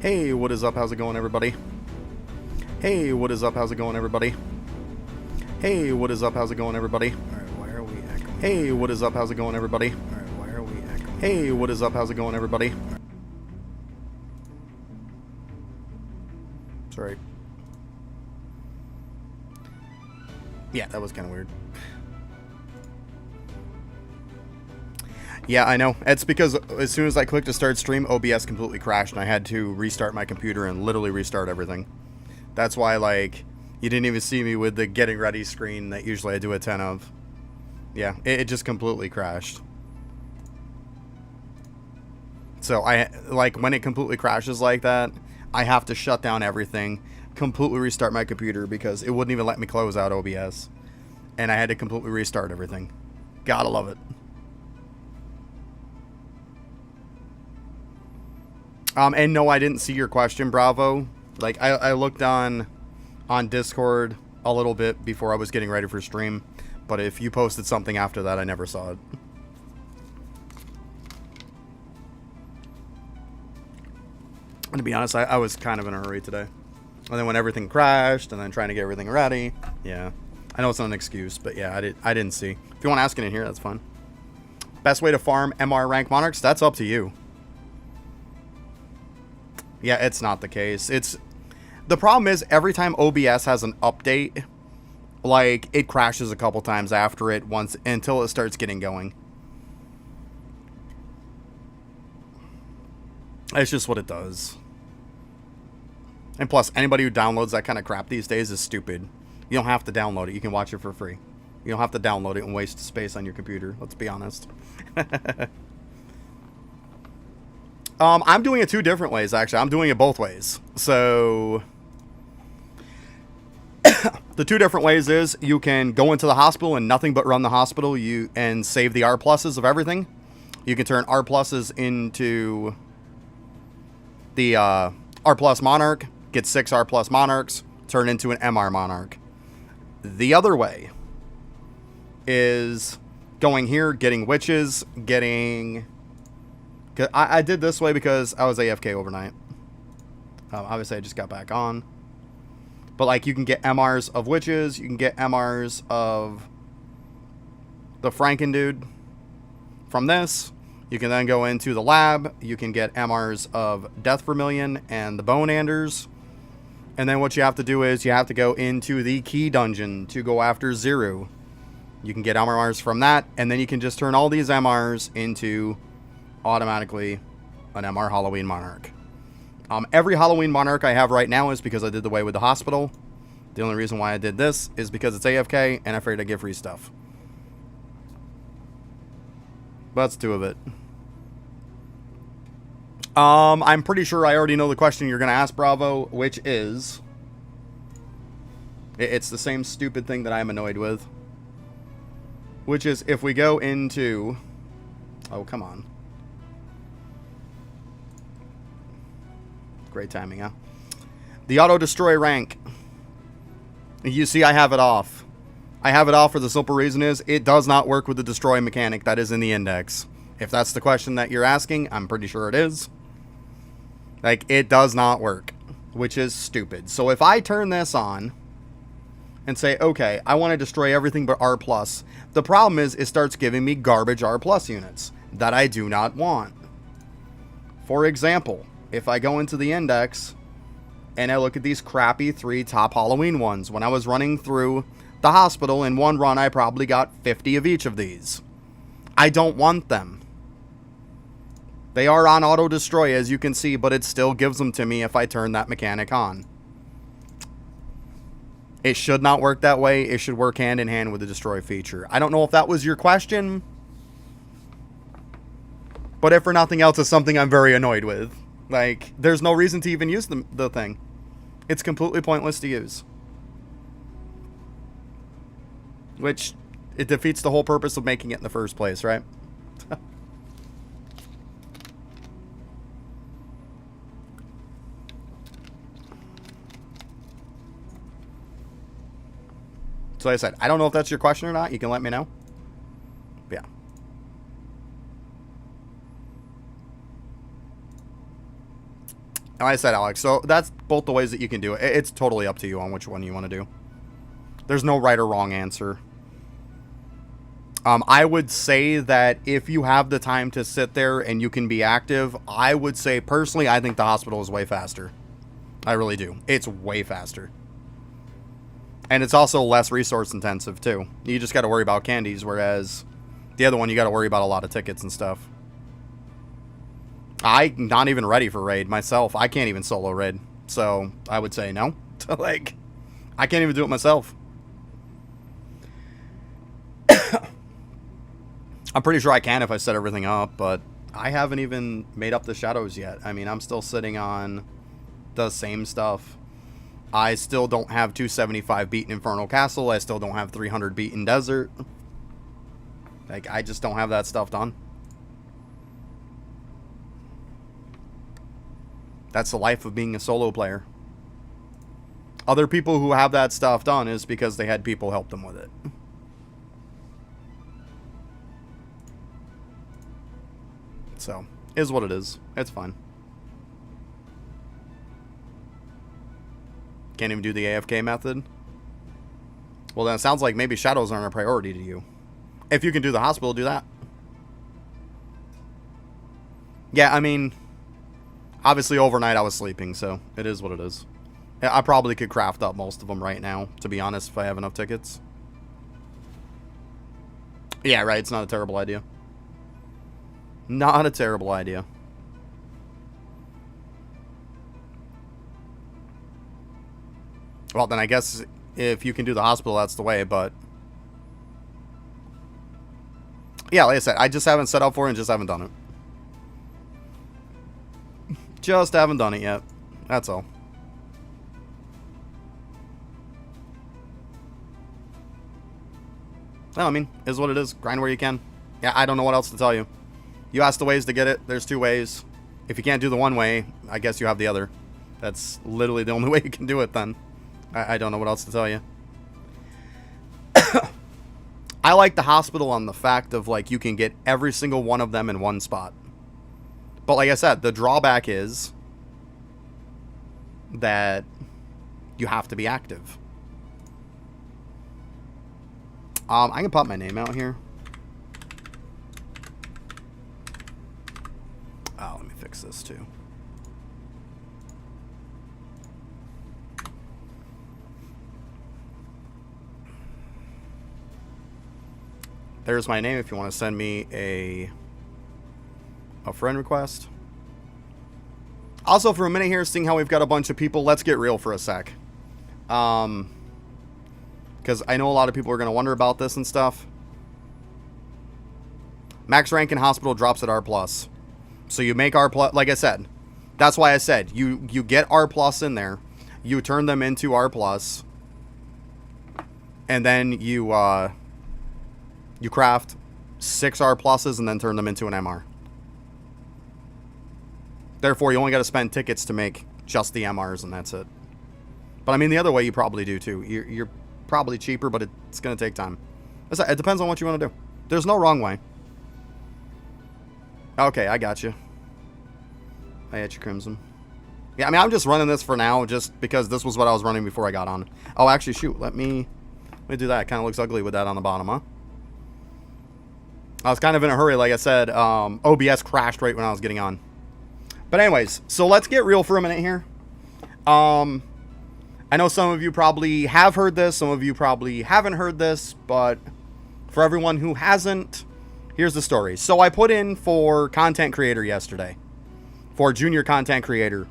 Hey, what is up? How's it going, everybody? Hey, what is up? How's it going, everybody? Hey, what is up? How's it going, everybody? Alright, why are we echoing? Hey, what is up? How's it going, everybody? Alright, why are we echoing? Hey, what is up? How's it going, everybody? Sorry. Yeah, that was kind of weird. Yeah, I know. It's because as soon as I clicked to start stream, OBS completely crashed, and I had to restart my computer and literally restart everything. That's why, like, you didn't even see me with the getting ready screen that usually I do a 10 of. Yeah, it just completely crashed. So, like, when it completely crashes like that, I have to shut down everything, completely restart my computer, because it wouldn't even let me close out OBS. And I had to completely restart everything. Gotta love it. And no, I didn't see your question, Bravo. Like, I looked on Discord a little bit before I was getting ready for stream. But if you posted something after that, I never saw it. And to be honest, I was kind of in a hurry today. And then when everything crashed, and then trying to get everything ready. Yeah. I know it's not an excuse, but yeah, I didn't see. If you want to ask it in here, that's fine. Best way to farm MR rank monarchs? That's up to you. Yeah, it's not the case. The problem is every time OBS has an update, like, it crashes a couple times after it until it starts getting going. It's just what it does. And plus, anybody who downloads that kind of crap these days is stupid. You don't have to download it. You can watch it for free. You don't have to download it and waste space on your computer. Let's be honest. I'm doing it two different ways, actually. I'm doing it both ways. So, the two different ways is you can go into the hospital and nothing but run the hospital and save the R pluses of everything. You can turn R pluses into the R plus monarch, get 6 R plus monarchs, turn into an MR monarch. The other way is going here, getting witches, getting... I did this way because I was AFK overnight. Obviously, I just got back on. But, like, you can get MRs of witches. You can get MRs of the Franken dude from this. You can then go into the lab. You can get MRs of Death Vermilion and the Bone Anders. And then what you have to do is you have to go into the key dungeon to go after Zero. You can get MRs from that. And then you can just turn all these MRs into... automatically an MR Halloween Monarch. Every Halloween Monarch I have right now is because I did the way with the hospital. The only reason why I did this is because it's AFK and I figured I'd get free stuff. But that's two of it. I'm pretty sure I already know the question you're going to ask, Bravo, which is... It's the same stupid thing that I'm annoyed with. Which is if we go into... Oh, come on. Great timing, huh? The auto-destroy rank. You see, I have it off. I have it off for the simple reason is it does not work with the destroy mechanic that is in the index. If that's the question that you're asking, I'm pretty sure it is. Like, it does not work, which is stupid. So if I turn this on and say, okay, I want to destroy everything but R+, the problem is it starts giving me garbage R+ units that I do not want. For example... if I go into the index and I look at these crappy 3 top Halloween ones, when I was running through the hospital in one run, I probably got 50 of each of these. I don't want them. They are on auto destroy, as you can see, but it still gives them to me if I turn that mechanic on. It should not work that way. It should work hand in hand with the destroy feature. I don't know if that was your question, but if for nothing else, it's something I'm very annoyed with. Like, there's no reason to even use the thing. It's completely pointless to use. Which, it defeats the whole purpose of making it in the first place, right? So like I said, I don't know if that's your question or not. You can let me know. But yeah. Like I said, Alex, so that's both the ways that you can do it. It's totally up to you on which one you want to do. There's no right or wrong answer. I would say that if you have the time to sit there and you can be active, I would say personally, I think the hospital is way faster. I really do. It's way faster. And it's also less resource intensive too. You just got to worry about candies, whereas the other one, you got to worry about a lot of tickets and stuff. I'm not even ready for raid myself. I can't even solo raid. So I would say no. Like, I can't even do it myself. I'm pretty sure I can if I set everything up, but I haven't even made up the shadows yet. I mean, I'm still sitting on the same stuff. I still don't have 275 beat in Infernal Castle. I still don't have 300 beat in Desert. Like, I just don't have that stuff done. That's the life of being a solo player. Other people who have that stuff done is because they had people help them with it. So, is what it is. It's fine. Can't even do the AFK method? Well, then it sounds like maybe shadows aren't a priority to you. If you can do the hospital, do that. Yeah, I mean, obviously overnight I was sleeping, so it is what it is. I probably could craft up most of them right now, to be honest, if I have enough tickets. Yeah, right, it's not a terrible idea. Not a terrible idea. Well, then I guess if you can do the hospital, that's the way, but... Yeah, like I said, I just haven't set up for it and just haven't done it. Just haven't done it yet. That's all. Well, I mean, is what it is. Grind where you can. Yeah, I don't know what else to tell you. You asked the ways to get it. There's two ways. If you can't do the one way, I guess you have the other. That's literally the only way you can do it then. I don't know what else to tell you. I like the hospital on the fact of, like, you can get every single one of them in one spot. But like I said, the drawback is that you have to be active. I can pop my name out here. Oh, let me fix this too. There's my name if you want to send me a friend request. Also, for a minute here, seeing how we've got a bunch of people, let's get real for a sec. Because I know a lot of people are going to wonder about this and stuff. Max rank in hospital drops at R+. So you make R+, like I said, that's why I said, you get R+ in there, you turn them into R+, and then you craft 6 R+, and then turn them into an MR. Therefore, you only got to spend tickets to make just the MRs, and that's it. But I mean, the other way you probably do too. You're probably cheaper, but it's going to take time. It depends on what you want to do. There's no wrong way. Okay, I got you. I got you, Crimson. Yeah, I mean, I'm just running this for now, just because this was what I was running before I got on. Oh, actually, shoot. Let me do that. It kind of looks ugly with that on the bottom, huh? I was kind of in a hurry, like I said. OBS crashed right when I was getting on. But anyways, so let's get real for a minute here. I know some of you probably have heard this, some of you probably haven't heard this, but for everyone who hasn't, here's the story. So I put in for content creator yesterday, for junior content creator.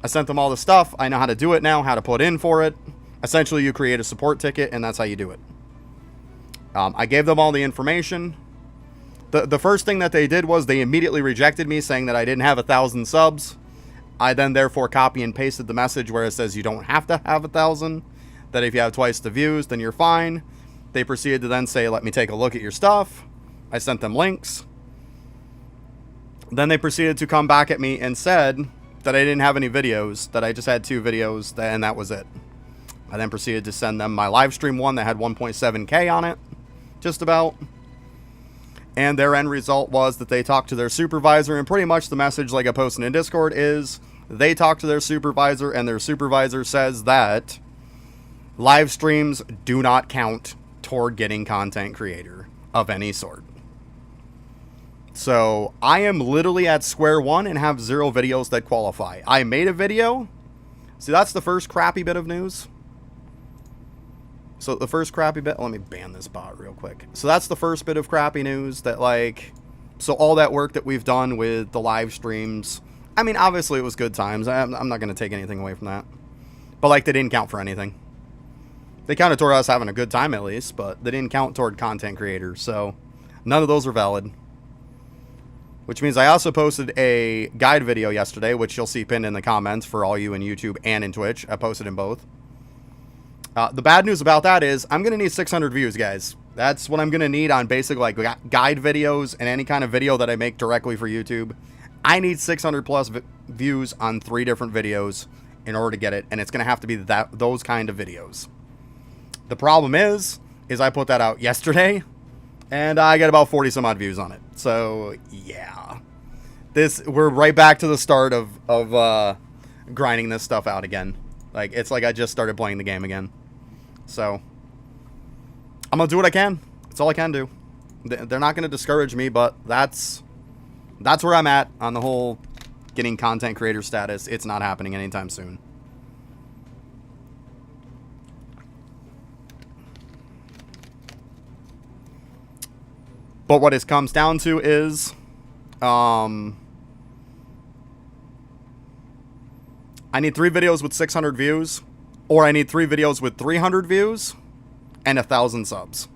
I sent them all the stuff. I know how to do it now, how to put in for it. Essentially, you create a support ticket, and that's how you do it. I gave them all the information. The first thing that they did was they immediately rejected me, saying that I didn't have 1,000 subs. I then therefore copy and pasted the message where it says you don't have to have 1,000. That if you have twice the views, then you're fine. They proceeded to then say, let me take a look at your stuff. I sent them links. Then they proceeded to come back at me and said that I didn't have any videos, that I just had 2 videos, and that was it. I then proceeded to send them my live stream one that had 1.7K on it, just about. And their end result was that they talked to their supervisor, and pretty much the message, like I posted in Discord, is they talk to their supervisor, and their supervisor says that live streams do not count toward getting content creator of any sort. So I am literally at square one and have 0 videos that qualify. I made a video. See, that's the first crappy bit of news. So the first crappy bit, let me ban this bot real quick. So that's the first bit of crappy news that, like, so all that work that we've done with the live streams, I mean, obviously it was good times. I'm not going to take anything away from that. But, like, they didn't count for anything. They counted toward us having a good time at least, but they didn't count toward content creators. So none of those are valid. Which means I also posted a guide video yesterday, which you'll see pinned in the comments for all you in YouTube and in Twitch. I posted in both. The bad news about that is I'm going to need 600 views, guys. That's what I'm going to need on basic like guide videos and any kind of video that I make directly for YouTube. I need 600 plus views on 3 different videos in order to get it, and it's going to have to be those kind of videos. The problem is I put that out yesterday, and I got about 40 some odd views on it. So yeah, we're right back to the start of grinding this stuff out again. Like, it's like I just started playing the game again. So I'm gonna do what I can. That's all I can do. They're not gonna discourage me, but that's where I'm at on the whole getting content creator status. It's not happening anytime soon. But what it comes down to is, I need 3 videos with 600 views, or I need 3 videos with 300 views and 1,000 subs.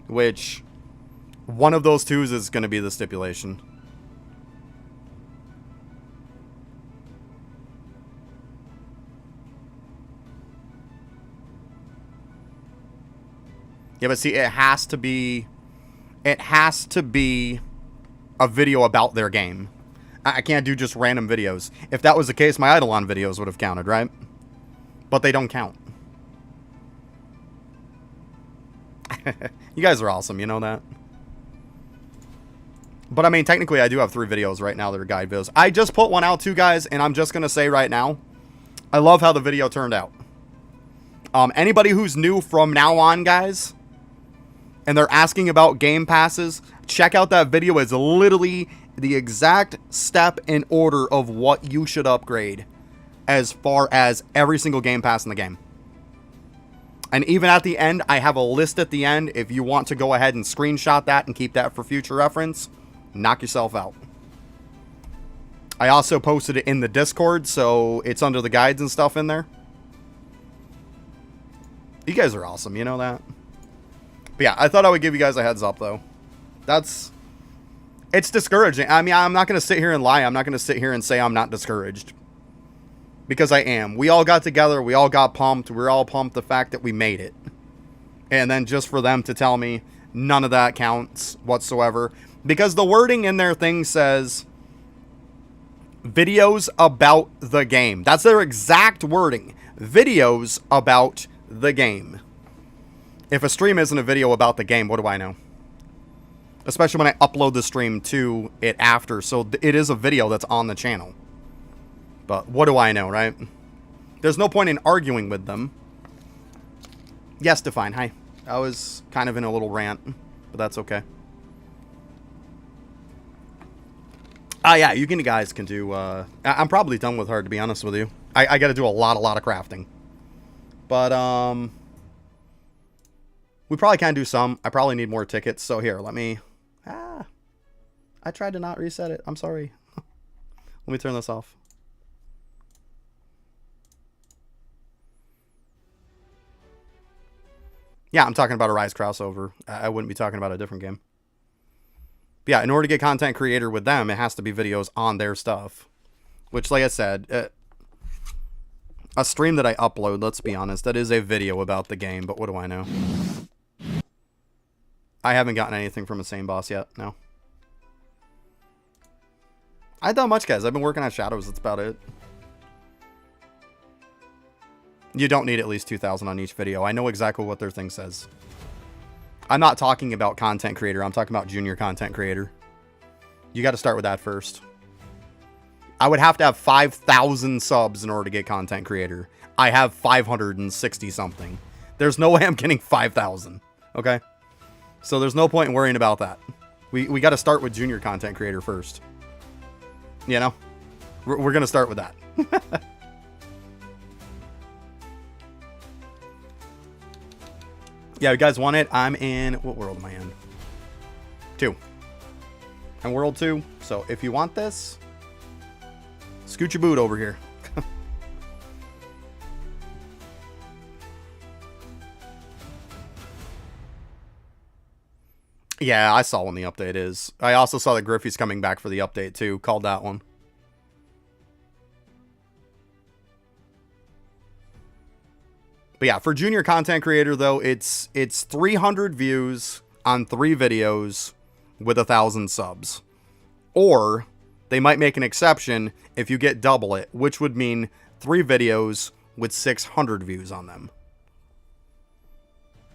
Which, one of those twos is going to be the stipulation. Yeah, but see, it has to be a video about their game. I can't do just random videos. If that was the case, my Eidolon videos would have counted, right? But they don't count. You guys are awesome, you know that? But I mean, technically I do have 3 videos right now that are guide videos. I just put one out too, guys, and I'm just going to say right now, I love how the video turned out. Anybody who's new from now on, guys, and they're asking about game passes, check out that video. It's literally the exact step in order of what you should upgrade as far as every single game pass in the game. And even at the end, I have a list at the end. If you want to go ahead and screenshot that and keep that for future reference, knock yourself out. I also posted it in the Discord, so it's under the guides and stuff in there. You guys are awesome, you know that? But yeah, I thought I would give you guys a heads up, though. It's discouraging. I mean, I'm not going to sit here and lie. I'm not going to sit here and say I'm not discouraged. Because I am. We all got together. We all got pumped. We're all pumped the fact that we made it. And then just for them to tell me none of that counts whatsoever. Because the wording in their thing says videos about the game. That's their exact wording. Videos about the game. If a stream isn't a video about the game, what do I know? Especially when I upload the stream to it after. So it is a video that's on the channel. But what do I know, right? There's no point in arguing with them. Yes, Define. Hi. I was kind of in a little rant, but that's okay. Yeah, you guys can do... I'm probably done with her, to be honest with you. I got to do a lot of crafting. But, we probably can do some. I probably need more tickets. So here, let me... I tried to not reset it. I'm sorry. Let me turn this off. Yeah, I'm talking about a Rise crossover. I wouldn't be talking about a different game. But yeah, in order to get content creator with them, it has to be videos on their stuff. Which, like I said, a stream that I upload, let's be honest, that is a video about the game. But what do I know? I haven't gotten anything from a Same Boss yet, no. I haven't done much, guys. I've been working on Shadows, that's about it. You don't need at least 2,000 on each video. I know exactly what their thing says. I'm not talking about content creator. I'm talking about junior content creator. You got to start with that first. I would have to have 5,000 subs in order to get content creator. I have 560 something. There's no way I'm getting 5,000. Okay? So there's no point in worrying about that. We got to start with junior content creator first. You know? We're going to start with that. Yeah, you guys want it? I'm in... What world am I in? 2. I'm world 2. So if you want this, scoot your boot over here. Yeah, I saw when the update is. I also saw that Griffey's coming back for the update too. Called that one. But yeah, for junior content creator though, it's 300 views on 3 videos with 1,000 subs. Or they might make an exception if you get double it, which would mean 3 videos with 600 views on them.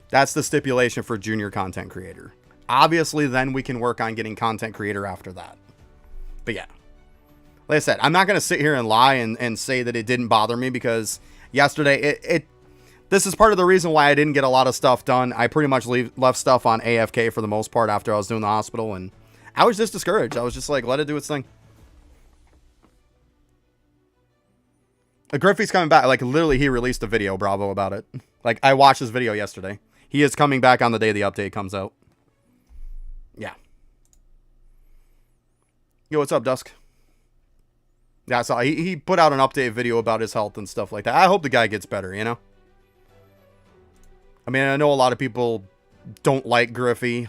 That's the stipulation for junior content creator. Obviously, then we can work on getting content creator after that. But yeah, like I said, I'm not going to sit here and lie and say that it didn't bother me, because yesterday, this is part of the reason why I didn't get a lot of stuff done. I pretty much left stuff on AFK for the most part after I was doing the hospital, and I was just discouraged. I was just like, let it do its thing. Griffey's coming back. Like, literally, he released a video, Bravo, about it. Like, I watched his video yesterday. He is coming back on the day the update comes out. Yeah. Yo, what's up, Dusk? Yeah, so he put out an update video about his health and stuff like that. I hope the guy gets better, you know? I mean, I know a lot of people don't like Griffey,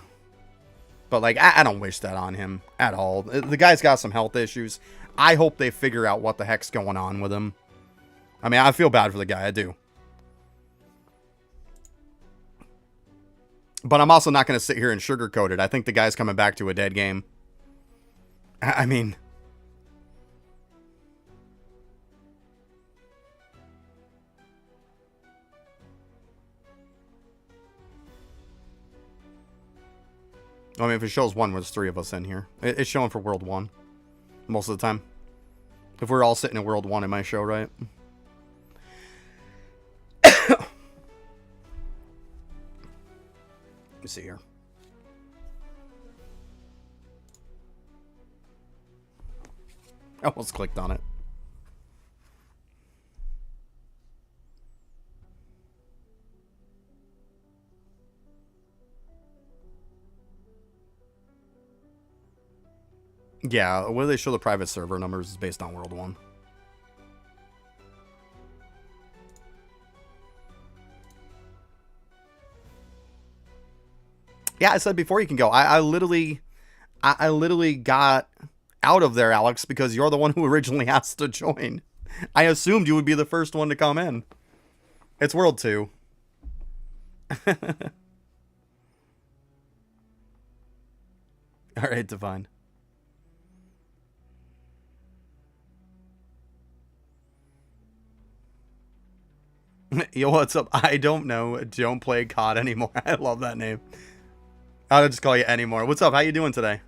but, like, I don't wish that on him at all. The guy's got some health issues. I hope they figure out what the heck's going on with him. I mean, I feel bad for the guy. I do. But I'm also not going to sit here and sugarcoat it. I think the guy's coming back to a dead game. I mean... I mean, if it shows 1, there's 3 of us in here. It's showing for World 1. Most of the time. If we're all sitting in World 1, it might show, right? Let me see here. I almost clicked on it. Yeah, where they show the private server numbers is based on World 1. Yeah, I said before you can go. I literally got out of there, Alex, because you're the one who originally asked to join. I assumed you would be the first one to come in. It's World 2. Alright, Divine. Yo, what's up? I don't know. Don't play COD anymore. I love that name. I'll just call you anymore. What's up? How you doing today?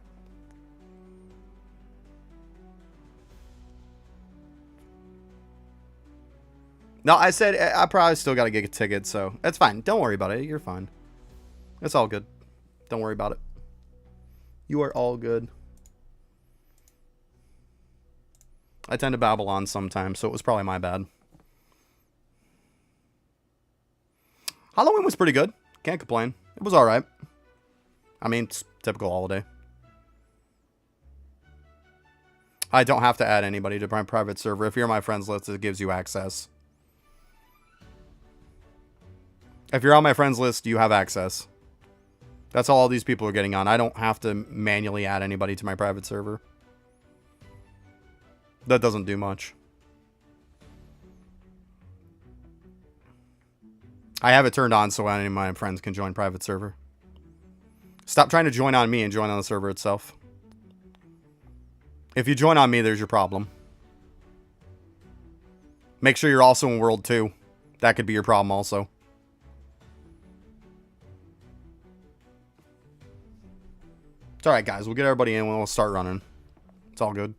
No, I said I probably still got to get a ticket, so that's fine. Don't worry about it. You're fine. It's all good. Don't worry about it. You are all good. I tend to babble on sometimes, so it was probably my bad. Halloween was pretty good. Can't complain. It was alright. I mean, it's typical holiday. I don't have to add anybody to my private server. If you're on my friends list, it gives you access. If you're on my friends list, you have access. That's all these people are getting on. I don't have to manually add anybody to my private server. That doesn't do much. I have it turned on so any of my friends can join private server. Stop trying to join on me and join on the server itself. If you join on me, there's your problem. Make sure you're also in World 2. That could be your problem also. It's alright, guys. We'll get everybody in when we'll start running. It's all good.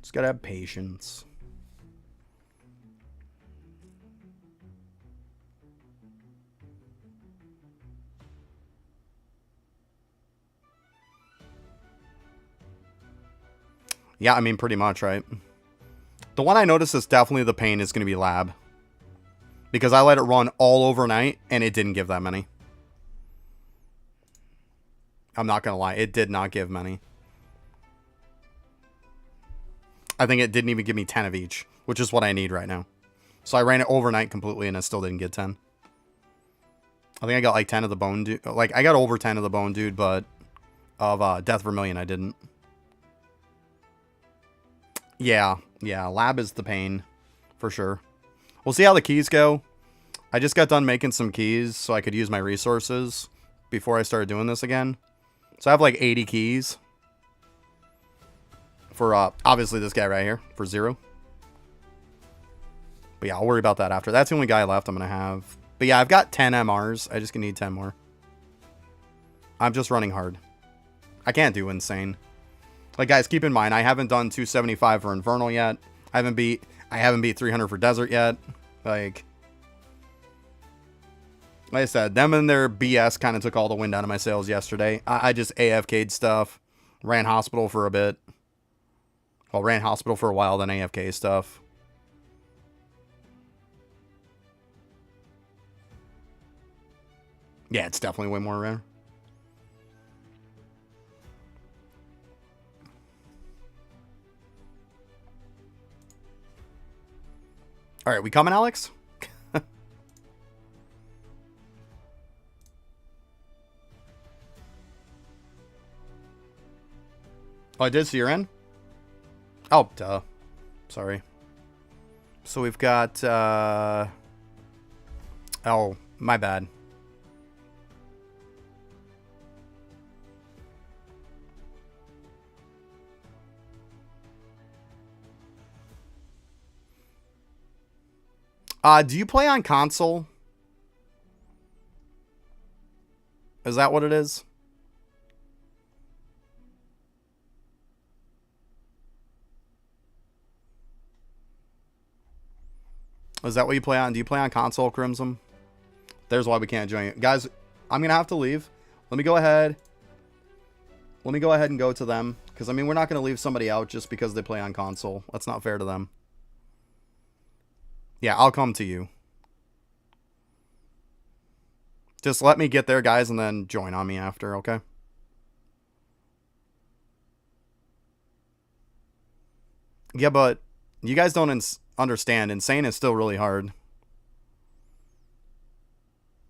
Just gotta have patience. Yeah, I mean, pretty much, right? The one I noticed is definitely the pain is going to be lab. Because I let it run all overnight, and it didn't give that many. I'm not going to lie. It did not give many. I think it didn't even give me 10 of each, which is what I need right now. So I ran it overnight completely, and it still didn't get 10. I think I got like 10 of the bone dude. Like, I got over 10 of the bone dude, but of Death Vermilion, I didn't. Yeah, lab is the pain, for sure. We'll see how the keys go. I just got done making some keys so I could use my resources before I started doing this again. So I have like 80 keys. For, obviously this guy right here, for 0. But yeah, I'll worry about that after. That's the only guy left I'm going to have. But yeah, I've got 10 MRs. I just need 10 more. I'm just running hard. I can't do insane. Like, guys, keep in mind, I haven't done 275 for Infernal yet. I haven't beat 300 for Desert yet. Like I said, them and their BS kind of took all the wind out of my sails yesterday. I just AFK'd stuff. Ran hospital for a bit. Well, ran hospital for a while, then AFK stuff. Yeah, it's definitely way more rare. All right, we coming, Alex? Oh, I did see you're in? Oh, duh. Sorry. So we've got, oh, my bad. Do you play on console? Is that what it is? Is that what you play on? Do you play on console, Crimson? There's why we can't join you. Guys, I'm going to have to leave. Let me go ahead. Let me go ahead and go to them. Because, I mean, we're not going to leave somebody out just because they play on console. That's not fair to them. Yeah, I'll come to you. Just let me get there, guys, and then join on me after, okay? Yeah, but you guys don't understand. Insane is still really hard.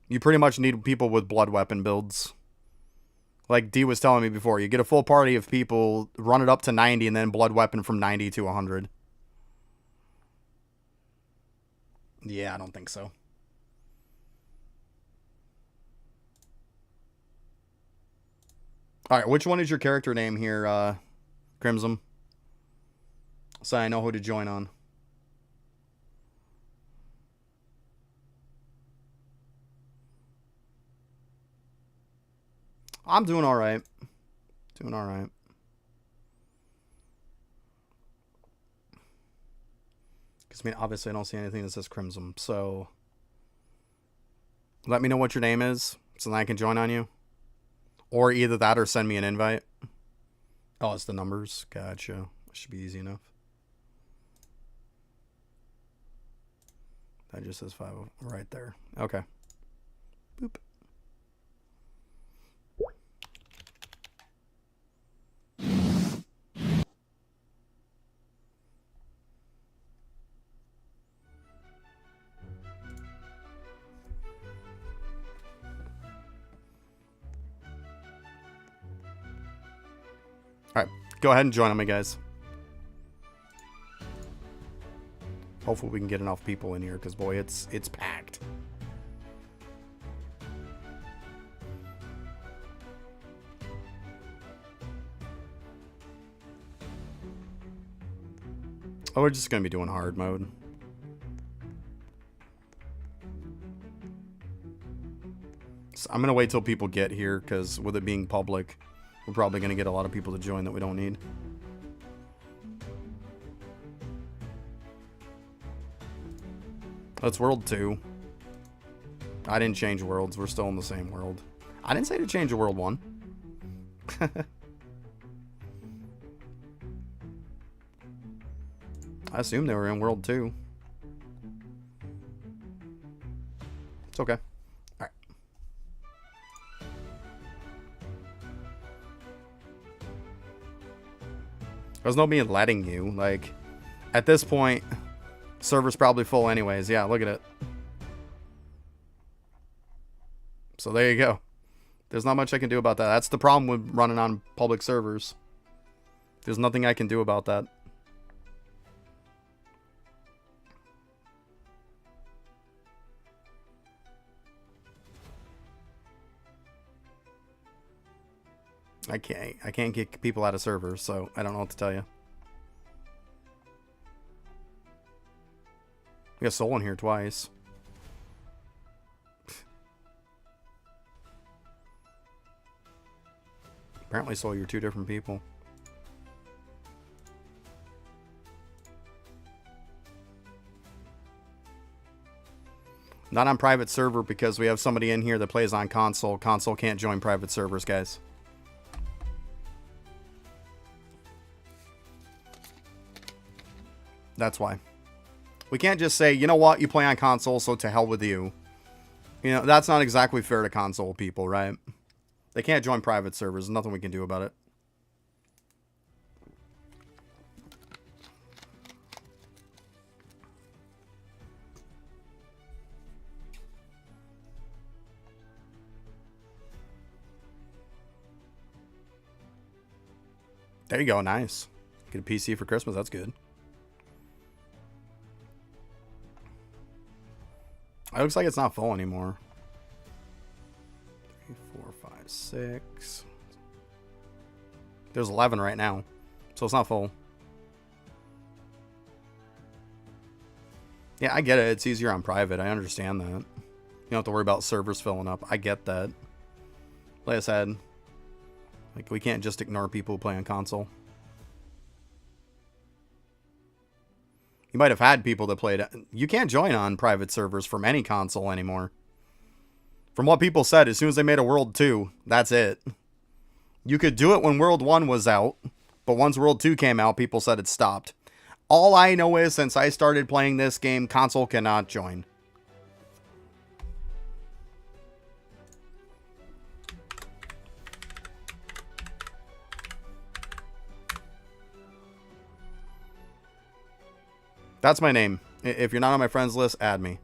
You pretty much need people with blood weapon builds. Like D was telling me before, you get a full party of people, run it up to 90, and then blood weapon from 90 to 100. Yeah, I don't think so. Alright, which one is your character name here, Crimson? So I know who to join on. I'm doing alright. Doing alright. Because, I mean, obviously I don't see anything that says Crimson, so... Let me know what your name is, so then I can join on you. Or either that or send me an invite. Oh, it's the numbers. Gotcha. That should be easy enough. That just says 5 right there. Okay. Boop. Alright, go ahead and join on me, guys. Hopefully we can get enough people in here, because, boy, it's packed. Oh, we're just going to be doing hard mode. So I'm going to wait till people get here, because with it being public, we're probably going to get a lot of people to join that we don't need. That's world 2. I didn't change worlds. We're still in the same world. I didn't say to change to world 1. I assumed they were in world 2. It's okay. Alright. There's no me letting you. Like, at this point, server's probably full anyways. Yeah, look at it. So there you go. There's not much I can do about that. That's the problem with running on public servers. There's nothing I can do about that. I can't kick people out of servers, so I don't know what to tell you. We got Soul in here twice. Apparently, Soul, you're 2 different people. Not on private server because we have somebody in here that plays on console. Console can't join private servers, guys. That's why. We can't just say, you know what, you play on console, so to hell with you. You know, that's not exactly fair to console people, right? They can't join private servers. There's nothing we can do about it. There you go, nice. Get a PC for Christmas, that's good. It looks like it's not full anymore. 3, 4, 5, 6. There's 11 right now, so it's not full. Yeah, I get it. It's easier on private. I understand that. You don't have to worry about servers filling up. I get that. Like I said, like we can't just ignore people who play on console. You might have had people that played. You can't join on private servers from any console anymore. From what people said, as soon as they made a World 2, that's it. You could do it when World 1 was out, but once World 2 came out, people said it stopped. All I know is, since I started playing this game, console cannot join. That's my name. If you're not on my friends list, add me.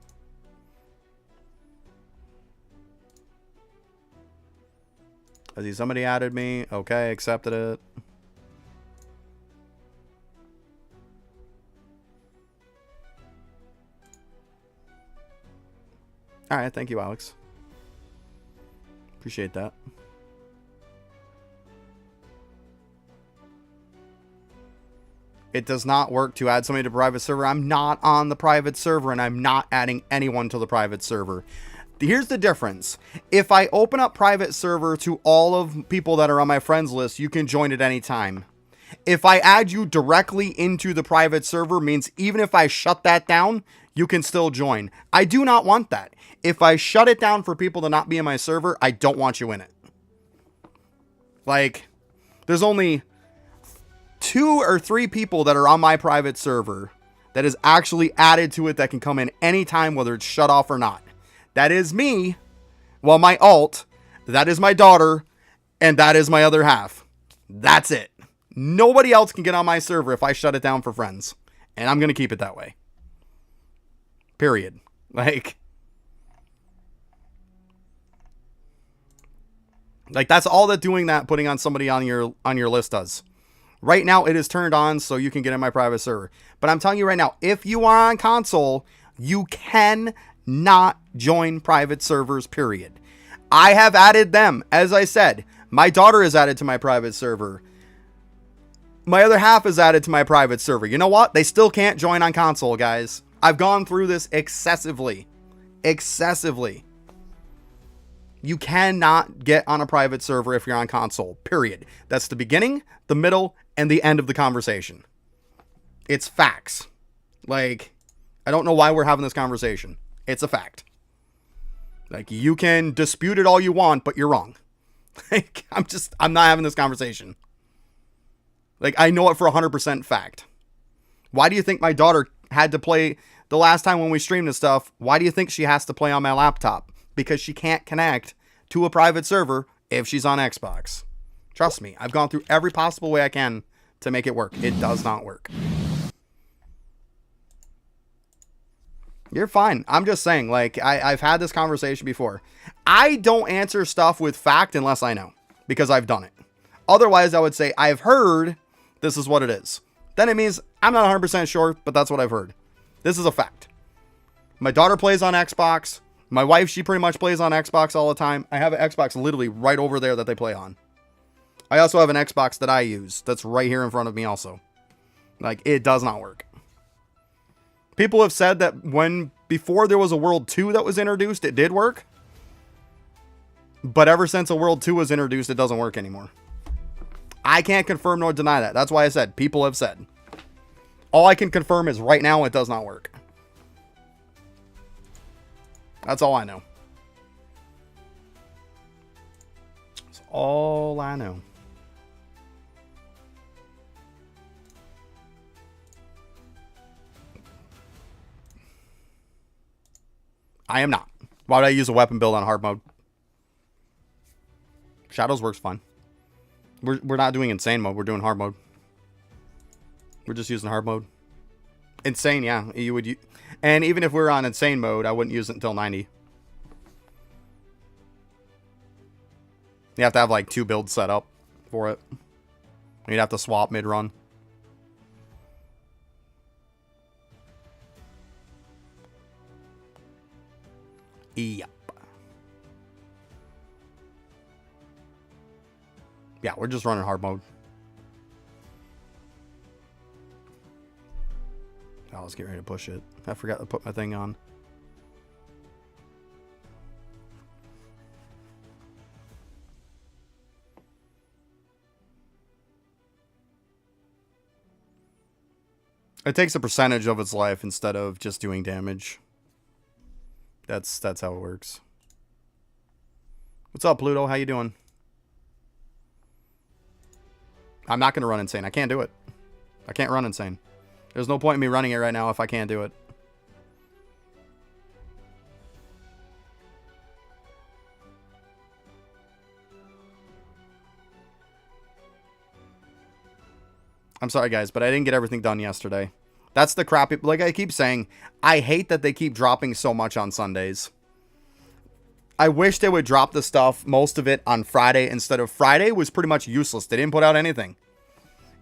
I see somebody added me. Okay, accepted it. Alright, thank you, Alex. Appreciate that. It does not work to add somebody to private server. I'm not on the private server, and I'm not adding anyone to the private server. Here's the difference. If I open up private server to all of people that are on my friends list, you can join at any time. If I add you directly into the private server, means even if I shut that down, you can still join. I do not want that. If I shut it down for people to not be in my server, I don't want you in it. Like, there's only 2 or 3 people that are on my private server that is actually added to it that can come in anytime, whether it's shut off or not. That is me, well, my alt, that is my daughter, and that is my other half. That's it. Nobody else can get on my server if I shut it down for friends. And I'm going to keep it that way. Period. Like, that's all that doing that, putting on somebody on your list does. Right now, it is turned on so you can get in my private server. But I'm telling you right now, if you are on console, you cannot join private servers, period. I have added them. As I said, my daughter is added to my private server. My other half is added to my private server. You know what? They still can't join on console, guys. I've gone through this excessively. Excessively. You cannot get on a private server if you're on console, period. That's the beginning, the middle, and the end of the conversation. It's facts. Like, I don't know why we're having this conversation. It's a fact. Like, you can dispute it all you want, but you're wrong. Like, I'm not having this conversation. Like, I know it for 100% fact. Why do you think my daughter had to play the last time when we streamed this stuff? Why do you think she has to play on my laptop? Because she can't connect to a private server if she's on Xbox. Trust me, I've gone through every possible way I can to make it work. It does not work. You're fine. I'm just saying, like, I've had this conversation before. I don't answer stuff with fact unless I know, because I've done it. Otherwise, I would say, I've heard this is what it is. Then it means I'm not 100% sure, but that's what I've heard. This is a fact. My daughter plays on Xbox. My wife, she pretty much plays on Xbox all the time. I have an Xbox literally right over there that they play on. I also have an Xbox that I use that's right here in front of me also. Like, it does not work. People have said that before there was a World 2 that was introduced, it did work. But ever since a World 2 was introduced, it doesn't work anymore. I can't confirm nor deny that. That's why I said people have said. All I can confirm is right now it does not work. That's all I know. That's all I know. I am not. Why would I use a weapon build on hard mode? Shadows works fine. We're not doing insane mode. We're doing hard mode. We're just using hard mode. Insane, yeah. You would, and even if we were on insane mode, I wouldn't use it until 90. You have to have like 2 builds set up for it. You'd have to swap mid-run. Yep. Yeah, we're just running hard mode. Oh, let's get ready to push it. I forgot to put my thing on. It takes a percentage of its life instead of just doing damage. That's how it works. What's up, Pluto? How you doing? I'm not going to run insane. I can't do it. I can't run insane. There's no point in me running it right now if I can't do it. I'm sorry, guys, but I didn't get everything done yesterday. That's the crappy... Like I keep saying, I hate that they keep dropping so much on Sundays. I wish they would drop the stuff, most of it, on Friday instead of... Friday was pretty much useless. They didn't put out anything.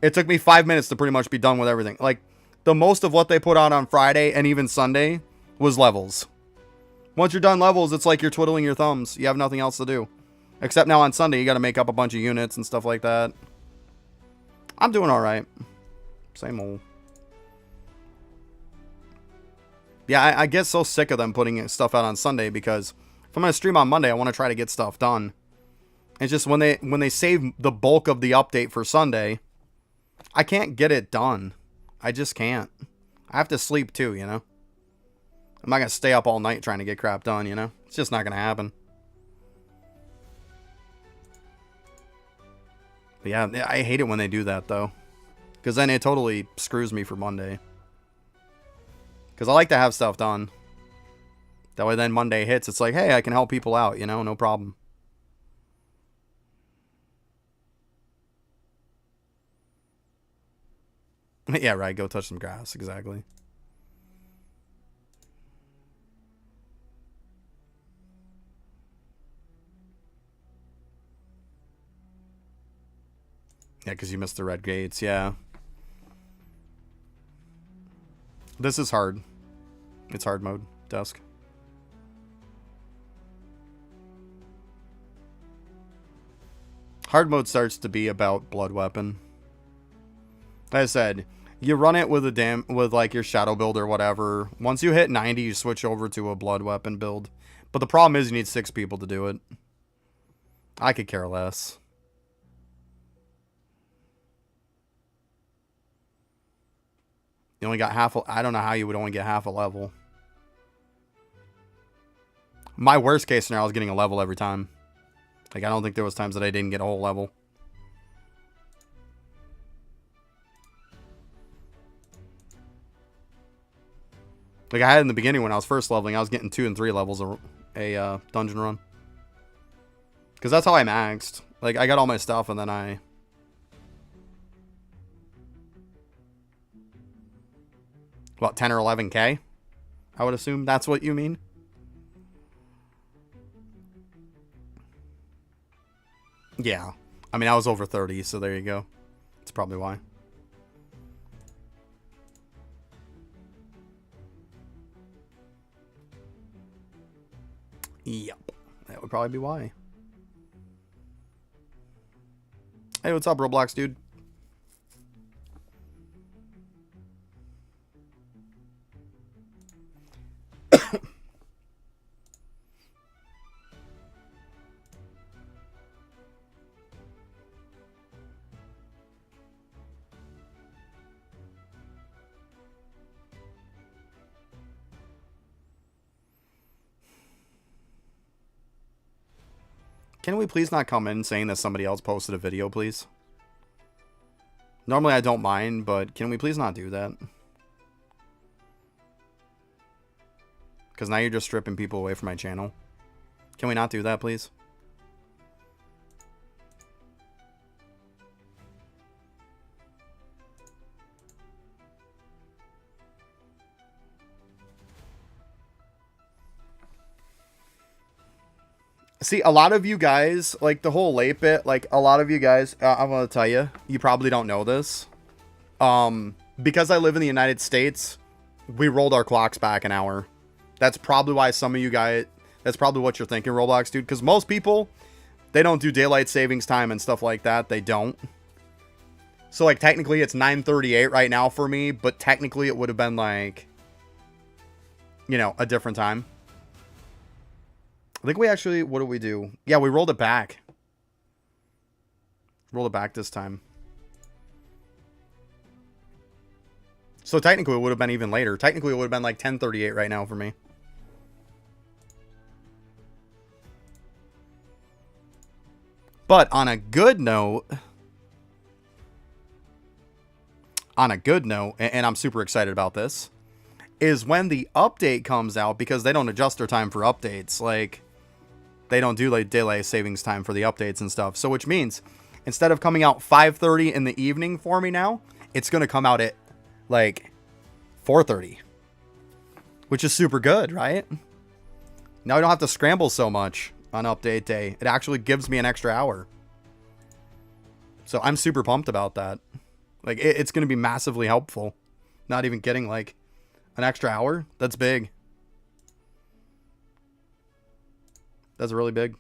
It took me 5 minutes to pretty much be done with everything. Like, the most of what they put out on Friday and even Sunday was levels. Once you're done levels, it's like you're twiddling your thumbs. You have nothing else to do. Except now on Sunday, you got to make up a bunch of units and stuff like that. I'm doing alright. Same old. Yeah, I get so sick of them putting stuff out on Sunday because if I'm going to stream on Monday, I want to try to get stuff done. It's just when they save the bulk of the update for Sunday, I can't get it done. I just can't. I have to sleep too, you know? I'm not going to stay up all night trying to get crap done, you know? It's just not going to happen. But yeah, I hate it when they do that, though. Because then it totally screws me for Monday. Because I like to have stuff done. That way then Monday hits, it's like, hey, I can help people out, you know? No problem. Yeah, right. Go touch some grass. Exactly. Yeah, because you missed the red gates. Yeah. This is hard. It's hard mode. Dusk. Hard mode starts to be about blood weapon. Like I said, you run it with with like your shadow build or whatever. Once you hit 90, you switch over to a blood weapon build. But the problem is you need 6 people to do it. I could care less. You only got half. I don't know how you would only get half a level. My worst case scenario is getting a level every time. Like, I don't think there was times that I didn't get a whole level. Like, I had in the beginning when I was first leveling, I was getting 2 and 3 levels a dungeon run. Because that's how I maxed. Like, I got all my stuff, and then I... About 10 or 11k? I would assume that's what you mean. Yeah. I mean, I was over 30, so there you go. That's probably why. Yep. That would probably be why. Hey, what's up, Roblox, dude? Can we please not come in saying that somebody else posted a video, please? Normally I don't mind, but can we please not do that? Because now you're just stripping people away from my channel. Can we not do that, please? See, a lot of you guys, like the whole late bit, like a lot of you guys, I'm going to tell you, you probably don't know this. Because I live in the United States, we rolled our clocks back an hour. That's probably why some of you guys, that's probably what you're thinking, Roblox, dude. Because most people, they don't do daylight savings time and stuff like that. They don't. So, like, technically it's 9:38 right now for me, but technically it would have been, like, you know, a different time. I think we actually, what did we do? Yeah, we rolled it back. Rolled it back this time. So technically it would have been even later. Technically it would have been like 10:38 right now for me. But on a good note, and I'm super excited about this, is when the update comes out, because they don't adjust their time for updates. Like, they don't do like daylight savings time for the updates and stuff. So which means instead of coming out 5:30 in the evening for me now, it's going to come out at like 4:30, which is super good, right? Now I don't have to scramble so much on update day. It actually gives me an extra hour. So I'm super pumped about that. Like, it's going to be massively helpful. Not even getting like an extra hour. That's big. That's really big.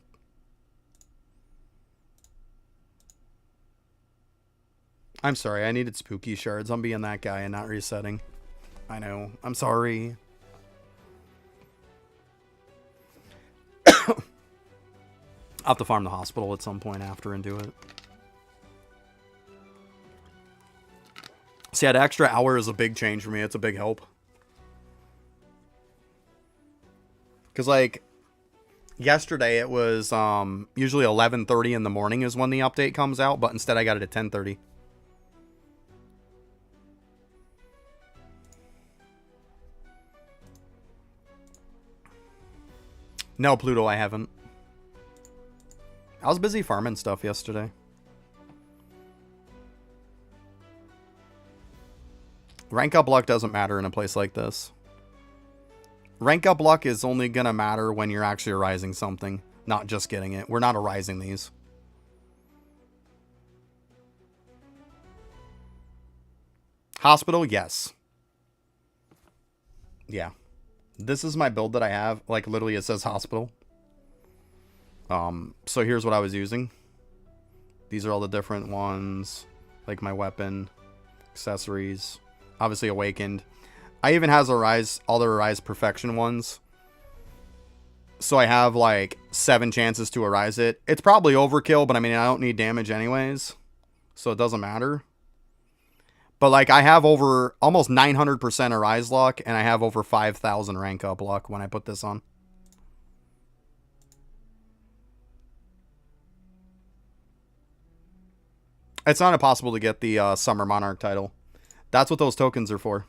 I'm sorry. I needed spooky shards. I'm being that guy and not resetting. I know. I'm sorry. I'll have to farm the hospital at some point after and do it. See, that extra hour is a big change for me. It's a big help. Because, like, yesterday it was usually 11:30 in the morning is when the update comes out, but instead I got it at 10:30. No, Pluto, I haven't. I was busy farming stuff yesterday. Rank up luck doesn't matter in a place like this. Rank up luck is only going to matter when you're actually arising something, not just getting it. We're not arising these. Hospital, yes. Yeah. This is my build that I have. Like, literally it says hospital. So here's what I was using. These are all the different ones. Like my weapon, accessories, obviously awakened. I even has Arise, all the Arise perfection ones. So I have like 7 chances to Arise it. It's probably overkill, but I mean, I don't need damage anyways. So it doesn't matter. But, like, I have over almost 900% Arise luck, and I have over 5,000 rank up luck when I put this on. It's not impossible to get the Summer Monarch title. That's what those tokens are for.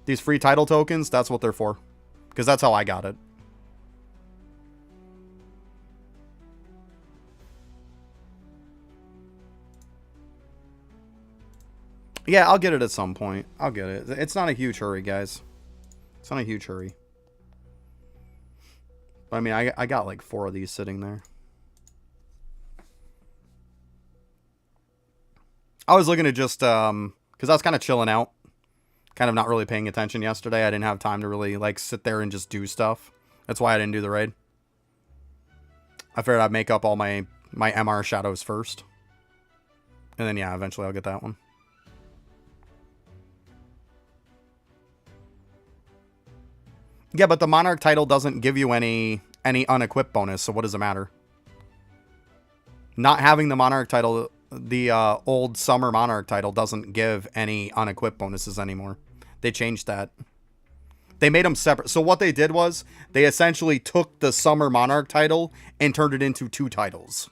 These free title tokens, that's what they're for. Because that's how I got it. Yeah, I'll get it at some point. I'll get it. It's not a huge hurry, guys. It's not a huge hurry. I mean, I got like 4 of these sitting there. I was looking to just, because I was kind of chilling out. Kind of not really paying attention yesterday. I didn't have time to really, like, sit there and just do stuff. That's why I didn't do the raid. I figured I'd make up all my MR shadows first. And then, yeah, eventually I'll get that one. Yeah, but the Monarch title doesn't give you any unequip bonus, so what does it matter? Not having the Monarch title, the old Summer Monarch title doesn't give any unequip bonuses anymore. They changed that. They made them separate. So what they did was, they essentially took the Summer Monarch title and turned it into 2 titles.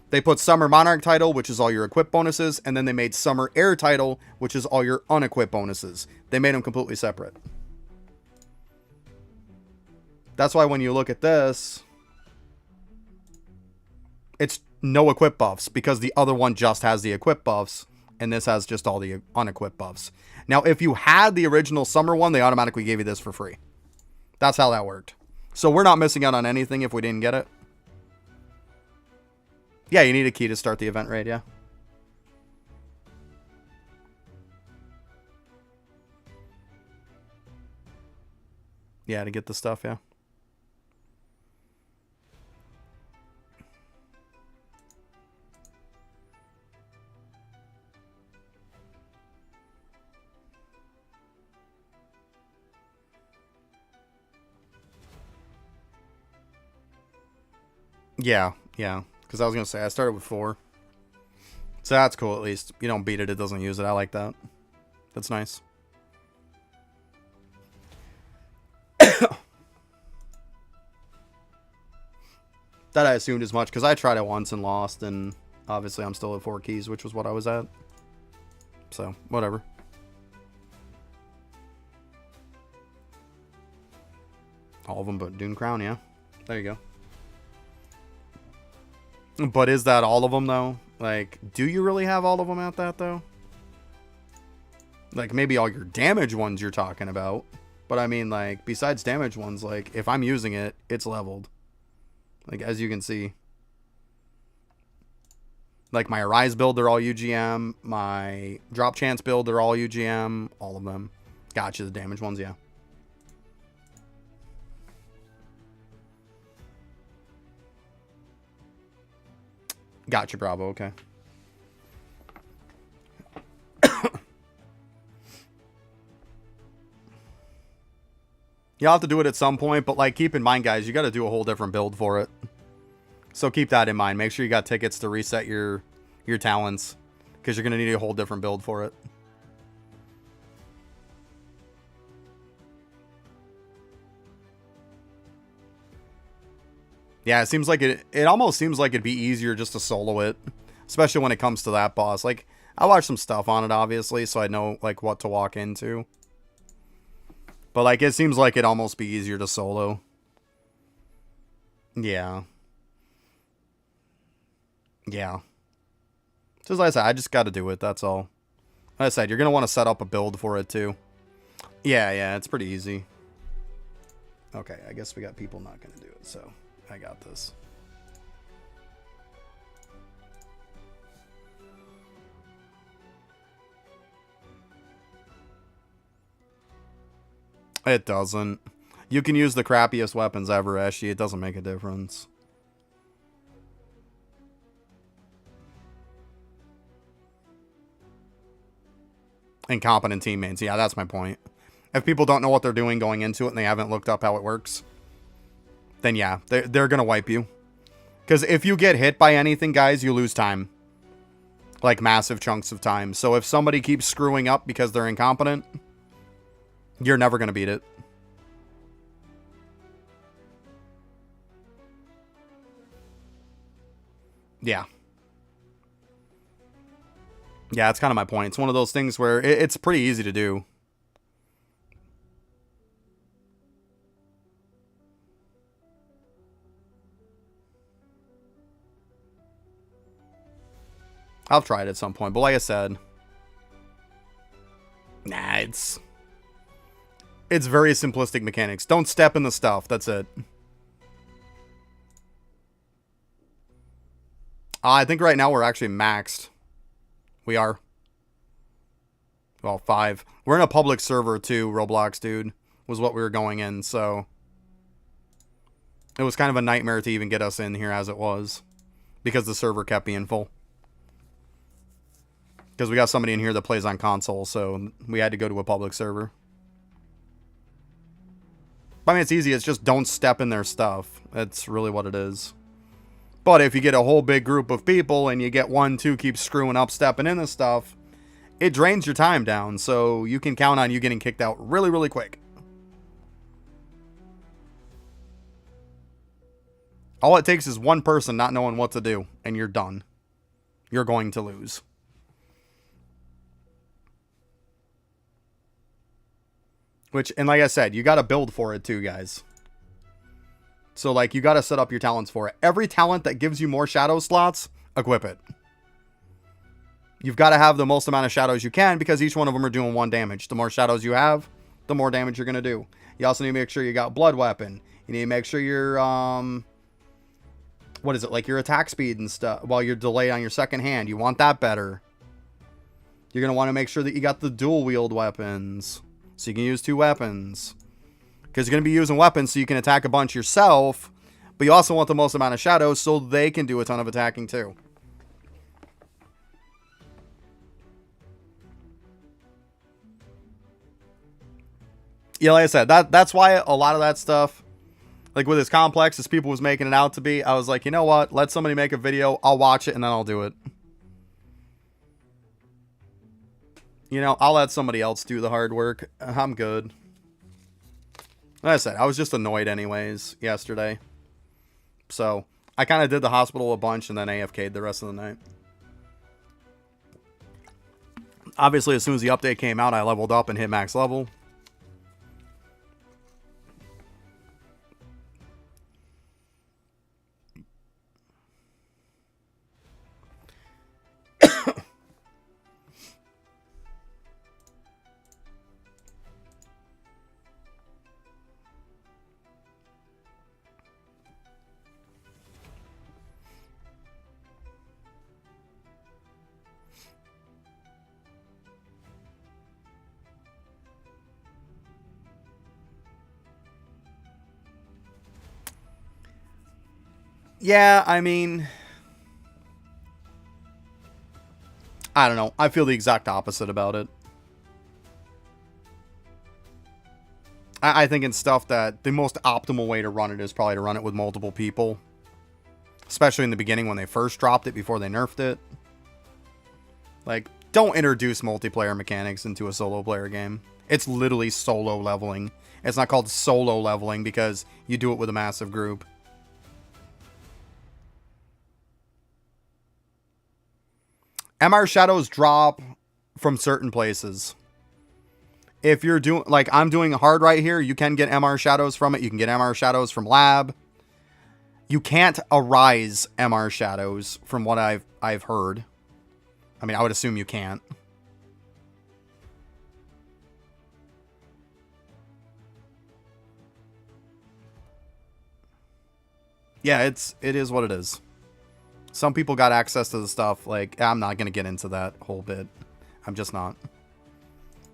They put Summer Monarch title, which is all your equip bonuses, and then they made Summer Air title, which is all your unequip bonuses. They made them completely separate. That's why when you look at this, it's no equip buffs, because the other one just has the equip buffs, and this has just all the unequip buffs. Now, if you had the original Summer one, they automatically gave you this for free. That's how that worked. So we're not missing out on anything if we didn't get it. Yeah, you need a key to start the event raid, yeah. Yeah, to get the stuff, yeah. Yeah, yeah. Because I was going to say, I started with 4. So that's cool at least. You don't beat it, it doesn't use it. I like that. That's nice. That I assumed as much, because I tried it once and lost, and obviously I'm still at 4 keys, which was what I was at. So, whatever. All of them but Dune Crown, yeah. There you go. But is that all of them, though? Like, do you really have all of them at that, though? Like, maybe all your damage ones you're talking about. But I mean, like, besides damage ones, like, if I'm using it, it's leveled. Like, as you can see. Like, my Arise build, they're all UGM. My Drop Chance build, they're all UGM. All of them. Gotcha, the damage ones, yeah. Gotcha, Bravo, okay. You'll have to do it at some point, but, like, keep in mind, guys, you got to do a whole different build for it. So keep that in mind. Make sure you got tickets to reset your talents, because you're going to need a whole different build for it. Yeah, it seems like it almost seems like it'd be easier just to solo it, especially when it comes to that boss. Like, I watched some stuff on it, obviously, so I know, like, what to walk into. But, like, it seems like it'd almost be easier to solo. Yeah. Yeah. Just like I said, I just got to do it, that's all. Like I said, you're going to want to set up a build for it, too. Yeah, it's pretty easy. Okay, I guess we got people not going to do it, so I got this. It doesn't. You can use the crappiest weapons ever, Eshi. It doesn't make a difference. Incompetent teammates. Yeah, that's my point. If people don't know what they're doing going into it and they haven't looked up how it works, then yeah, they're going to wipe you. Because if you get hit by anything, guys, you lose time. like massive chunks of time. So if somebody keeps screwing up because they're incompetent, you're never going to beat it. Yeah. Yeah, that's kind of my point. It's one of those things where it's pretty easy to do. I'll try it at some point, but like I said, nah, it's very simplistic mechanics. Don't step in the stuff. That's it. I think right now we're actually maxed. We are. Well, 5. We're in a public server too, Roblox, dude, was what we were going in, so it was kind of a nightmare to even get us in here as it was, because the server kept being full. Because we got somebody in here that plays on console, so we had to go to a public server. I mean, it's easy. It's just don't step in their stuff. That's really what it is. But if you get a whole big group of people and you get 1, 2 keep screwing up, stepping in the stuff, it drains your time down. So you can count on you getting kicked out really, really quick. All it takes is one person not knowing what to do, and you're done. You're going to lose. Which, and like I said, you got to build for it too, guys. So, like, you got to set up your talents for it. Every talent that gives you more shadow slots, equip it. You've got to have the most amount of shadows you can, because each one of them are doing 1 damage. The more shadows you have, the more damage you're going to do. You also need to make sure you got blood weapon. You need to make sure you're, what is it, like your attack speed and stuff, while you're delayed on your second hand. You want that better. You're going to want to make sure that you got the dual wield weapons, so you can use 2 weapons. Because you're going to be using weapons so you can attack a bunch yourself. But you also want the most amount of shadows so they can do a ton of attacking too. Yeah, like I said, that's why a lot of that stuff, like with as complex as people was making it out to be, I was like, you know what? Let somebody make a video. I'll watch it and then I'll do it. You know, I'll let somebody else do the hard work. I'm good. Like I said, I was just annoyed anyways yesterday. So, I kind of did the hospital a bunch and then AFK'd the rest of the night. Obviously, as soon as the update came out, I leveled up and hit max level. Yeah, I mean, I don't know. I feel the exact opposite about it. I think in stuff that the most optimal way to run it is probably to run it with multiple people. Especially in the beginning when they first dropped it before they nerfed it. Like, don't introduce multiplayer mechanics into a solo player game. It's literally solo leveling. It's not called solo leveling because you do it with a massive group. MR shadows drop from certain places. If you're doing, like I'm doing hard right here, you can get MR shadows from it. You can get MR shadows from lab. You can't arise MR shadows from what I've heard. I mean, I would assume you can't. Yeah, it is what it is. Some people got access to the stuff. Like, I'm not going to get into that whole bit. I'm just not.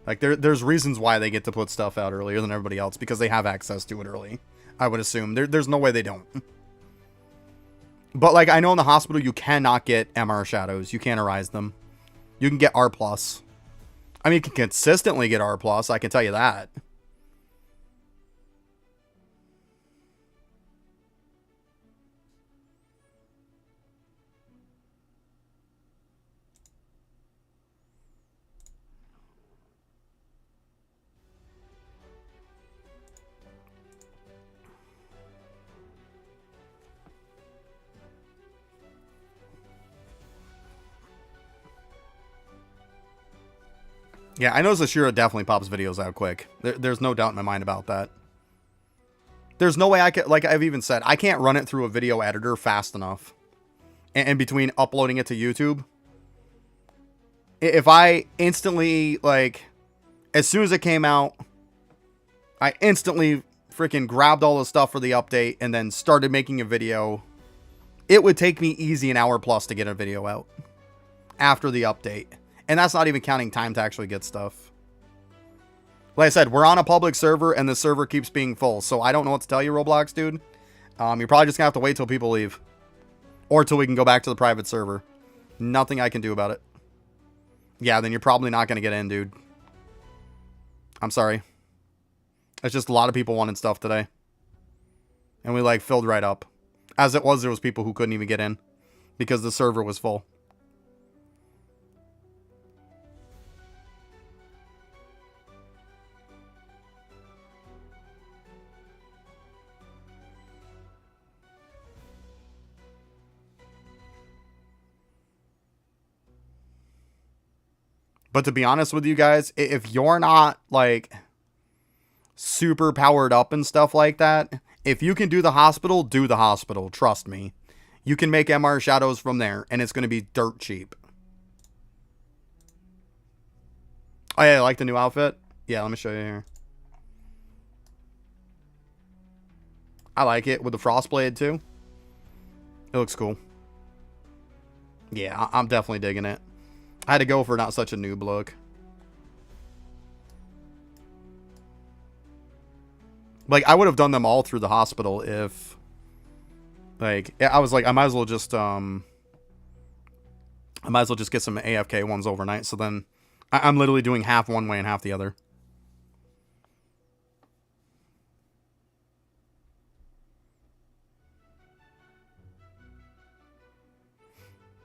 Like, there's reasons why they get to put stuff out earlier than everybody else, because they have access to it early. I would assume. There's no way they don't. But, like, I know in the hospital you cannot get MR shadows. You can't arise them. You can get R+. I mean, you can consistently get R+, I can tell you that. Yeah, I know Zashira definitely pops videos out quick. There's no doubt in my mind about that. There's no way I could, like I've even said, I can't run it through a video editor fast enough. And between uploading it to YouTube, if I instantly, like, as soon as it came out, I instantly freaking grabbed all the stuff for the update and then started making a video, it would take me easy an hour plus to get a video out after the update. And that's not even counting time to actually get stuff. Like I said, we're on a public server and the server keeps being full. So I don't know what to tell you, Roblox, dude. You're probably just going to have to wait till people leave. Or till we can go back to the private server. Nothing I can do about it. Yeah, then you're probably not going to get in, dude. I'm sorry. It's just a lot of people wanted stuff today. And we, like, filled right up. As it was, there was people who couldn't even get in. Because the server was full. But to be honest with you guys, if you're not, like, super powered up and stuff like that, if you can do the hospital, do the hospital. Trust me. You can make MR shadows from there, and it's going to be dirt cheap. Oh, yeah, like the new outfit? Yeah, let me show you here. I like it with the Frostblade, too. It looks cool. Yeah, I'm definitely digging it. I had to go for not such a noob look. Like, I would have done them all through the hospital if... Like, I was like, I might as well just, I might as well just get some AFK ones overnight. So then, I'm literally doing half one way and half the other.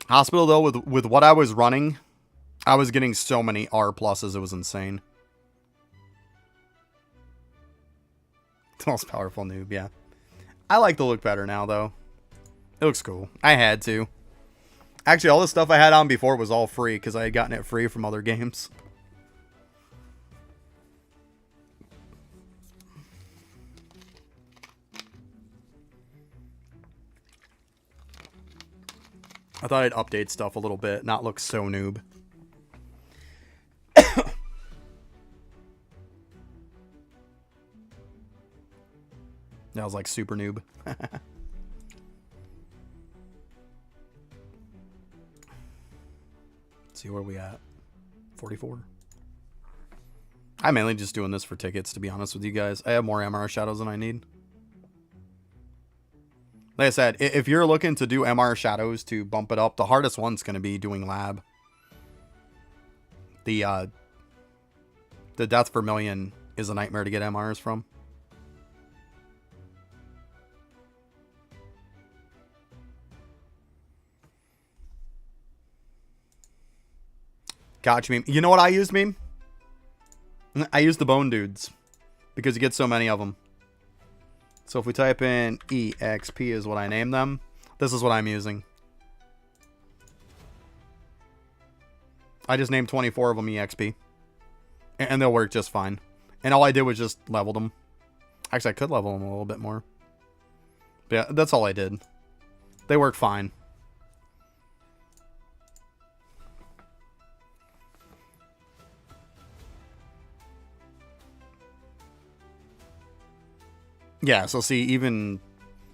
Hospital, though, with what I was running... I was getting so many R pluses, it was insane. The most powerful noob, yeah. I like the look better now, though. It looks cool. I had to. Actually, all the stuff I had on before was all free, because I had gotten it free from other games. I thought I'd update stuff a little bit, not look so noob. That was like super noob. Let's see where we at. 44. I'm mainly just doing this for tickets, to be honest with you guys. I have more MR shadows than I need. Like I said, if you're looking to do MR shadows to bump it up, the hardest one's going to be doing lab. The death per million is a nightmare to get MRs from. Gotcha, meme. You know what I used, meme? I used the bone dudes. Because you get so many of them. So if we type in EXP is what I name them. This is what I'm using. I just named 24 of them EXP. And they'll work just fine. And all I did was just level them. Actually, I could level them a little bit more. But yeah, that's all I did. They work fine. Yeah, so see, even...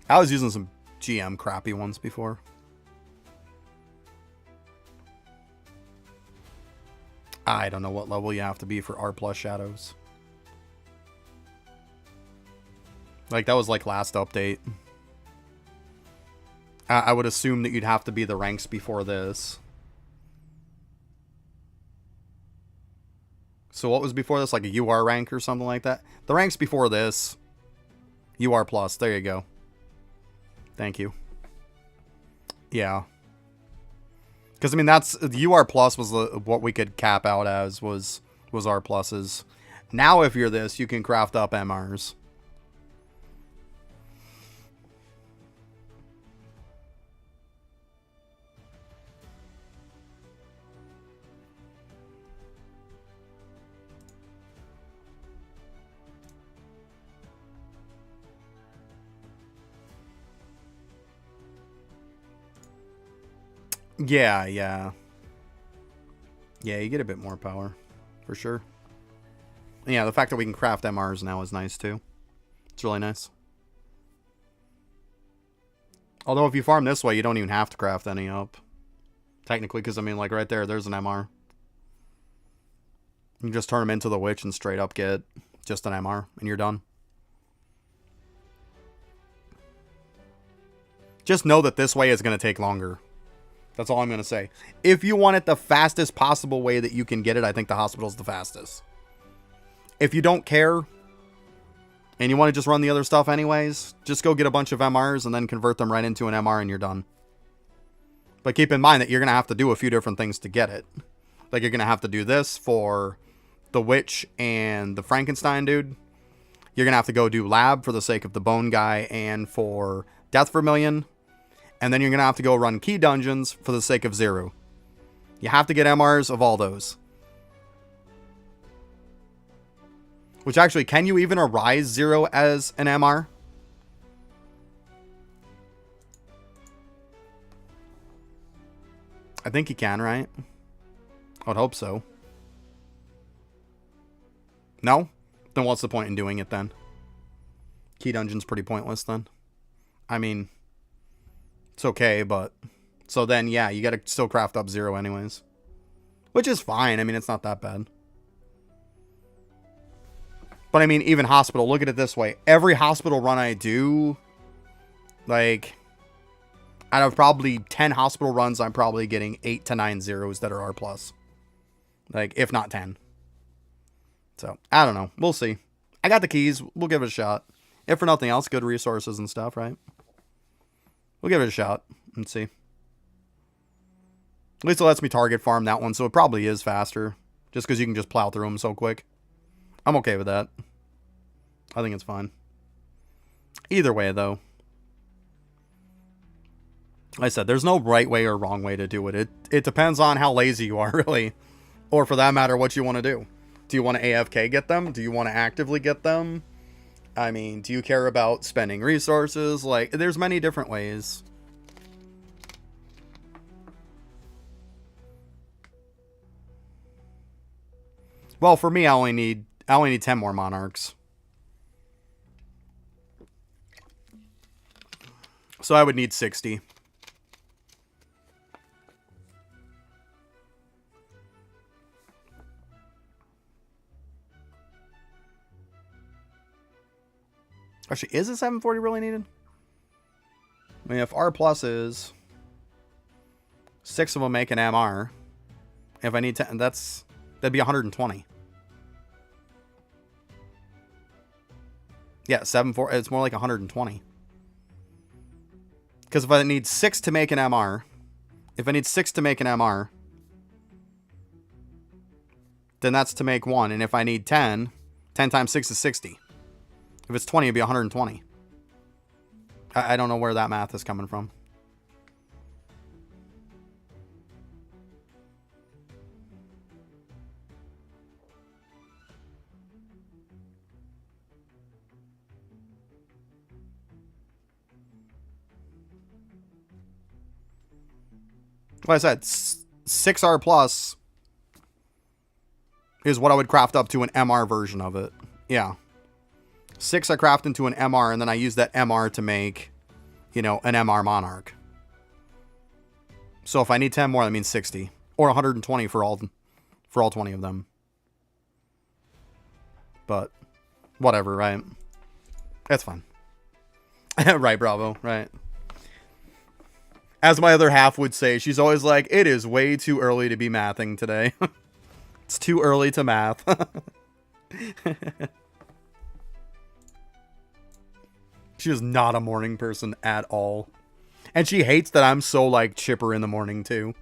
I was using some GM crappy ones before. I don't know what level you have to be for R plus shadows. Like, that was like last update. I would assume that you'd have to be the ranks before this. So what was before this? Like a UR rank or something like that? The ranks before this... UR plus, there you go. Thank you. Yeah. Because, I mean, that's... UR plus was what we could cap out as, was R pluses. Now, if you're this, you can craft up MRs. Yeah, yeah. Yeah, you get a bit more power. For sure. Yeah, the fact that we can craft MRs now is nice, too. It's really nice. Although, if you farm this way, you don't even have to craft any up. Technically, because, I mean, like, right there's an MR. You just turn them into the witch and straight up get just an MR, and you're done. Just know that this way is going to take longer. That's all I'm going to say. If you want it the fastest possible way that you can get it, I think the hospital's the fastest. If you don't care, and you want to just run the other stuff anyways, just go get a bunch of MRs and then convert them right into an MR and you're done. But keep in mind that you're going to have to do a few different things to get it. Like, you're going to have to do this for the witch and the Frankenstein dude. You're going to have to go do lab for the sake of the bone guy and for Death Vermilion. And then you're going to have to go run key dungeons for the sake of Zero. You have to get MRs of all those. Which actually, can you even arise Zero as an MR? I think you can, right? I would hope so. No? Then what's the point in doing it then? Key dungeon's pretty pointless then. I mean, it's okay, but... So then, yeah, you gotta still craft up Zero anyways. Which is fine. I mean, it's not that bad. But I mean, even hospital, look at it this way. Every hospital run I do, like, out of probably 10 hospital runs, I'm probably getting 8 to 9 zeros that are R+. Like, if not 10. So, I don't know. We'll see. I got the keys. We'll give it a shot. If for nothing else, good resources and stuff, right? We'll give it a shot and see. At least it lets me target farm that one, so it probably is faster. Just because you can just plow through them so quick. I'm okay with that. I think it's fine. Either way, though. Like I said, there's no right way or wrong way to do it. It depends on how lazy you are, really. Or for that matter, what you want to do. Do you want to AFK get them? Do you want to actively get them? I mean, do you care about spending resources? Like, there's many different ways. Well, for me, I only need 10 more monarchs. So I would need 60. Actually, is a 740 really needed? I mean, if R plus is 6 of them make an MR, if I need 10, that'd be 120. Yeah, 740, it's more like 120. Because if I need 6 to make an MR, then that's to make 1. And if I need 10 times 6 is 60. If it's 20, it'd be 120. I don't know where that math is coming from. Like I said, 6R plus is what I would craft up to an MR version of it. Yeah. 6 I craft into an MR, and then I use that MR to make, you know, an MR Monarch. So if I need 10 more, that means 60. Or 120 for all 20 of them. But, whatever, right? That's fine. Right, Bravo, right. As my other half would say, she's always like, it is way too early to be mathing today. It's too early to math. She is not a morning person at all. And she hates that I'm so, like, chipper in the morning, too.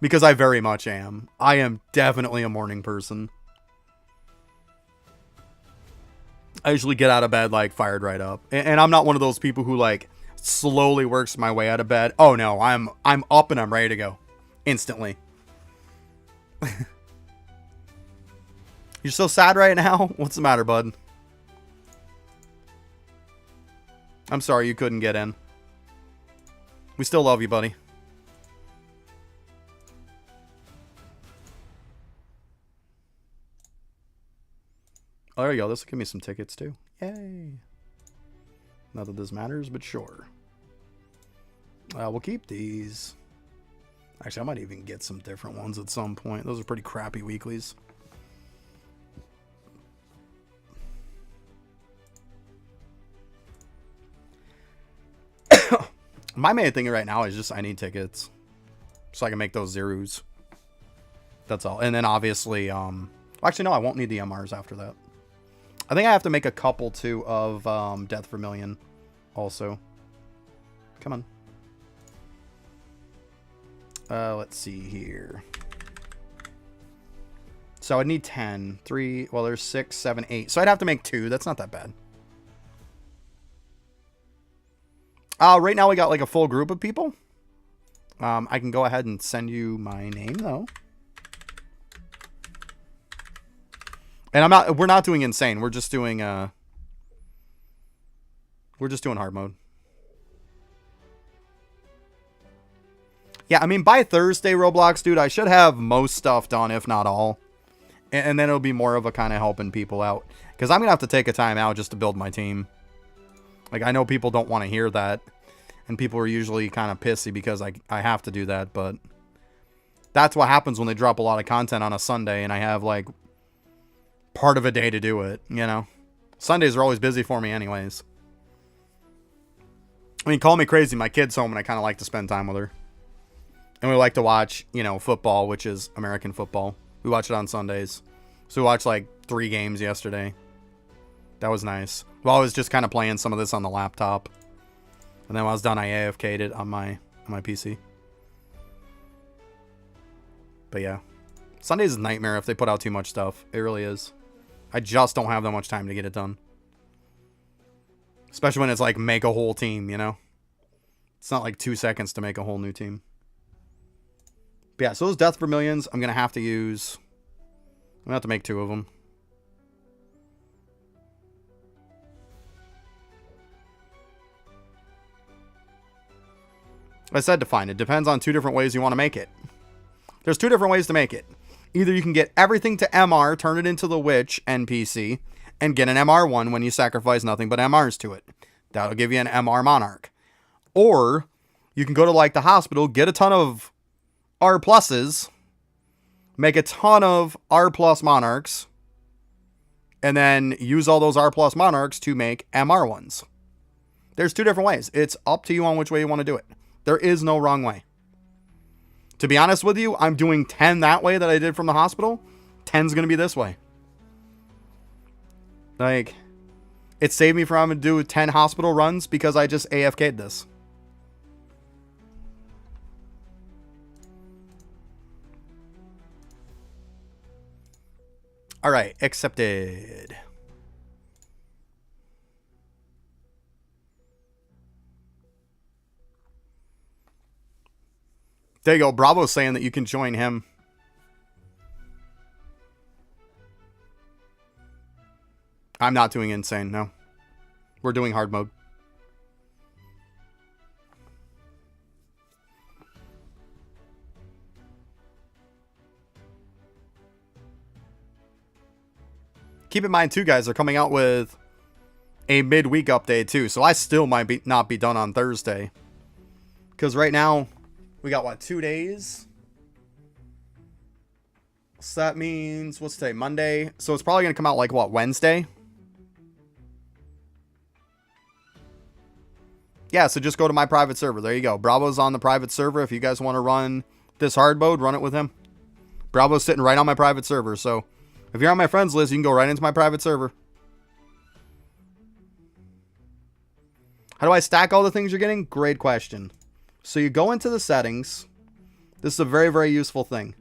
Because I very much am. I am definitely a morning person. I usually get out of bed, like, fired right up. And I'm not one of those people who, like, slowly works my way out of bed. Oh, no, I'm up and I'm ready to go. Instantly. You're so sad right now? What's the matter, bud? I'm sorry you couldn't get in. We still love you, buddy. Oh, there you go. This will give me some tickets too. Yay. Not that this matters, but sure. We'll keep these. Actually, I might even get some different ones at some point. Those are pretty crappy weeklies. My main thing right now is just I need tickets so I can make those zeros. That's all. And then obviously, actually no, I won't need the MRs after that. I think I have to make a couple too of Death Vermilion also. Come on. Let's see here. So I'd need 10. 3, well, there's 6, 7, 8. So I'd have to make 2. That's not that bad. Right now we got like a full group of people. I can go ahead and send you my name though. And we're not doing insane. We're just doing hard mode. Yeah, I mean, by Thursday, Roblox, dude, I should have most stuff done, if not all. And then it'll be more of a kind of helping people out. Because I'm going to have to take a time out just to build my team. Like, I know people don't want to hear that. And people are usually kind of pissy because I have to do that. But that's what happens when they drop a lot of content on a Sunday. And I have, like, part of a day to do it, you know? Sundays are always busy for me anyways. I mean, call me crazy. My kid's home and I kind of like to spend time with her. And we like to watch, you know, football, which is American football. We watch it on Sundays. So we watched like 3 games yesterday. That was nice. Well, I was just kind of playing some of this on the laptop. And then when I was done, I AFK'd it on my PC. But yeah. Sundays is a nightmare if they put out too much stuff. It really is. I just don't have that much time to get it done. Especially when it's like make a whole team, you know? It's not like 2 seconds to make a whole new team. But yeah, so those Death Vermilions, I'm going to have to use... I'm going to have to make 2 of them. I said define. It depends on 2 different ways you want to make it. There's 2 different ways to make it. Either you can get everything to MR, turn it into the Witch NPC, and get an MR1 when you sacrifice nothing but MRs to it. That'll give you an MR Monarch. Or you can go to like the hospital, get a ton of R pluses, make a ton of R plus Monarchs, and then use all those R plus Monarchs to make MR1s. There's 2 different ways. It's up to you on which way you want to do it. There is no wrong way. To be honest with you, I'm doing 10 that way that I did from the hospital. 10's going to be this way. Like, it saved me from having to do 10 hospital runs because I just AFK'd this. All right, accepted. There you go. Bravo's saying that you can join him. I'm not doing insane, no. We're doing hard mode. Keep in mind, too, guys, they're coming out with a midweek update, too. So I still might not be done on Thursday. Because right now, we got, what, 2 days? So that means, what's today? Monday. So it's probably going to come out, like, what, Wednesday? Yeah, so just go to my private server. There you go. Bravo's on the private server. If you guys want to run this hard mode, run it with him. Bravo's sitting right on my private server, so... if you're on my friends list, you can go right into my private server. How do I stack all the things you're getting? Great question. So you go into the settings. This is a very, very useful thing.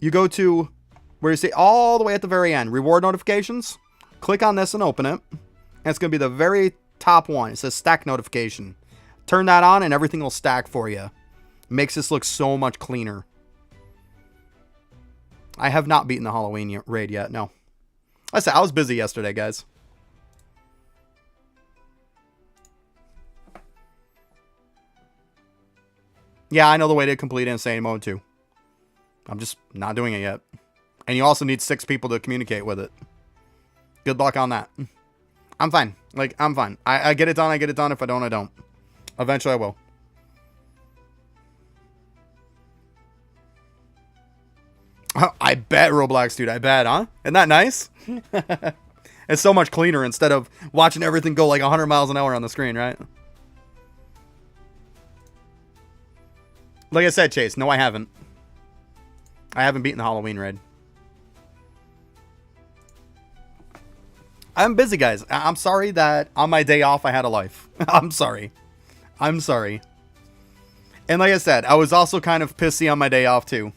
You go to where you see all the way at the very end, reward notifications. Click on this and open it. And it's going to be the very top one. It says stack notification. Turn that on and everything will stack for you. It makes this look so much cleaner. I have not beaten the Halloween raid yet, no. I said I was busy yesterday, guys. Yeah, I know the way to complete insane mode too. I'm just not doing it yet. And you also need 6 people to communicate with it. Good luck on that. I'm fine. Like, I'm fine. I get it done. I get it done. If I don't, I don't. Eventually, I will. I bet, Roblox, dude. I bet, huh? Isn't that nice? It's so much cleaner instead of watching everything go like 100 miles an hour on the screen, right? Like I said, Chase, no, I haven't. I haven't beaten the Halloween raid. I'm busy, guys. I'm sorry that on my day off I had a life. I'm sorry. I'm sorry. And like I said, I was also kind of pissy on my day off too.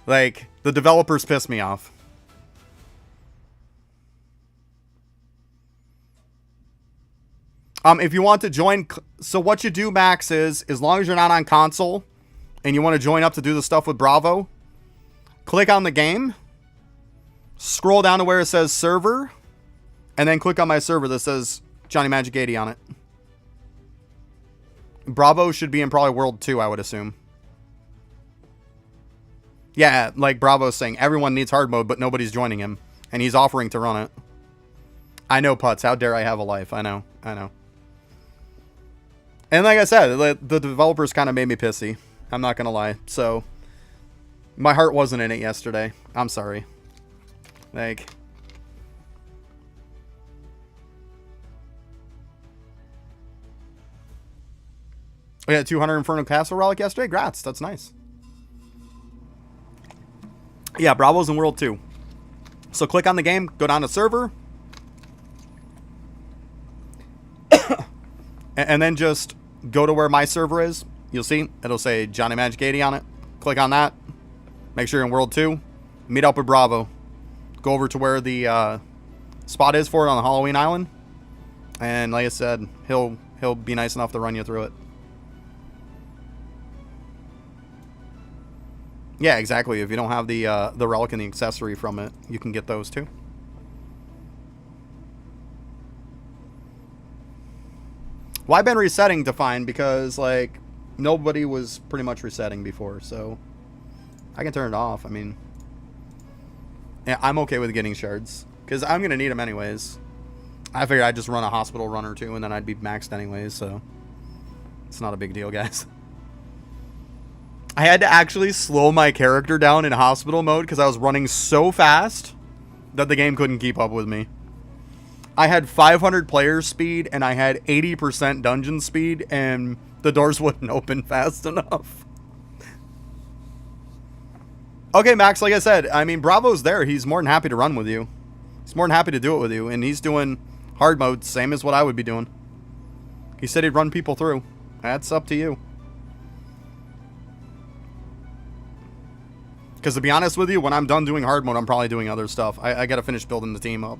Like, the developers pissed me off. If you want to join, so what you do, Max, is as long as you're not on console and you want to join up to do the stuff with Bravo, click on the game, scroll down to where it says server, and then click on my server that says Johnny Magic 80 on it. Bravo should be in probably World 2, I would assume. Yeah, like Bravo's saying, everyone needs hard mode, but nobody's joining him. And he's offering to run it. I know, Putz. How dare I have a life? I know. I know. And like I said, the developers kind of made me pissy. I'm not going to lie. So, my heart wasn't in it yesterday. I'm sorry. Like... We had 200 Inferno Castle Relic yesterday. Grats. That's nice. Yeah, Bravo's in World 2. So click on the game, go down to server. And then just go to where my server is. You'll see, it'll say Johnny Magic 80 on it. Click on that. Make sure you're in World 2. Meet up with Bravo. Go over to where the spot is for it on the Halloween Island. And like I said, he'll be nice enough to run you through it. Yeah, exactly. If you don't have the relic and the accessory from it, you can get those too. Well, I've been resetting to find because, like, nobody was pretty much resetting before, so I can turn it off. I mean, yeah, I'm okay with getting shards because I'm going to need them anyways. I figured I'd just run a hospital run or two and then I'd be maxed anyways, so it's not a big deal, guys. I had to actually slow my character down in hospital mode because I was running so fast that the game couldn't keep up with me. I had 500 player speed and I had 80% dungeon speed and the doors wouldn't open fast enough. Okay, Max, like I said, I mean, Bravo's there. He's more than happy to run with you. He's more than happy to do it with you. And he's doing hard mode, same as what I would be doing. He said he'd run people through. That's up to you. Because to be honest with you, when I'm done doing hard mode, I'm probably doing other stuff. I got to finish building the team up.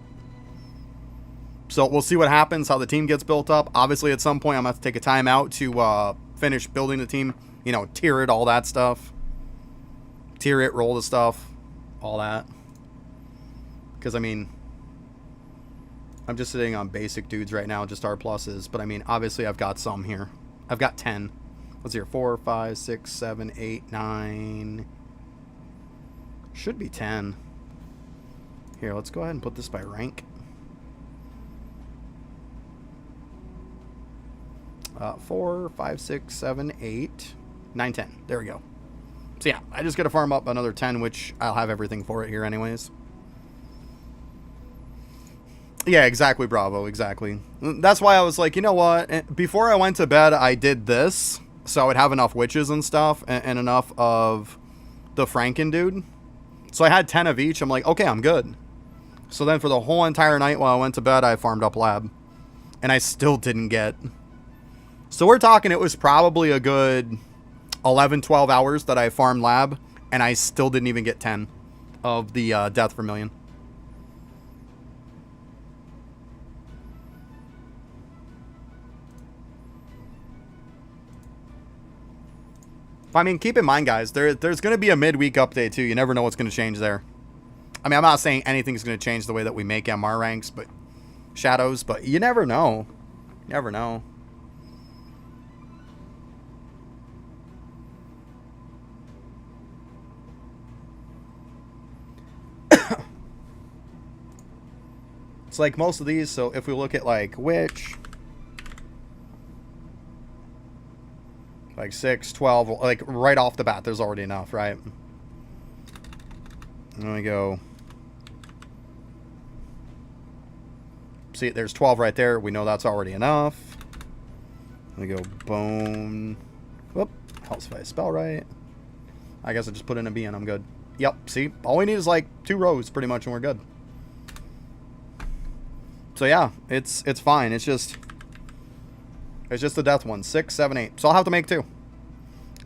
So we'll see what happens, how the team gets built up. Obviously, at some point, I'm going to have to take a time out to finish building the team. You know, tier it, all that stuff. Tier it, roll the stuff, all that. Because, I mean, I'm just sitting on basic dudes right now, just R pluses. But, I mean, obviously, I've got some here. I've got 10. What's here? 4, 5, 6, 7, 8, 9... Should be 10. Here, let's go ahead and put this by rank. 4, 5, 6, 7, 8, 9, 10. There we go. So yeah, I just got to farm up another 10, which I'll have everything for it here anyways. Yeah, exactly, Bravo, exactly. That's why I was like, you know what? Before I went to bed, I did this, so I would have enough witches and stuff, and enough of the Franken dude. So I had 10 of each. I'm like, okay, I'm good. So then for the whole entire night while I went to bed, I farmed up lab. And I still didn't get... So we're talking it was probably a good 11, 12 hours that I farmed lab. And I still didn't even get 10 of the death per million. I mean, keep in mind, guys, there's going to be a midweek update, too. You never know what's going to change there. I mean, I'm not saying anything's going to change the way that we make MR ranks, but shadows, but you never know. You never know. like most of these, so if we look at like which, like 6, 12, like right off the bat, there's already enough, right? And then we go, see, there's 12 right there. We know that's already enough. We go bone. Whoop, helps if I spell right. I guess I just put in a B and I'm good. Yep, see, all we need is like 2 rows pretty much and we're good. So yeah, it's fine. It's just the death one. 6, 7, 8. So I'll have to make 2.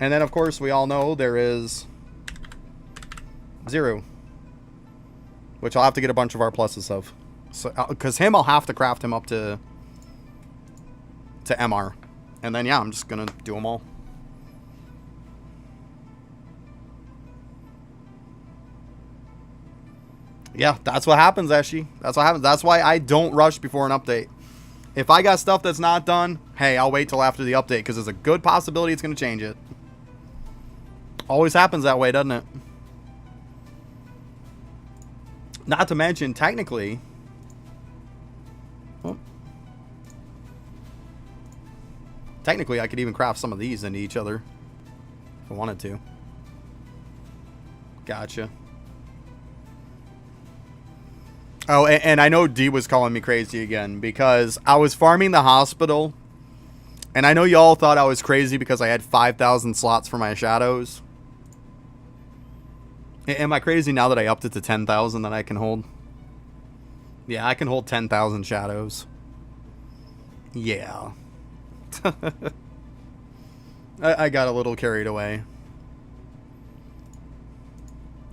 And then of course we all know there is 0, which I'll have to get a bunch of our pluses of. So because him, I'll have to craft him up to MR. And then yeah, I'm just gonna do them all. Yeah, that's what happens, Eshi. That's what happens. That's why I don't rush before an update. If I got stuff that's not done, hey, I'll wait till after the update because there's a good possibility it's going to change it. Always happens that way, doesn't it? Not to mention, technically... Well, technically, I could even craft some of these into each other. If I wanted to. Gotcha. Oh, and I know D was calling me crazy again because I was farming the hospital. And I know y'all thought I was crazy because I had 5,000 slots for my shadows. Am I crazy now that I upped it to 10,000 that I can hold? Yeah, I can hold 10,000 shadows. Yeah. I got a little carried away.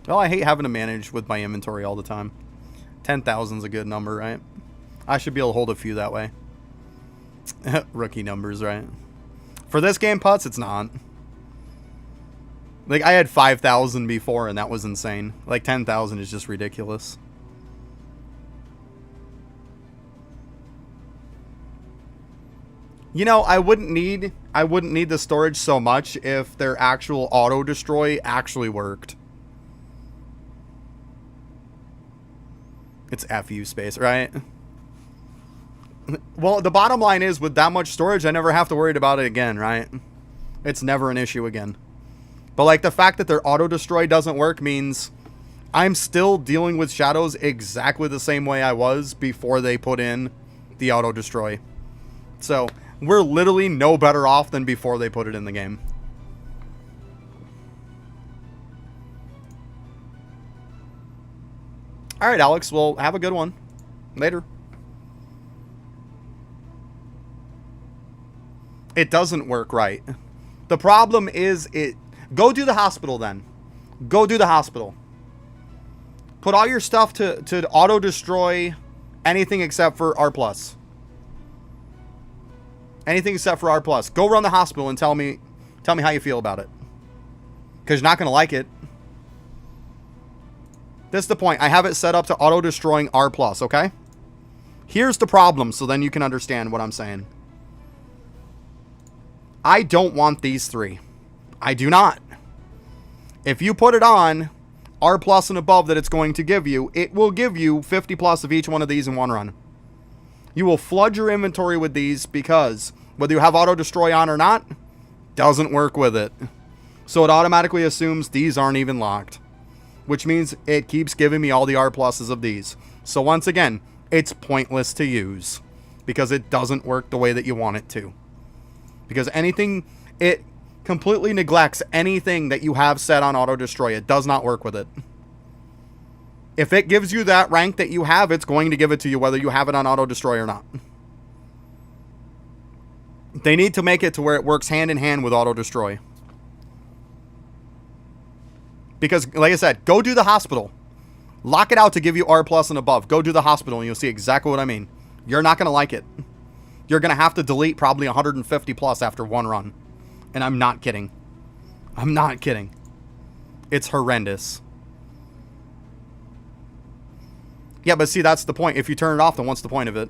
Well, I hate having to manage with my inventory all the time. 10,000's a good number, right? I should be able to hold a few that way. Rookie numbers, right? For this game, Putz, it's not. Like, I had 5,000 before, and that was insane. Like, 10,000 is just ridiculous. You know, I wouldn't need the storage so much if their actual auto-destroy actually worked. It's FU space, right? Well, the bottom line is, with that much storage, I never have to worry about it again, right? It's never an issue again. But, like, the fact that their auto-destroy doesn't work means I'm still dealing with shadows exactly the same way I was before they put in the auto-destroy. So, we're literally no better off than before they put it in the game. Alright, Alex. Well, have a good one. Later. It doesn't work right. The problem is it... Go do the hospital then. Go do the hospital. Put all your stuff to auto-destroy anything except for R+. Anything except for R+. Go run the hospital and tell me how you feel about it. Because you're not going to like it. This is the point. I have it set up to auto-destroying R+, okay? Here's the problem, so then you can understand what I'm saying. I don't want these 3. I do not. If you put it on R+ and above that it's going to give you, it will give you 50 plus of each one of these in one run. You will flood your inventory with these because whether you have auto-destroy on or not, doesn't work with it. So it automatically assumes these aren't even locked. Which means it keeps giving me all the R pluses of these. So once again, it's pointless to use. Because it doesn't work the way that you want it to. Because it completely neglects anything that you have set on auto-destroy. It does not work with it. If it gives you that rank that you have, it's going to give it to you whether you have it on auto-destroy or not. They need to make it to where it works hand in hand with auto-destroy. Because, like I said, go do the hospital. Lock it out to give you R+ and above. Go do the hospital and you'll see exactly what I mean. You're not going to like it. You're going to have to delete probably 150 plus after one run. And I'm not kidding. I'm not kidding. It's horrendous. Yeah, but see, that's the point. If you turn it off, then what's the point of it?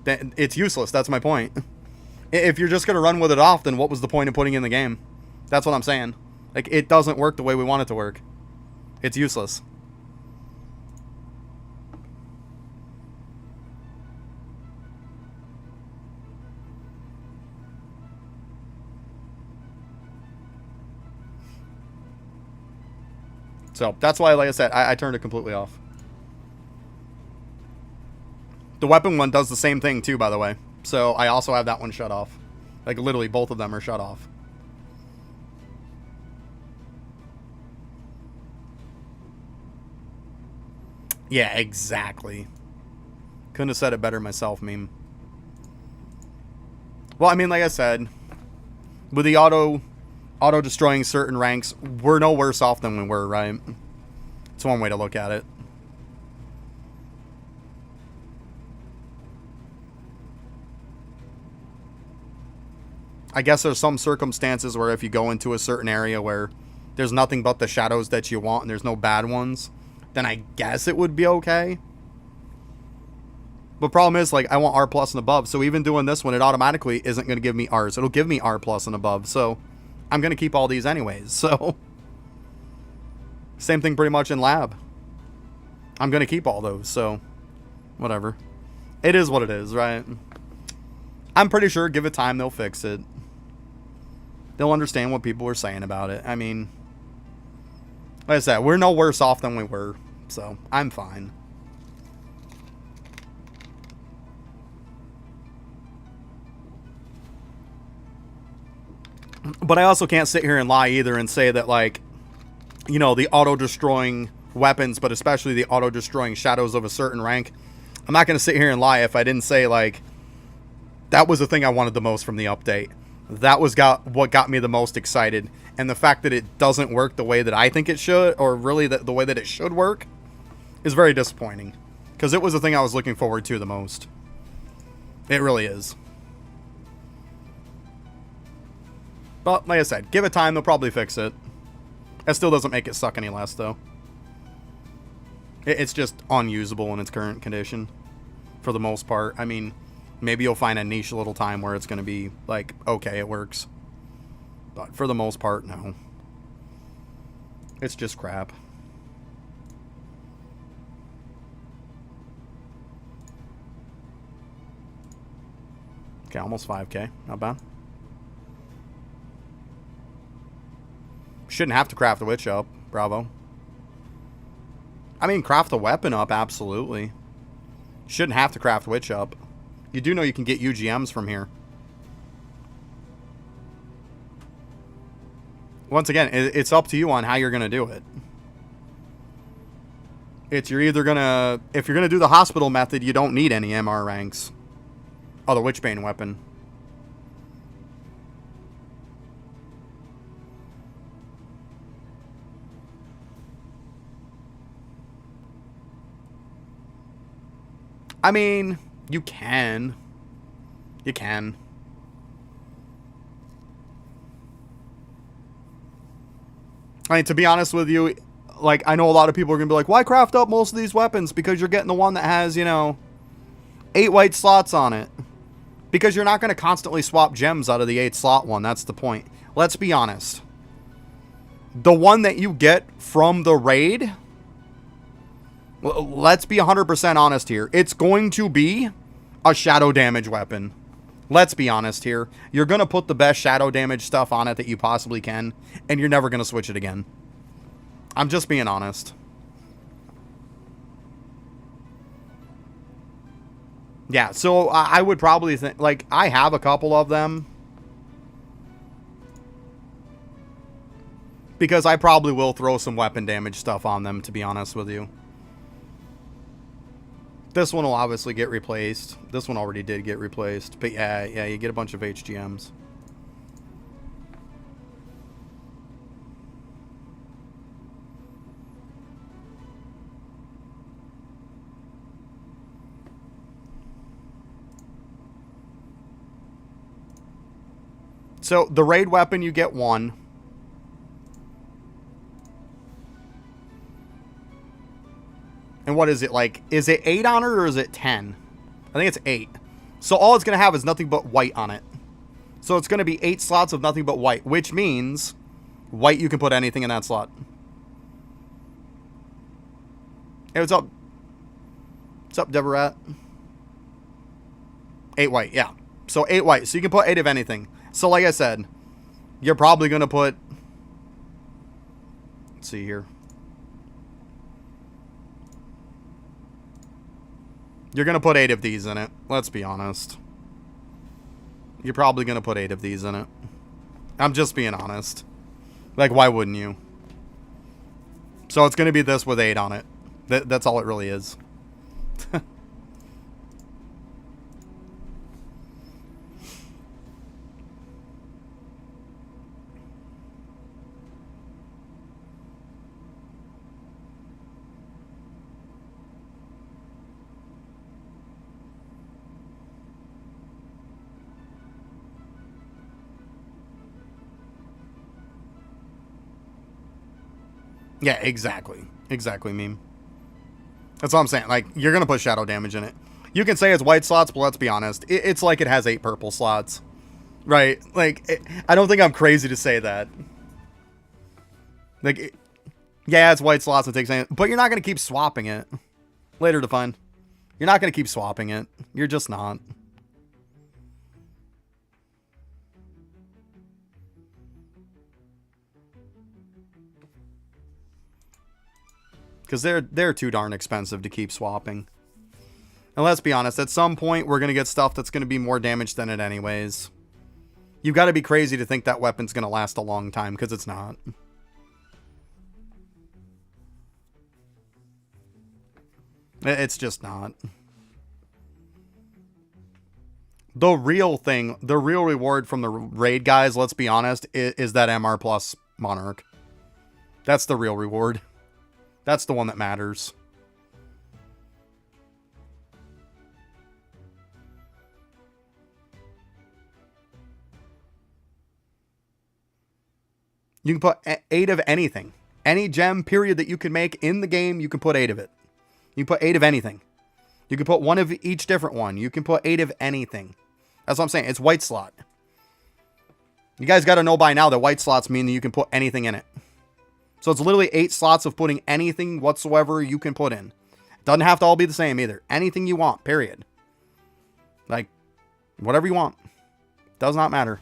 Then it's useless. That's my point. If you're just going to run with it off, then what was the point of putting it in the game? That's what I'm saying. Like, it doesn't work the way we want it to work. It's useless. So that's why, like I said, I turned it completely off. The weapon one does the same thing too, by the way. So I also have that one shut off. Like literally both of them are shut off. Yeah, exactly. Couldn't have said it better myself, meme. Well, I mean, like I said, with the auto destroying certain ranks, we're no worse off than we were, right? It's one way to look at it. I guess there's some circumstances where if you go into a certain area where there's nothing but the shadows that you want and there's no bad ones, then I guess it would be okay. But problem is, like, I want R plus and above, so even doing this one, it automatically isn't going to give me R's. It'll give me R plus and above, so I'm going to keep all these anyways, so. Same thing pretty much in lab. I'm going to keep all those, so whatever. It is what it is, right? I'm pretty sure, give it time, they'll fix it. They'll understand what people are saying about it. I mean, like I said, we're no worse off than we were, so I'm fine. But I also can't sit here and lie either and say that, like, you know, the auto-destroying weapons, but especially the auto-destroying shadows of a certain rank. I'm not going to sit here and lie if I didn't say, like, that was the thing I wanted the most from the update. That was what got me the most excited. And the fact that it doesn't work the way that I think it should, or really the way that it should work, is very disappointing. Because it was the thing I was looking forward to the most. It really is. But, like I said, give it time, they'll probably fix it. That still doesn't make it suck any less, though. It's just unusable in its current condition. For the most part. I mean, maybe you'll find a niche little time where it's going to be, like, okay, it works. But for the most part, no. It's just crap. Okay, almost 5K. Not bad. Shouldn't have to craft the witch up. Bravo. I mean, craft the weapon up, absolutely. Shouldn't have to craft witch up. You do know you can get UGMs from here. Once again, it's up to you on how you're going to do it. You're either going to... If you're going to do the hospital method, you don't need any MR ranks. Oh, the Witchbane weapon. I mean, you can. You can. I mean, to be honest with you, like, I know a lot of people are going to be like, why craft up most of these weapons? Because you're getting the one that has, you know, 8 white slots on it. Because you're not going to constantly swap gems out of the 8 slot one. That's the point. Let's be honest. The one that you get from the raid... Let's be 100% honest here. It's going to be a shadow damage weapon. Let's be honest here. You're going to put the best shadow damage stuff on it that you possibly can, and you're never going to switch it again. I'm just being honest. Yeah, so I would probably think, like, I have a couple of them. Because I probably will throw some weapon damage stuff on them, to be honest with you. This one will obviously get replaced. This one already did get replaced. But yeah, you get a bunch of HGMs. So, the raid weapon, you get 1. And what is it, like, is it 8 on it or is it 10? I think it's 8. So all it's going to have is nothing but white on it. So it's going to be 8 slots of nothing but white, which means white, you can put anything in that slot. Hey, what's up? What's up, Deborah? 8 white, yeah. So 8 white, so you can put 8 of anything. So like I said, you're probably going to put... Let's see here. You're going to put 8 of these in it. Let's be honest. You're probably going to put 8 of these in it. I'm just being honest. Like, why wouldn't you? So it's going to be this with 8 on it. That's all it really is. Yeah, exactly. Exactly, meme. That's all I'm saying. Like, you're going to put shadow damage in it. You can say it's white slots, but let's be honest. It's like it has 8 purple slots. Right? Like, I don't think I'm crazy to say that. Like, yeah, it's white slots and takes anything, but you're not going to keep swapping it. Later to find. You're not going to keep swapping it. You're just not. Because they're too darn expensive to keep swapping. And let's be honest, at some point, we're going to get stuff that's going to be more damage than it anyways. You've got to be crazy to think that weapon's going to last a long time, because it's not. It's just not. The real thing, the real reward from the raid guys, let's be honest, is that MR plus Monarch. That's the real reward. That's the one that matters. You can put 8 of anything. Any gem, period, that you can make in the game, you can put 8 of it. You can put 8 of anything. You can put 1 of each different one. You can put 8 of anything. That's what I'm saying. It's white slot. You guys got to know by now that white slots mean that you can put anything in it. So it's literally 8 slots of putting anything whatsoever you can put in. Doesn't have to all be the same either. Anything you want, period. Like, whatever you want. Does not matter.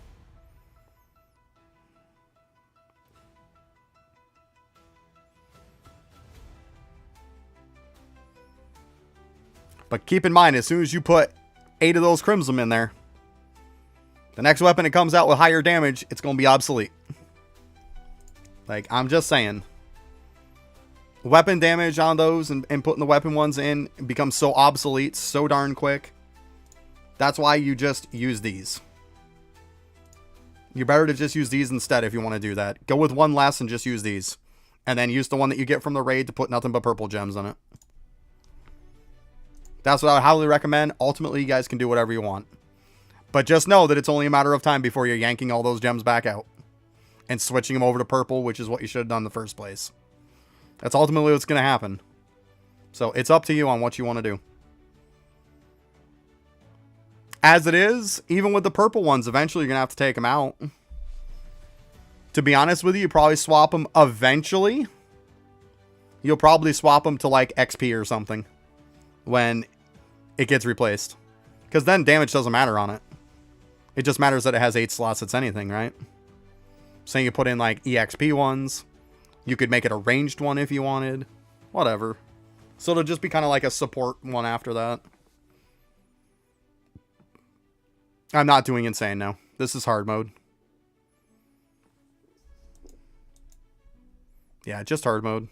But keep in mind, as soon as you put 8 of those Crimson in there, the next weapon that comes out with higher damage, it's going to be obsolete. Like, I'm just saying. Weapon damage on those and putting the weapon ones in becomes so obsolete so darn quick. That's why you just use these. You're better to just use these instead if you want to do that. Go with 1 less and just use these. And then use the one that you get from the raid to put nothing but purple gems on it. That's what I would highly recommend. Ultimately, you guys can do whatever you want. But just know that it's only a matter of time before you're yanking all those gems back out. And switching them over to purple, which is what you should have done in the first place. That's ultimately what's going to happen. So it's up to you on what you want to do. As it is, even with the purple ones, eventually you're going to have to take them out. To be honest with you, you probably swap them eventually. You'll probably swap them to like XP or something. When it gets replaced. Because then damage doesn't matter on it. It just matters that it has 8 slots. It's anything, right? So you put in like EXP ones. You could make it a ranged one if you wanted. Whatever. So it'll just be kind of like a support one after that. I'm not doing insane now. This is hard mode. Yeah, just hard mode.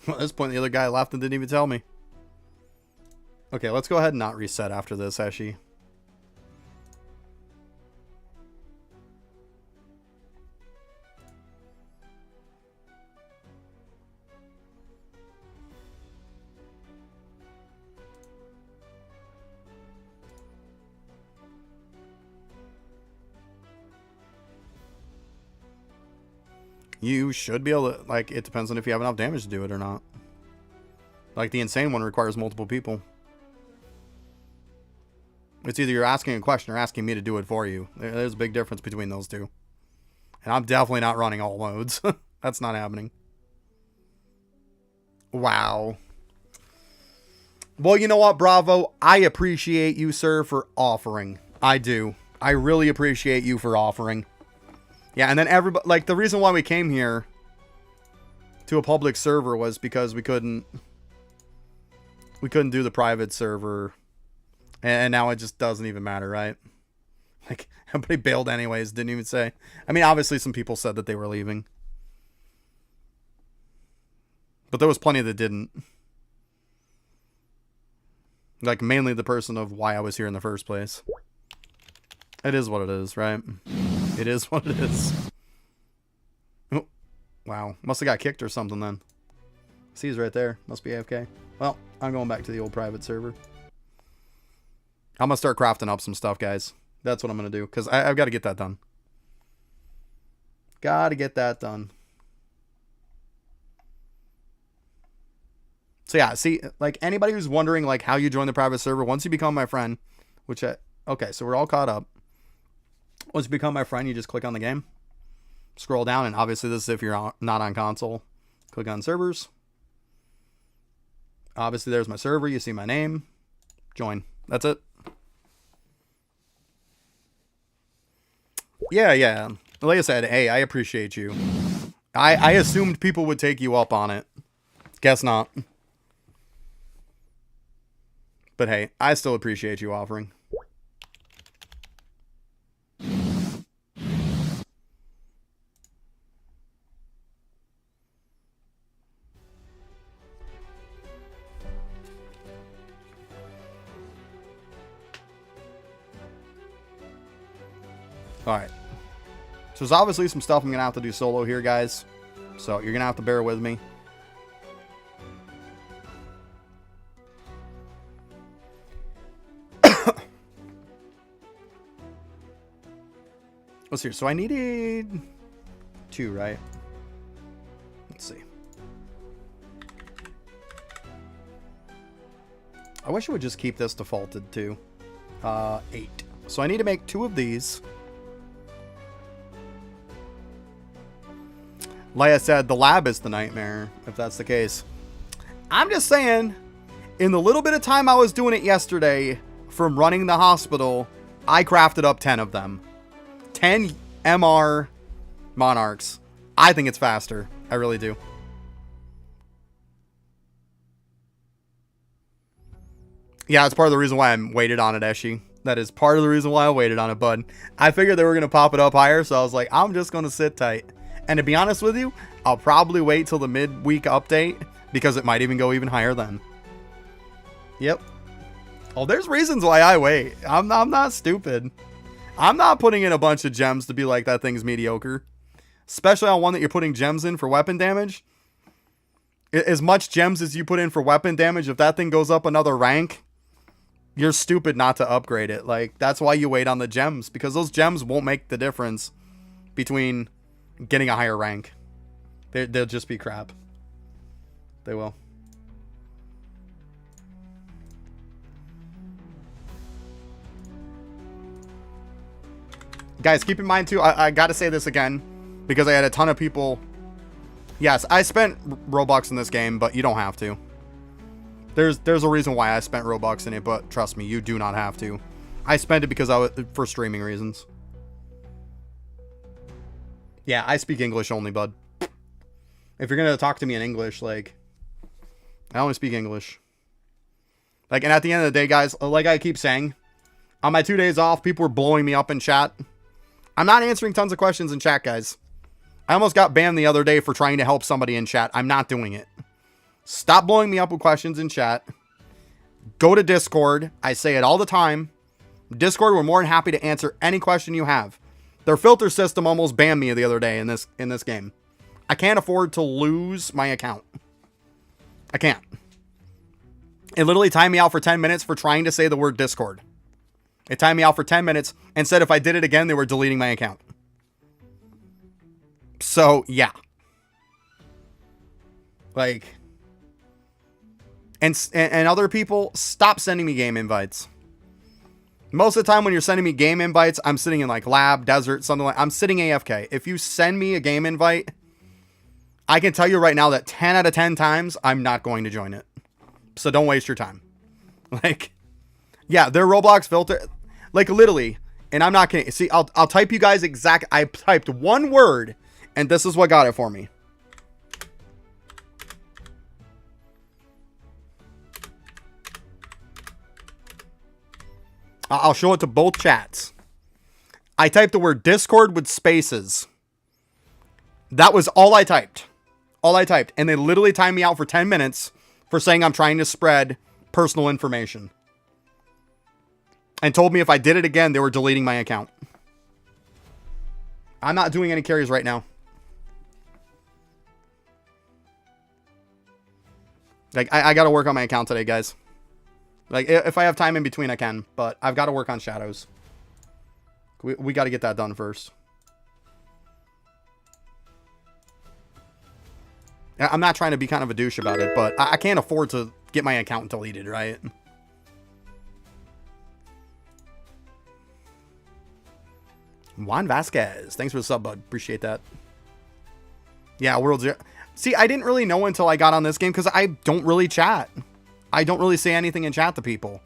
At this point, the other guy left and didn't even tell me. Okay, let's go ahead and not reset after this, Eshi. You should be able to, like, it depends on if you have enough damage to do it or not. Like, the insane one requires multiple people. It's either you're asking a question or asking me to do it for you. There's a big difference between those two. And I'm definitely not running all modes. That's not happening. Wow. Well, you know what, Bravo? I appreciate you, sir, for offering. I do. I really appreciate you for offering. Yeah, and then everybody, like, the reason why we came here to a public server was because we couldn't do the private server. And now it just doesn't even matter, right? Like, everybody bailed anyways, didn't even say. I mean, obviously some people said that they were leaving. But there was plenty that didn't. Like, mainly the person of why I was here in the first place. It is what it is, right? It is what it is. Oh, wow. Must have got kicked or something then. See, he's right there. Must be AFK. Well, I'm going back to the old private server. I'm going to start crafting up some stuff, guys. That's what I'm going to do. Because I've got to get that done. Got to get that done. So yeah, see, like, anybody who's wondering, like, how you join the private server, once you become my friend, which okay, so we're all caught up. Once you become my friend, you just click on the game. Scroll down, and obviously this is if you're not on console. Click on servers. Obviously there's my server. You see my name. Join. That's it. Yeah. Like I said, hey, I appreciate you. I assumed people would take you up on it. Guess not. But hey, I still appreciate you offering. Alright. So there's obviously some stuff I'm going to have to do solo here, guys. So you're going to have to bear with me. Let's see. So I needed 2, right? Let's see. I wish I would just keep this defaulted to 8. So I need to make 2 of these. Like I said, the lab is the nightmare, if that's the case. I'm just saying, in the little bit of time I was doing it yesterday, from running the hospital, I crafted up 10 of them. 10 MR Monarchs. I think it's faster. I really do. Yeah, it's part of the reason why I waited on it, Eshi. That is part of the reason why I waited on it, bud. I figured they were going to pop it up higher, so I was like, I'm just going to sit tight. And to be honest with you, I'll probably wait till the midweek update, because it might even go even higher then. Yep. Oh, there's reasons why I wait. I'm not stupid. I'm not putting in a bunch of gems to be like, that thing's mediocre. Especially on one that you're putting gems in for weapon damage. As much gems as you put in for weapon damage, if that thing goes up another rank, you're stupid not to upgrade it. Like, that's why you wait on the gems, because those gems won't make the difference between getting a higher rank. They'll just be crap. They will. Guys, keep in mind too, I gotta say this again, because I had a ton of people. Yes, I spent Robux in this game, but you don't have to. There's a reason why I spent Robux in it, but trust me, you do not have to. I spent it because for streaming reasons. Yeah, I speak English only, bud. If you're gonna talk to me in English, like, I only speak English. Like, and at the end of the day, guys, like I keep saying, on my 2 days off, people were blowing me up in chat. I'm not answering tons of questions in chat, guys. I almost got banned the other day for trying to help somebody in chat. I'm not doing it. Stop blowing me up with questions in chat. Go to Discord. I say it all the time. Discord, we're more than happy to answer any question you have. Their filter system almost banned me the other day in this game. I can't afford to lose my account. I can't. It literally timed me out for 10 minutes for trying to say the word Discord. It timed me out for 10 minutes and said if I did it again, they were deleting my account. So, yeah. Like, and other people, stop sending me game invites. Most of the time when you're sending me game invites, I'm sitting in like lab, desert, something like, I'm sitting AFK. If you send me a game invite, I can tell you right now that 10 out of 10 times, I'm not going to join it. So don't waste your time. Like, yeah, their Roblox filter, like literally, and I'm not kidding. See, I'll type you guys exact. I typed one word, and this is what got it for me. I'll show it to both chats. I typed the word Discord with spaces. That was all I typed. All I typed. And they literally timed me out for 10 minutes for saying I'm trying to spread personal information. And told me if I did it again, they were deleting my account. I'm not doing any carries right now. Like, I got to work on my account today, guys. Like, if I have time in between, I can. But I've got to work on shadows. We got to get that done first. I'm not trying to be kind of a douche about it, but I can't afford to get my account deleted, right? Juan Vasquez. Thanks for the sub, bud. Appreciate that. Yeah, World Zero. See, I didn't really know until I got on this game because I don't really chat. I don't really say anything in chat to people.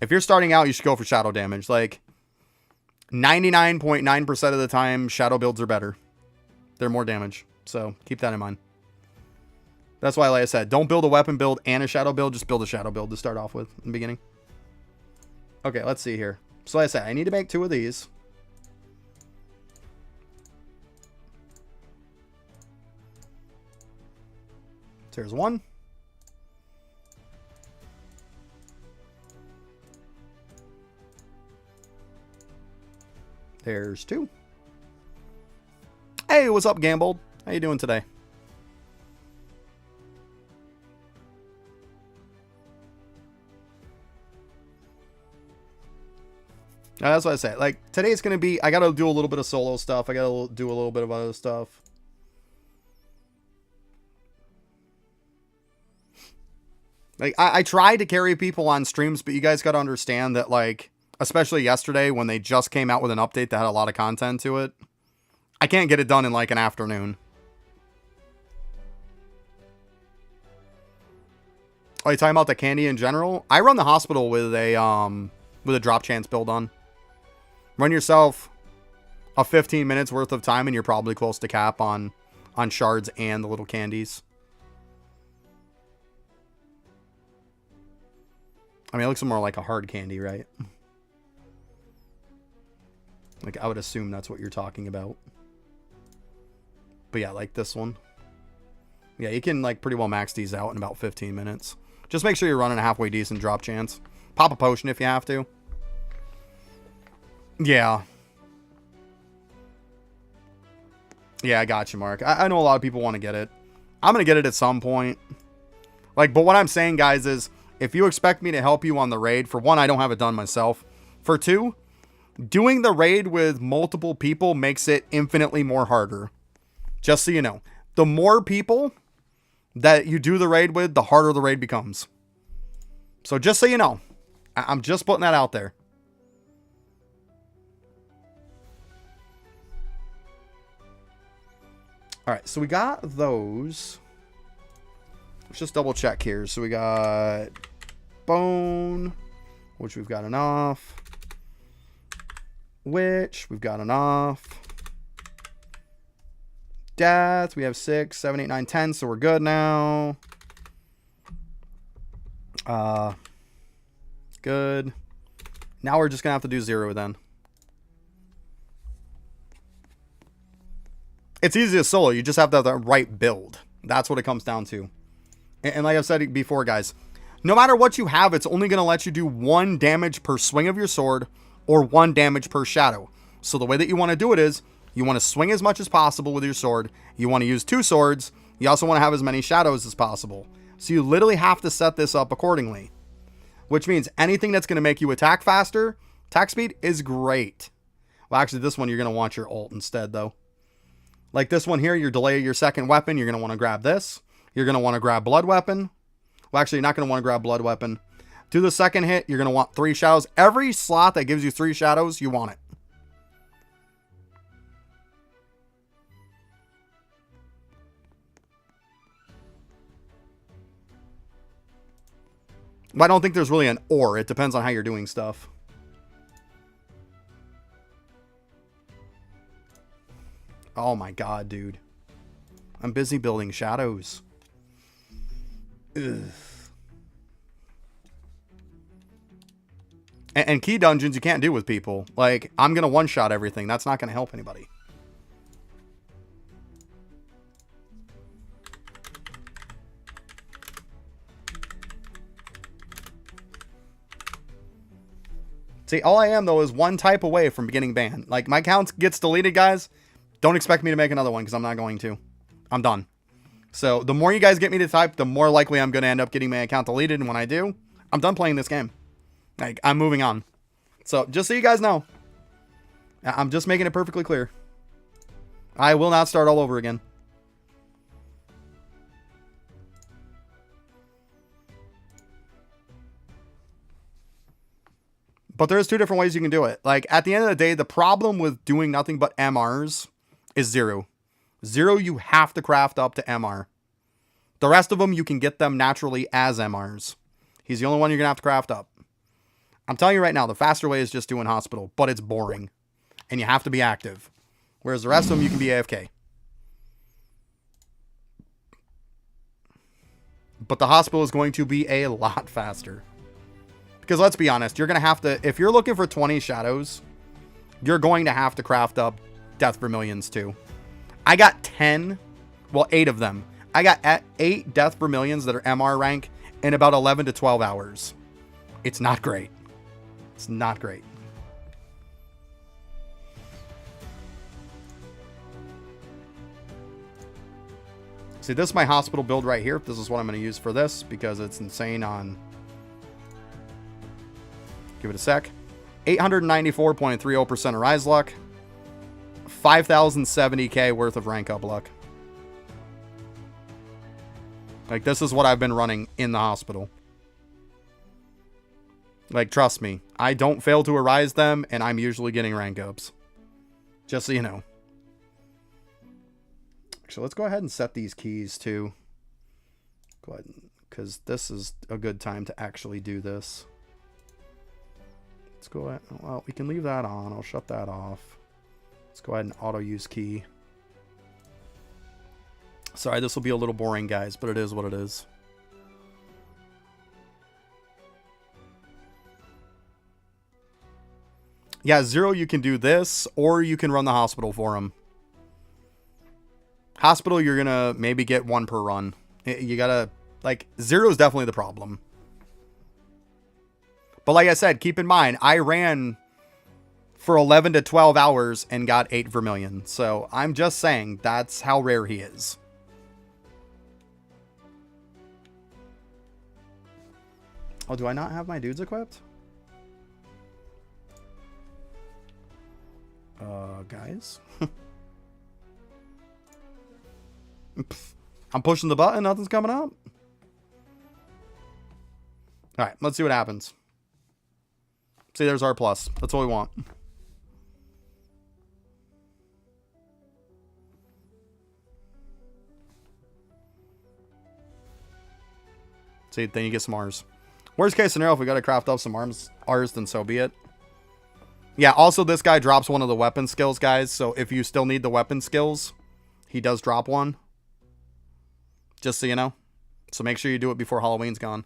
If you're starting out, you should go for shadow damage. Like, 99.9% of the time, shadow builds are better. They're more damage. So, keep that in mind. That's why, like I said, don't build a weapon build and a shadow build. Just build a shadow build to start off with in the beginning. Okay, let's see here. So, like I said, I need to make 2 of these. There's 1. There's 2. Hey, what's up, Gambled? How you doing today? That's what I say. Like, today's going to be, I got to do a little bit of solo stuff. I got to do a little bit of other stuff. Like, I tried to carry people on streams, but you guys got to understand that, like, especially yesterday when they just came out with an update that had a lot of content to it, I can't get it done in, like, an afternoon. Oh, you talking about the candy in general? I run the hospital with a drop chance build on. Run yourself a 15 minutes worth of time and you're probably close to cap on shards and the little candies. I mean, it looks more like a hard candy, right? Like, I would assume that's what you're talking about. But yeah, like this one. Yeah, you can, like, pretty well max these out in about 15 minutes. Just make sure you're running a halfway decent drop chance. Pop a potion if you have to. Yeah. Yeah, I got you, Mark. I know a lot of people want to get it. I'm going to get it at some point. Like, but what I'm saying, guys, is if you expect me to help you on the raid, for one, I don't have it done myself. For two, doing the raid with multiple people makes it infinitely more harder. Just so you know. The more people that you do the raid with, the harder the raid becomes. So just so you know, I'm just putting that out there. All right, so we got those. Let's just double check here. So we got bone, which we've got enough. Witch, we've got enough. Death, we have 6, 7, 8, 9, 10, so we're good now. Good. Now we're just gonna have to do 0 then. It's easy to solo, you just have to have the right build. That's what it comes down to. And like I've said before, guys, no matter what you have, it's only gonna let you do 1 damage per swing of your sword or 1 damage per shadow. So the way that you want to do it is, you want to swing as much as possible with your sword. You want to use 2 swords. You also want to have as many shadows as possible. So you literally have to set this up accordingly. Which means anything that's going to make you attack faster, attack speed is great. Well, actually, this one you're going to want your ult instead, though. Like this one here, your delay your second weapon, you're going to want to grab this. You're going to want to grab blood weapon. Well, actually, you're not going to want to grab blood weapon. Do the second hit, you're going to want 3 shadows. Every slot that gives you 3 shadows, you want it. But I don't think there's really an or. It depends on how you're doing stuff. Oh my god, dude. I'm busy building shadows. Ugh. And key dungeons you can't do with people. Like, I'm going to one-shot everything. That's not going to help anybody. See, all I am, though, is one type away from beginning ban. Like, my account gets deleted, guys. Don't expect me to make another one, because I'm not going to. I'm done. So, the more you guys get me to type, the more likely I'm going to end up getting my account deleted. And when I do, I'm done playing this game. Like, I'm moving on. So, just so you guys know, I'm just making it perfectly clear. I will not start all over again. But there's 2 different ways you can do it. Like, at the end of the day, the problem with doing nothing but MRs is 0. 0, you have to craft up to MR. The rest of them, you can get them naturally as MRs. He's the only one you're going to have to craft up. I'm telling you right now, the faster way is just doing hospital, but it's boring. And you have to be active. Whereas the rest of them, you can be AFK. But the hospital is going to be a lot faster. Because let's be honest, you're going to have to, if you're looking for 20 shadows, you're going to have to craft up Death Vermilions too. I got 10, well, 8 of them. I got 8 Death Vermilions that are MR rank in about 11 to 12 hours. It's not great. It's not great. See, this is my hospital build right here. This is what I'm going to use for this because it's insane on... Give it a sec. 894.30% of rise luck. 5,070k worth of rank up luck. Like, this is what I've been running in the hospital. Like, trust me, I don't fail to arise them, and I'm usually getting rank ups. Just so you know. Actually, let's go ahead and set these keys too. Go ahead, because this is a good time to actually do this. Let's go ahead. Well, we can leave that on. I'll shut that off. Let's go ahead and auto use key. Sorry, this will be a little boring, guys, but it is what it is. Yeah, 0, you can do this, or you can run the hospital for him. Hospital, you're going to maybe get 1 per run. You got to, like, 0 is definitely the problem. But like I said, keep in mind, I ran for 11 to 12 hours and got 8 Vermilion. So I'm just saying, that's how rare he is. Oh, do I not have my dudes equipped? Guys. I'm pushing the button, nothing's coming up. Alright, let's see what happens. See, there's our plus. That's what we want. See, then you get some R's. Worst case scenario, if we got to craft up some R's, then so be it. Yeah, also this guy drops one of the weapon skills, guys. So if you still need the weapon skills, he does drop one. Just so you know. So make sure you do it before Halloween's gone.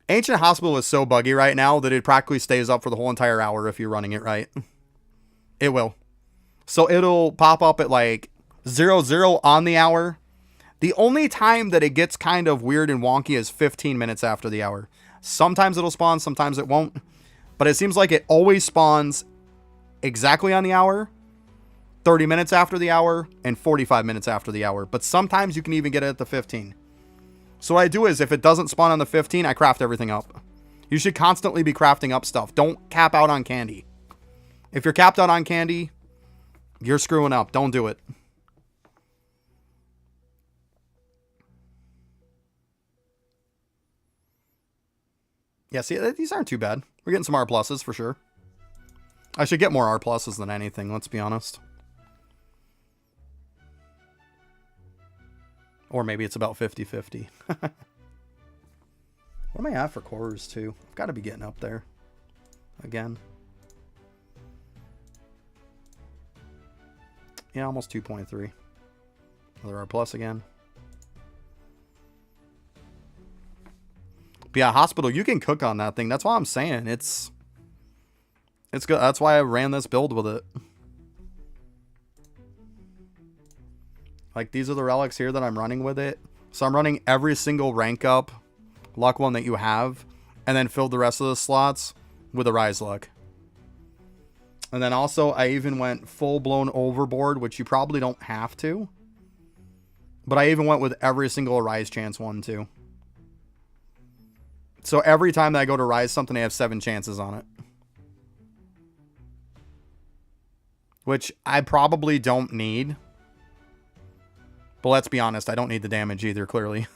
Ancient Hospital is so buggy right now that it practically stays up for the whole entire hour if you're running it right. It will. So it'll pop up at like 00 on the hour. The only time that it gets kind of weird and wonky is 15 minutes after the hour. Sometimes it'll spawn, sometimes it won't. But it seems like it always spawns exactly on the hour, 30 minutes after the hour, and 45 minutes after the hour. But sometimes you can even get it at the 15. So what I do is, if it doesn't spawn on the 15, I craft everything up. You should constantly be crafting up stuff. Don't cap out on candy. If you're capped out on candy, you're screwing up. Don't do it. Yeah, see, these aren't too bad. We're getting some R pluses for sure. I should get more R pluses than anything, let's be honest. Or maybe it's about 50-50. What am I at for cores, too? I've got to be getting up there. Again. Yeah, almost 2.3. Another R plus again. But yeah, hospital, you can cook on that thing. That's why I'm saying it's good. That's why I ran this build with it. Like, these are the relics here that I'm running with it. So I'm running every single rank up luck one that you have, and then filled the rest of the slots with a rise luck. And then also, I even went full-blown overboard, which you probably don't have to. But I even went with every single rise chance one, too. So every time that I go to rise something, I have 7 chances on it. Which I probably don't need. But let's be honest, I don't need the damage either, clearly.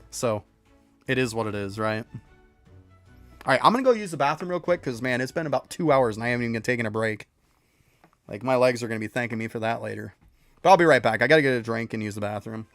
So, it is what it is, right? Alright, I'm going to go use the bathroom real quick, because, man, it's been about 2 hours, and I haven't even taken a break. Like, my legs are going to be thanking me for that later. But I'll be right back. I got to get a drink and use the bathroom.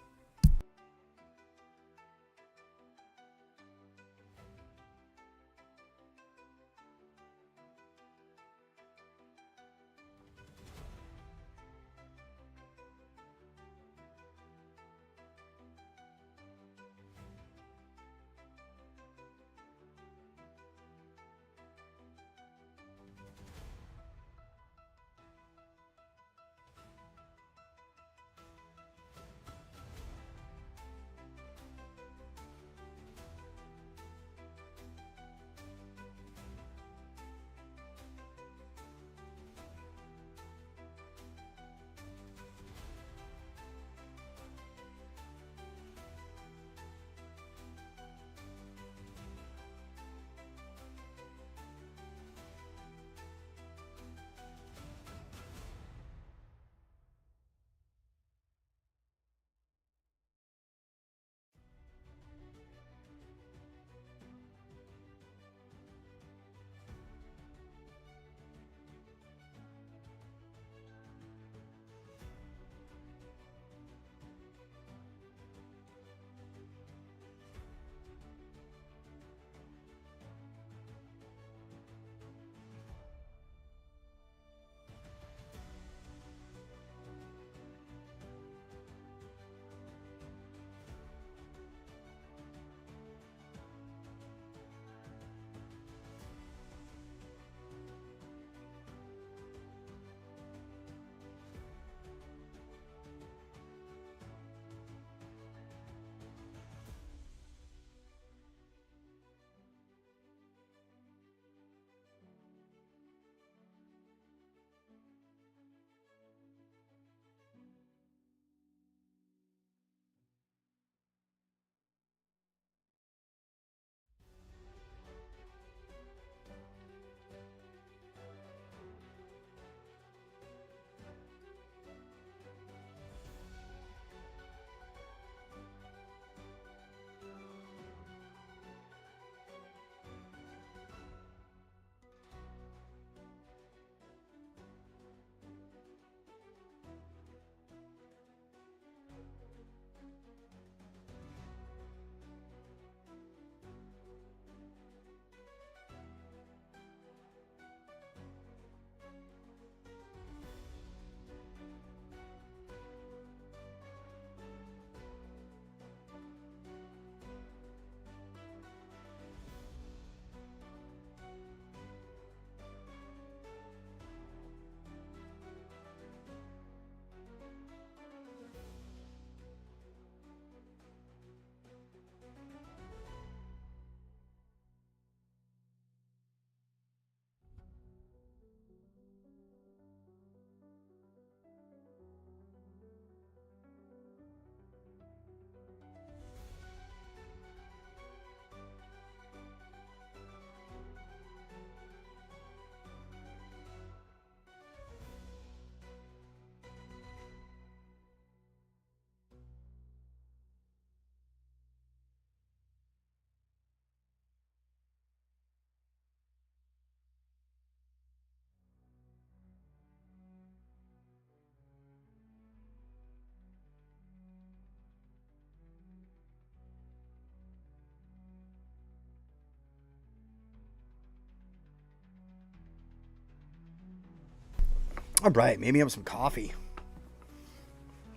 All right, maybe have some coffee.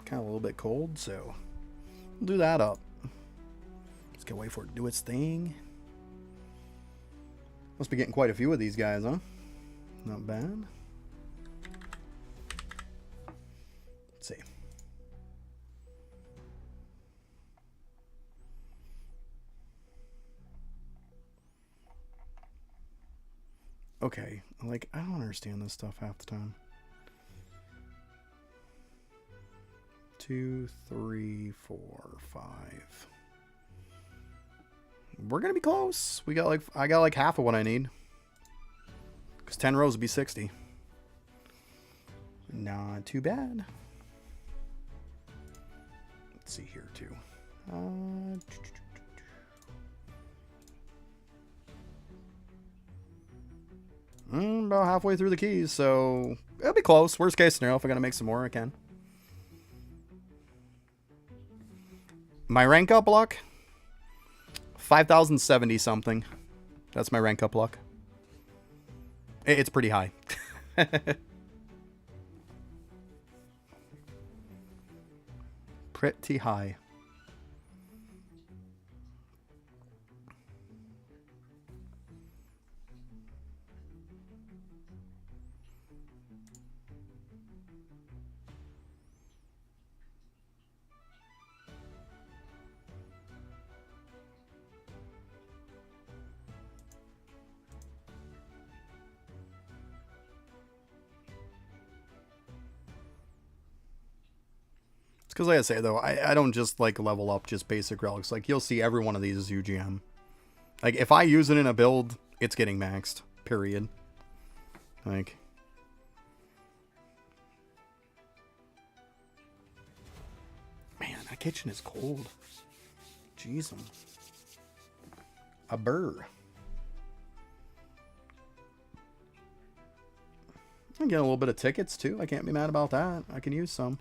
Kind of a little bit cold, so we'll do that up. Just gotta wait for it to do its thing. Must be getting quite a few of these guys, huh? Not bad. Let's see. Okay, like, I don't understand this stuff half the time. 2, 3, 4, 5. We're gonna be close. We got like, I got like half of what I need. Because 10 rows would be 60. Not too bad. Let's see here too. About halfway through the keys, so it'll be close. Worst case scenario, if I gotta make some more, I can. My rank up luck, 5,070 something. That's my rank up luck. It's pretty high. Pretty high. Because like I say, though, I don't just, like, level up just basic relics. Like, you'll see every one of these is UGM. Like, if I use it in a build, it's getting maxed. Period. Like... Man, that kitchen is cold. Jeez. A burr. I get a little bit of tickets, too. I can't be mad about that. I can use some.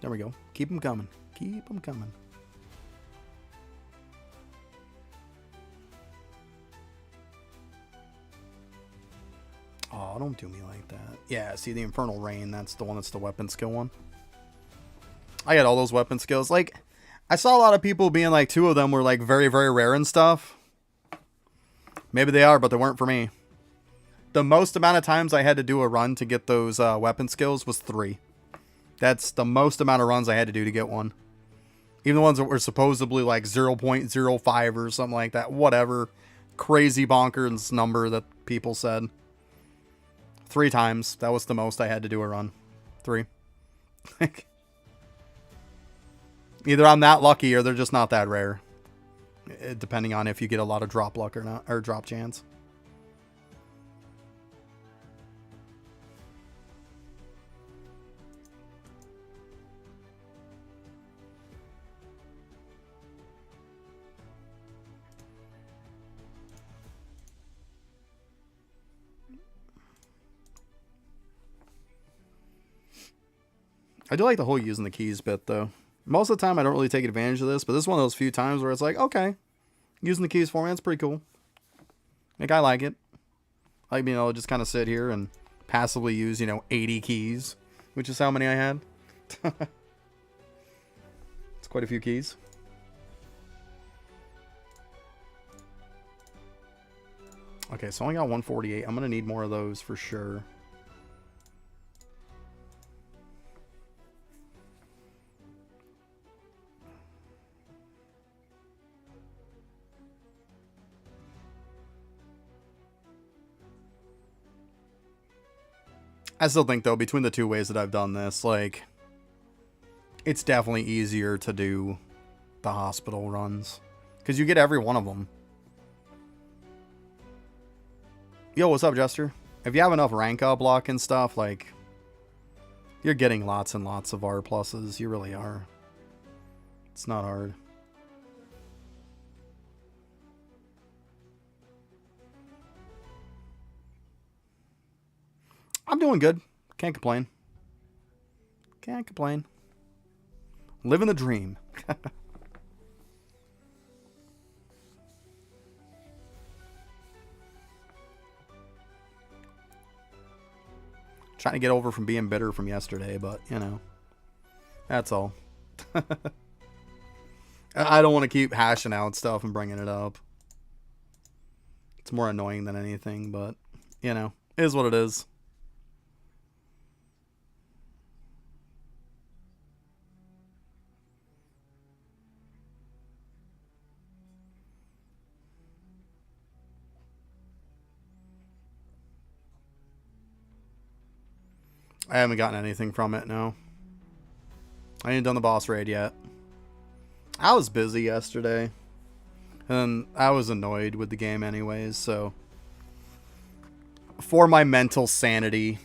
There we go. Keep them coming. Keep them coming. Oh, don't do me like that. Yeah, see the Infernal Rain. That's the one that's the weapon skill one. I got all those weapon skills. Like, I saw a lot of people being like, 2 of them were like very, very rare and stuff. Maybe they are, but they weren't for me. The most amount of times I had to do a run to get those weapon skills was 3. That's the most amount of runs I had to do to get one. Even the ones that were supposedly like 0.05 or something like that. Whatever crazy bonkers number that people said. 3 times. That was the most I had to do a run. 3. Either I'm that lucky or they're just not that rare. Depending on if you get a lot of drop luck or not, or drop chance. I do like the whole using the keys bit, though. Most of the time, I don't really take advantage of this, but this is one of those few times where it's like, okay, using the keys for me, that's pretty cool. Like, I like it. I like being able to just kind of sit here and passively use, 80 keys, which is how many I had. It's quite a few keys. Okay, so I only got 148. I'm going to need more of those for sure. I still think, though, between the 2 ways that I've done this, like, it's definitely easier to do the hospital runs. Because you get every one of them. Yo, what's up, Jester? If you have enough rank up block and stuff, like, you're getting lots and lots of R pluses. You really are. It's not hard. I'm doing good. Can't complain. Can't complain. Living the dream. Trying to get over from being bitter from yesterday, but, you know, that's all. I don't want to keep hashing out stuff and bringing it up. It's more annoying than anything, but, you know, it is what it is. I haven't gotten anything from it, no. I ain't done the boss raid yet. I was busy yesterday. And I was annoyed with the game anyways, so... For my mental sanity,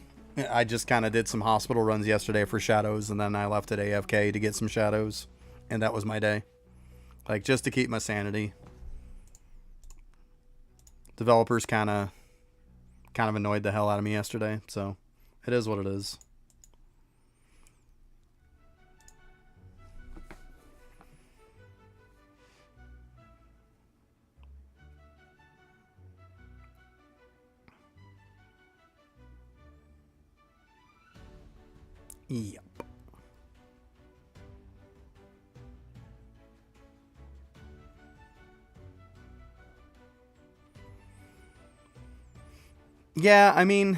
I just kind of did some hospital runs yesterday for shadows, and then I left at AFK to get some shadows. And that was my day. Like, just to keep my sanity. Developers kind of annoyed the hell out of me yesterday, so... It is what it is. Yep. Yeah, I mean...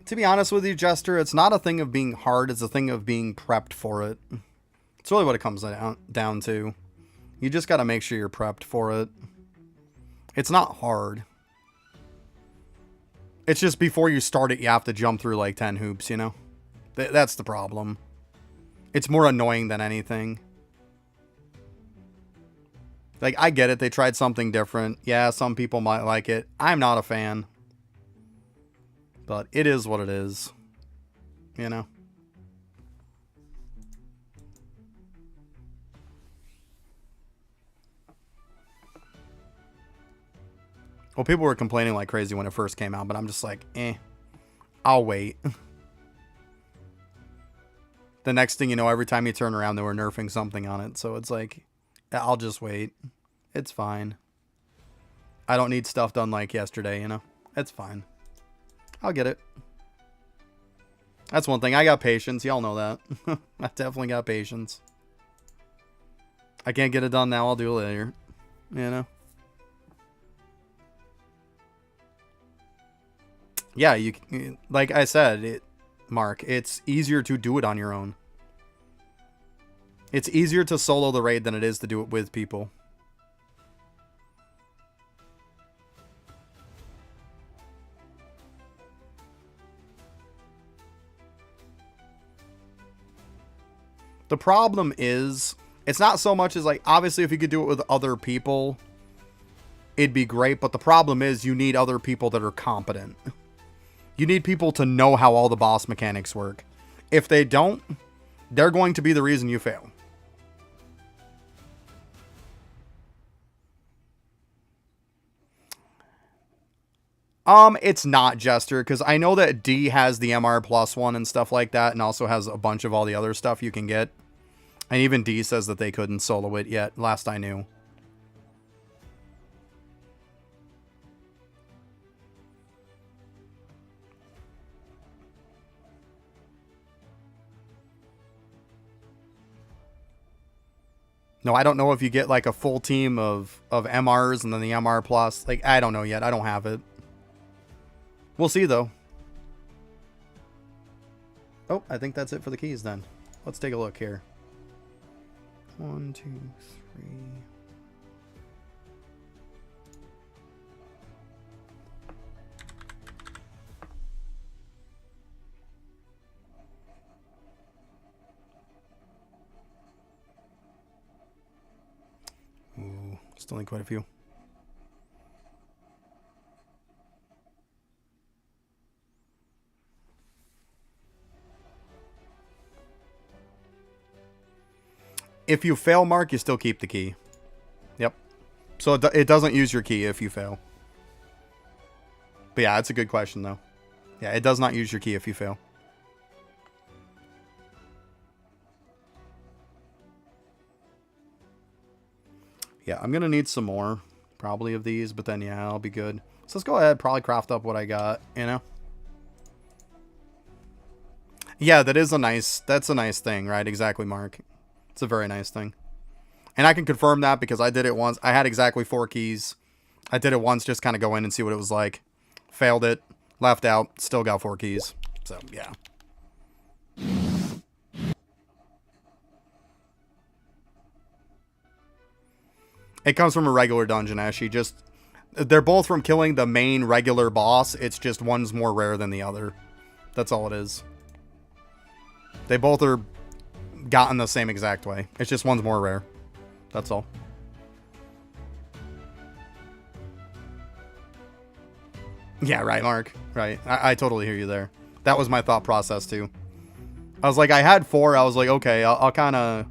To be honest with you, Jester, it's not a thing of being hard, it's a thing of being prepped for it. It's really what it comes down to. You just gotta make sure you're prepped for it. It's not hard. It's just before you start it, you have to jump through like 10 hoops, you know? That's the problem. It's more annoying than anything. Like, I get it, they tried something different. Yeah, some people might like it. I'm not a fan. But it is what it is, you know? Well, people were complaining like crazy when it first came out, but I'm just like, I'll wait. The next thing you know, every time you turn around, they were nerfing something on it. So it's like, I'll just wait. It's fine. I don't need stuff done like yesterday, you know? It's fine. I'll get it. That's one thing. I got patience. Y'all know that. I definitely got patience. I can't get it done now. I'll do it later. You know? Yeah, you like I said, Mark, it's easier to do it on your own. It's easier to solo the raid than it is to do it with people. The problem is, it's not so much as like, obviously if you could do it with other people, it'd be great. But the problem is you need other people that are competent. You need people to know how all the boss mechanics work. If they don't, they're going to be the reason you fail. It's not, Jester, because I know that D has the MR plus one and stuff like that, and also has a bunch of all the other stuff you can get. And even D says that they couldn't solo it yet, last I knew. No, I don't know if you get like a full team of MRs and then the MR plus. Like, I don't know yet. I don't have it. We'll see, though. Oh, I think that's it for the keys, then. Let's take a look here. 1, 2, 3. Ooh, still need quite a few. If you fail, Mark, you still keep the key. Yep. So it doesn't use your key if you fail. But yeah, it's a good question, though. Yeah, it does not use your key if you fail. Yeah, I'm going to need some more, probably, of these, but then, yeah, I'll be good. So let's go ahead, probably craft up what I got, you know? Yeah, that's a nice thing, right? Exactly, Mark. It's a very nice thing. And I can confirm that because I did it once. I had exactly 4 keys. I did it once, just kind of go in and see what it was like. Failed it, left out, still got 4 keys. So, yeah. It comes from a regular dungeon, Ashy. Just, they're both from killing the main regular boss. It's just one's more rare than the other. That's all it is. They both are gotten the same exact way. It's just one's more rare. That's all. Yeah, right, Mark. Right. I totally hear you there. That was my thought process, too. I was like, I had 4. I was like, okay, I'll kind of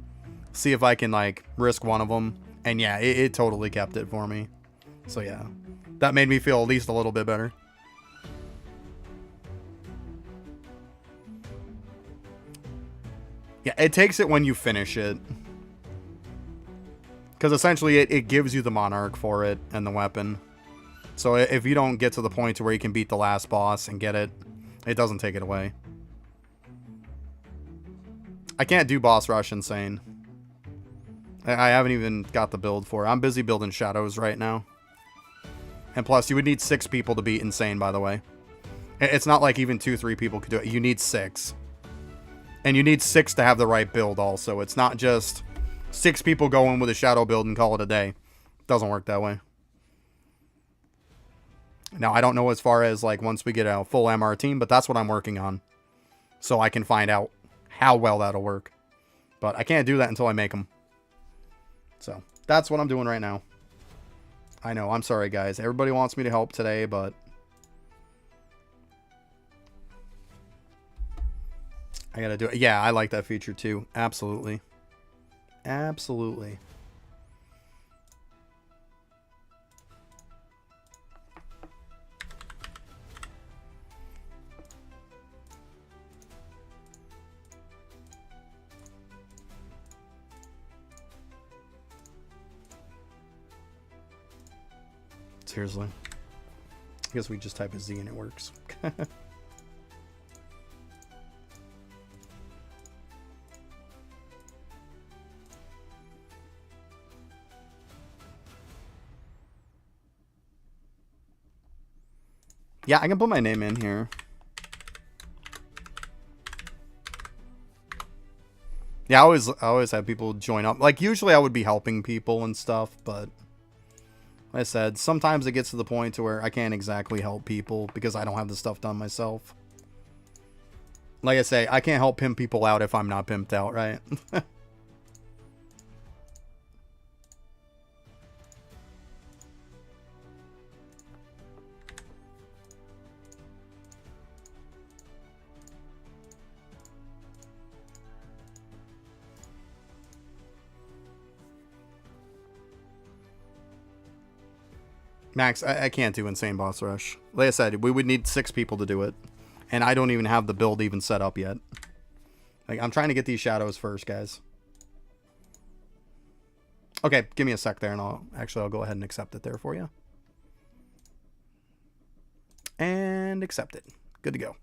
see if I can, like, risk one of them. And yeah, it totally kept it for me. So yeah, that made me feel at least a little bit better. Yeah, it takes it when you finish it. Because essentially it gives you the Monarch for it and the weapon. So if you don't get to the point to where you can beat the last boss and get it, it doesn't take it away. I can't do boss rush insane. I haven't even got the build for it. I'm busy building shadows right now. And plus, you would need 6 people to beat insane, by the way. It's not like even 2-3 people could do it. You need 6. And you need 6 to have the right build also. It's not just 6 people go in with a shadow build and call it a day. It doesn't work that way. Now, I don't know as far as, like, once we get a full MR team, but that's what I'm working on. So I can find out how well that'll work. But I can't do that until I make them. So, that's what I'm doing right now. I know, I'm sorry, guys. Everybody wants me to help today, but I gotta do it. Yeah, I like that feature, too. Absolutely. Absolutely. Seriously. I guess we just type a Z and it works. Yeah, I can put my name in here. Yeah, I always have people join up. Like, usually I would be helping people and stuff, but like I said, sometimes it gets to the point to where I can't exactly help people because I don't have the stuff done myself. Like I say, I can't help pimp people out if I'm not pimped out, right? Max, I can't do Insane Boss Rush. Like I said, we would need 6 people to do it. And I don't even have the build even set up yet. Like, I'm trying to get these shadows first, guys. Okay, give me a sec there, and I'll go ahead and accept it there for you. And accept it. Good to go.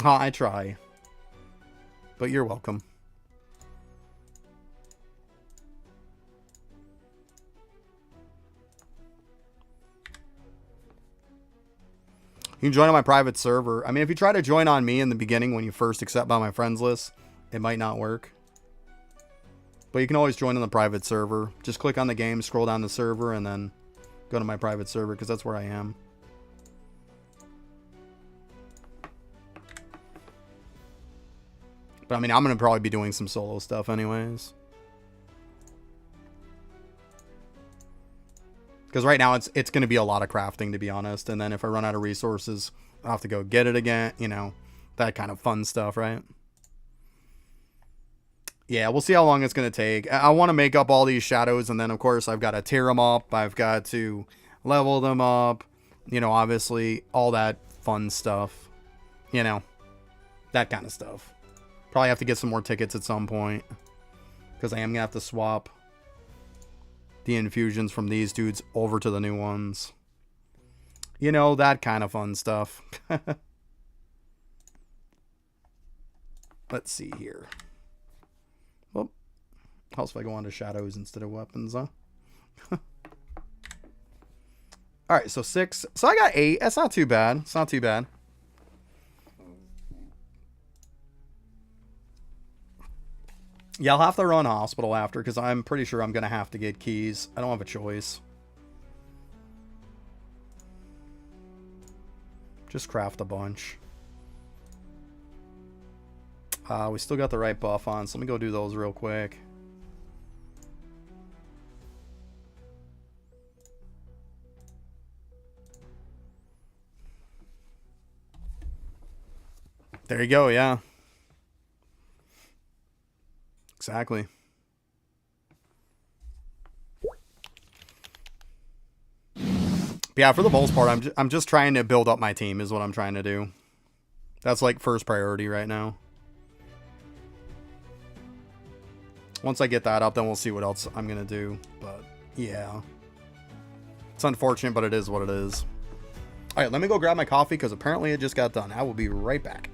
I try. But you're welcome. You can join on my private server. I mean, if you try to join on me in the beginning when you first accept by my friends list, it might not work. But you can always join on the private server. Just click on the game, scroll down the server, and then go to my private server, because that's where I am. But I mean, I'm going to probably be doing some solo stuff anyways. Because right now it's going to be a lot of crafting, to be honest. And then if I run out of resources, I'll have to go get it again. You know, that kind of fun stuff, right? Yeah, we'll see how long it's going to take. I want to make up all these shadows, and then, of course, I've got to tear them up. I've got to level them up. You know, obviously, all that fun stuff. You know, that kind of stuff. Probably have to get some more tickets at some point, because I am going to have to swap the infusions from these dudes over to the new ones. You know, that kind of fun stuff. Let's see here. Well, how else if I go on to shadows instead of weapons, huh? Alright, so 6. So I got 8. That's not too bad. It's not too bad. Yeah, I'll have to run hospital after, because I'm pretty sure I'm going to have to get keys. I don't have a choice. Just craft a bunch. We still got the right buff on, so let me go do those real quick. There you go, yeah. Exactly. But yeah, for the most part, I'm just trying to build up my team is what I'm trying to do. That's like first priority right now. Once I get that up, then we'll see what else I'm going to do. But, yeah. It's unfortunate, but it is what it is. Alright, let me go grab my coffee, because apparently it just got done. I will be right back.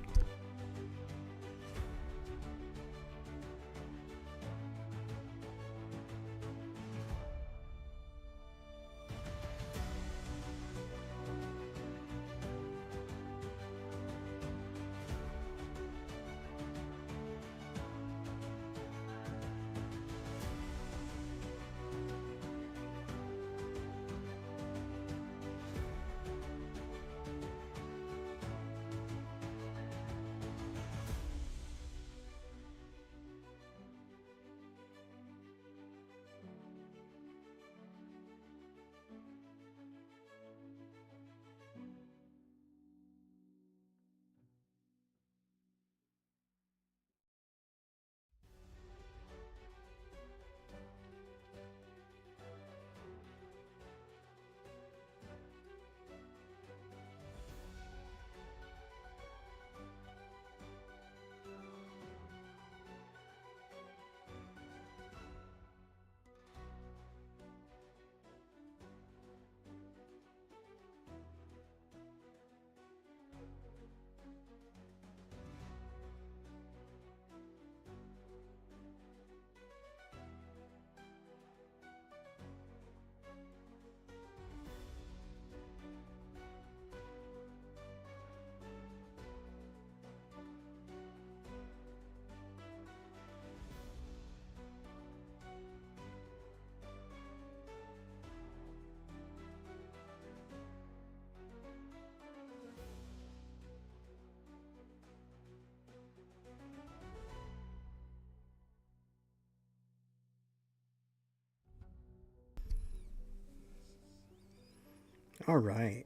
All right.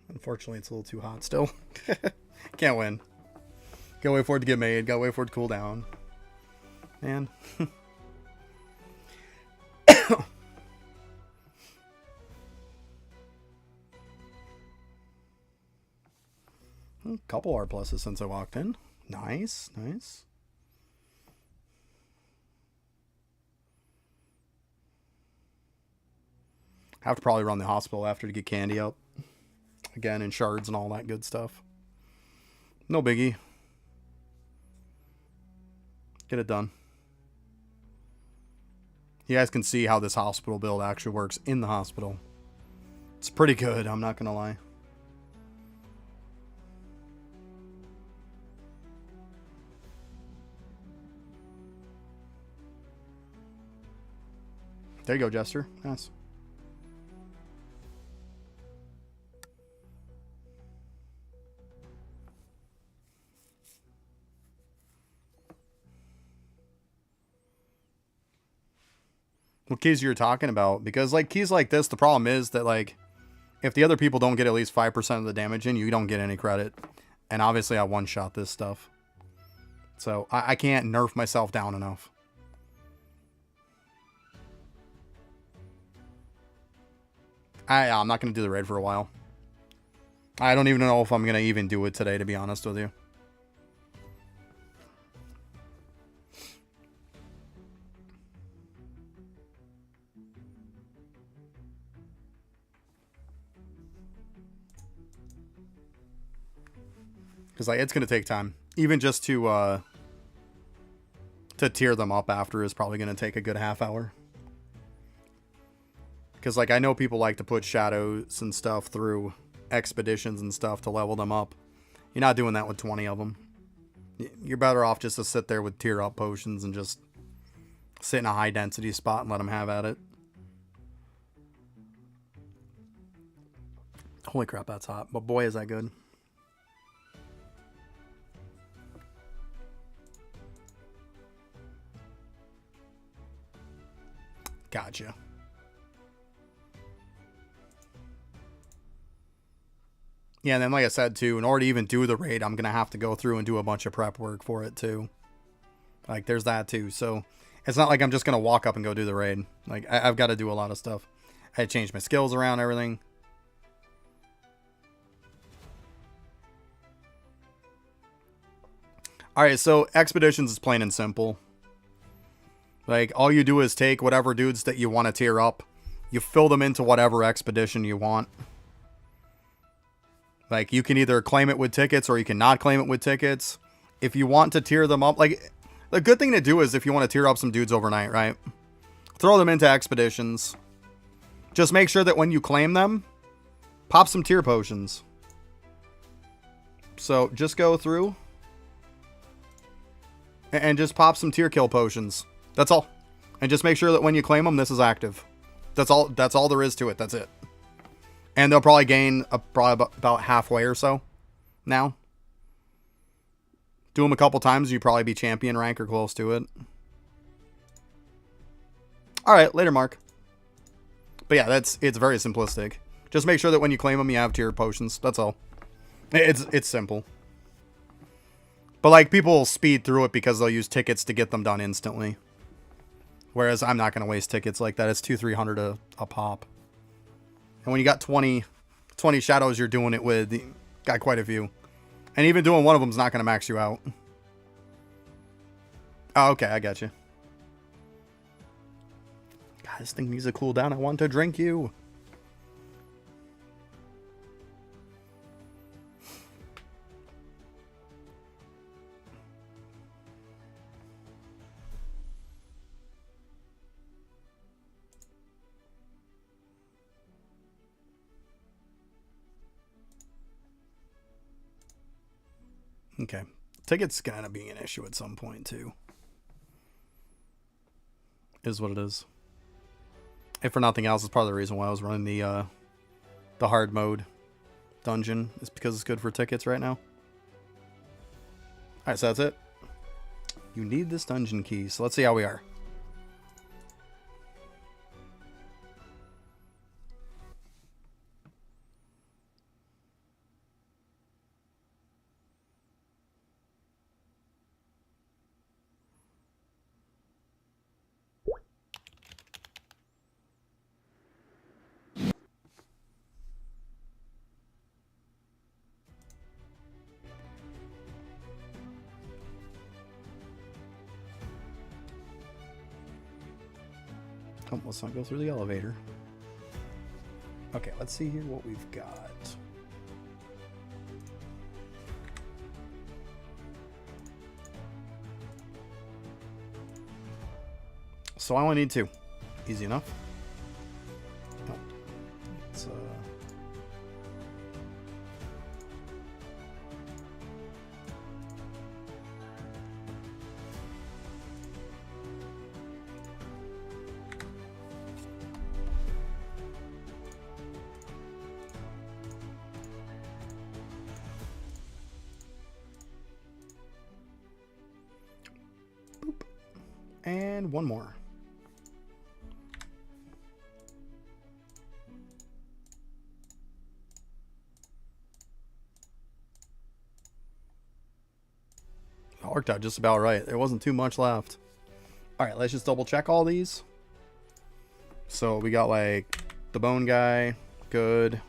Unfortunately, it's a little too hot still. Can't win. Gotta wait for it to get made. Gotta wait for it to cool down. Man. A couple R pluses since I walked in. Nice, nice. Have to probably run the hospital after to get candy out. Again, and shards and all that good stuff. No biggie. Get it done. You guys can see how this hospital build actually works in the hospital. It's pretty good, I'm not gonna lie. There you go, Jester. Nice. What keys you're talking about? Because like keys like this, the problem is that like if the other people don't get at least 5% of the damage in, you don't get any credit. And obviously I one-shot this stuff. So I can't nerf myself down enough. I'm not going to do the raid for a while. I don't even know if I'm going to even do it today, to be honest with you. Because like, it's going to take time. Even just to tier them up after is probably going to take a good half hour. Because like, I know people like to put shadows and stuff through expeditions and stuff to level them up. You're not doing that with 20 of them. You're better off just to sit there with tier up potions and just sit in a high density spot and let them have at it. Holy crap, that's hot. But boy, is that good. Gotcha. Yeah, and then like I said too, in order to even do the raid, I'm gonna have to go through and do a bunch of prep work for it too. Like there's that too. So it's not like I'm just gonna walk up and go do the raid. Like I've got to do a lot of stuff. I had to change my skills around, everything. Alright, so expeditions is plain and simple. Like, all you do is take whatever dudes that you want to tier up. You fill them into whatever expedition you want. Like, you can either claim it with tickets or you can not claim it with tickets. If you want to tier them up, like, the good thing to do is if you want to tier up some dudes overnight, right? Throw them into expeditions. Just make sure that when you claim them, pop some tier potions. So, just go through and just pop some tier kill potions. That's all. And just make sure that when you claim them, this is active. That's all there is to it. That's it. And they'll probably gain probably about halfway or so now. Do them a couple times, you probably be champion rank or close to it. Alright, later, Mark. But yeah, it's very simplistic. Just make sure that when you claim them, you have tier potions. That's all. It's simple. But like, people speed through it because they'll use tickets to get them done instantly. Whereas I'm not going to waste tickets like that. It's 200-300 a pop. And when you got 20 shadows you're doing it with, you got quite a few. And even doing one of them is not going to max you out. Oh, okay, I got you. God, this thing needs to cool down. I want to drink you. Okay. Ticket's gonna be an issue at some point too. Is what it is. If for nothing else, it's part of the reason why I was running the hard mode dungeon. Is because it's good for tickets right now. Alright, so that's it. You need this dungeon key, so let's see how we are. Oh, let's not go through the elevator. Okay, let's see here what we've got. So I only need 2. Easy enough. Oh, it's boop. And one more. worked out just about right. There wasn't too much left. Alright, let's just double check all these. So we got like the bone guy. Good.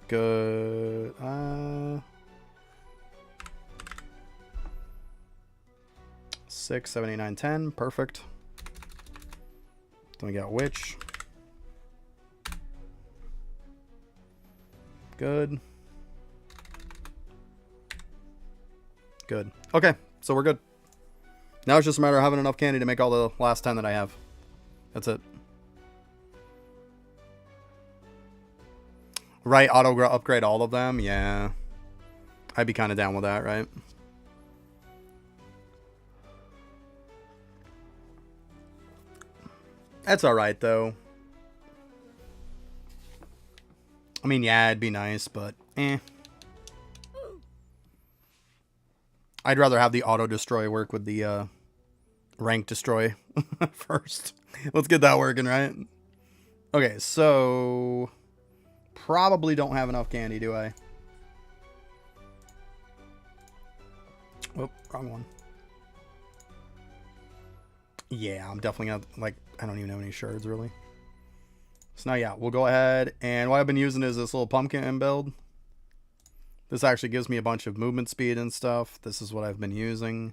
Good. 6, 7, 8, 9, 10. Perfect. Then we got witch. Good. Good. Okay, so we're good. Now it's just a matter of having enough candy to make all the last 10 that I have. That's it. Right, auto upgrade all of them? Yeah. I'd be kind of down with that, right? That's alright, though. I mean, yeah, it'd be nice, but eh. I'd rather have the auto destroy work with the rank destroy first. Let's get that working, right? Okay, so probably don't have enough candy, do I? Oh, wrong one. Yeah, I'm definitely gonna, like, I don't even have any shards, really. So now, yeah, we'll go ahead, and what I've been using is this little pumpkin build. This actually gives me a bunch of movement speed and stuff. This is what I've been using.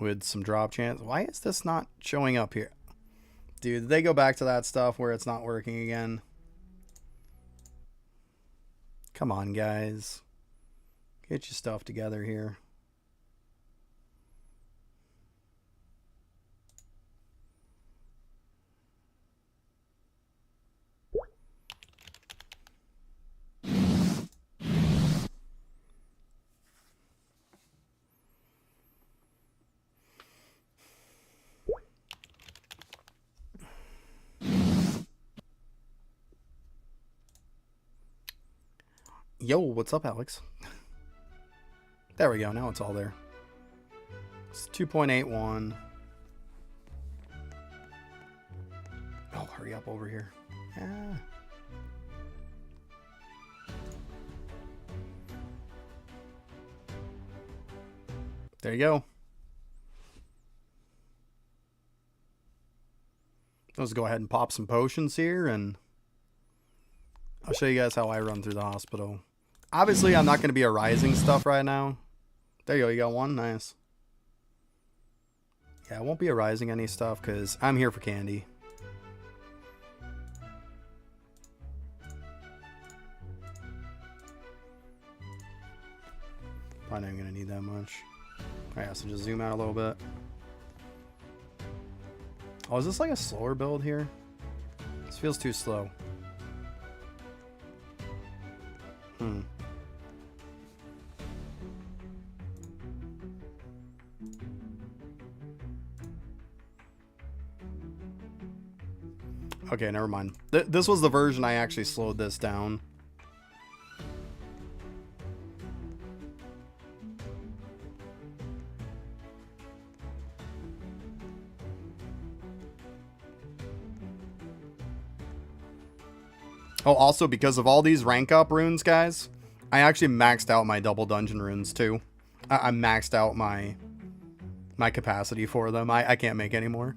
With some drop chance. Why is this not showing up here? Dude, they go back to that stuff where it's not working again. Come on, guys. Get your stuff together here. Yo, what's up, Alex? There we go. Now it's all there. It's 2.81. Oh, hurry up over here. Yeah. There you go. Let's go ahead and pop some potions here, and I'll show you guys how I run through the hospital. Obviously, I'm not going to be a rising stuff right now. There you go. You got one. Nice. Yeah, I won't be a rising any stuff because I'm here for candy. Probably not even going to need that much. Alright, so just zoom out a little bit. Oh, is this like a slower build here? This feels too slow. Okay, never mind. This was the version I actually slowed this down. Oh, also, because of all these rank up runes, guys, I actually maxed out my double dungeon runes, too. I maxed out my capacity for them. I can't make any more.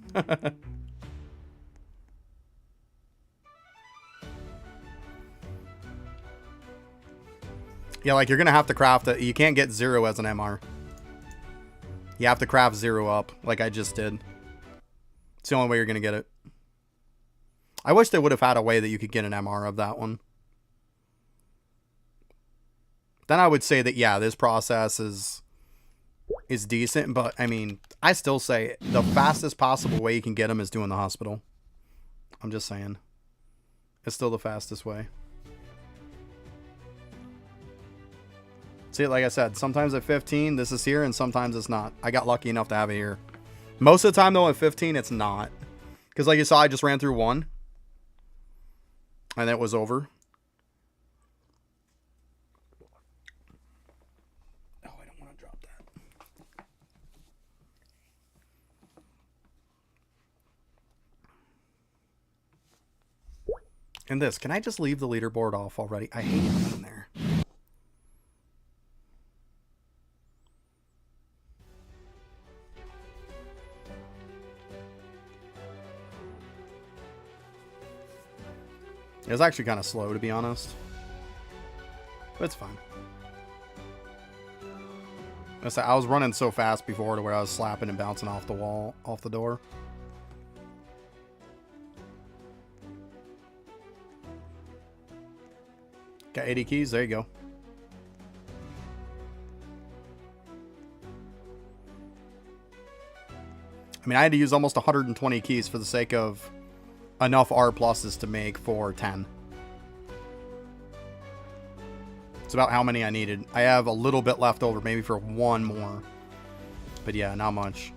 Yeah, like, you're going to have to craft it. You can't get 0 as an MR. You have to craft 0 up, like I just did. It's the only way you're going to get it. I wish they would have had a way that you could get an MR of that one. Then I would say that, yeah, this process is decent. But, I mean, I still say the fastest possible way you can get them is doing the hospital. I'm just saying. It's still the fastest way. See, like I said, sometimes at 15, this is here, and sometimes it's not. I got lucky enough to have it here. Most of the time, though, at 15, it's not. Because like you saw, I just ran through one. And it was over. Oh, I don't want to drop that. And this, can I just leave the leaderboard off already? I hate it in there. It was actually kind of slow, to be honest. But it's fine. I was running so fast before to where I was slapping and bouncing off the wall, off the door. Got 80 keys. There you go. I mean, I had to use almost 120 keys for the sake of enough R pluses to make for 10. It's about how many I needed. I have a little bit left over, maybe for one more. But yeah, not much.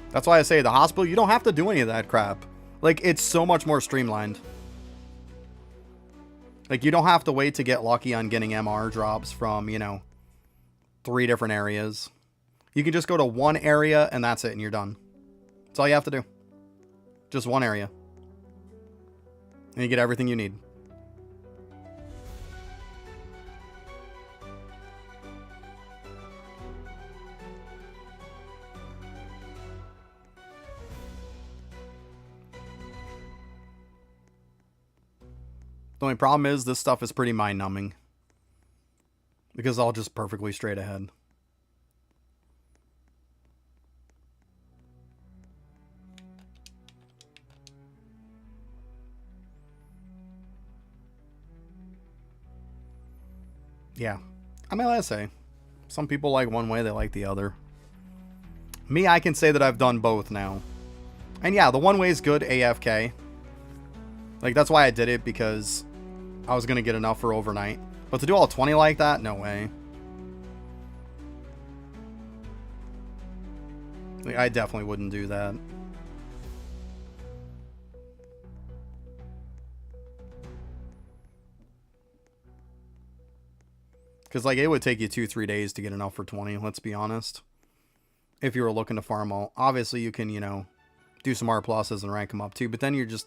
That's why I say the hospital, you don't have to do any of that crap. Like, it's so much more streamlined. Like, you don't have to wait to get lucky on getting MR drops from, you know, 3 different areas. You can just go to one area and that's it, and you're done. That's all you have to do. Just one area. And you get everything you need. The only problem is this stuff is pretty mind-numbing. Because it's all just perfectly straight ahead. Yeah. I mean, like I say, some people like one way, they like the other. Me, I can say that I've done both now. And yeah, the one way is good AFK. Like, that's why I did it, because I was going to get enough for overnight. But to do all 20 like that, no way. Like, I definitely wouldn't do that. Because, like, it would take you 2-3 days to get enough for 20, let's be honest. If you were looking to farm all. Obviously, you can, you know, do some R pluses and rank them up too. But then you're just...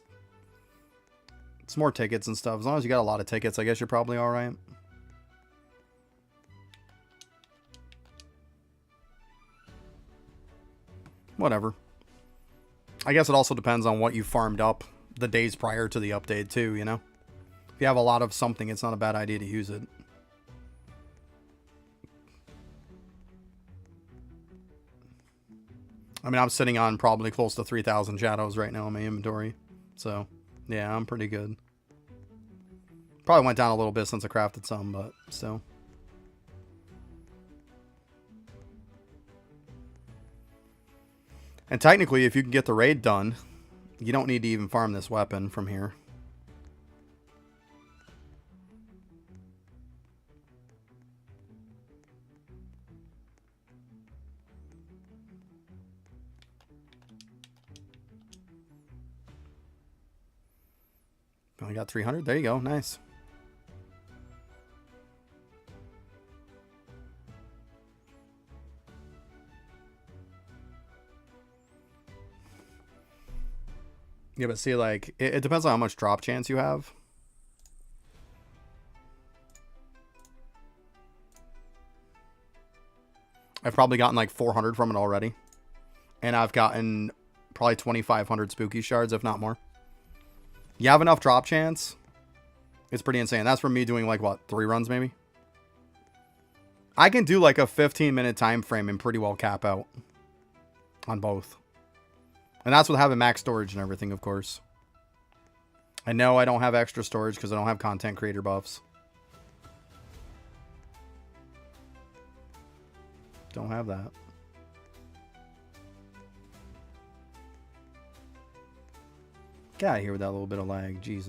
It's more tickets and stuff. As long as you got a lot of tickets, I guess you're probably alright. Whatever. I guess it also depends on what you farmed up the days prior to the update too, you know? If you have a lot of something, it's not a bad idea to use it. I mean, I'm sitting on probably close to 3,000 shadows right now in my inventory. So, yeah, I'm pretty good. Probably went down a little bit since I crafted some, but still. And technically, if you can get the raid done, you don't need to even farm this weapon from here. I got 300. There you go. Nice. Yeah, but see, like, it depends on how much drop chance you have. I've probably gotten like 400 from it already. And I've gotten probably 2,500 spooky shards, if not more. You have enough drop chance. It's pretty insane. That's from me doing like, what, 3 runs maybe? I can do like a 15-minute time frame and pretty well cap out on both. And that's with having max storage and everything, of course. I know I don't have extra storage because I don't have content creator buffs. Don't have that. Get out of here with that little bit of lag. Jeez.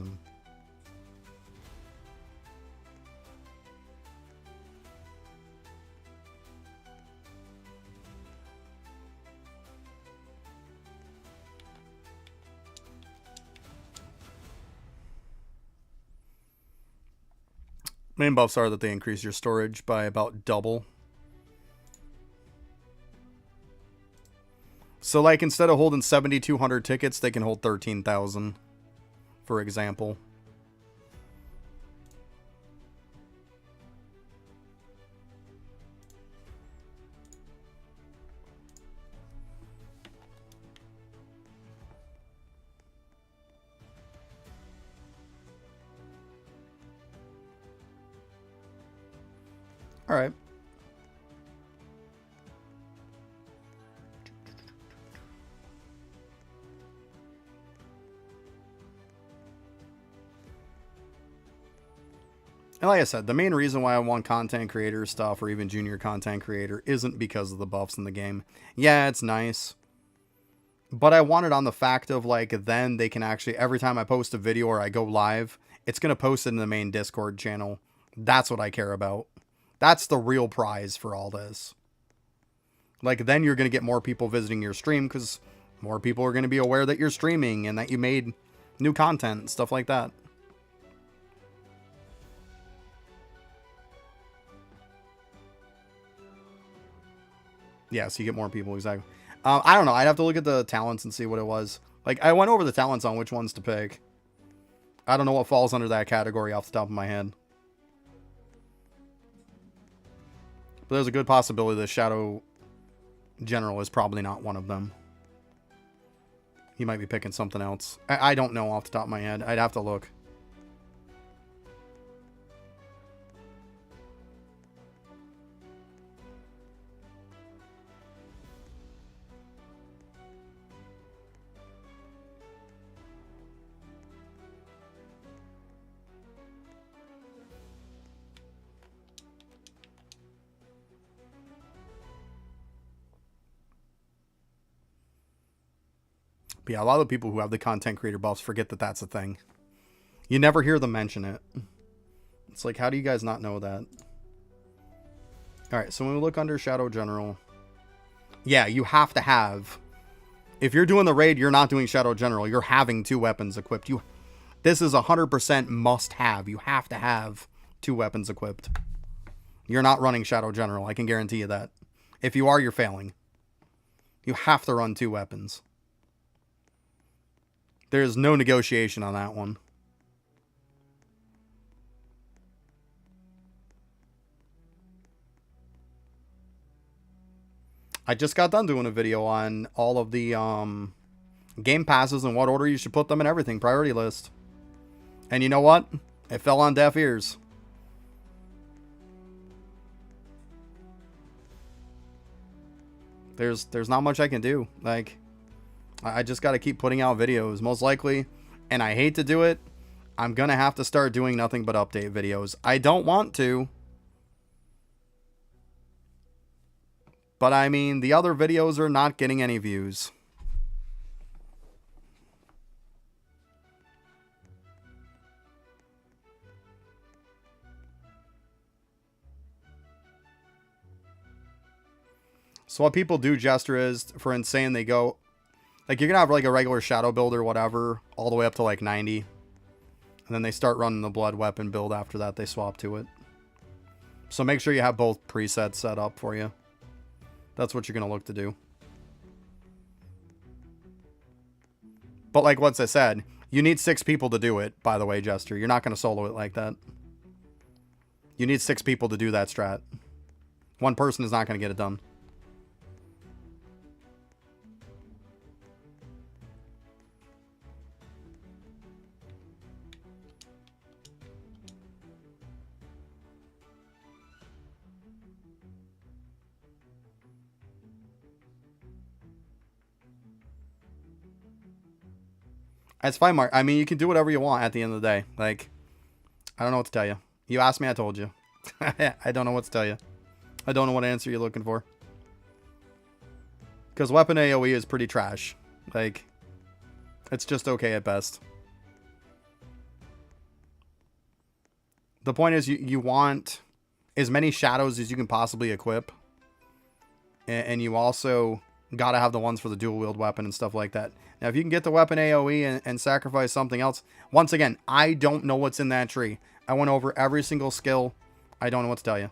Main buffs are that they increase your storage by about double. So, like, instead of holding 7,200 tickets, they can hold 13,000, for example. All right. And like I said, the main reason why I want content creator stuff or even junior content creator isn't because of the buffs in the game. Yeah, it's nice. But I want it on the fact of, like, then they can actually, every time I post a video or I go live, it's going to post it in the main Discord channel. That's what I care about. That's the real prize for all this. Like, then you're going to get more people visiting your stream because more people are going to be aware that you're streaming and that you made new content and stuff like that. Yeah, so you get more people, exactly. I don't know. I'd have to look at the talents and see what it was. Like, I went over the talents on which ones to pick. I don't know what falls under that category off the top of my head. But there's a good possibility that Shadow General is probably not one of them. He might be picking something else. I don't know off the top of my head. I'd have to look. But yeah, a lot of the people who have the content creator buffs forget that that's a thing. You never hear them mention it. It's like, how do you guys not know that? Alright, so when we look under Shadow General, yeah, you have to have... If you're doing the raid, you're not doing Shadow General. You're having 2 weapons equipped. This is 100% must have. You have to have 2 weapons equipped. You're not running Shadow General. I can guarantee you that. If you are, you're failing. You have to run 2 weapons. There's no negotiation on that one. I just got done doing a video on all of the game passes and what order you should put them in everything. Priority list. And you know what? It fell on deaf ears. There's not much I can do. Like... I just got to keep putting out videos, most likely, and I hate to do it. I'm going to have to start doing nothing but update videos. I don't want to. But I mean, the other videos are not getting any views. So what people do, Jester, is, for Insane, they go... Like, you're going to have, like, a regular Shadow build or whatever, all the way up to, like, 90. And then they start running the Blood Weapon build after that. They swap to it. So make sure you have both presets set up for you. That's what you're going to look to do. But, like what I said, you need 6 people to do it, by the way, Jester. You're not going to solo it like that. You need 6 people to do that strat. One person is not going to get it done. It's fine, Mark. I mean, you can do whatever you want at the end of the day. Like, I don't know what to tell you. You asked me, I told you. I don't know what to tell you. I don't know what answer you're looking for. Because weapon AoE is pretty trash. Like, it's just okay at best. The point is, you want as many shadows as you can possibly equip. And you also gotta have the ones for the dual wield weapon and stuff like that. Now, if you can get the weapon AoE and sacrifice something else, once again, I don't know what's in that tree. I went over every single skill. I don't know what to tell you.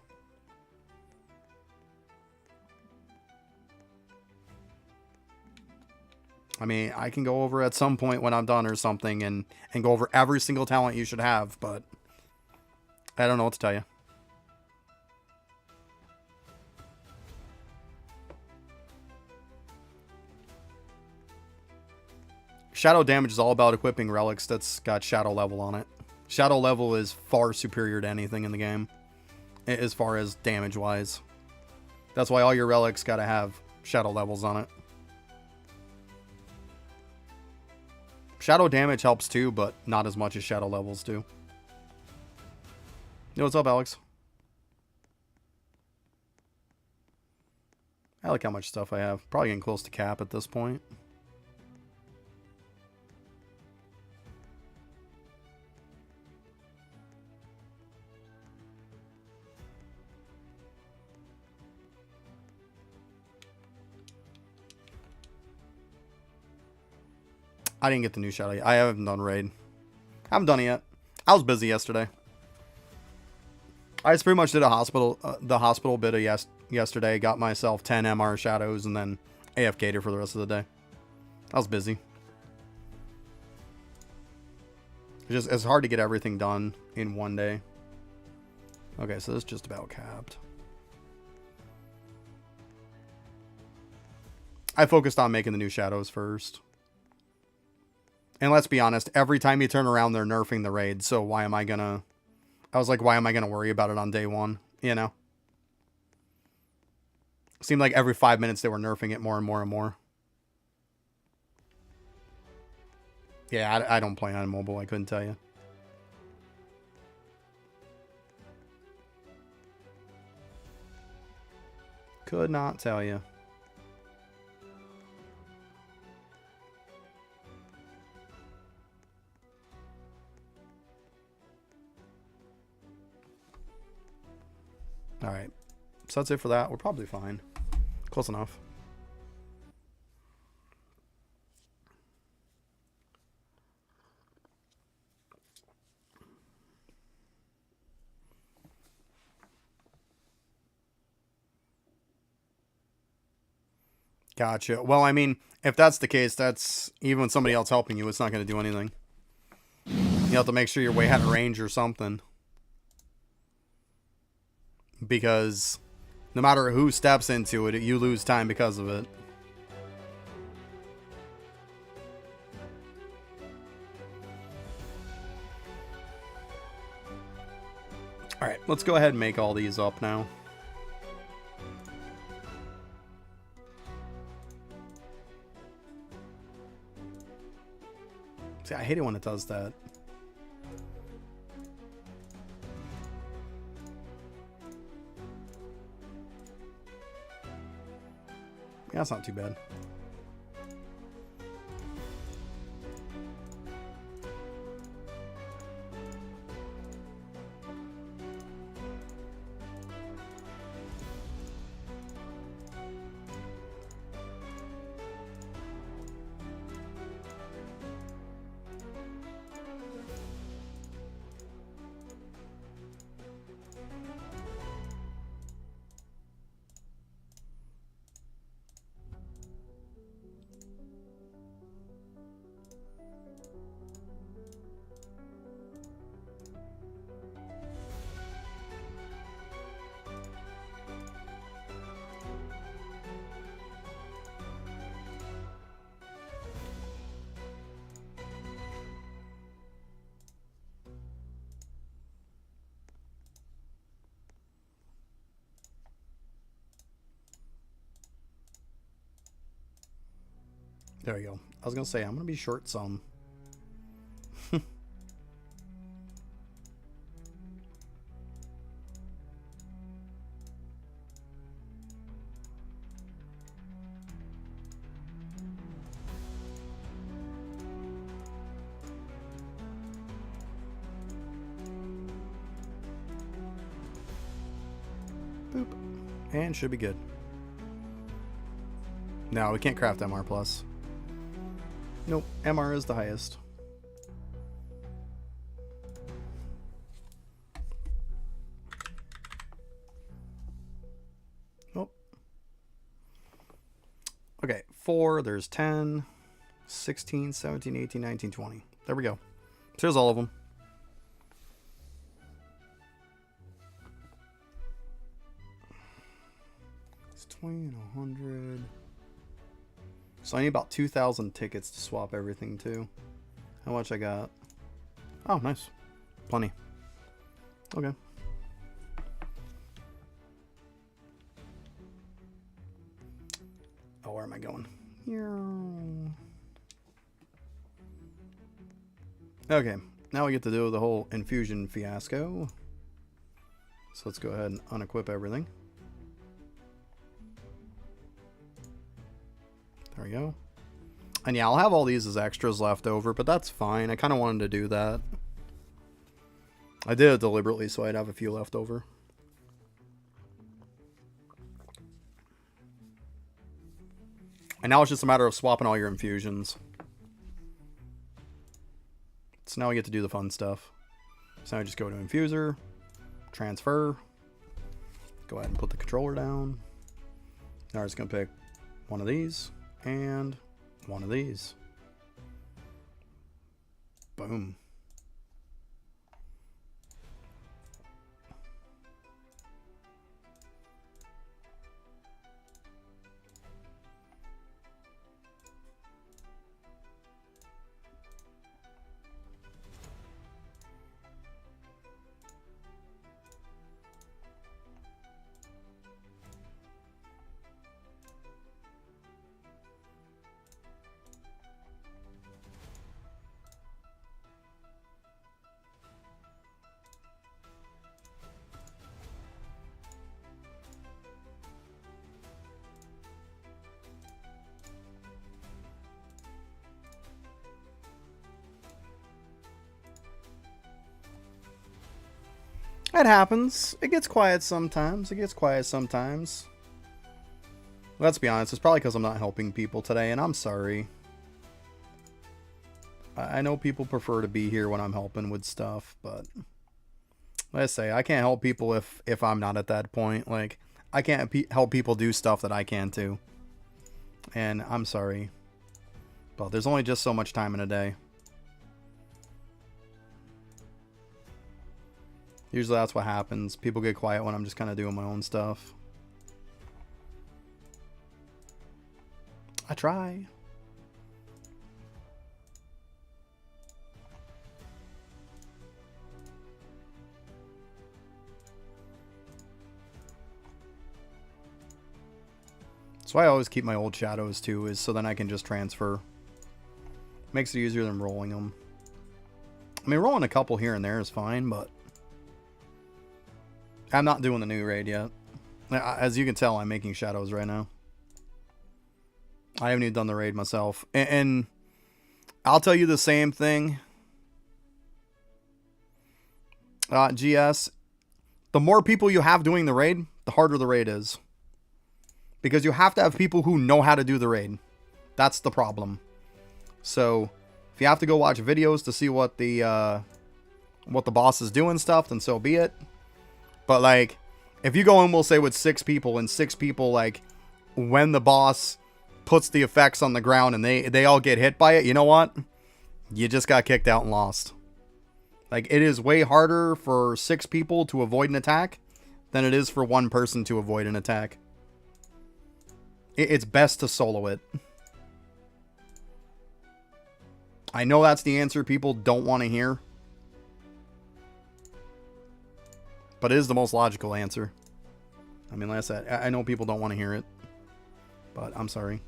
I mean, I can go over at some point when I'm done or something and go over every single talent you should have, but I don't know what to tell you. Shadow damage is all about equipping relics that's got shadow level on it. Shadow level is far superior to anything in the game. as far as damage wise. That's why all your relics gotta have shadow levels on it. Shadow damage helps too, but not as much as shadow levels do. Yo, what's up, Alex? I like how much stuff I have. Probably getting close to cap at this point. I didn't get the new shadow yet. I haven't done raid. I haven't done it yet. I was busy yesterday. I just pretty much did a hospital, the hospital bit of yesterday. Got myself 10 MR shadows and then AFK'd for the rest of the day. I was busy. It's hard to get everything done in one day. Okay, so this is just about capped. I focused on making the new shadows first. And let's be honest, every time you turn around, they're nerfing the raid. So why am I gonna... I was like, why am I gonna worry about it on day one? You know? Seemed like every 5 minutes they were nerfing it more and more and more. Yeah, I don't play on mobile. I couldn't tell you. Could not tell you. Alright, so that's it for that. We're probably fine. Close enough. Gotcha. Well, I mean, if that's the case, that's... Even with somebody else helping you, it's not going to do anything. You have to make sure you're way out of range or something. Because no matter who steps into it, you lose time because of it. Alright, let's go ahead and make all these up now. See, I hate it when it does that. Yeah, that's not too bad. There we go. I was going to say, I'm going to be short some. Boop. And should be good. No, we can't craft MR plus. Nope, MR is the highest. Nope. Okay, 4, there's 10, 16, 17, 18, 19, 20. There we go. So here's all of them. It's 20 and 100. So I need about 2,000 tickets to swap everything to. How much I got? Oh, nice. Plenty. Okay. hell, where am I going? Okay, now we get to do the whole infusion fiasco. So let's go ahead and unequip everything. There we go. And yeah, I'll have all these as extras left over, but that's fine. I kind of wanted to do that. I did it deliberately so I'd have a few left over. And now it's just a matter of swapping all your infusions. So now we get to do the fun stuff. So now I just go to infuser, transfer, go ahead and put the controller down. Now we're just going to pick one of these and one of these. Boom. It happens. It gets quiet sometimes. It gets quiet sometimes. Let's be honest, it's probably because I'm not helping people today, and I'm sorry. I know people prefer to be here when I'm helping with stuff, but let's say I can't help people if I'm not at that point. Like, I can't help people do stuff that I can too. And I'm sorry. But there's only just so much time in a day. Usually that's what happens. People get quiet when I'm just kind of doing my own stuff. I try. So I always keep my old shadows too, is so then I can just transfer. Makes it easier than rolling them. I mean, rolling a couple here and there is fine, but I'm not doing the new raid yet. As you can tell, I'm making shadows right now. I haven't even done the raid myself. And I'll tell you the same thing. GS, the more people you have doing the raid, the harder the raid is. Because you have to have people who know how to do the raid. That's the problem. So, if you have to go watch videos to see what the boss is doing stuff, then so be it. But, like, if you go in, we'll say, with 6 people, and 6 people, like, when the boss puts the effects on the ground and they all get hit by it, you know what? You just got kicked out and lost. Like, it is way harder for 6 people to avoid an attack than it is for 1 person to avoid an attack. It's best to solo it. I know that's the answer people don't want to hear. But it is the most logical answer. I mean, like I said, I know people don't want to hear it. But I'm sorry.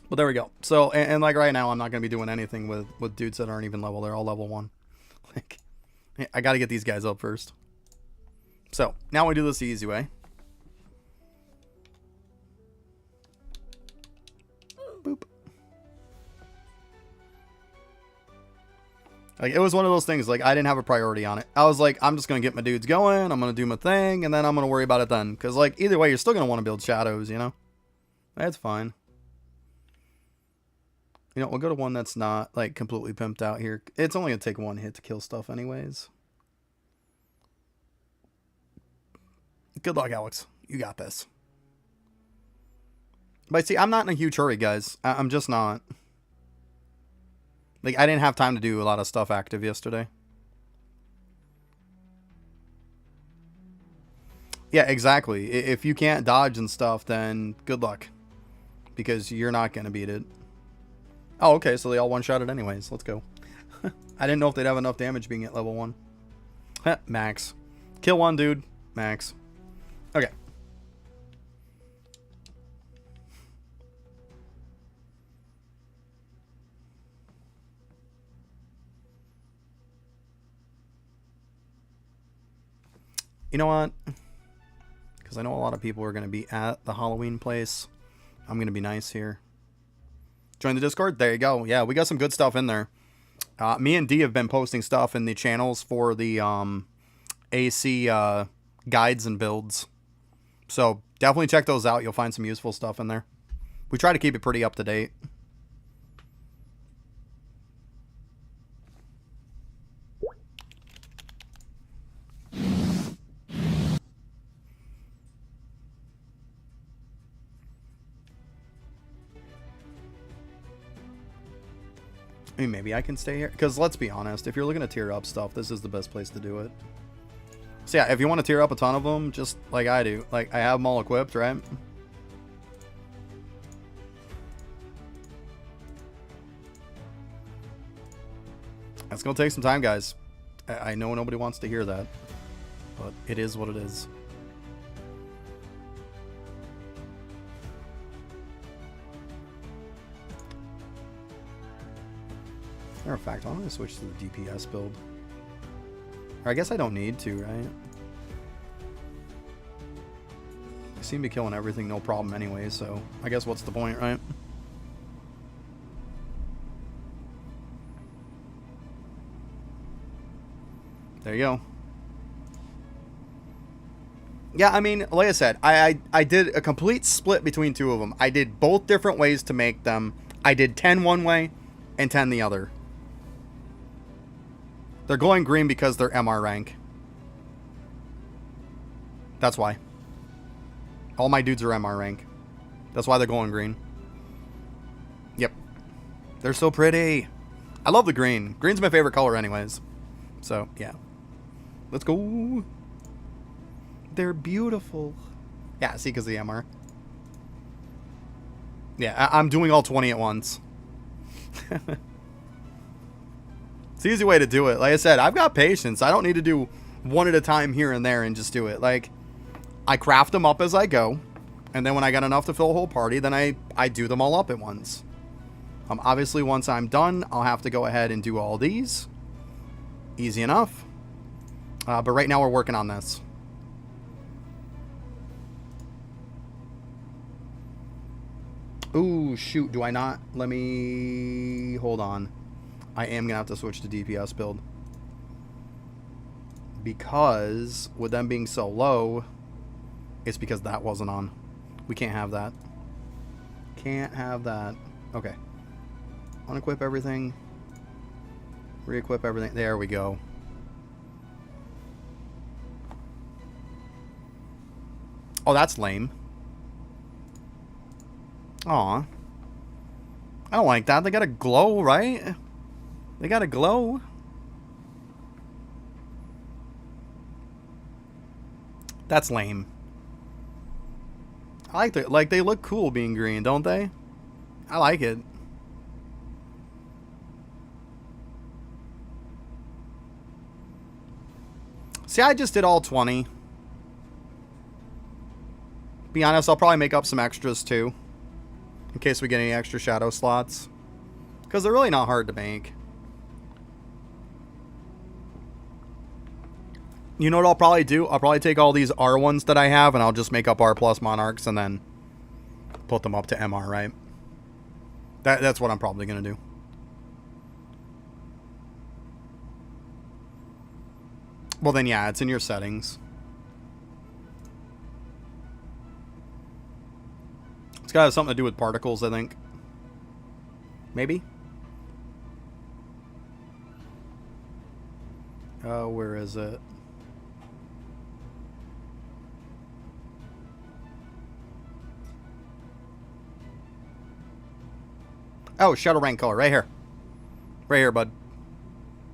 But there we go. So, and like right now, I'm not going to be doing anything with dudes that aren't even level. They're all level 1. Like, I got to get these guys up first. So, now we do this the easy way. Boop. Like, it was one of those things, like, I didn't have a priority on it. I was like, I'm just going to get my dudes going, I'm going to do my thing, and then I'm going to worry about it then. Because, like, either way, you're still going to want to build shadows, you know? That's fine. You know, we'll go to one that's not, like, completely pimped out here. It's only going to take 1 hit to kill stuff anyways. Good luck, Alex. You got this. But see, I'm not in a huge hurry, guys. I'm just not. Like, I didn't have time to do a lot of stuff active yesterday. Yeah, exactly. If you can't dodge and stuff, then good luck. Because you're not going to beat it. Oh, okay, so they all one-shot it anyways. Let's go. I didn't know if they'd have enough damage being at level 1. Heh, max. Kill one, dude. Max. Okay. You know what? Because I know a lot of people are going to be at the Halloween place. I'm going to be nice here. Join the Discord? There you go. Yeah, we got some good stuff in there. Me and D have been posting stuff in the channels for the AC guides and builds. So definitely check those out. You'll find some useful stuff in there. We try to keep it pretty up to date. I mean, maybe I can stay here. Because let's be honest, if you're looking to tier up stuff, this is the best place to do it. So yeah, if you want to tier up a ton of them, just like I do. Like, I have them all equipped, right? That's going to take some time, guys. I know nobody wants to hear that. But it is what it is. Matter of fact, I'm going to switch to the DPS build. Or I guess I don't need to, right? I seem to be killing everything no problem anyway, so I guess what's the point, right? There you go. Yeah, I mean, like I said, I did a complete split between two of them. I did both different ways to make them. I did 10 one way and 10 the other. They're glowing green because they're MR rank. That's why. All my dudes are MR rank. That's why they're glowing green. Yep. They're so pretty. I love the green. Green's my favorite color anyways. So, yeah. Let's go. They're beautiful. Yeah, see, because the MR. Yeah, I'm doing all 20 at once. It's the easy way to do it. Like I said, I've got patience. I don't need to do one at a time here and there and just do it. Like, I craft them up as I go. And then when I got enough to fill a whole party, then I do them all up at once. Obviously, once I'm done, I'll have to go ahead and do all these. Easy enough. But right now we're working on this. Ooh, shoot. Do I not? Let me... Hold on. I am going to have to switch to DPS build. Because with them being so low, it's because that wasn't on. We can't have that. Can't have that. Okay. Unequip everything. Re-equip everything. There we go. Oh, that's lame. Aw. I don't like that. They gotta glow, right? They gotta glow. That's lame. I like like they look cool being green, don't they? I like it. See, I just did all 20. Be honest, I'll probably make up some extras too. In case we get any extra shadow slots. Because they're really not hard to make. You know what I'll probably do? I'll probably take all these R ones that I have and I'll just make up R plus monarchs and then put them up to MR, right? That's what I'm probably going to do. Well then, yeah, it's in your settings. It's got to have something to do with particles, I think. Maybe? Oh, where is it? Oh, shadow rank color, right here. Right here, bud.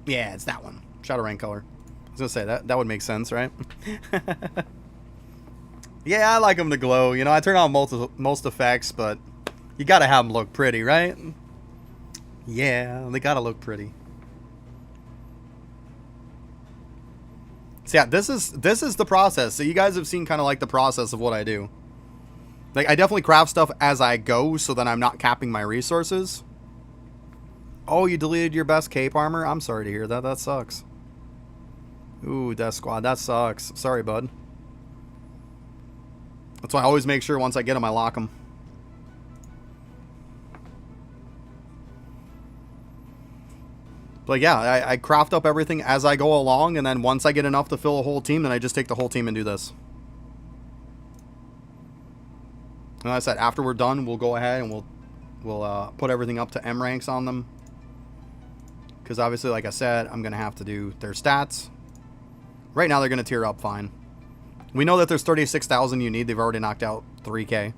Yeah, it's that one. Shadow rank color. I was gonna say, that would make sense, right? Yeah, I like them to glow. You know, I turn on most effects, but you gotta have them look pretty, right? Yeah, they gotta look pretty. So yeah, this is the process. So you guys have seen kind of like the process of what I do. Like, I definitely craft stuff as I go so that I'm not capping my resources. Oh, you deleted your best cape armor? I'm sorry to hear that. That sucks. Ooh, Death Squad. That sucks. Sorry, bud. That's why I always make sure once I get them, I lock them. But yeah, I craft up everything as I go along, and then once I get enough to fill a whole team, then I just take the whole team and do this. And like I said, after we're done, we'll go ahead and we'll put everything up to M ranks on them. Because obviously, like I said, I'm going to have to do their stats. Right now, they're going to tier up fine. We know that there's 36,000 you need. They've already knocked out 3K.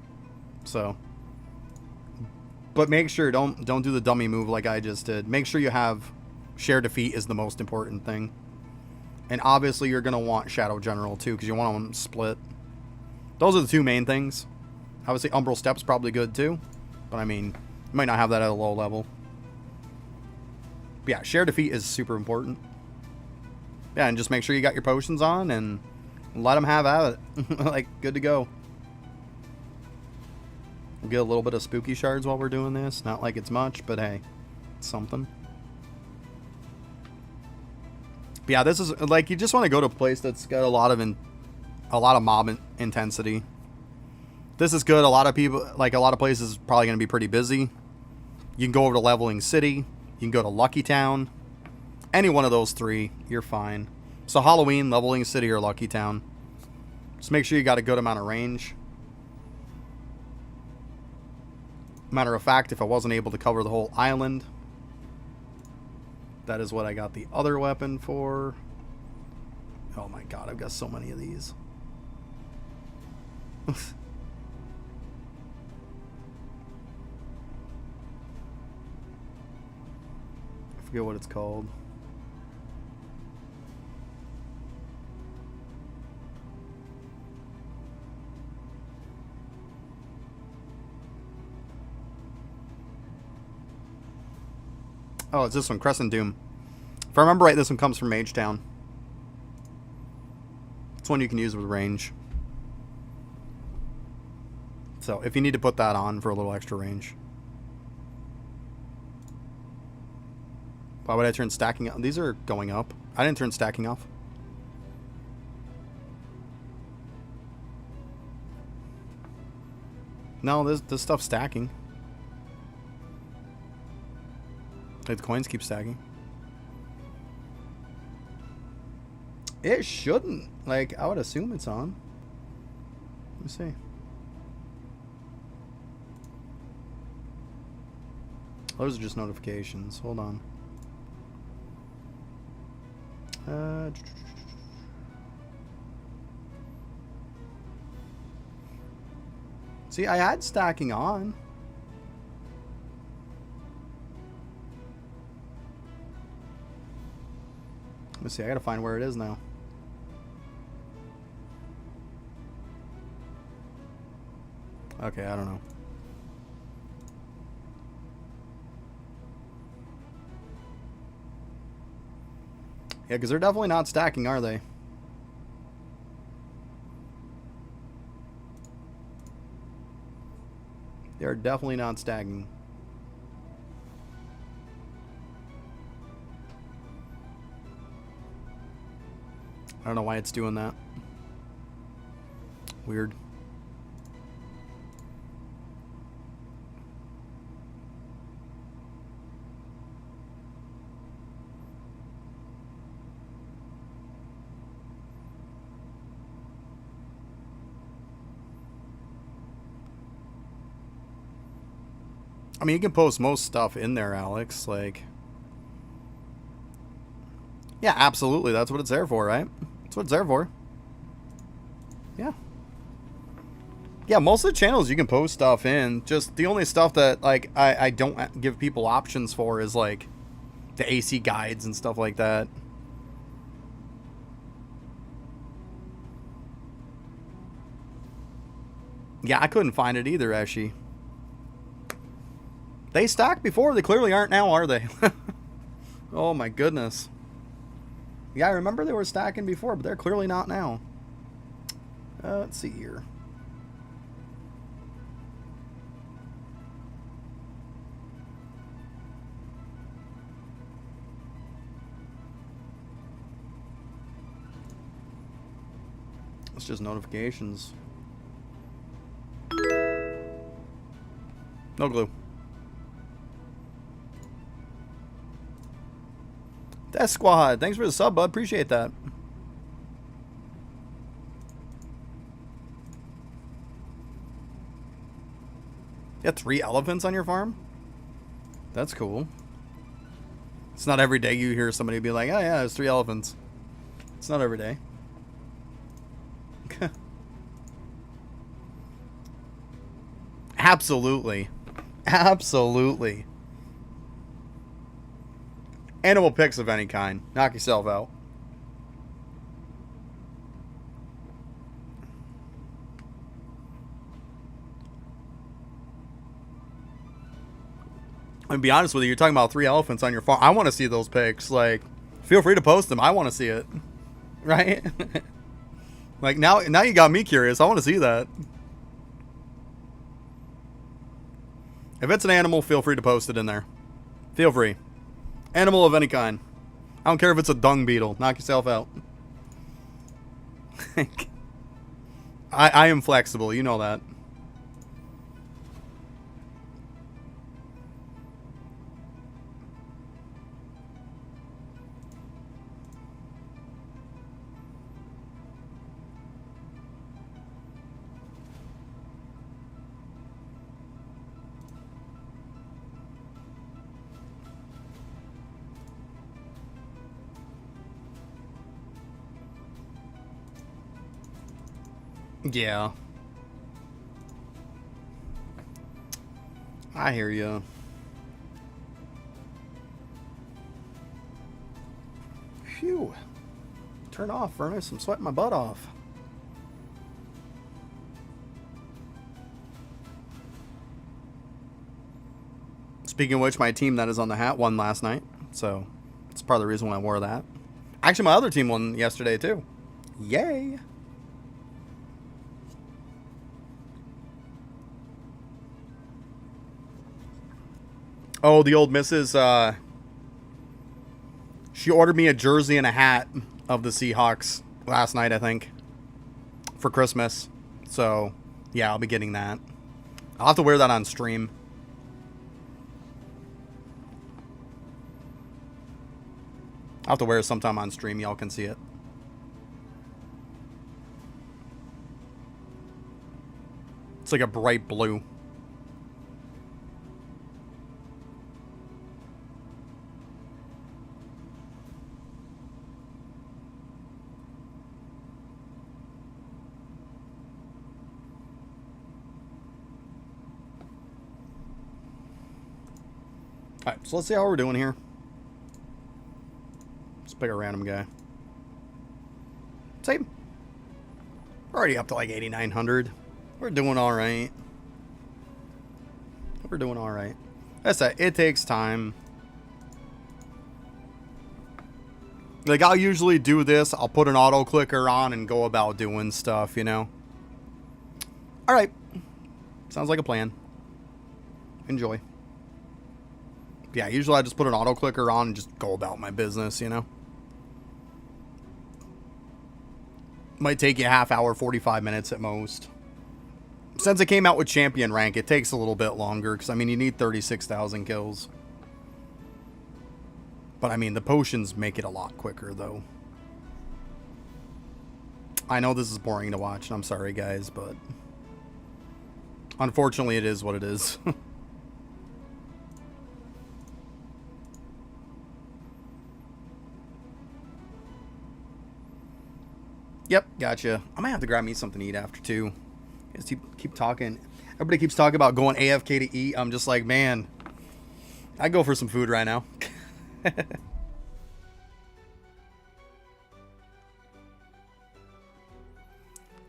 So. But make sure, don't do the dummy move like I just did. Make sure you have share defeat is the most important thing. And obviously, you're going to want Shadow General too, because you want them split. Those are the two main things. Obviously, Umbral Step's probably good too. But I mean, you might not have that at a low level. But yeah, share defeat is super important. Yeah, and just make sure you got your potions on and let them have at it. Like, good to go. We'll get a little bit of spooky shards while we're doing this. Not like it's much, but hey, it's something. But yeah, this is like, you just want to go to a place that's got a lot of mob intensity. This is good. A lot of people, like a lot of places, probably going to be pretty busy. You can go over to Leveling City. You can go to Lucky Town. Any one of those three, you're fine. So Halloween, Leveling City, or Lucky Town. Just make sure you got a good amount of range. Matter of fact, if I wasn't able to cover the whole island, that is what I got the other weapon for. Oh my god, I've got so many of these. I forget what it's called. Oh, it's this one, Crescent Doom. If I remember right, this one comes from Mage Town. It's one you can use with range. So, if you need to put that on for a little extra range. Why would I turn stacking up? These are going up. I didn't turn stacking off. No, this stuff's stacking. Like the coins keep stacking. It shouldn't. Like, I would assume it's on. Let me see. Those are just notifications. Hold on. See, I had stacking on. Let me see, I gotta find where it is now. Okay, I don't know. Yeah, because they're definitely not stacking, are they? They're definitely not stacking. I don't know why it's doing that. Weird. I mean, you can post most stuff in there, Alex. Like, yeah, absolutely. That's what it's there for, right? That's what it's there for. Yeah. Yeah, most of the channels you can post stuff in. Just the only stuff that, like, I don't give people options for is, like, the AC guides and stuff like that. Yeah, I couldn't find it either, Eshi. They stacked before. They clearly aren't now, are they? Oh, my goodness. Yeah, I remember they were stacking before, but they're clearly not now. Let's see here. It's just notifications. No glue. Death Squad, thanks for the sub, bud. Appreciate that. You got 3 elephants on your farm? That's cool. It's not every day you hear somebody be like, oh yeah, there's 3 elephants. It's not every day. Absolutely. Absolutely. Animal picks of any kind. Knock yourself out. I'm gonna be honest with you, you're talking about 3 elephants on your farm. I want to see those pics. Like, feel free to post them. I want to see it. Right? Like, now you got me curious. I want to see that. If it's an animal, feel free to post it in there. Feel free. Animal of any kind. I don't care if it's a dung beetle. Knock yourself out. I am flexible. You know that. Yeah. I hear you. Phew. Turn off, Furnace. I'm sweating my butt off. Speaking of which, my team that is on the hat won last night. So, it's part of the reason why I wore that. Actually, my other team won yesterday, too. Yay. Oh, the old missus, she ordered me a jersey and a hat of the Seahawks last night, I think, for Christmas. So, yeah, I'll be getting that. I'll have to wear that on stream. I'll have to wear it sometime on stream. Y'all can see it. It's like a bright blue. Alright, so let's see how we're doing here. Let's pick a random guy. Same. We're already up to like 8,900. We're doing alright. We're doing alright. That's that. It takes time. Like, I'll usually do this. I'll put an auto clicker on and go about doing stuff, you know? Alright. Sounds like a plan. Enjoy. Yeah, usually I just put an auto clicker on and just go about my business, you know? Might take you a half hour, 45 minutes at most. Since it came out with champion rank, it takes a little bit longer. Because, I mean, you need 36,000 kills. But, I mean, the potions make it a lot quicker, though. I know this is boring to watch, and I'm sorry, guys, but... unfortunately, it is what it is. Yep, gotcha. I might have to grab me something to eat after, too. Just keep talking. Everybody keeps talking about going AFK to eat. I'm just like, man, I'd go for some food right now.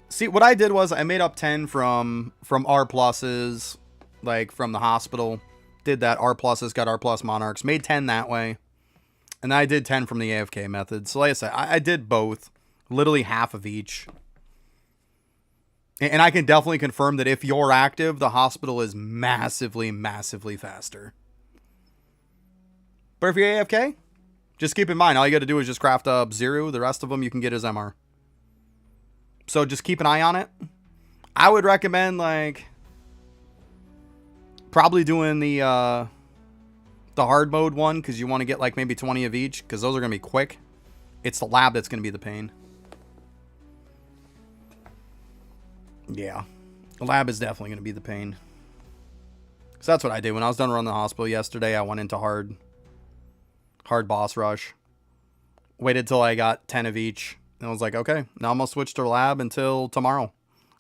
See, what I did was I made up 10 from R pluses, like from the hospital. Did that. R pluses, got R plus monarchs. Made 10 that way. And I did 10 from the AFK method. So like I said, I did both. Literally half of each. And I can definitely confirm that if you're active, the hospital is massively, massively faster. But if you're AFK, just keep in mind, all you got to do is just craft up Zero. The rest of them you can get as MR. So just keep an eye on it. I would recommend, like, probably doing the hard mode one, because you want to get, like, maybe 20 of each, because those are going to be quick. It's the lab that's going to be the pain. Yeah. The lab is definitely going to be the pain. Because that's what I did. When I was done running the hospital yesterday, I went into hard boss rush. Waited till I got 10 of each. And I was like, okay, now I'm going to switch to lab until tomorrow.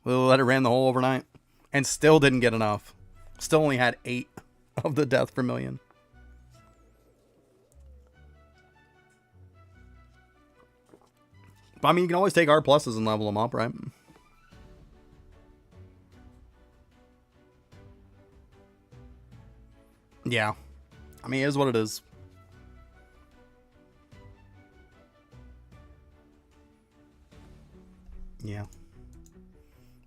Let it ran the whole overnight. And still didn't get enough. Still only had 8 of the death per million. But I mean, you can always take R pluses and level them up, right? Yeah. I mean, it is what it is. Yeah.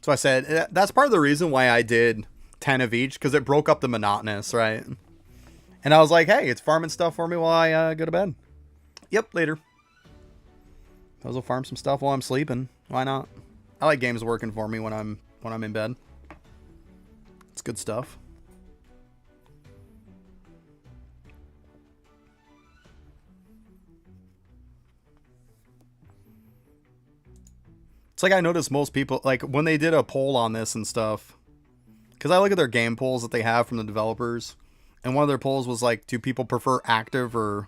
So I said, that's part of the reason why I did 10 of each, because it broke up the monotonous, right? And I was like, hey, it's farming stuff for me while I go to bed. Yep, later. I will farm some stuff while I'm sleeping. Why not? I like games working for me when I'm in bed. It's good stuff. It's like I noticed most people, like, when they did a poll on this and stuff, because I look at their game polls that they have from the developers, and one of their polls was like, do people prefer active or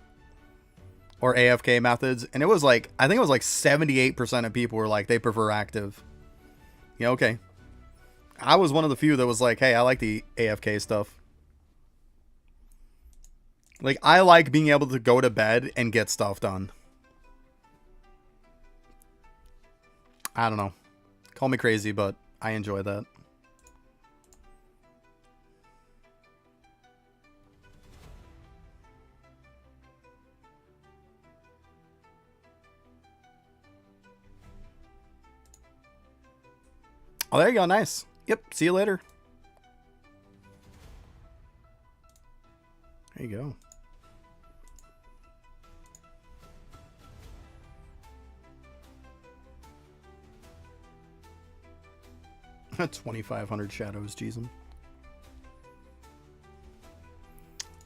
AFK methods? And it was like, I think it was like 78% of people were like, they prefer active. Yeah, okay. I was one of the few that was like, hey, I like the AFK stuff. Like, I like being able to go to bed and get stuff done. I don't know. Call me crazy, but I enjoy that. Oh, there you go. Nice. Yep. See you later. There you go. That's 2,500 shadows, Jesus.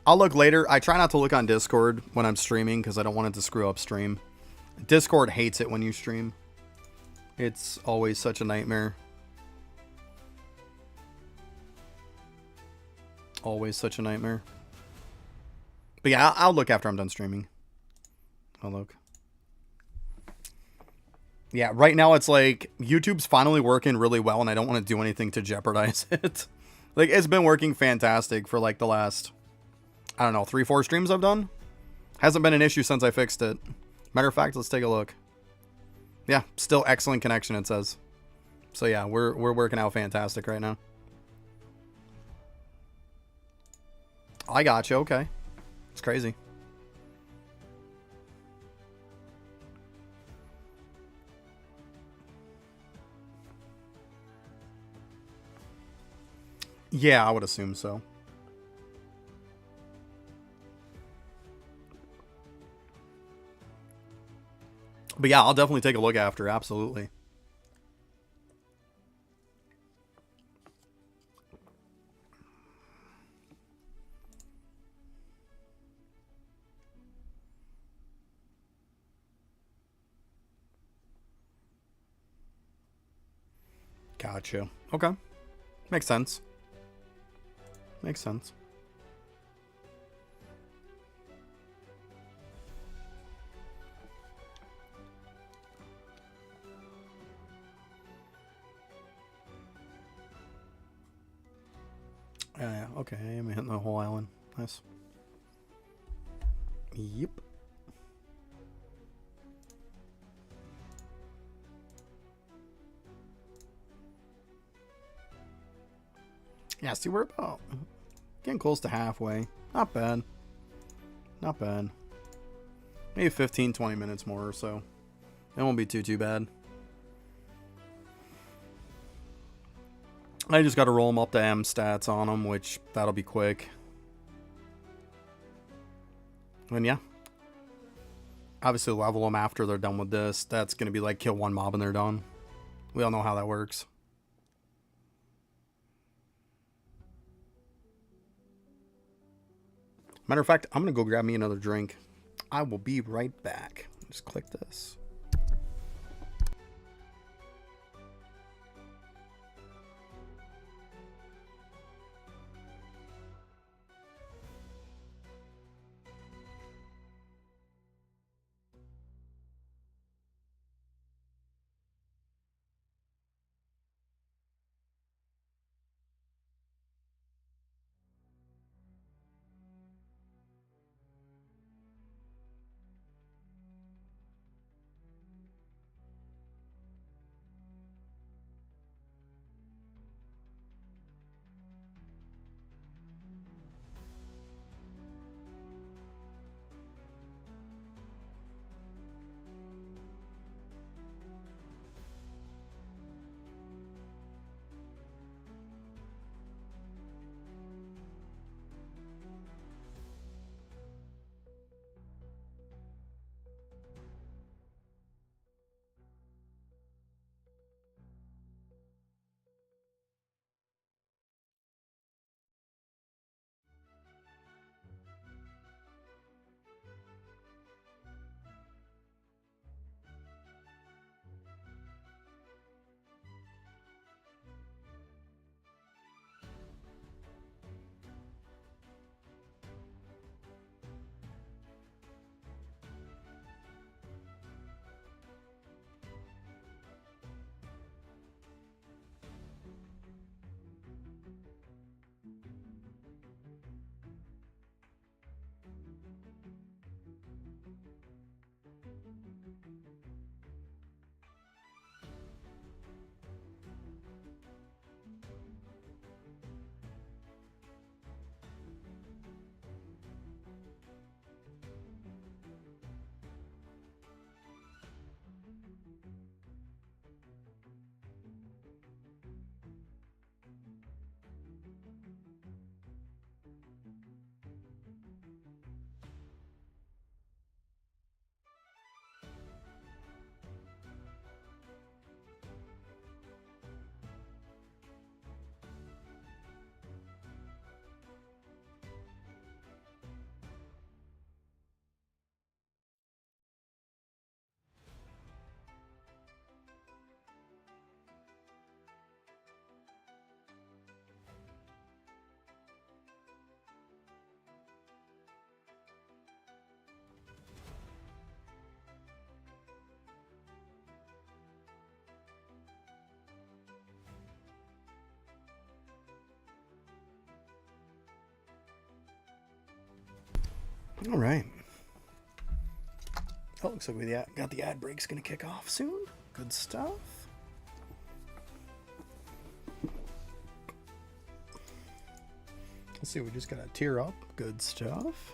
I'll look later. I try not to look on Discord when I'm streaming because I don't want it to screw up stream. Discord hates it when you stream. It's always such a nightmare. Always such a nightmare. But yeah, I'll look after I'm done streaming. I'll look. Yeah, right now it's like YouTube's finally working really well and I don't want to do anything to jeopardize it. Like, it's been working fantastic for like the last, I don't know, 3-4 streams I've done. Hasn't been an issue since I fixed it. Matter of fact, let's take a look. Yeah, still excellent connection, it says. So yeah, we're working out fantastic right now. I got you, okay. It's crazy. Yeah, I would assume so. But yeah, I'll definitely take a look after, absolutely. Gotcha. Okay. Makes sense. Makes sense. Yeah, okay. I'm hitting the whole island. Nice. Yep. Yeah, see, we're about getting close to halfway. Not bad. Not bad. Maybe 15, 20 minutes more or so. It won't be too bad. I just got to roll them up to M stats on them, which that'll be quick. And yeah. Obviously level them after they're done with this. That's going to be like kill one mob and they're done. We all know how that works. Matter of fact, I'm going to go grab me another drink. I will be right back. Just click this. All right. Oh, looks like we got the ad break's gonna kick off soon. Good stuff. Let's see, we just gotta tear up. Good stuff.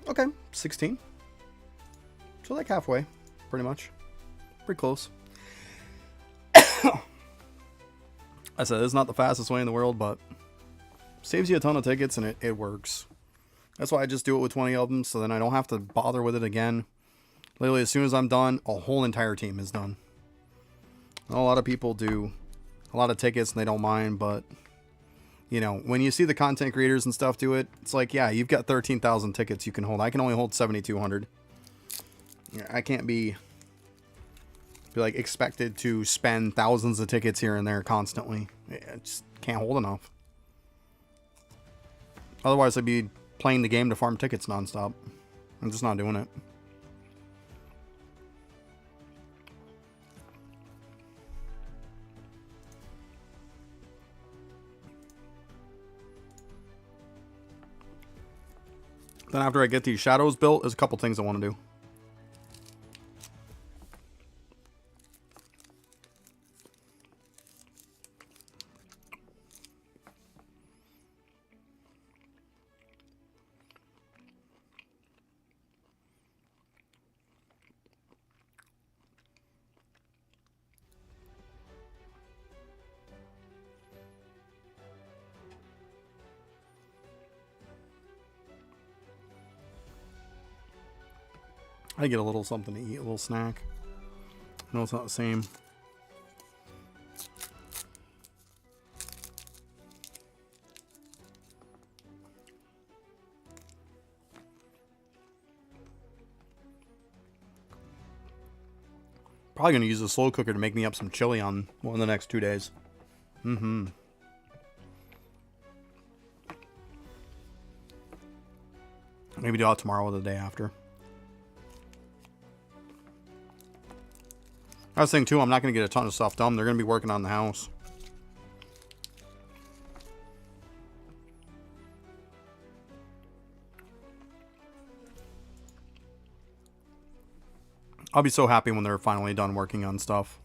Okay, 16. So like halfway, pretty much. Pretty close. I said, it's not the fastest way in the world, but saves you a ton of tickets and it works. That's why I just do it with 20 of them, so then I don't have to bother with it again. Literally, as soon as I'm done, a whole entire team is done. A lot of people do a lot of tickets and they don't mind, but you know, when you see the content creators and stuff do it, it's like, yeah, you've got 13,000 tickets you can hold. I can only hold 7,200. I can't be like expected to spend thousands of tickets here and there constantly. I just can't hold enough. Otherwise, I'd be playing the game to farm tickets nonstop. I'm just not doing it. Then after I get these shadows built, there's a couple things I want to do. I get a little something to eat, a little snack. No, it's not the same. Probably gonna use a slow cooker to make me up some chili on one of the next 2 days. Mm-hmm. Maybe do it tomorrow or the day after. I was thinking too, I'm not gonna get a ton of stuff done. They're gonna be working on the house. I'll be so happy when they're finally done working on stuff.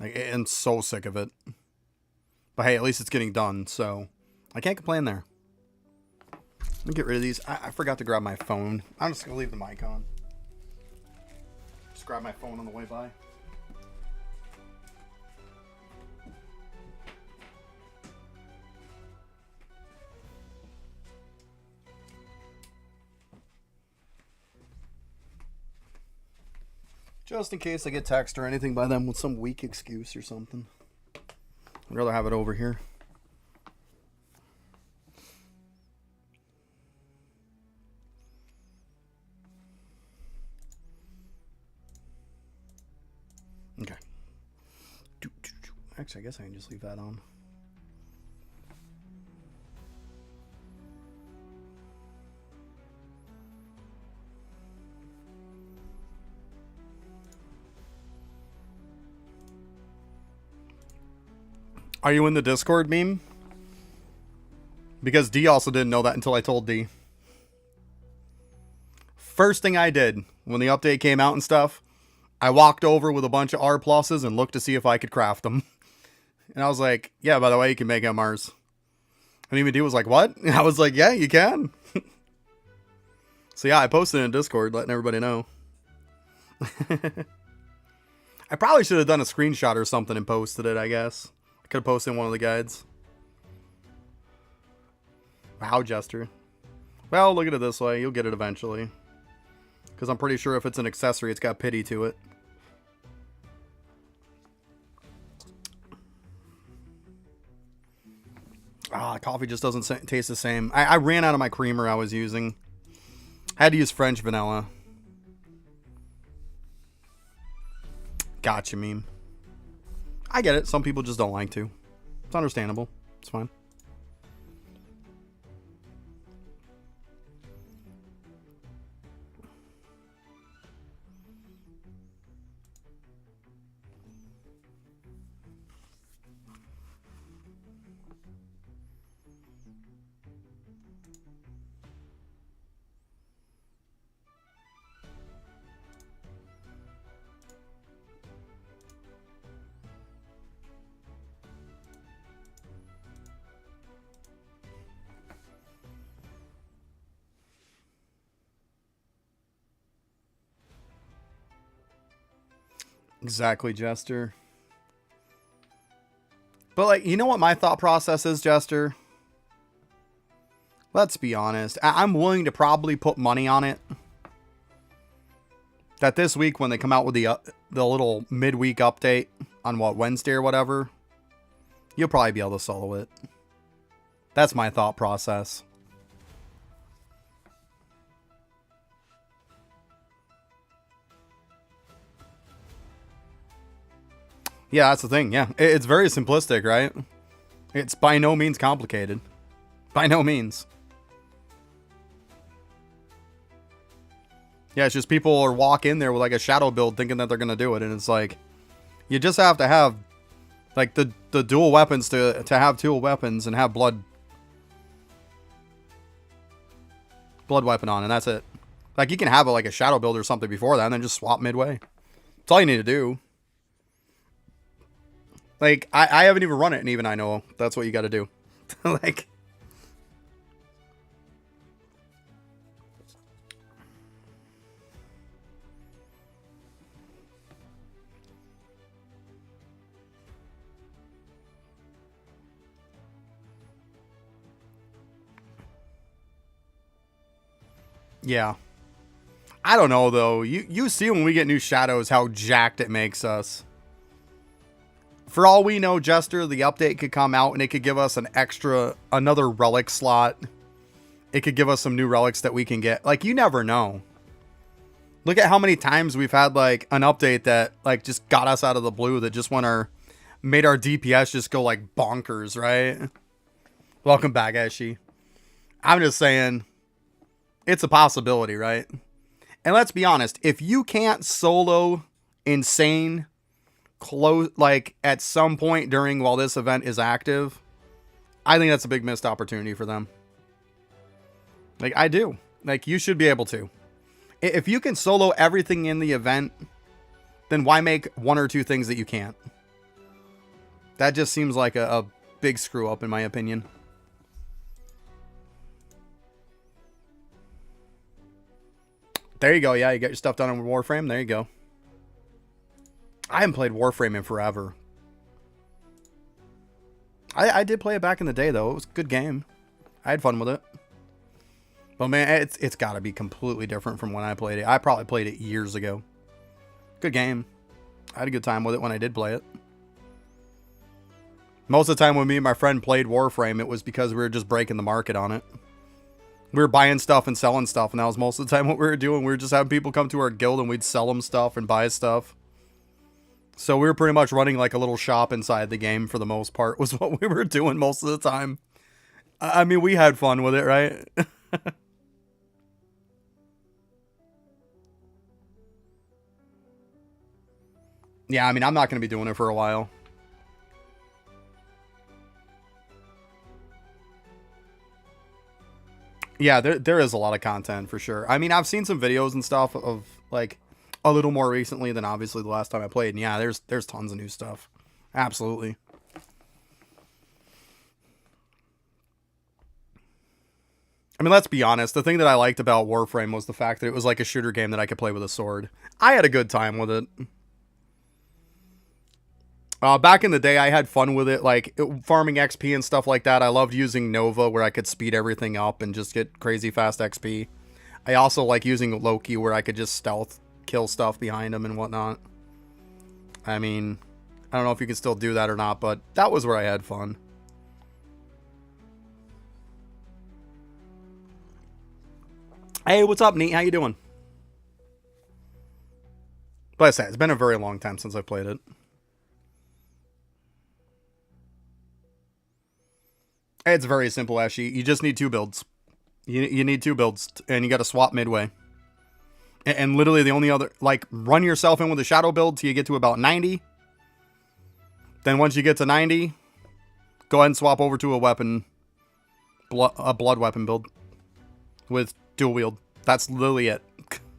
Like, I'm so sick of it. But hey, at least it's getting done, so I can't complain there. Let me get rid of these. I forgot to grab my phone. I'm just going to leave the mic on. Just grab my phone on the way by. Just in case I get text or anything by them with some weak excuse or something. I'd rather have it over here. Okay. Actually, I guess I can just leave that on. Are you in the Discord meme? Because D also didn't know that until I told D. First thing I did when the update came out and stuff, I walked over with a bunch of R pluses and looked to see if I could craft them. And I was like, yeah, by the way, you can make MRs. And even D was like, what? And I was like, yeah, you can. So yeah, I posted it in Discord, letting everybody know. I probably should have done a screenshot or something and posted it, I guess. I could have posted in one of the guides. Wow, Jester. Well, look at it this way. You'll get it eventually. Because I'm pretty sure if it's an accessory, it's got pity to it. Coffee just doesn't taste the same. I ran out of my creamer I was using. I had to use French vanilla. Gotcha, meme. I get it. Some people just don't like to. It's understandable. It's fine. Exactly, Jester. But, like, you know what my thought process is, Jester? Let's be honest. I'm willing to probably put money on it. That this week, when they come out with the little midweek update on, what, Wednesday or whatever, you'll probably be able to solo it. That's my thought process. Yeah, that's the thing. Yeah, it's very simplistic, right? It's by no means complicated. By no means. Yeah, it's just people are walk in there with like a shadow build thinking that they're going to do it. And it's like, you just have to have like the dual weapons to have dual weapons and have blood weapon on. And that's it. Like you can have like a shadow build or something before that and then just swap midway. That's all you need to do. Like, I haven't even run it, and even I know that's what you got to do. Like, yeah. I don't know, though. You see when we get new shadows how jacked it makes us. For all we know, Jester, the update could come out and it could give us another relic slot. It could give us some new relics that we can get. Like, you never know. Look at how many times we've had, like, an update that, like, just got us out of the blue. That just made our DPS just go, like, bonkers, right? Welcome back, Ashy. I'm just saying, it's a possibility, right? And let's be honest, if you can't solo Insane close, like, at some point during while this event is active, I think that's a big missed opportunity for them. Like, I do. Like, you should be able to. If you can solo everything in the event, then why make one or two things that you can't? That just seems like a big screw up, in my opinion. There you go. Yeah, you got your stuff done on Warframe. There you go. I haven't played Warframe in forever. I did play it back in the day, though. It was a good game. I had fun with it. But, man, it's got to be completely different from when I played it. I probably played it years ago. Good game. I had a good time with it when I did play it. Most of the time when me and my friend played Warframe, it was because we were just breaking the market on it. We were buying stuff and selling stuff, and that was most of the time what we were doing. We were just having people come to our guild, and we'd sell them stuff and buy stuff. So we were pretty much running like a little shop inside the game for the most part, was what we were doing most of the time. I mean, we had fun with it, right? Yeah, I mean, I'm not going to be doing it for a while. Yeah, there is a lot of content for sure. I mean, I've seen some videos and stuff of, like, a little more recently than obviously the last time I played. And yeah, there's tons of new stuff. Absolutely. I mean, let's be honest. The thing that I liked about Warframe was the fact that it was like a shooter game that I could play with a sword. I had a good time with it. Back in the day, I had fun with it, like farming XP and stuff like that. I loved using Nova, where I could speed everything up and just get crazy fast XP. I also like using Loki, where I could just stealth kill stuff behind him and whatnot. I mean, I don't know if you can still do that or not, but that was where I had fun. Hey, what's up, Neat? How you doing? But I say, it's been a very long time since I played it. It's very simple, Ashy. You just need two builds. You need two builds, and you got to swap midway. And literally the only other, like, run yourself in with a shadow build till you get to about 90. Then once you get to 90, go ahead and swap over to a weapon, a blood weapon build with dual wield. That's literally it.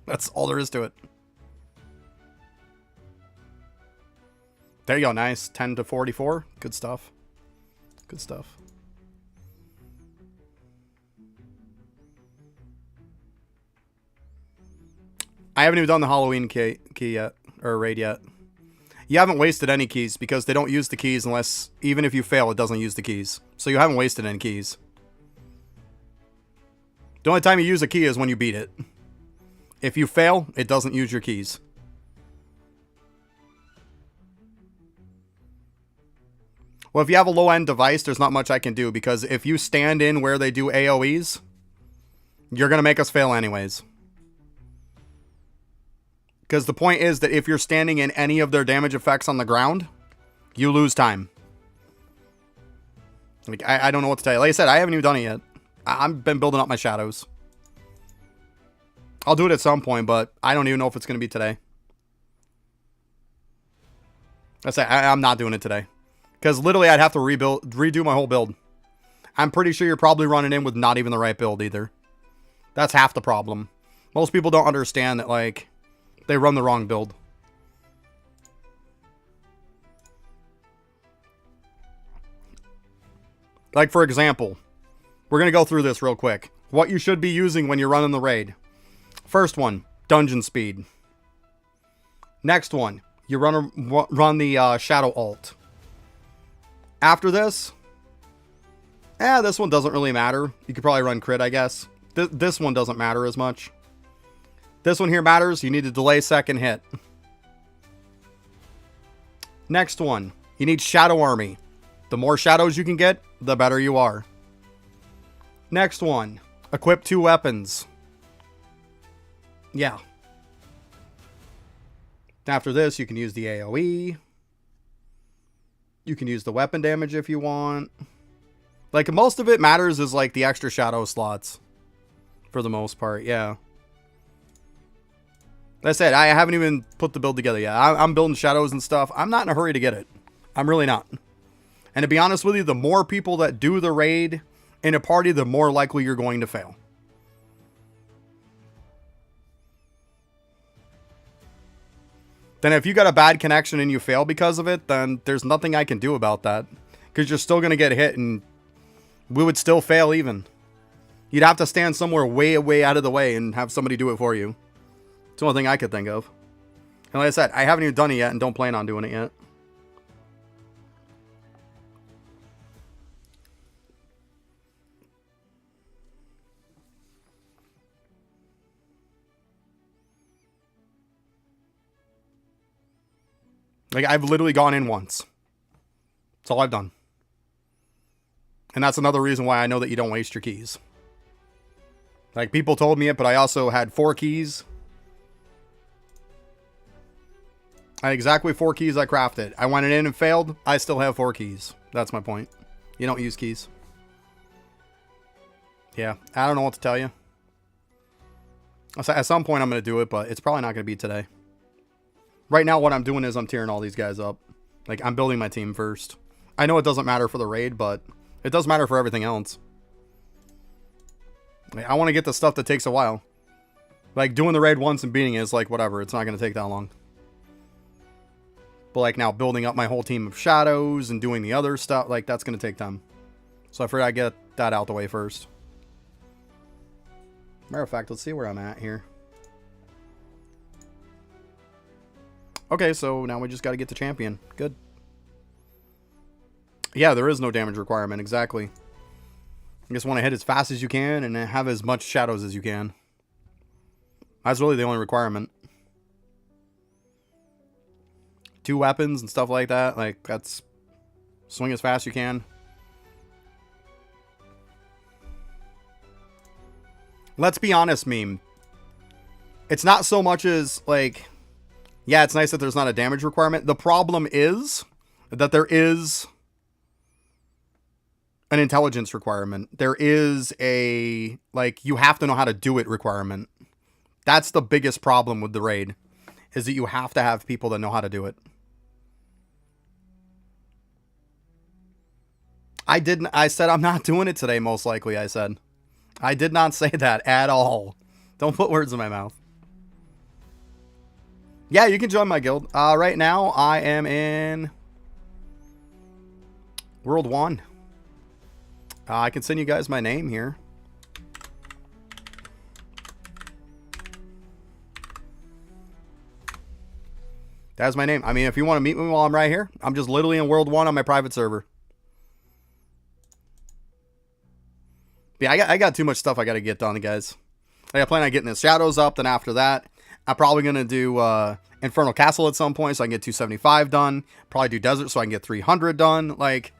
That's all there is to it. There you go. Nice. 10 to 44. Good stuff. Good stuff. I haven't even done the Halloween key yet, or raid yet. You haven't wasted any keys because they don't use the keys unless, even if you fail, it doesn't use the keys. So you haven't wasted any keys. The only time you use a key is when you beat it. If you fail, it doesn't use your keys. Well, if you have a low-end device, there's not much I can do because if you stand in where they do AoEs, you're going to make us fail anyways. Because the point is that if you're standing in any of their damage effects on the ground, you lose time. Like, I don't know what to tell you. Like I said, I haven't even done it yet. I've been building up my shadows. I'll do it at some point, but I don't even know if it's going to be today. I'm not doing it today. Because literally I'd have to redo my whole build. I'm pretty sure you're probably running in with not even the right build either. That's half the problem. Most people don't understand that, like, they run the wrong build. Like, for example, we're going to go through this real quick. What you should be using when you're running the raid. First one, dungeon speed. Next one, you run the shadow alt. After this, this one doesn't really matter. You could probably run crit, I guess. This one doesn't matter as much. This one here matters. You need to delay second hit. Next one. You need Shadow Army. The more shadows you can get, the better you are. Next one. Equip 2 weapons. Yeah. After this, you can use the AoE. You can use the weapon damage if you want. Like, most of it matters is, like, the extra shadow slots. For the most part, yeah. Like I said, I haven't even put the build together yet. I'm building shadows and stuff. I'm not in a hurry to get it. I'm really not. And to be honest with you, the more people that do the raid in a party, the more likely you're going to fail. Then if you got a bad connection and you fail because of it, then there's nothing I can do about that. Because you're still going to get hit and we would still fail even. You'd have to stand somewhere way, way out of the way and have somebody do it for you. It's the only thing I could think of. And like I said, I haven't even done it yet and don't plan on doing it yet. Like, I've literally gone in once. That's all I've done. And that's another reason why I know that you don't waste your keys. Like, people told me it, but I also had 4 keys. I had exactly 4 keys I crafted. I went in and failed. I still have 4 keys. That's my point. You don't use keys. Yeah, I don't know what to tell you. At some point I'm going to do it, but it's probably not going to be today. Right now what I'm doing is I'm tearing all these guys up. Like, I'm building my team first. I know it doesn't matter for the raid, but it does matter for everything else. Like, I want to get the stuff that takes a while. Like, doing the raid once and beating it is like, whatever. It's not going to take that long. But, like, now building up my whole team of shadows and doing the other stuff, like, that's going to take time. So I figured I'd get that out the way first. Matter of fact, let's see where I'm at here. Okay, so now we just got to get the champion. Good. Yeah, there is no damage requirement, exactly. You just want to hit as fast as you can and have as much shadows as you can. That's really the only requirement. 2 weapons and stuff like that. Like, that's... Swing as fast as you can. Let's be honest, meme. It's not so much as, like... Yeah, it's nice that there's not a damage requirement. The problem is that there is an intelligence requirement. There is a, like, you have to know how to do it requirement. That's the biggest problem with the raid, is that you have to have people that know how to do it. I said I'm not doing it today, most likely, I said. I did not say that at all. Don't put words in my mouth. Yeah, you can join my guild. Right now, I am in World 1. I can send you guys my name here. That's my name. I mean, if you want to meet me while I'm right here, I'm just literally in World 1 on my private server. Yeah, I got too much stuff I got to get done, guys. Like, I plan on getting the shadows up, then after that, I'm probably going to do Infernal Castle at some point so I can get 275 done. Probably do Desert so I can get 300 done. Like,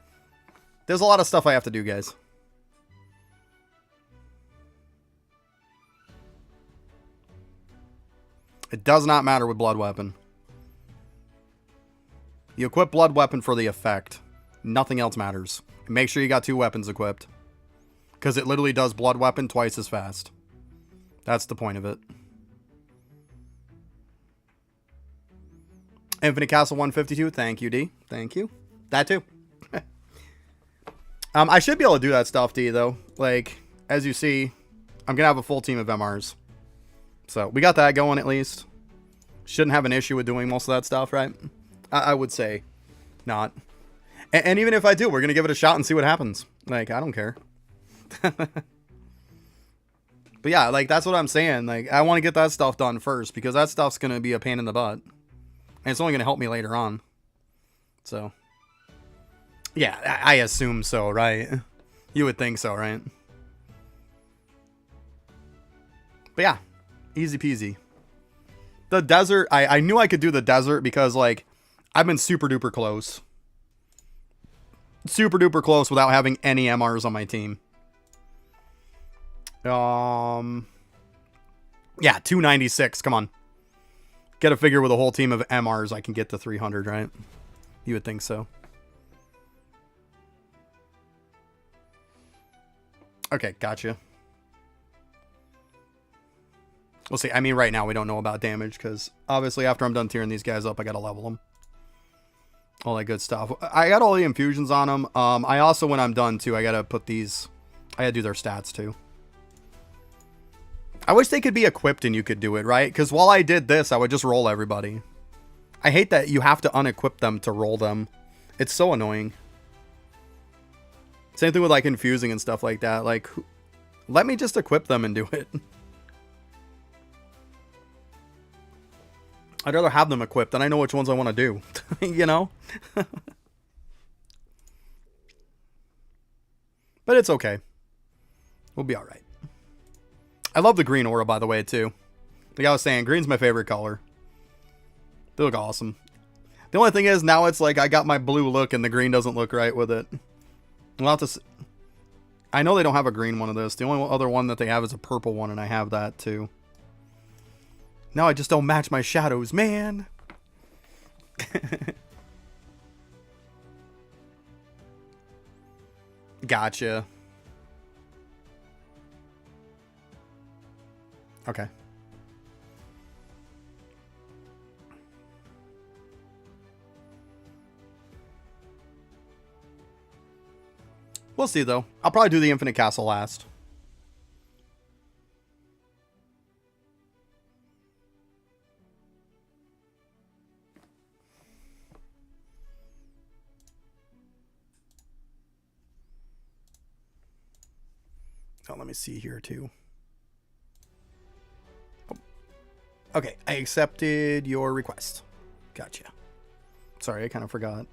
there's a lot of stuff I have to do, guys. It does not matter with Blood Weapon. You equip Blood Weapon for the effect. Nothing else matters. And make sure you got 2 weapons equipped. Because it literally does Blood Weapon twice as fast. That's the point of it. Infinite Castle 152. Thank you, D. Thank you. That too. I should be able to do that stuff, D, though. Like, as you see, I'm going to have a full team of MRs. So, we got that going at least. Shouldn't have an issue with doing most of that stuff, right? I would say not. And even if I do, we're going to give it a shot and see what happens. Like, I don't care. But yeah, like, that's what I'm saying. Like, I want to get that stuff done first because that stuff's going to be a pain in the butt. And it's only going to help me later on. So, yeah, I assume so, right? You would think so, right? But yeah, easy peasy. The desert, I knew I could do the desert because, like, I've been super duper close. Super duper close without having any MRs on my team. Yeah, 296. Come on. Get a figure with a whole team of MRs. I can get to 300, right? You would think so. Okay, gotcha. We'll see. I mean, right now we don't know about damage because obviously after I'm done tearing these guys up, I got to level them. All that good stuff. I got all the infusions on them. I also, when I'm done too, I got to put these... I got to do their stats too. I wish they could be equipped and you could do it, right? Because while I did this, I would just roll everybody. I hate that you have to unequip them to roll them. It's so annoying. Same thing with like infusing and stuff like that. Like, let me just equip them and do it. I'd rather have them equipped and I know which ones I want to do. You know? But it's okay. We'll be alright. I love the green aura, by the way, too. Like I was saying, green's my favorite color. They look awesome. The only thing is, now it's like I got my blue look and the green doesn't look right with it. We'll have to I know they don't have a green one of this. The only other one that they have is a purple one, and I have that, too. Now I just don't match my shadows, man. Gotcha. Okay. We'll see, though. I'll probably do the Infinite Castle last. Oh, let me see here, too. Okay, I accepted your request. Gotcha. Sorry, I kind of forgot.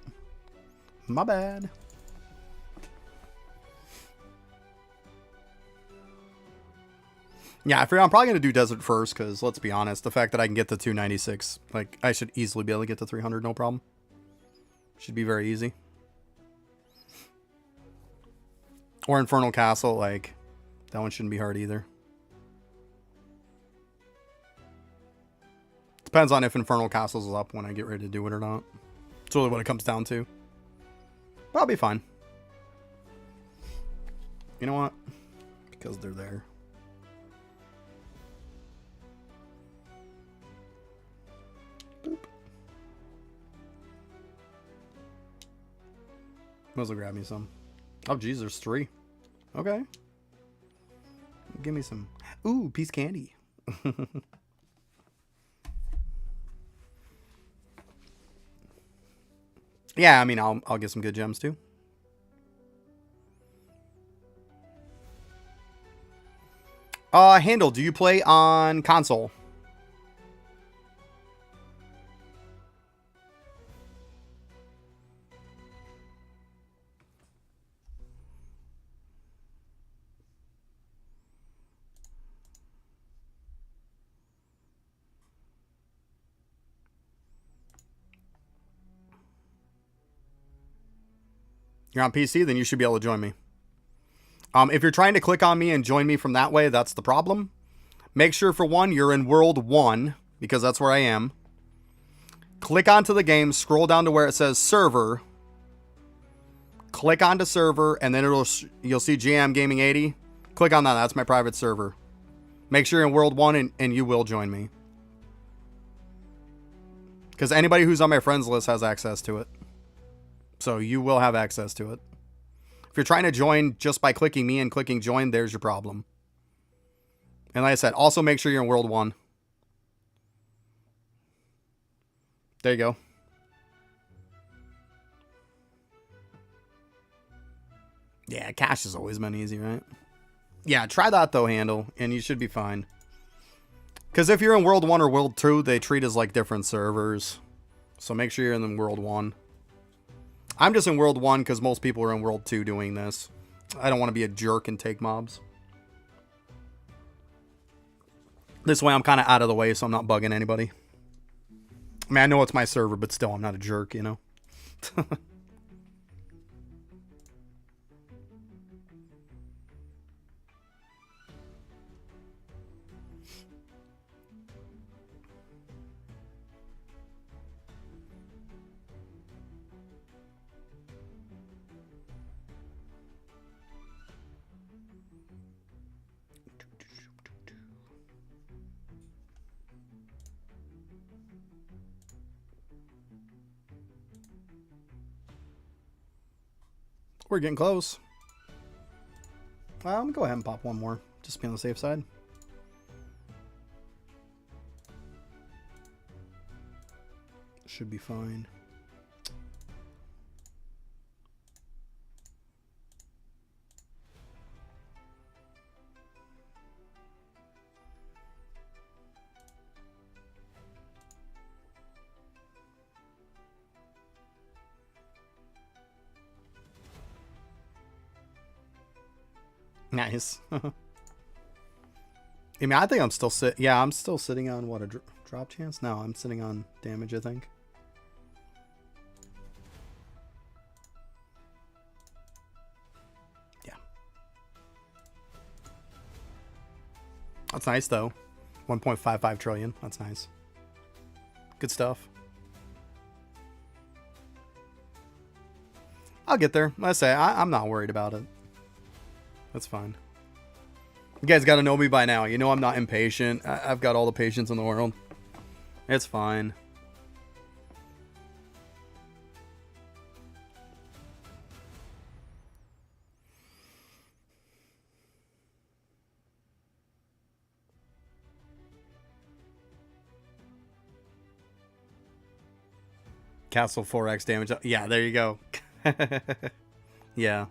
My bad. Yeah, I forgot. I'm probably going to do Desert first, because let's be honest, the fact that I can get to 296, like, I should easily be able to get to 300, no problem. Should be very easy. Or Infernal Castle, like, that one shouldn't be hard either. Depends on if Infernal Castle's up when I get ready to do it or not. It's really what it comes down to. But I'll be fine. You know what? Because they're there. Boop. Might as well grab me some. Oh, geez, there's 3. Okay. Give me some. Ooh, piece candy. Yeah, I mean, I'll get some good gems too. Handle, do you play on console? You're on PC, then you should be able to join me. If you're trying to click on me and join me from that way, that's the problem. Make sure, for one, you're in World 1, because that's where I am. Click onto the game, scroll down to where it says Server. Click onto Server, and then you'll see GM Gaming 80. Click on that. That's my private server. Make sure you're in World 1, and you will join me. Because anybody who's on my friends list has access to it. So you will have access to it. If you're trying to join just by clicking me and clicking join, there's your problem. And like I said, also make sure you're in World 1. There you go. Yeah, cash has always been easy, right? Yeah, try that though, Handle, and you should be fine. Because if you're in World 1 or World 2, they treat as like different servers. So make sure you're in World 1. I'm just in World 1 because most people are in World 2 doing this. I don't want to be a jerk and take mobs. This way I'm kind of out of the way, so I'm not bugging anybody. I mean, I know it's my server, but still, I'm not a jerk, you know? We're getting close. I'm gonna go ahead and pop one more, just to be on the safe side. Should be fine. Nice. I mean, I think I'm still I'm still sitting on what, a drop chance? No, I'm sitting on damage, I think. Yeah. That's nice though. 1.55 trillion. That's nice. Good stuff. I'll get there. Let's say I'm not worried about it. That's fine. You guys got to know me by now. You know I'm not impatient. I've got all the patience in the world. It's fine. Castle 4x damage. Yeah, there you go. Yeah.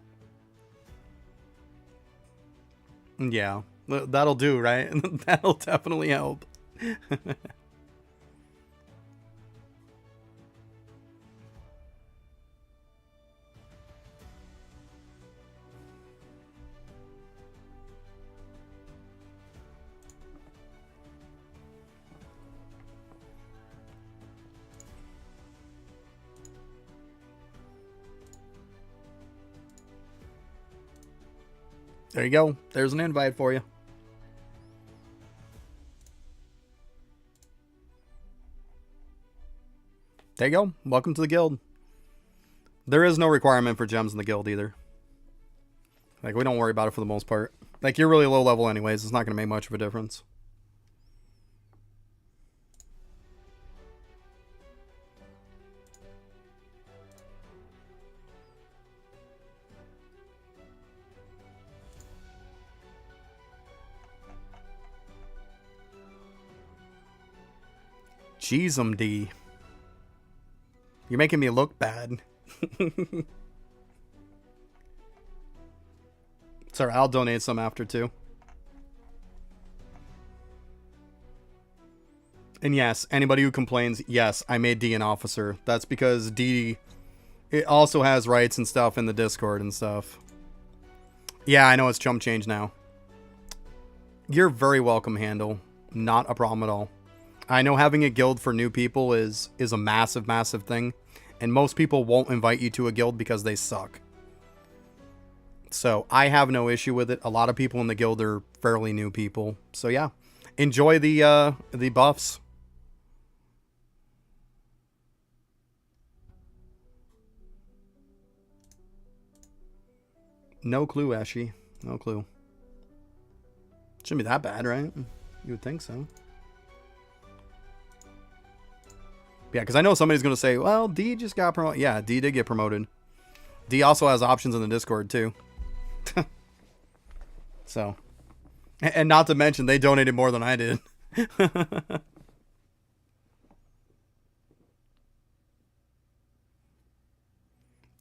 Yeah, that'll do, right? That'll definitely help. There you go. There's an invite for you. There you go. Welcome to the guild. There is no requirement for gems in the guild either. Like, we don't worry about it for the most part. Like, you're really low level anyways. It's not going to make much of a difference. Jeez, D. You're making me look bad. Sorry, I'll donate some after too. And yes, anybody who complains, yes, I made D an officer. That's because D, it also has rights and stuff in the Discord and stuff. Yeah, I know it's chump change now. You're very welcome, Handle. Not a problem at all. I know having a guild for new people is a massive, massive thing. And most people won't invite you to a guild because they suck. So I have no issue with it. A lot of people in the guild are fairly new people. So yeah, enjoy the buffs. No clue, Eshi. No clue. Shouldn't be that bad, right? You would think so. Yeah, because I know somebody's going to say, well, D just got promoted. Yeah, D did get promoted. D also has options in the Discord, too. So. And not to mention, they donated more than I did.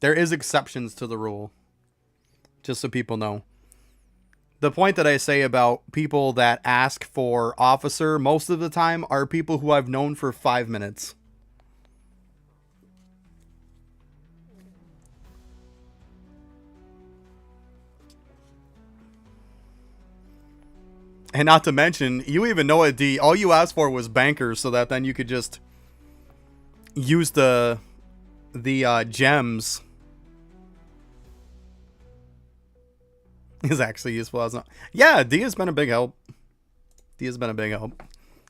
There is exceptions to the rule. Just so people know. The point that I say about people that ask for officer most of the time are people who I've known for 5 minutes. And not to mention, you even know it, D. All you asked for was bankers so that then you could just use the gems is actually useful as not. Yeah, D has been a big help. D has been a big help.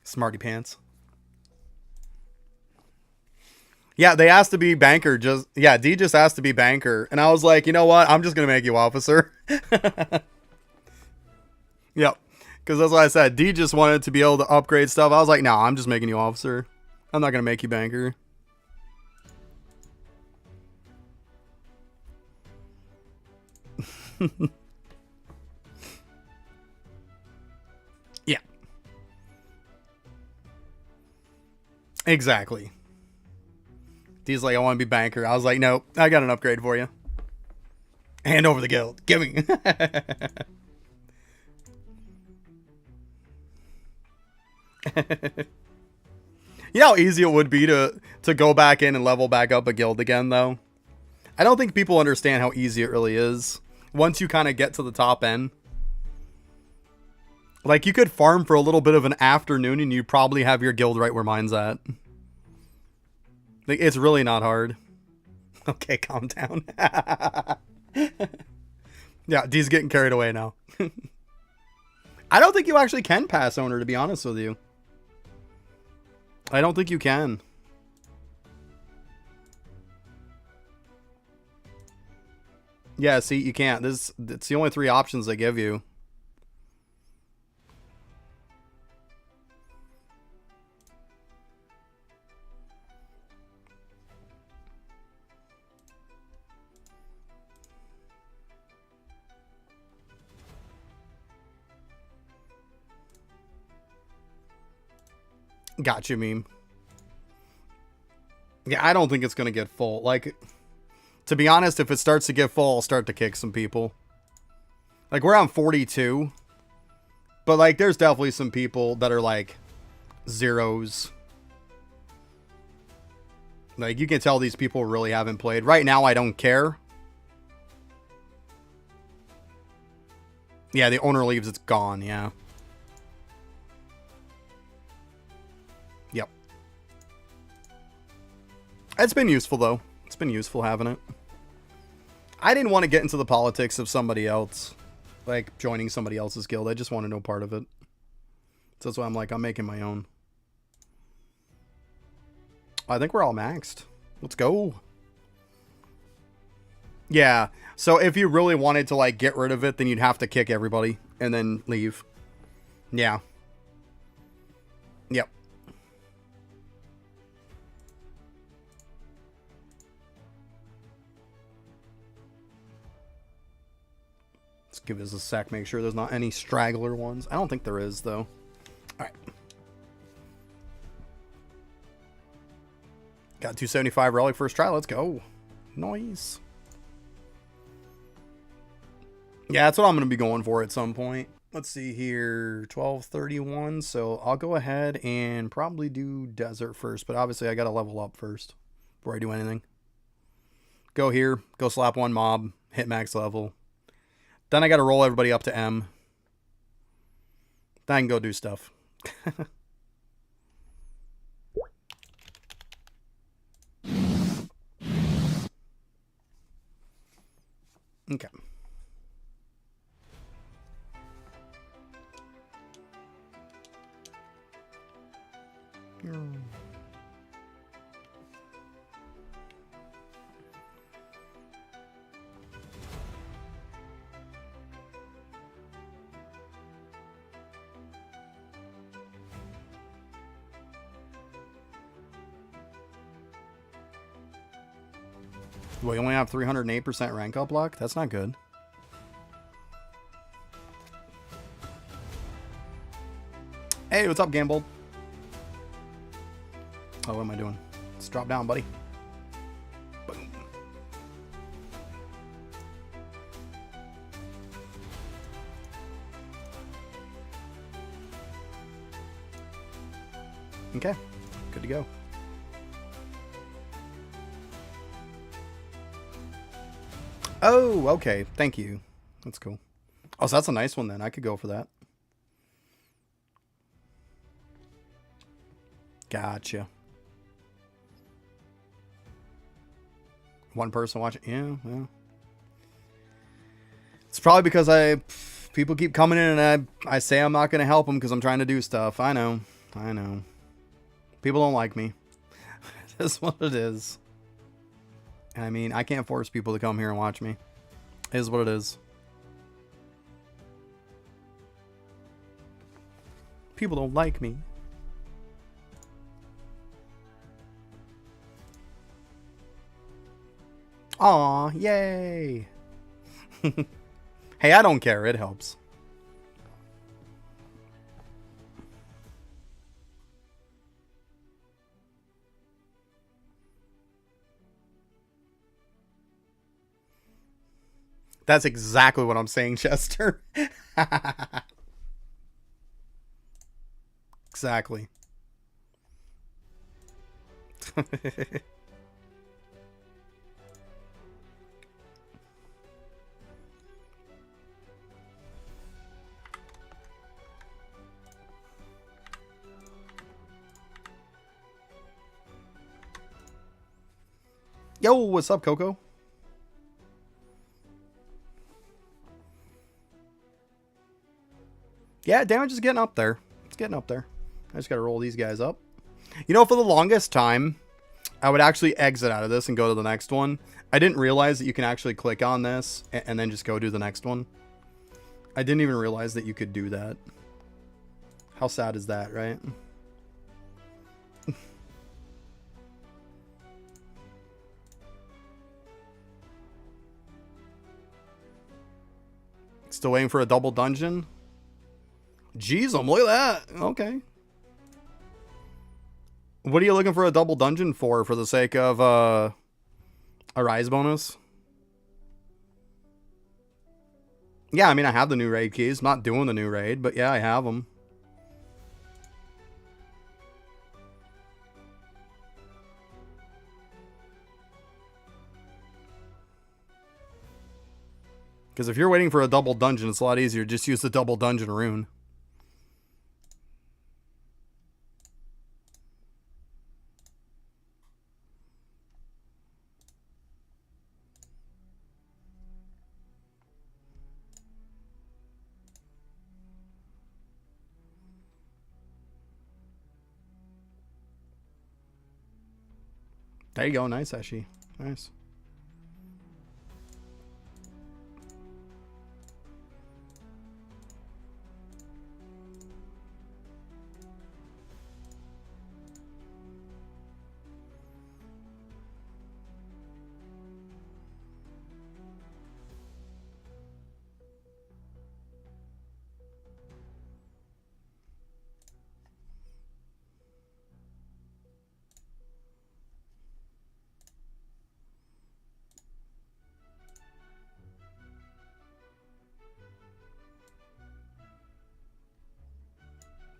Smarty pants. Yeah, they asked to be banker. D just asked to be banker, and I was like, you know what? I'm just gonna make you officer. Yep, because that's what I said. D just wanted to be able to upgrade stuff. I was like, no, I'm just making you officer. I'm not gonna make you banker. Yeah. Exactly. D's like, I want to be banker. I was like, nope, I got an upgrade for you. Hand over the guild. Give me. You know how easy it would be to go back in and level back up a guild again, though? I don't think people understand how easy it really is once you kind of get to the top end. Like, you could farm for a little bit of an afternoon and you probably have your guild right where mine's at. Like, it's really not hard. Okay, calm down. Yeah, D's getting carried away now. I don't think you actually can pass owner, to be honest with you. I don't think you can. Yeah, see, you can't. It's the only 3 options they give you. Gotcha, meme. Yeah, I don't think it's going to get full. Like, to be honest, if it starts to get full, I'll start to kick some people. Like, we're on 42. But, like, there's definitely some people that are, like, zeros. Like, you can tell these people really haven't played. Right now, I don't care. Yeah, the owner leaves, it's gone, yeah. Yep. It's been useful, though. It's been useful having it. I didn't want to get into the politics of somebody else. Like, joining somebody else's guild. I just want to know part of it. So that's why I'm like, I'm making my own. I think we're all maxed. Let's go. Yeah. So if you really wanted to, like, get rid of it, then you'd have to kick everybody and then leave. Yeah. Yep. Let's give this a sec. Make sure there's not any straggler ones. I don't think there is, though. All right. Got 275 relic first try. Let's go. Nice. Yeah, that's what I'm going to be going for at some point. Let's see here. 1231. So I'll go ahead and probably do desert first. But obviously I got to level up first before I do anything. Go here. Go slap one mob. Hit max level. Then I got to roll everybody up to M. Then I can go do stuff. Okay. We only have 308% rank up luck? That's not good. Hey, what's up, Gamble? Oh, what am I doing? Let's drop down, buddy. Boom. Okay, good to go. Oh, okay. Thank you. That's cool. Oh, so that's a nice one then. I could go for that. Gotcha. One person watching. Yeah, well. It's probably because people keep coming in and I say I'm not going to help them because I'm trying to do stuff. I know. People don't like me. That's what it is. I mean, I can't force people to come here and watch me. It is what it is. People don't like me. Aw, yay. Hey, I don't care. It helps. That's exactly what I'm saying, Chester. Exactly. Yo, what's up, Coco? Yeah, damage is getting up there. It's getting up there. I just gotta roll these guys up. You know, for the longest time, I would actually exit out of this and go to the next one. I didn't realize that you can actually click on this and then just go do the next one. I didn't even realize that you could do that. How sad is that, right? Still waiting for a double dungeon? Jeez, look at that. Okay. What are you looking for a double dungeon for the sake of a rise bonus? Yeah, I mean, I have the new raid keys. I'm not doing the new raid, but yeah, I have them. Because if you're waiting for a double dungeon, it's a lot easier. Just use the double dungeon rune. There you go. Nice, Eshi. Nice.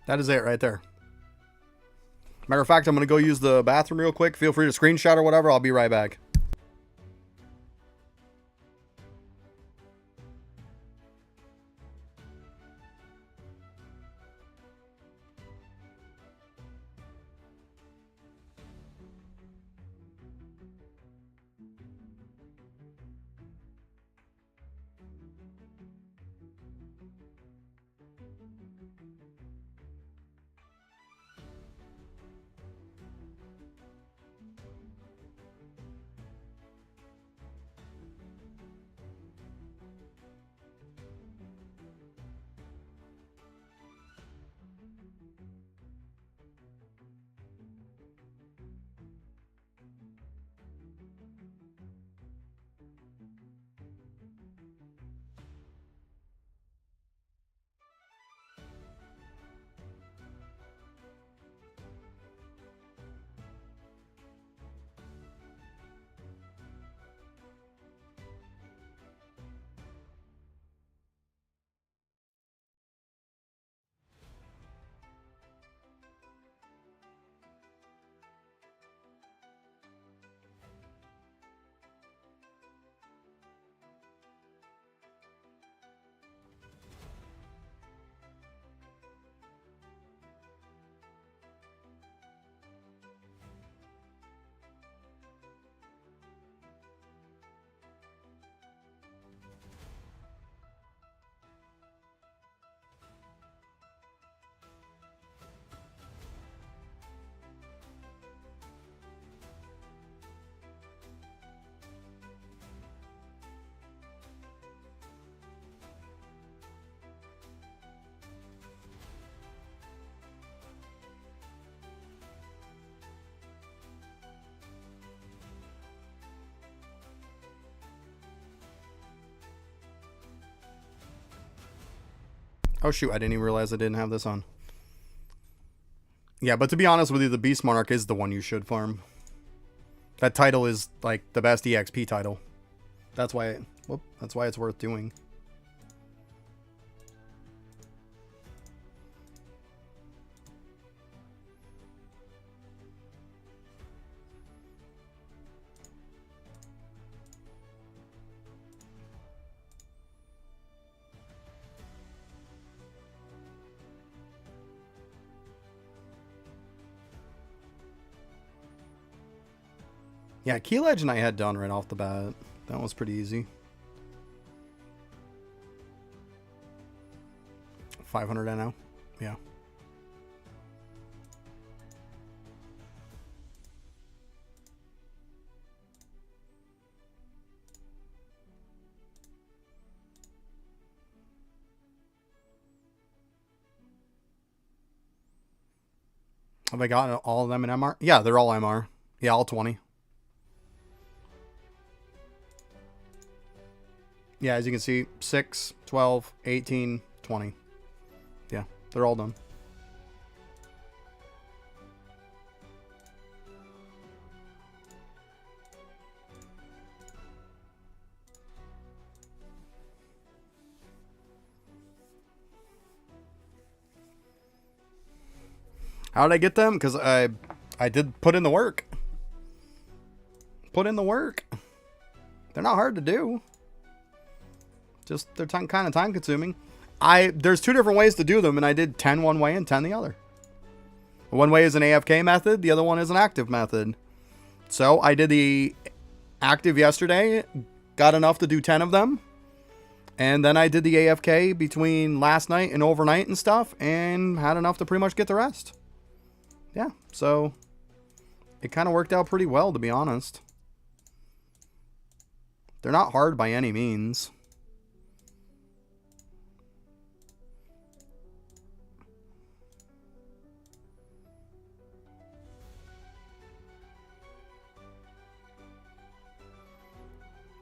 That is it right there. Matter of fact, I'm going to go use the bathroom real quick. Feel free to screenshot or whatever. I'll be right back. Oh shoot, I didn't even realize I didn't have this on. Yeah, but to be honest with you, the Beast Monarch is the one you should farm. That title is like the best EXP title. That's why that's why it's worth doing. Yeah, Key Legend I had done right off the bat. That was pretty easy. 500 NO. Yeah. Have I gotten all of them in MR? Yeah, they're all MR. Yeah, all 20. Yeah, as you can see, 6, 12, 18, 20. Yeah, they're all done. How did I get them? Because I did put in the work. Put in the work. They're not hard to do. Just they're kind of time consuming. There's two different ways to do them, and I did 10 one way and 10 the other. One way is an AFK method, the other one is an active method. So I did the active yesterday, got enough to do 10 of them. And then I did the AFK between last night and overnight and stuff, and had enough to pretty much get the rest. Yeah, so it kind of worked out pretty well, to be honest. They're not hard by any means.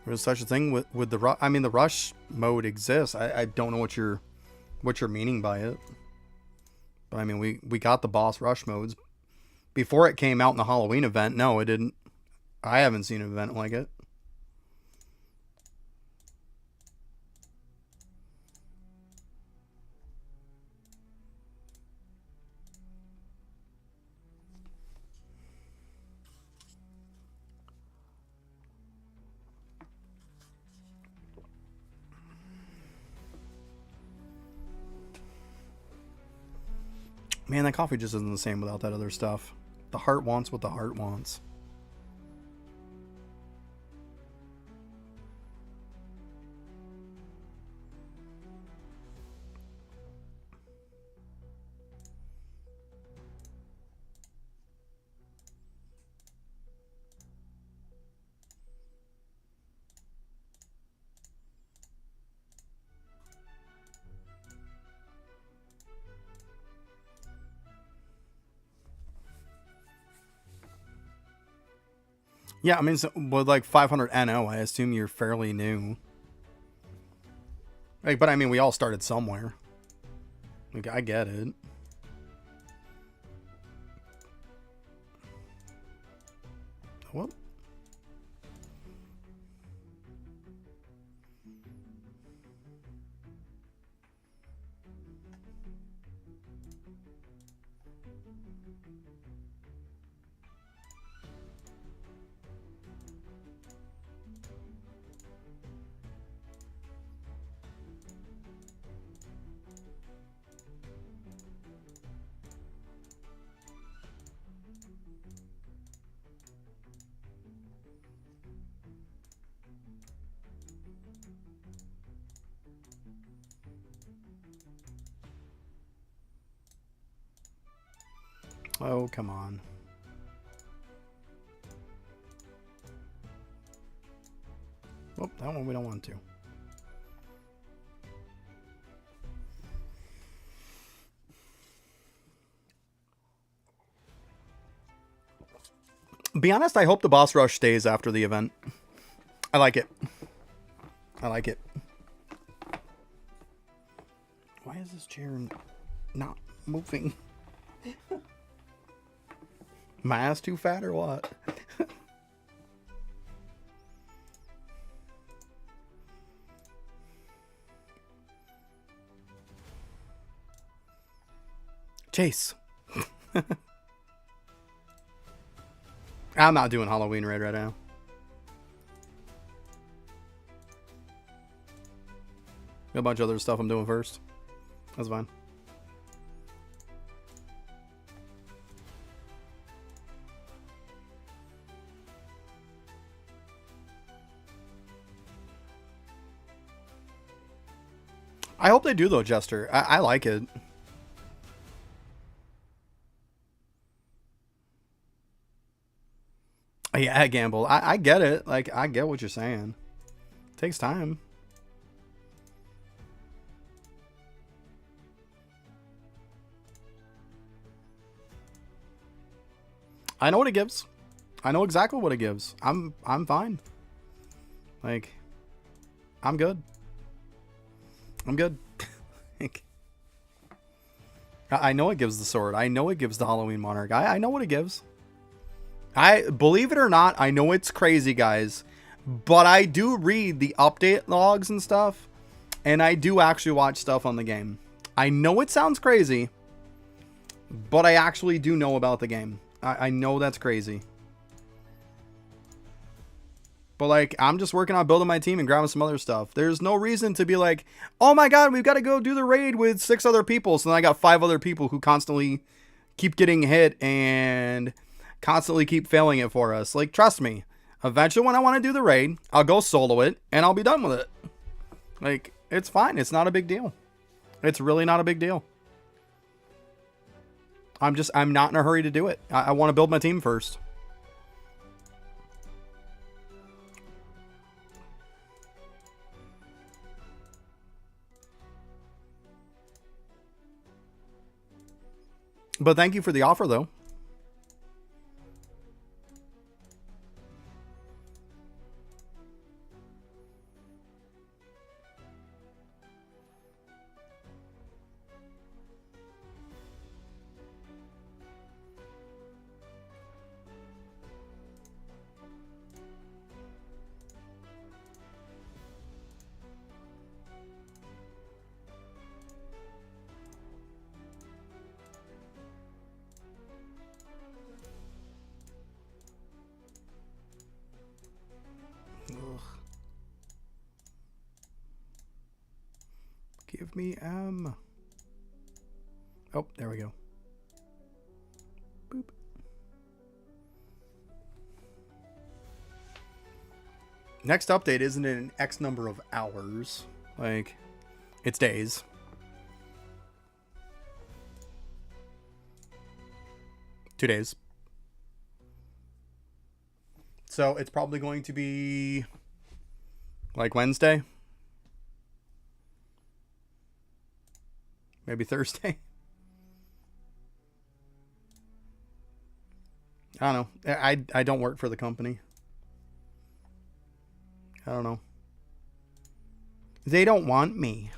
There's such a thing with the rush. I mean, the rush mode exists. I don't know what you're meaning by it. But I mean, we got the boss rush modes before it came out in the Halloween event. No, it didn't. I haven't seen an event like it. Man, that coffee just isn't the same without that other stuff. The heart wants what the heart wants. Yeah, I mean, so with like 500 NO, I assume you're fairly new. Like, but I mean, we all started somewhere. Like, I get it. What? Oh, come on. Oh, that one we don't want to. Be honest, I hope the boss rush stays after the event. I like it. I like it. Why is this chair not moving? My ass too fat or what? Chase. I'm not doing Halloween raid right now. Got a bunch of other stuff I'm doing first. That's fine. I hope they do though, Jester. I like it. Yeah, Gamble. I get it. Like, I get what you're saying. It takes time. I know what it gives. I know exactly what it gives. I'm fine. Like, I'm good. I'm good. I know it gives the sword. I know it gives the Halloween Monarch. I know what it gives. I believe it or not, I know it's crazy, guys, but I do read the update logs and stuff, and I do actually watch stuff on the game. I know it sounds crazy, but I actually do know about the game. I know that's crazy. But, like, I'm just working on building my team and grabbing some other stuff. There's no reason to be like, oh my god, we've got to go do the raid with 6 other people. So then I got 5 other people who constantly keep getting hit and constantly keep failing it for us. Like, trust me, eventually when I want to do the raid, I'll go solo it and I'll be done with it. Like, it's fine. It's not a big deal. It's really not a big deal. I'm not in a hurry to do it. I want to build my team first. But thank you for the offer, though. Give me oh, there we go. Boop. Next update isn't in an X number of hours. Like, it's days. Two days. So it's probably going to be like Wednesday. Maybe Thursday. I don't know. I don't work for the company. I don't know. They don't want me.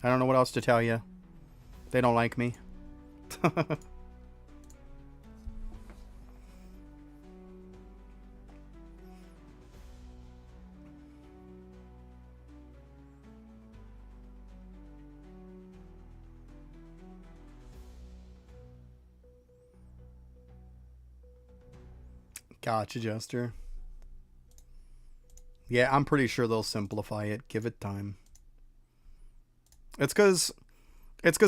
I don't know what else to tell you. They don't like me. Gotcha, Jester. Yeah, I'm pretty sure they'll simplify it. Give it time. It's because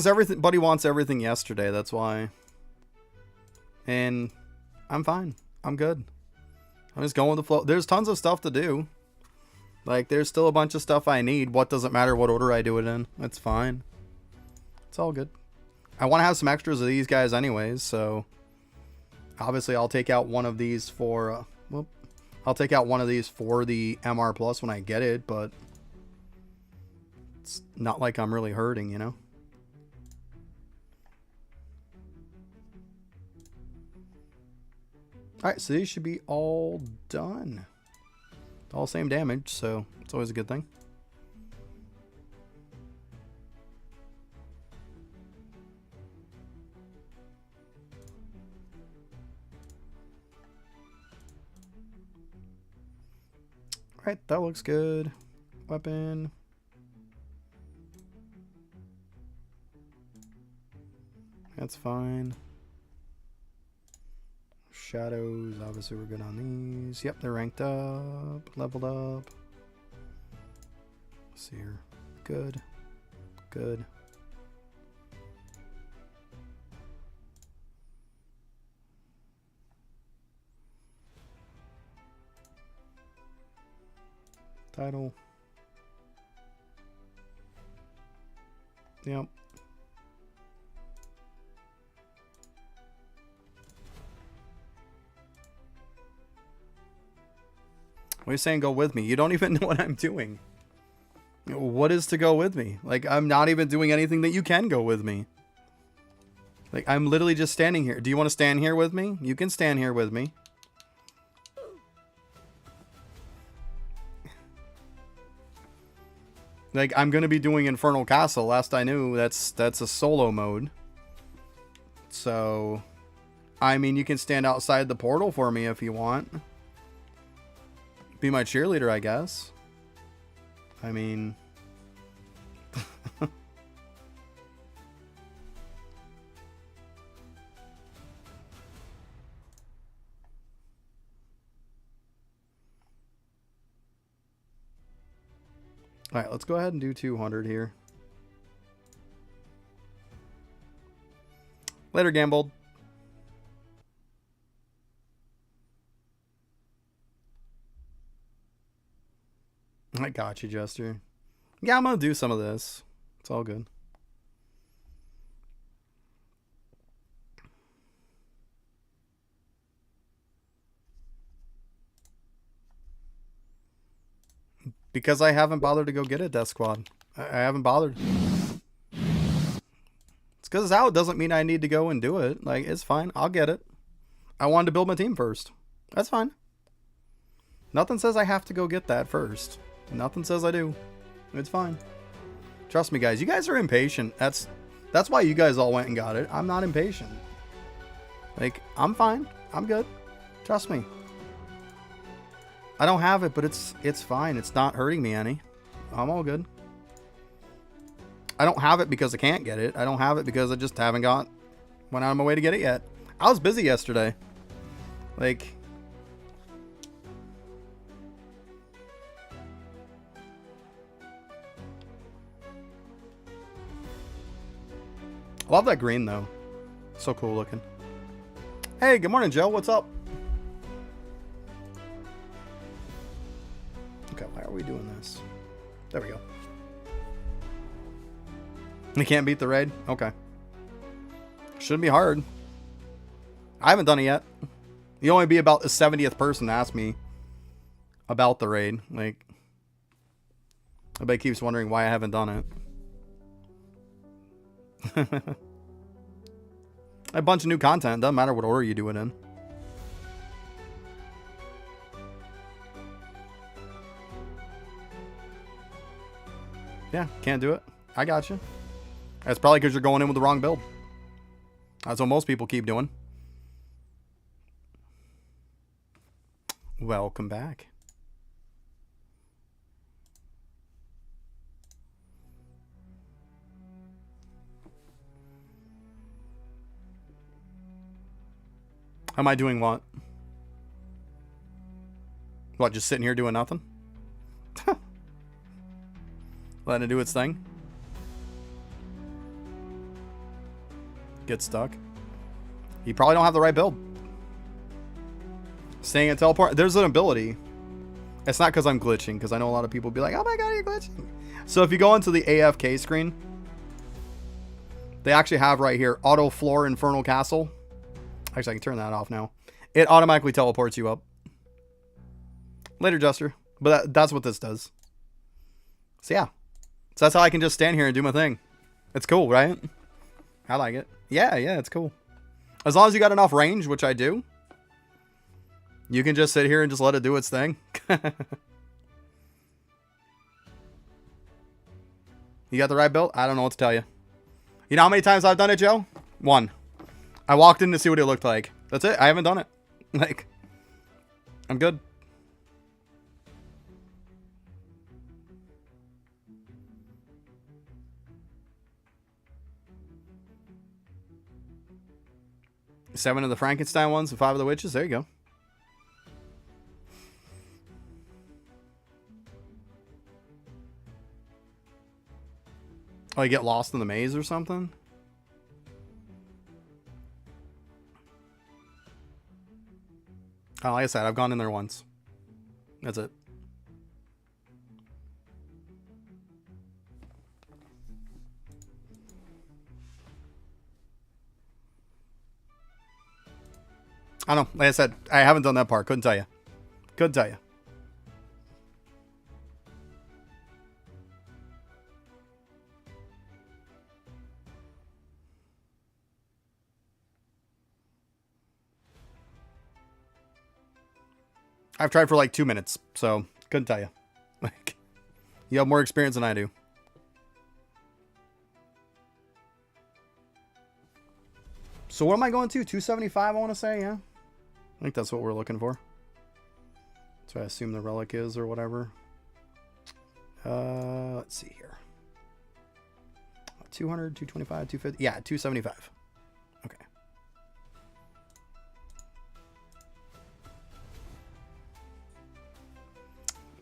everybody wants everything yesterday. That's why. And I'm fine. I'm good. I'm just going with the flow. There's tons of stuff to do. Like, there's still a bunch of stuff I need. What doesn't matter what order I do it in. It's fine. It's all good. I want to have some extras of these guys anyways, so obviously I'll take out one of these for I'll take out one of these for the MR Plus when I get it, but it's not like I'm really hurting, you know? Alright, so these should be all done. All same damage, so it's always a good thing. Alright, that looks good. Weapon. That's fine. Shadows, obviously we're good on these. Yep, they're ranked up, leveled up. Let's see here. Good. Good. Title. Yep. What are you saying go with me? You don't even know what I'm doing. What is to go with me? Like, I'm not even doing anything that you can go with me. Like, I'm literally just standing here. Do you want to stand here with me? You can stand here with me. Like, I'm going to be doing Infernal Castle. Last I knew, that's a solo mode. So, I mean, you can stand outside the portal for me if you want. Be my cheerleader, I guess. I mean... Alright, let's go ahead and do 200 here. Later, Gambold. I got you, Jester. Yeah, I'm gonna do some of this. It's all good. Because I haven't bothered to go get it, Death Squad. I haven't bothered. It's because it's out doesn't mean I need to go and do it. Like, it's fine. I'll get it. I wanted to build my team first. That's fine. Nothing says I have to go get that first. Nothing says I do. It's fine. Trust me, guys. You guys are impatient. That's why you guys all went and got it. I'm not impatient. Like, I'm fine. I'm good. Trust me. I don't have it, but it's fine. It's not hurting me any. I'm all good. I don't have it because I can't get it. I don't have it because I just haven't went out of my way to get it yet. I was busy yesterday. Like... I love that green, though. So cool looking. Hey, good morning, Joe. What's up? Okay, why are we doing this? There we go. We can't beat the raid? Okay. Shouldn't be hard. I haven't done it yet. You only be about the 70th person to ask me about the raid. Like, everybody keeps wondering why I haven't done it. A bunch of new content. Doesn't matter what order you do it in. Yeah, can't do it. I got you. That's probably because you're going in with the wrong build. That's what most people keep doing. Welcome back. Am I doing what? What, just sitting here doing nothing? Letting it do its thing? Get stuck. You probably don't have the right build. Staying at teleport. There's an ability. It's not because I'm glitching, because I know a lot of people be like, oh my god, you're glitching. So if you go into the AFK screen, they actually have right here, Auto Floor Infernal Castle. Actually, I can turn that off now. It automatically teleports you up. Later, Jester. But that's what this does. So yeah. So that's how I can just stand here and do my thing. It's cool, right? I like it. Yeah, it's cool. As long as you got enough range, which I do, you can just sit here and just let it do its thing. You got the right build? I don't know what to tell you. You know how many times I've done it, Joe? 1. I walked in to see what it looked like. That's it. I haven't done it. Like, I'm good. 7 of the Frankenstein ones and 5 of the witches. There you go. Oh, you get lost in the maze or something? Oh, like I said, I've gone in there once. That's it. I don't know. Like I said, I haven't done that part. Couldn't tell you. Couldn't tell you. I've tried for like 2 minutes, so couldn't tell you. Like, you have more experience than I do. So what am I going to? 275, I want to say, yeah. I think that's what we're looking for. So I assume the relic is or whatever. Let's see here. 200, 225, 250. Yeah, 275. Okay.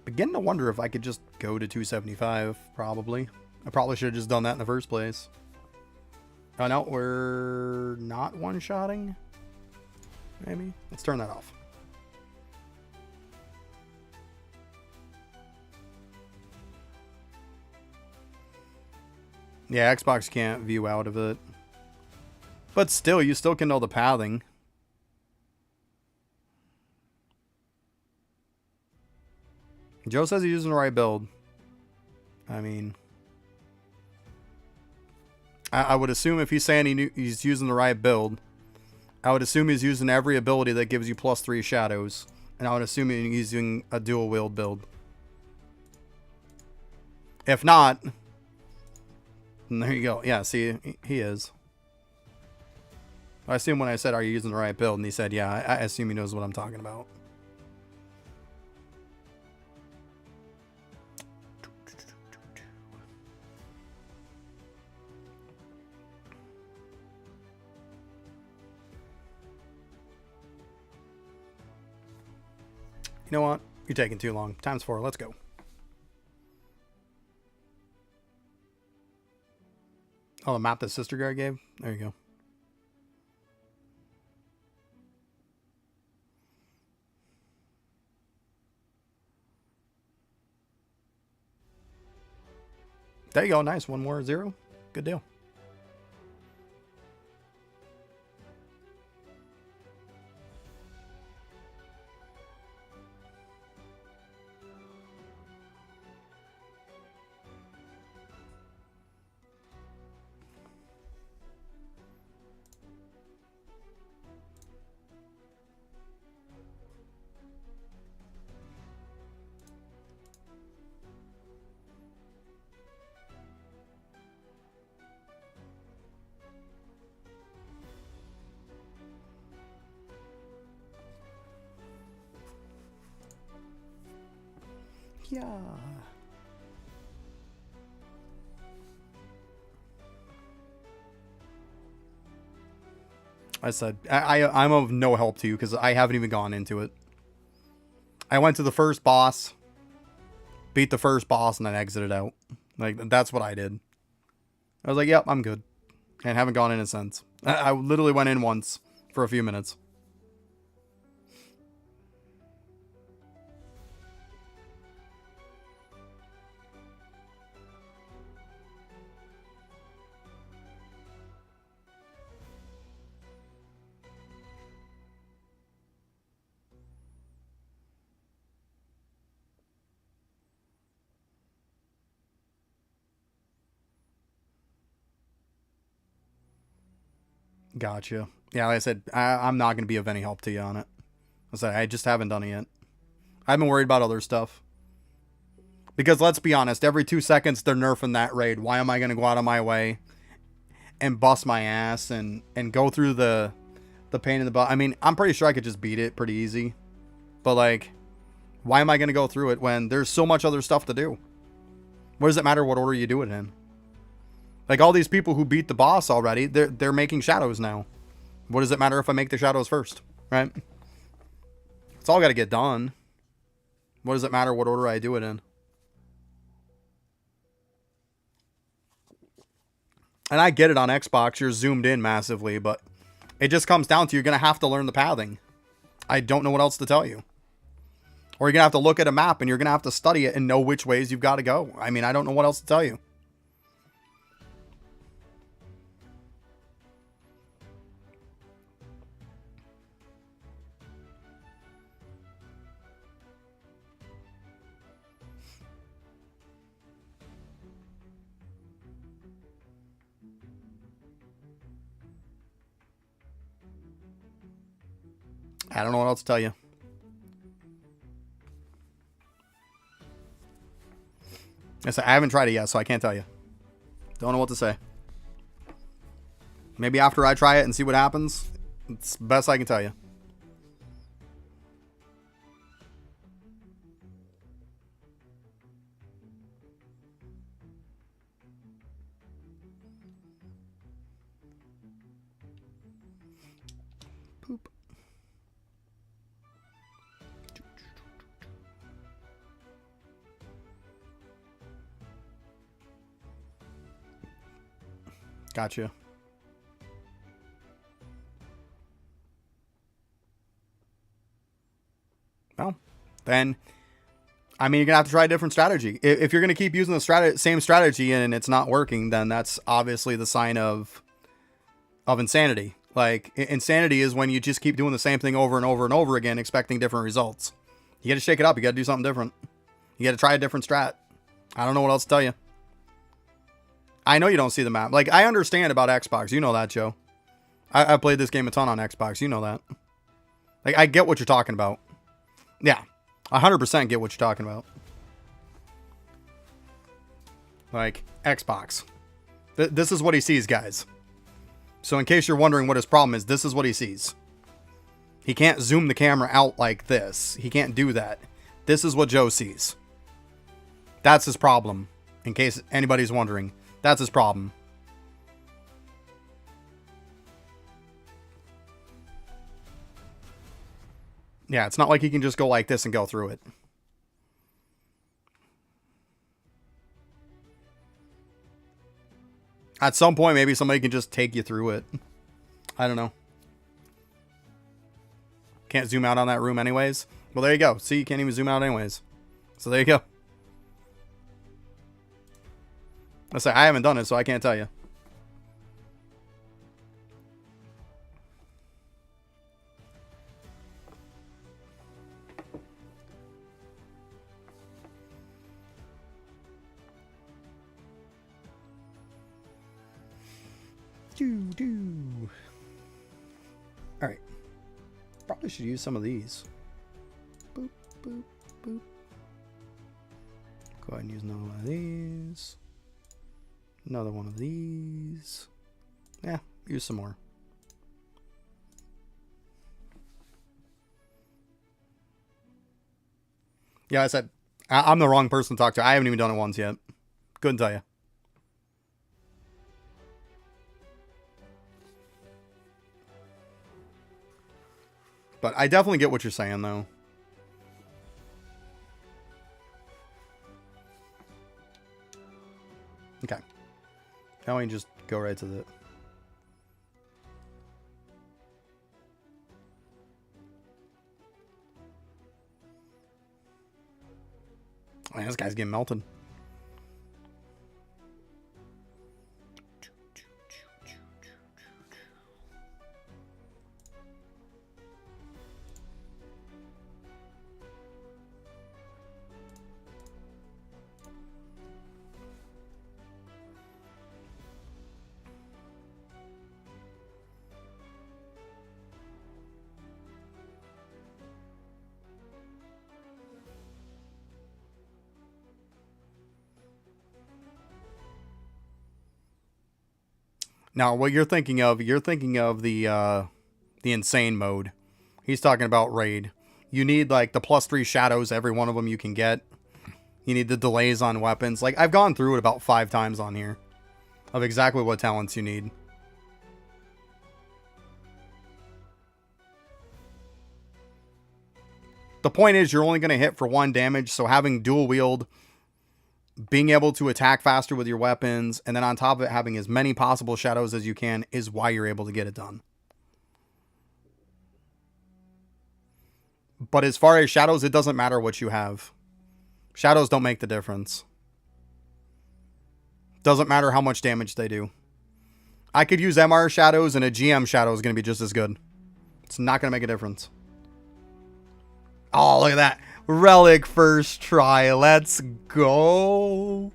Beginning to wonder if I could just go to 275, probably. I probably should have just done that in the first place. Oh, no, we're not one-shotting. Maybe. Let's turn that off. Yeah, Xbox can't view out of it. But still, you still can know the pathing. Joe says he's using the right build. I mean, I would assume if he's saying he's using the right build, I would assume he's using every ability that gives you +3 shadows. And I would assume he's using a dual wield build. If not, then there you go. Yeah, see, he is. I assume when I said, are you using the right build? And he said, yeah, I assume he knows what I'm talking about. You know what? You're taking too long. Times 4. Let's go. Oh, the map that Sister Guard gave? There you go. There you go. Nice. One more 0. Good deal. Yeah. I said, I'm of no help to you because I haven't even gone into it. I went to the first boss, beat the first boss, and then exited out. Like, that's what I did. I was like, yep, I'm good. And haven't gone in since. I literally went in once for a few minutes. Gotcha. Yeah, like I said, I'm not going to be of any help to you on it. I said, I just haven't done it yet. I've been worried about other stuff. Because let's be honest, every 2 seconds they're nerfing that raid. Why am I going to go out of my way and bust my ass and go through the pain in the butt? I mean, I'm pretty sure I could just beat it pretty easy. But like, why am I going to go through it when there's so much other stuff to do? What does it matter what order you do it in? Like all these people who beat the boss already, they're making shadows now. What does it matter if I make the shadows first, right? It's all got to get done. What does it matter what order I do it in? And I get it on Xbox, you're zoomed in massively, but it just comes down to you're going to have to learn the pathing. I don't know what else to tell you. Or you're going to have to look at a map and you're going to have to study it and know which ways you've got to go. I mean, I don't know what else to tell you. I don't know what else to tell you. I haven't tried it yet, so I can't tell you. Don't know what to say. Maybe after I try it and see what happens, it's the best I can tell you. Poop. Gotcha. Well, then, I mean, you're going to have to try a different strategy. If you're going to keep using the same strategy and it's not working, then that's obviously the sign of insanity. Like, insanity is when you just keep doing the same thing over and over and over again, expecting different results. You got to shake it up. You got to do something different. You got to try a different strat. I don't know what else to tell you. I know you don't see the map. Like, I understand about Xbox. You know that, Joe. I played this game a ton on Xbox. You know that. Like, I get what you're talking about. Yeah. 100% get what you're talking about. Like, Xbox. This is what he sees, guys. So in case you're wondering what his problem is, this is what he sees. He can't zoom the camera out like this. He can't do that. This is what Joe sees. That's his problem. In case anybody's wondering. That's his problem. Yeah, it's not like he can just go like this and go through it. At some point, maybe somebody can just take you through it. I don't know. Can't zoom out on that room anyways. Well, there you go. See, you can't even zoom out anyways. So there you go. I say I haven't done it, so I can't tell you. All right. Probably should use some of these. Boop, boop, boop. Go ahead and use another one of these. Another one of these. Yeah, use some more. Yeah, I said, I'm the wrong person to talk to. I haven't even done it once yet. Couldn't tell you. But I definitely get what you're saying, though. Okay. Now we can just go right to the... Man, this guy's getting melted. Now, what you're thinking of the insane mode. He's talking about raid. You need like the +3 shadows, every one of them you can get. You need the delays on weapons. Like, I've gone through it about 5 times on here of exactly what talents you need. The point is you're only going to hit for 1 damage, so having dual wield, being able to attack faster with your weapons, and then on top of it having as many possible shadows as you can is why you're able to get it done. But as far as shadows, it doesn't matter what you have. Shadows don't make the difference. Doesn't matter how much damage they do. I could use MR shadows and a GM shadow is going to be just as good. It's not going to make a difference. Oh, look at that. Relic first try. Let's go.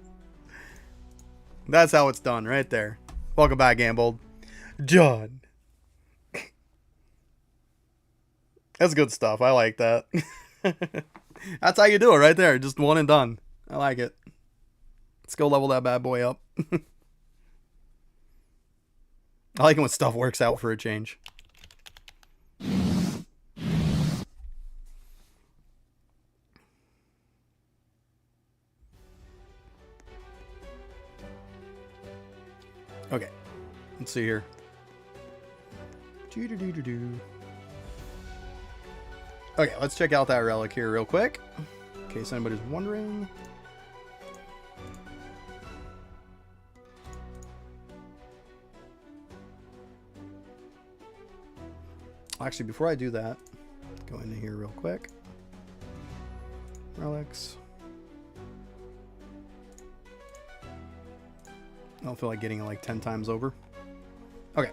That's how it's done right there. Welcome back, Gambold. Done. That's good stuff. I like that. That's how you do it right there. Just one and done. I like it. Let's go level that bad boy up. I like it when stuff works out for a change. Okay. Let's see here. Okay, let's check out that relic here real quick. In case anybody's wondering. Actually, before I do that, go into here real quick. Relics. I don't feel like getting it like 10 times over. Okay.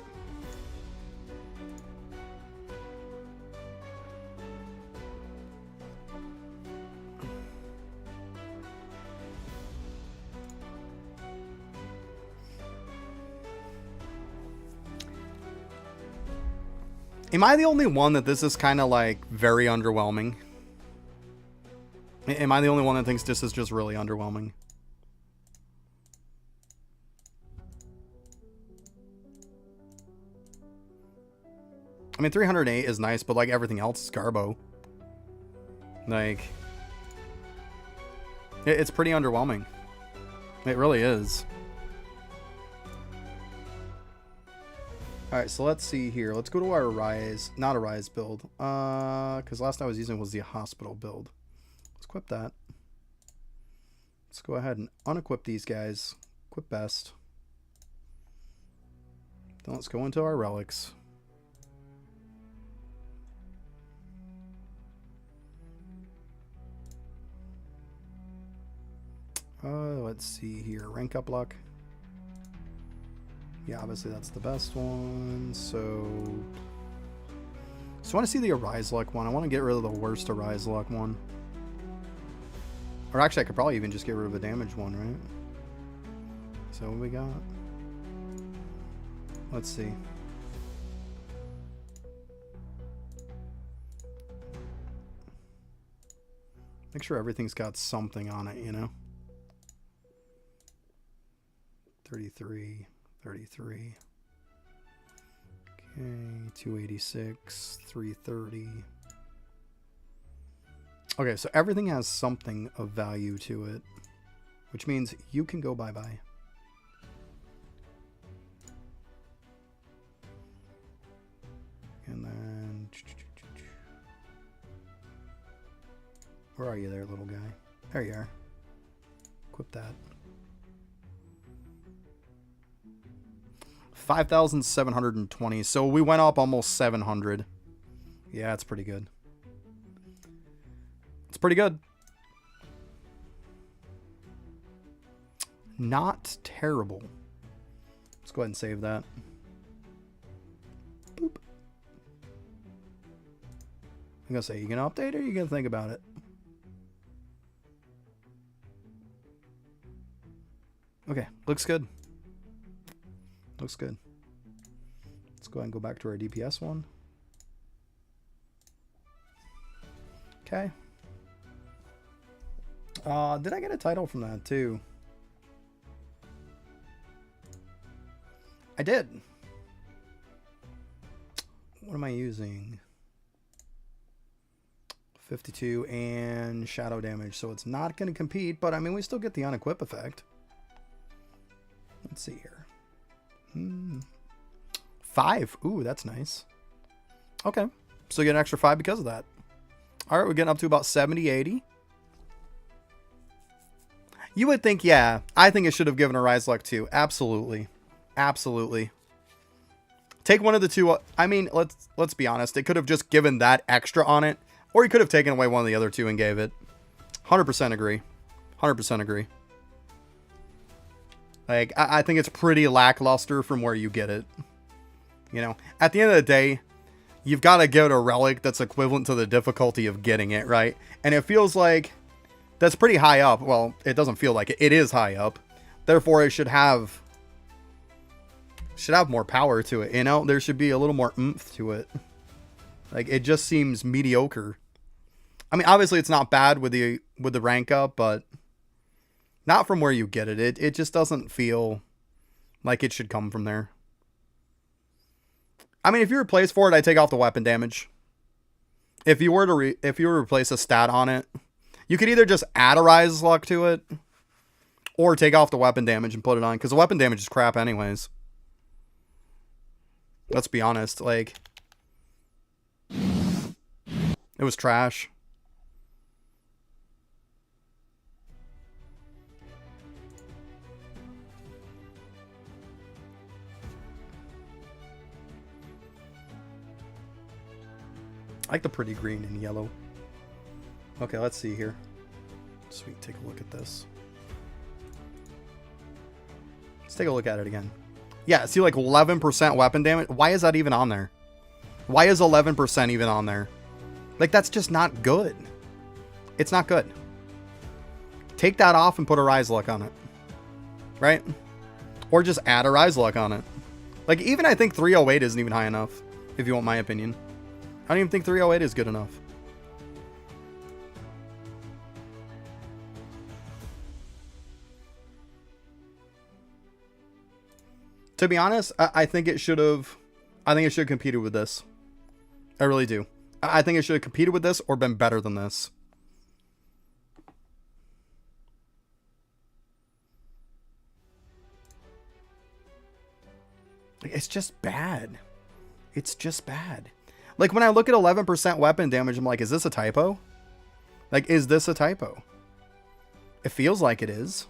Am I the only one that this is kind of like very underwhelming? Am I the only one that thinks this is just really underwhelming? I mean, 308 is nice, but like everything else is Garbo. Like, it's pretty underwhelming. It really is. Alright, so let's see here. Let's go to our Arise, not Arise build. Because last I was using was the Hospital build. Let's equip that. Let's go ahead and unequip these guys. Equip best. Then let's go into our relics. Let's see here. Rank up luck. Yeah, obviously that's the best one. So I want to see the Arise luck one. I want to get rid of the worst Arise luck one. Or actually, I could probably even just get rid of the damage one, right? So what we got? Let's see. Make sure everything's got something on it, you know? 33, 33. Okay, 286, 330. Okay, so everything has something of value to it, which means you can go bye-bye. And then... Where are you there, little guy? There you are. Equip that. 5,720. So we went up almost 700. Yeah, it's pretty good. It's pretty good. Not terrible. Let's go ahead and save that. Boop. I'm gonna say, you gonna update or you gonna think about it? Okay, looks good. Looks good. Let's go ahead and go back to our DPS one. Okay. Did I get a title from that too? I did. What am I using? 52 and shadow damage, so it's not going to compete, but I mean, we still get the unequip effect. Let's see here. 5. Ooh, that's nice. Okay. So you get an extra 5 because of that. All right, we're getting up to about 70, 80. You would think, yeah, I think it should have given a Rise Luck too. Absolutely. Absolutely. Take one of the two. I mean, let's be honest. It could have just given that extra on it. Or he could have taken away one of the other two and gave it. 100% agree. 100% agree. Like, I think it's pretty lackluster from where you get it. You know, at the end of the day, you've got to get a relic that's equivalent to the difficulty of getting it, right? And it feels like that's pretty high up. Well, it doesn't feel like it. It is high up. Therefore, it should have more power to it, you know? There should be a little more oomph to it. Like, it just seems mediocre. I mean, obviously it's not bad with the rank up, but not from where you get it. It just doesn't feel like it should come from there. I mean, if you replace for it, I take off the weapon damage. If you were to replace a stat on it, you could either just add a Rise Luck to it or take off the weapon damage and put it on, because the weapon damage is crap anyways. Let's be honest, like, it was trash. I like the pretty green and yellow. Okay, let's see here. Sweet, take a look at this. Let's take a look at it again. Yeah, see, like 11% weapon damage. Why is that even on there? Why is 11% even on there? Like, that's just not good. It's not good. Take that off and put a Rise Luck on it. Right? Or just add a Rise Luck on it. Like, even I think 308 isn't even high enough, if you want my opinion. I don't even think 308 is good enough. To be honest, I think it should have... I think it should have competed with this. I really do. I think it should have competed with this or been better than this. It's just bad. It's just bad. Like, when I look at 11% weapon damage, I'm like, is this a typo? Like, is this a typo? It feels like it is.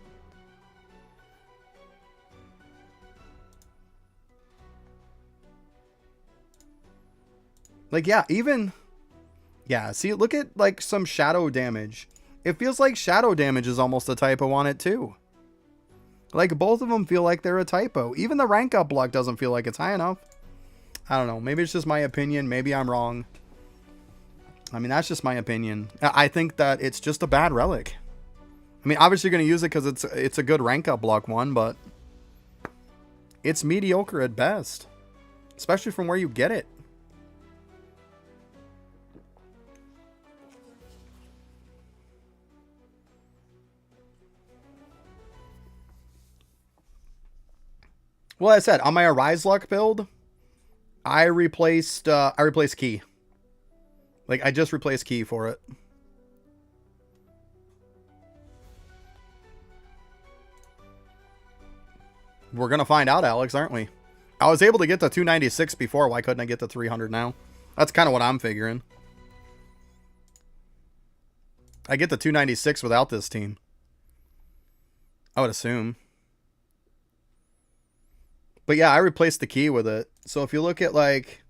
Like, yeah, even... Yeah, see, look at, like, some shadow damage. It feels like shadow damage is almost a typo on it, too. Like, both of them feel like they're a typo. Even the rank up block doesn't feel like it's high enough. I don't know. Maybe it's just my opinion. Maybe I'm wrong. I mean, that's just my opinion. I think that it's just a bad relic. I mean, obviously you're going to use it because it's a good rank up block one, but it's mediocre at best. Especially from where you get it. Well, as I said, on my Rise Luck build, I replaced Key. Like, I just replaced Key for it. We're going to find out, Alex, aren't we? I was able to get to 296 before. Why couldn't I get to 300 now? That's kind of what I'm figuring. I get to 296 without this team. I would assume. But yeah, I replaced the Key with it. So if you look at, like...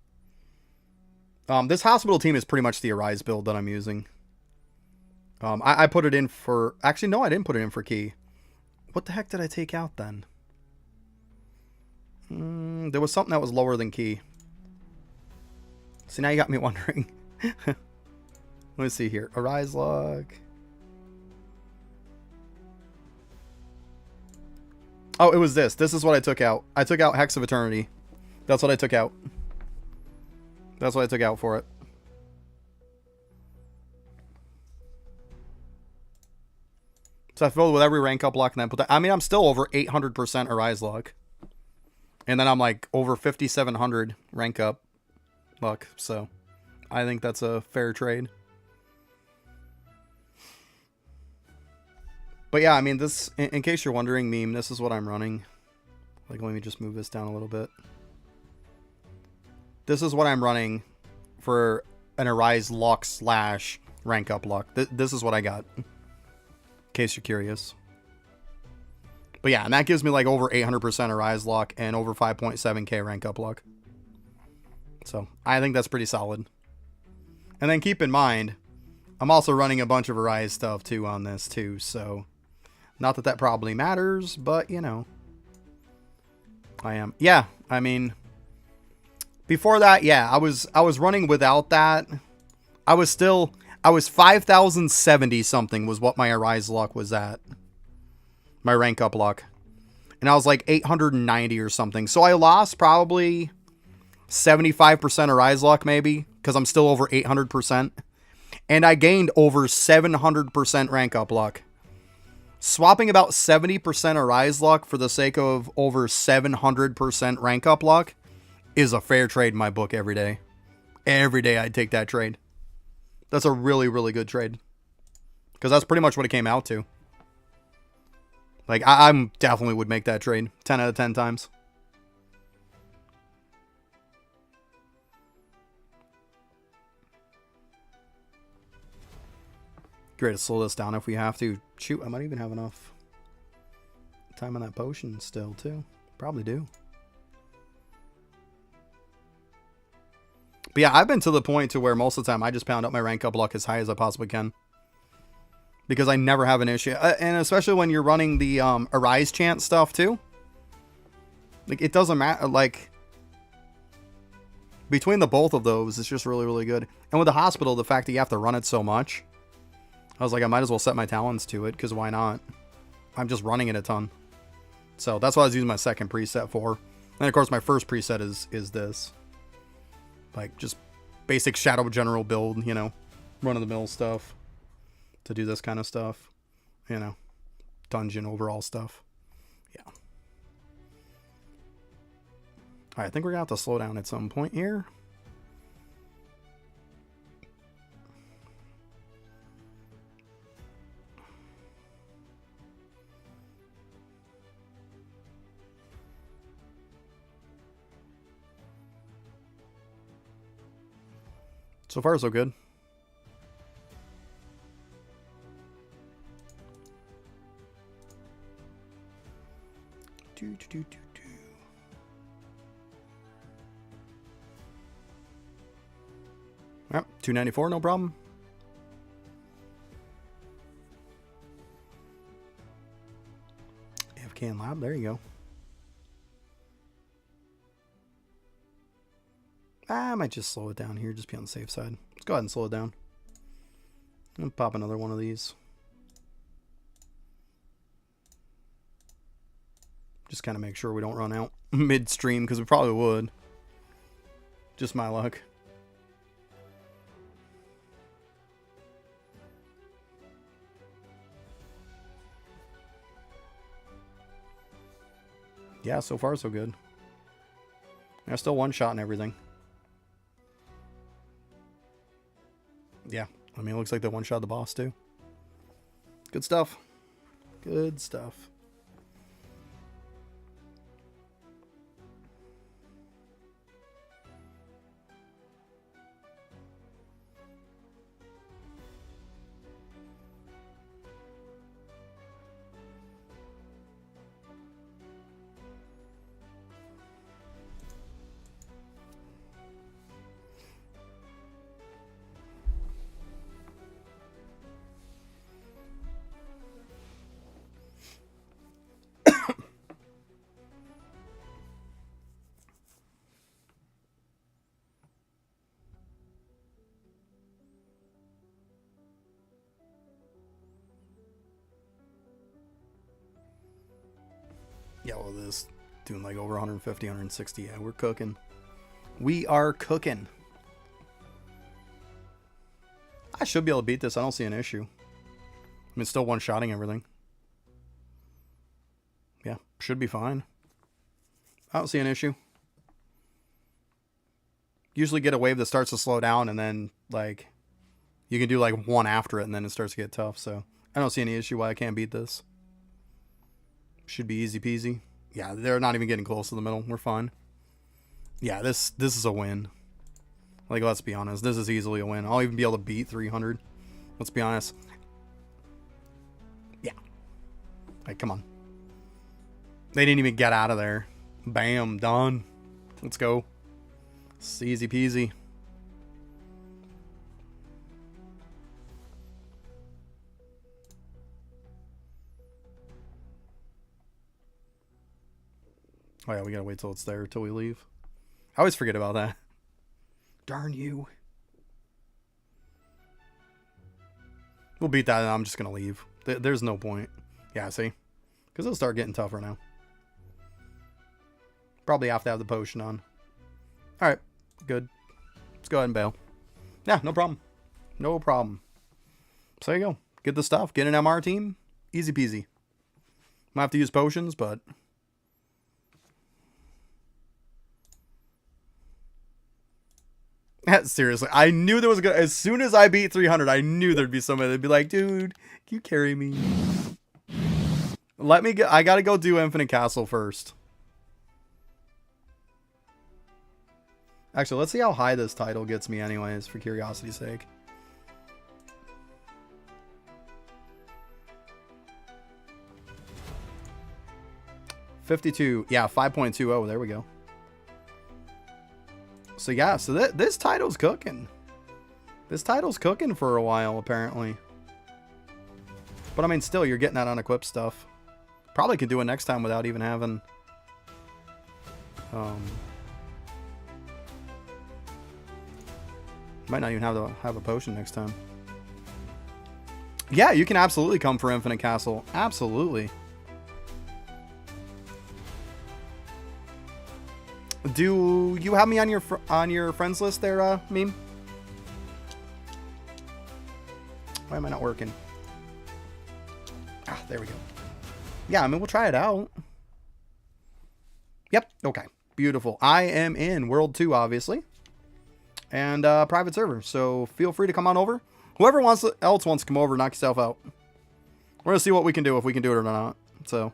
this hospital team is pretty much the Arise build that I'm using. I put it in for... Actually, no, I didn't put it in for Key. What the heck did I take out then? There was something that was lower than Key. See, now you got me wondering. Let me see here. Arise Luck. Oh, it was this. This is what I took out. I took out Hex of Eternity. That's what I took out. That's what I took out for it. So I filled with every rank up block and then put that. I mean, I'm still over 800% Arise Luck. And then I'm like over 5,700 rank up luck. So I think that's a fair trade. But yeah, I mean, this, in case you're wondering, meme, this is what I'm running. Like, let me just move this down a little bit. This is what I'm running for an Arise Luck / rank up luck. This is what I got, in case you're curious. But yeah, and that gives me like over 800% Arise luck and over 5.7k rank up luck. So I think that's pretty solid. And then keep in mind, I'm also running a bunch of Arise stuff too on this too. So not that that probably matters, but you know, I am. Yeah, I mean, before that, yeah, I was running without that. I was 5,070 something was what my Arise luck was at. My rank up luck. And I was like 890 or something. So I lost probably 75% Arise luck maybe, because I'm still over 800%. And I gained over 700% rank up luck. Swapping about 70% Arise luck for the sake of over 700% rank up luck is a fair trade in my book every day. Every day I'd take that trade. That's a really, really good trade. Because that's pretty much what it came out to. Like, I'm definitely would make that trade 10 out of 10 times. Great to slow this down if we have to. Shoot, I might even have enough time on that potion still, too. Probably do. But yeah, I've been to the point to where most of the time I just pound up my rank up luck as high as I possibly can. Because I never have an issue. And especially when you're running the Arise chant stuff too. Like, it doesn't matter. Like, between the both of those, it's just really, really good. And with the hospital, the fact that you have to run it so much, I was like, I might as well set my talents to it, because why not? I'm just running it a ton. So that's what I was using my second preset for. And of course, my first preset is this. Like, just basic Shadow General build, you know, run-of-the-mill stuff to do this kind of stuff, you know, dungeon overall stuff. Yeah. All right, I think we're gonna have to slow down at some point here. So far, so good. Yep, 294, no problem. AFK and lab, there you go. I might just slow it down here, just be on the safe side. Let's go ahead and slow it down. I'll pop another one of these. Just kind of make sure we don't run out midstream, because we probably would. Just my luck. Yeah, so far so good. I still one shot and everything. Yeah, I mean, it looks like they one shot the boss too. Good stuff. Good stuff. Yeah, well, this doing like over 150, 160. Yeah, we're cooking. We are cooking. I should be able to beat this. I don't see an issue. I mean, still one-shotting everything. Yeah, should be fine. I don't see an issue. Usually get a wave that starts to slow down, and then, like, you can do, like, one after it, and then it starts to get tough. So I don't see any issue why I can't beat this. Should be easy peasy. Yeah, they're not even getting close to the middle. We're fine. Yeah, this is a win. Like, let's be honest. This is easily a win. I'll even be able to beat 300. Let's be honest. Yeah. Like, come on. They didn't even get out of there. Bam, done. Let's go. It's easy peasy. Oh yeah, we gotta wait till it's there till we leave. I always forget about that. Darn you. We'll beat that and I'm just gonna leave. There's no point. Yeah, see? Because it'll start getting tougher now. Probably have to have the potion on. Alright, good. Let's go ahead and bail. Yeah, no problem. No problem. So there you go. Get the stuff. Get an MR team. Easy peasy. Might have to use potions, but... Seriously, I knew there was gonna... As soon as I beat 300, I knew there'd be somebody that'd be like, dude, can you carry me? Let me get... I gotta go do Infinite Castle first. Actually, let's see how high this title gets me anyways, for curiosity's sake. $52. Yeah, 5.20. There we go. So yeah, so this title's cooking. This title's cooking for a while, apparently. But I mean, still, you're getting that unequipped stuff. Probably could do it next time without even having... Might not even have a potion next time. Yeah, you can absolutely come for Infinite Castle. Absolutely. Do you have me on your friends list there, Meme? Why am I not working? Ah, there we go. Yeah, I mean, we'll try it out. Yep, okay. Beautiful. I am in World 2, obviously. And private server, so feel free to come on over. Whoever else wants to come over, knock yourself out. We're going to see what we can do, if we can do it or not. So...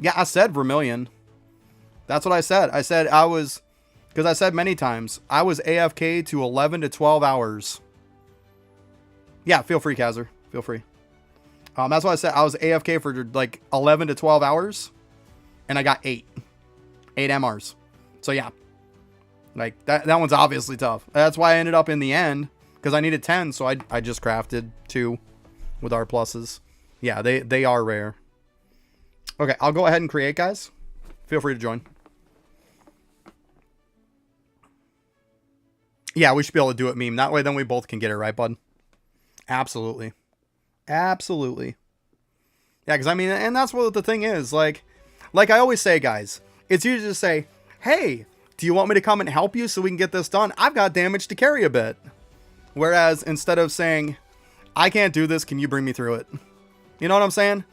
Yeah, I said Vermilion. That's what I said. I said I was... Because I said many times, I was AFK to 11 to 12 hours. Yeah, feel free, Kazzer. Feel free. That's what I said. I was AFK for like 11 to 12 hours. And I got 8. 8 MRs. So yeah. Like, that one's obviously tough. That's why I ended up in the end. Because I needed 10, so I just crafted 2 with our pluses. Yeah, they are rare. Okay, I'll go ahead and create, guys. Feel free to join. Yeah, we should be able to do it, Meme. That way, then we both can get it, right, bud? Absolutely. Absolutely. Yeah, because I mean, and that's what the thing is. Like I always say, guys, it's easy to say, hey, do you want me to come and help you so we can get this done? I've got damage to carry a bit. Whereas instead of saying, I can't do this, can you bring me through it? You know what I'm saying?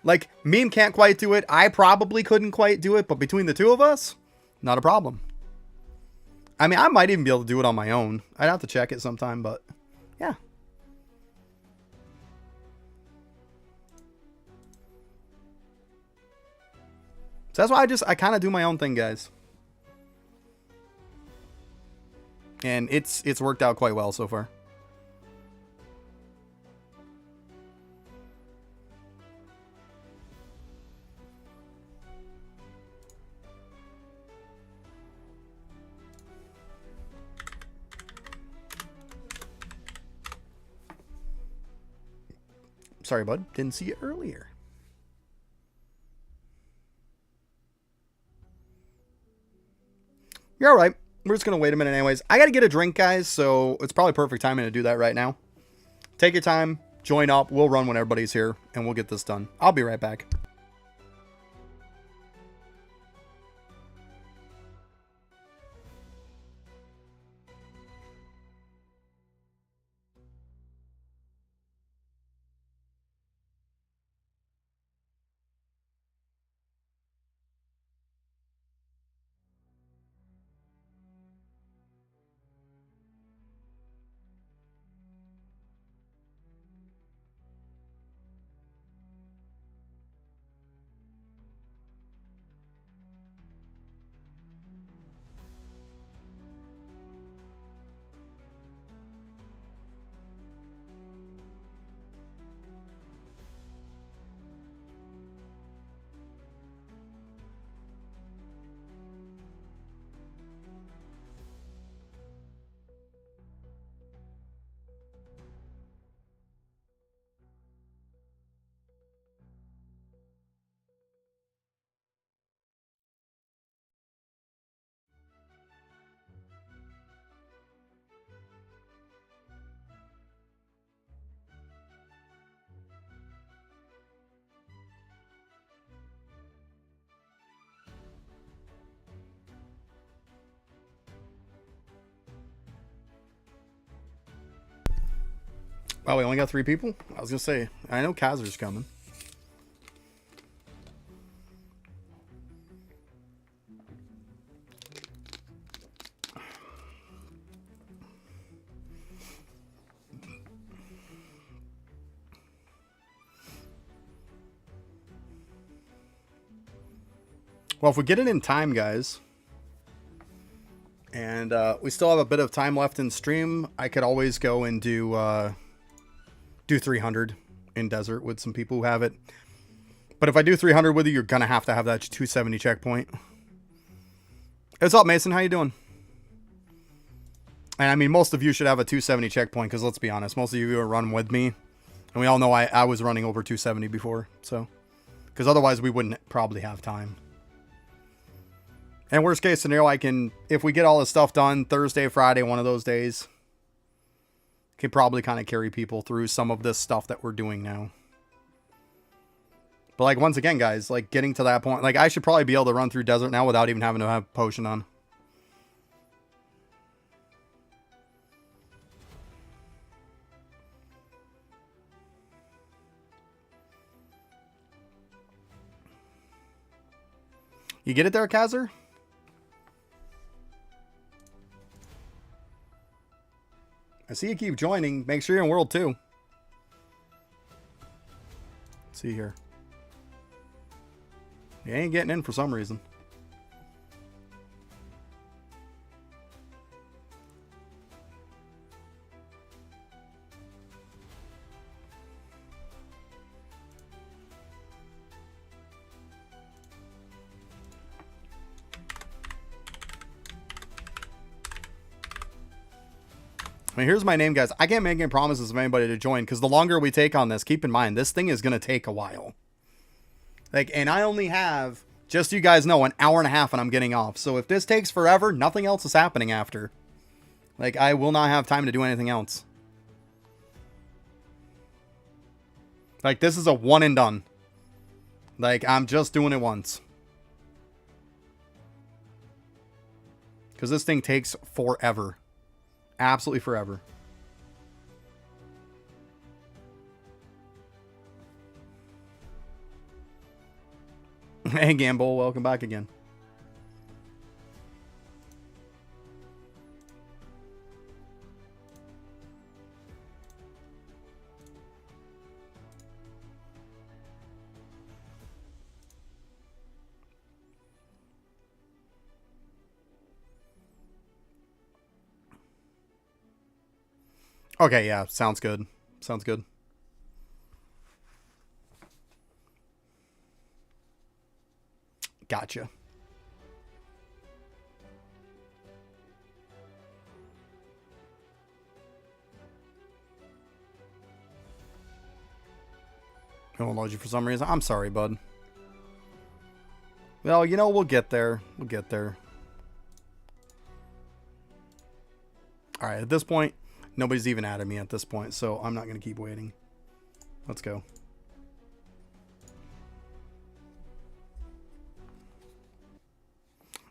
Like, Meme can't quite do it. I probably couldn't quite do it. But between the two of us, not a problem. I mean, I might even be able to do it on my own. I'd have to check it sometime, but yeah. So that's why I kind of do my own thing, guys. And it's worked out quite well so far. Sorry, bud. Didn't see it earlier. You're all right. We're just going to wait a minute anyways. I got to get a drink, guys, so it's probably perfect timing to do that right now. Take your time. Join up. We'll run when everybody's here, and we'll get this done. I'll be right back. Oh, we only got 3 people? I was going to say, I know Kazer's coming. Well, if we get it in time, guys, and we still have a bit of time left in stream, I could always go and do 300 in desert with some people who have it. But if I do 300 with you, you're gonna have to have that 270 checkpoint. What's up, Mason? How you doing? And I mean, most of you should have a 270 checkpoint, because let's be honest, most of you are running with me, and we all know I was running over 270 before, so because otherwise we wouldn't probably have time. And worst case scenario, I can, if we get all this stuff done Thursday, Friday, one of those days, can probably kind of carry people through some of this stuff that we're doing now. But like, once again, guys, like getting to that point, like I should probably be able to run through desert now without even having to have potion on. You get it there, Kazer? I see you keep joining. Make sure you're in World 2. Let's see here. You ain't getting in for some reason. I mean, here's my name, guys. I can't make any promises of anybody to join, because the longer we take on this, keep in mind, this thing is going to take a while. Like, and I only have, just so you guys know, an hour and a half and I'm getting off. So if this takes forever, nothing else is happening after. Like, I will not have time to do anything else. Like, this is a one and done. Like, I'm just doing it once. Because this thing takes forever. Absolutely forever. Hey, Gamble, welcome back again. Okay, yeah, sounds good. Sounds good. Gotcha. It won't load you for some reason. I'm sorry, bud. Well, you know, we'll get there. We'll get there. Alright, at this point, nobody's even added me at this point, so I'm not going to keep waiting. Let's go.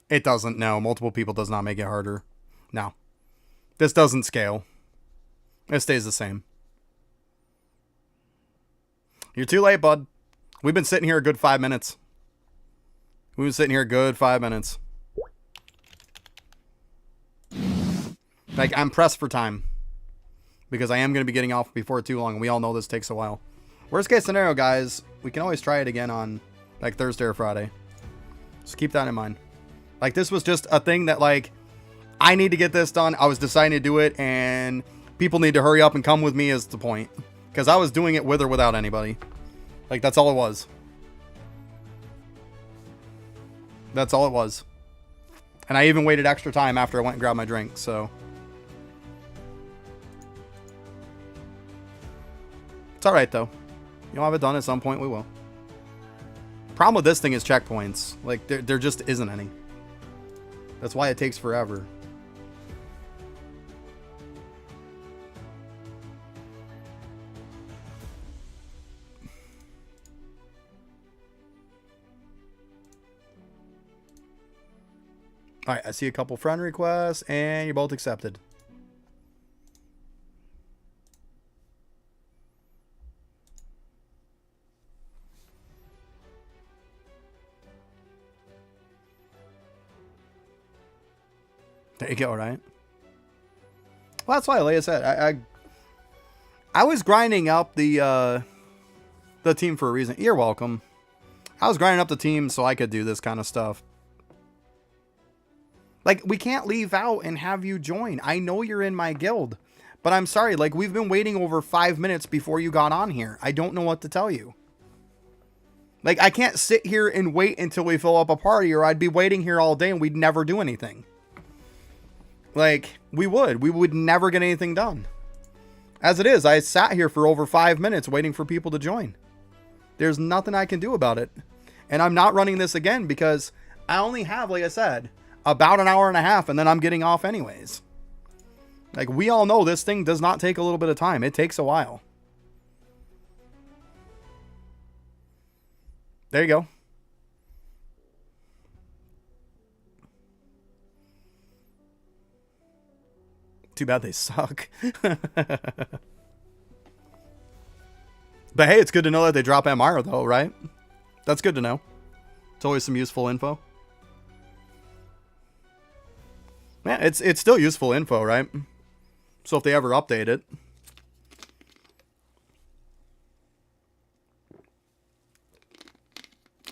It doesn't, no. Multiple people does not make it harder. No. This doesn't scale. It stays the same. You're too late, bud. We've been sitting here a good 5 minutes. We've been sitting here a good 5 minutes. Like, I'm pressed for time. Because I am going to be getting off before too long. And we all know this takes a while. Worst case scenario, guys, we can always try it again on, like, Thursday or Friday. Just keep that in mind. Like, this was just a thing that, like, I need to get this done. I was deciding to do it, and people need to hurry up and come with me is the point. Because I was doing it with or without anybody. Like, that's all it was. That's all it was. And I even waited extra time after I went and grabbed my drink, so. It's alright, though. You'll have it done at some point, we will. Problem with this thing is checkpoints. Like, there just isn't any. That's why it takes forever. Alright, I see a couple friend requests, and you're both accepted. There you go, right? Well, that's why, like I said, I was grinding up the team for a reason. You're welcome. I was grinding up the team so I could do this kind of stuff. Like, we can't leave out and have you join. I know you're in my guild, but I'm sorry. Like, we've been waiting over 5 minutes before you got on here. I don't know what to tell you. Like, I can't sit here and wait until we fill up a party, or I'd be waiting here all day and we'd never do anything. Like, we would never get anything done. As it is, I sat here for over 5 minutes waiting for people to join. There's nothing I can do about it. And I'm not running this again because I only have, like I said, about an hour and a half, and then I'm getting off anyways. Like, we all know this thing does not take a little bit of time. It takes a while. There you go. Too bad they suck. But hey, it's good to know that they drop MR though, right? That's good to know. It's always some useful info. Yeah, it's still useful info, right? So if they ever update it.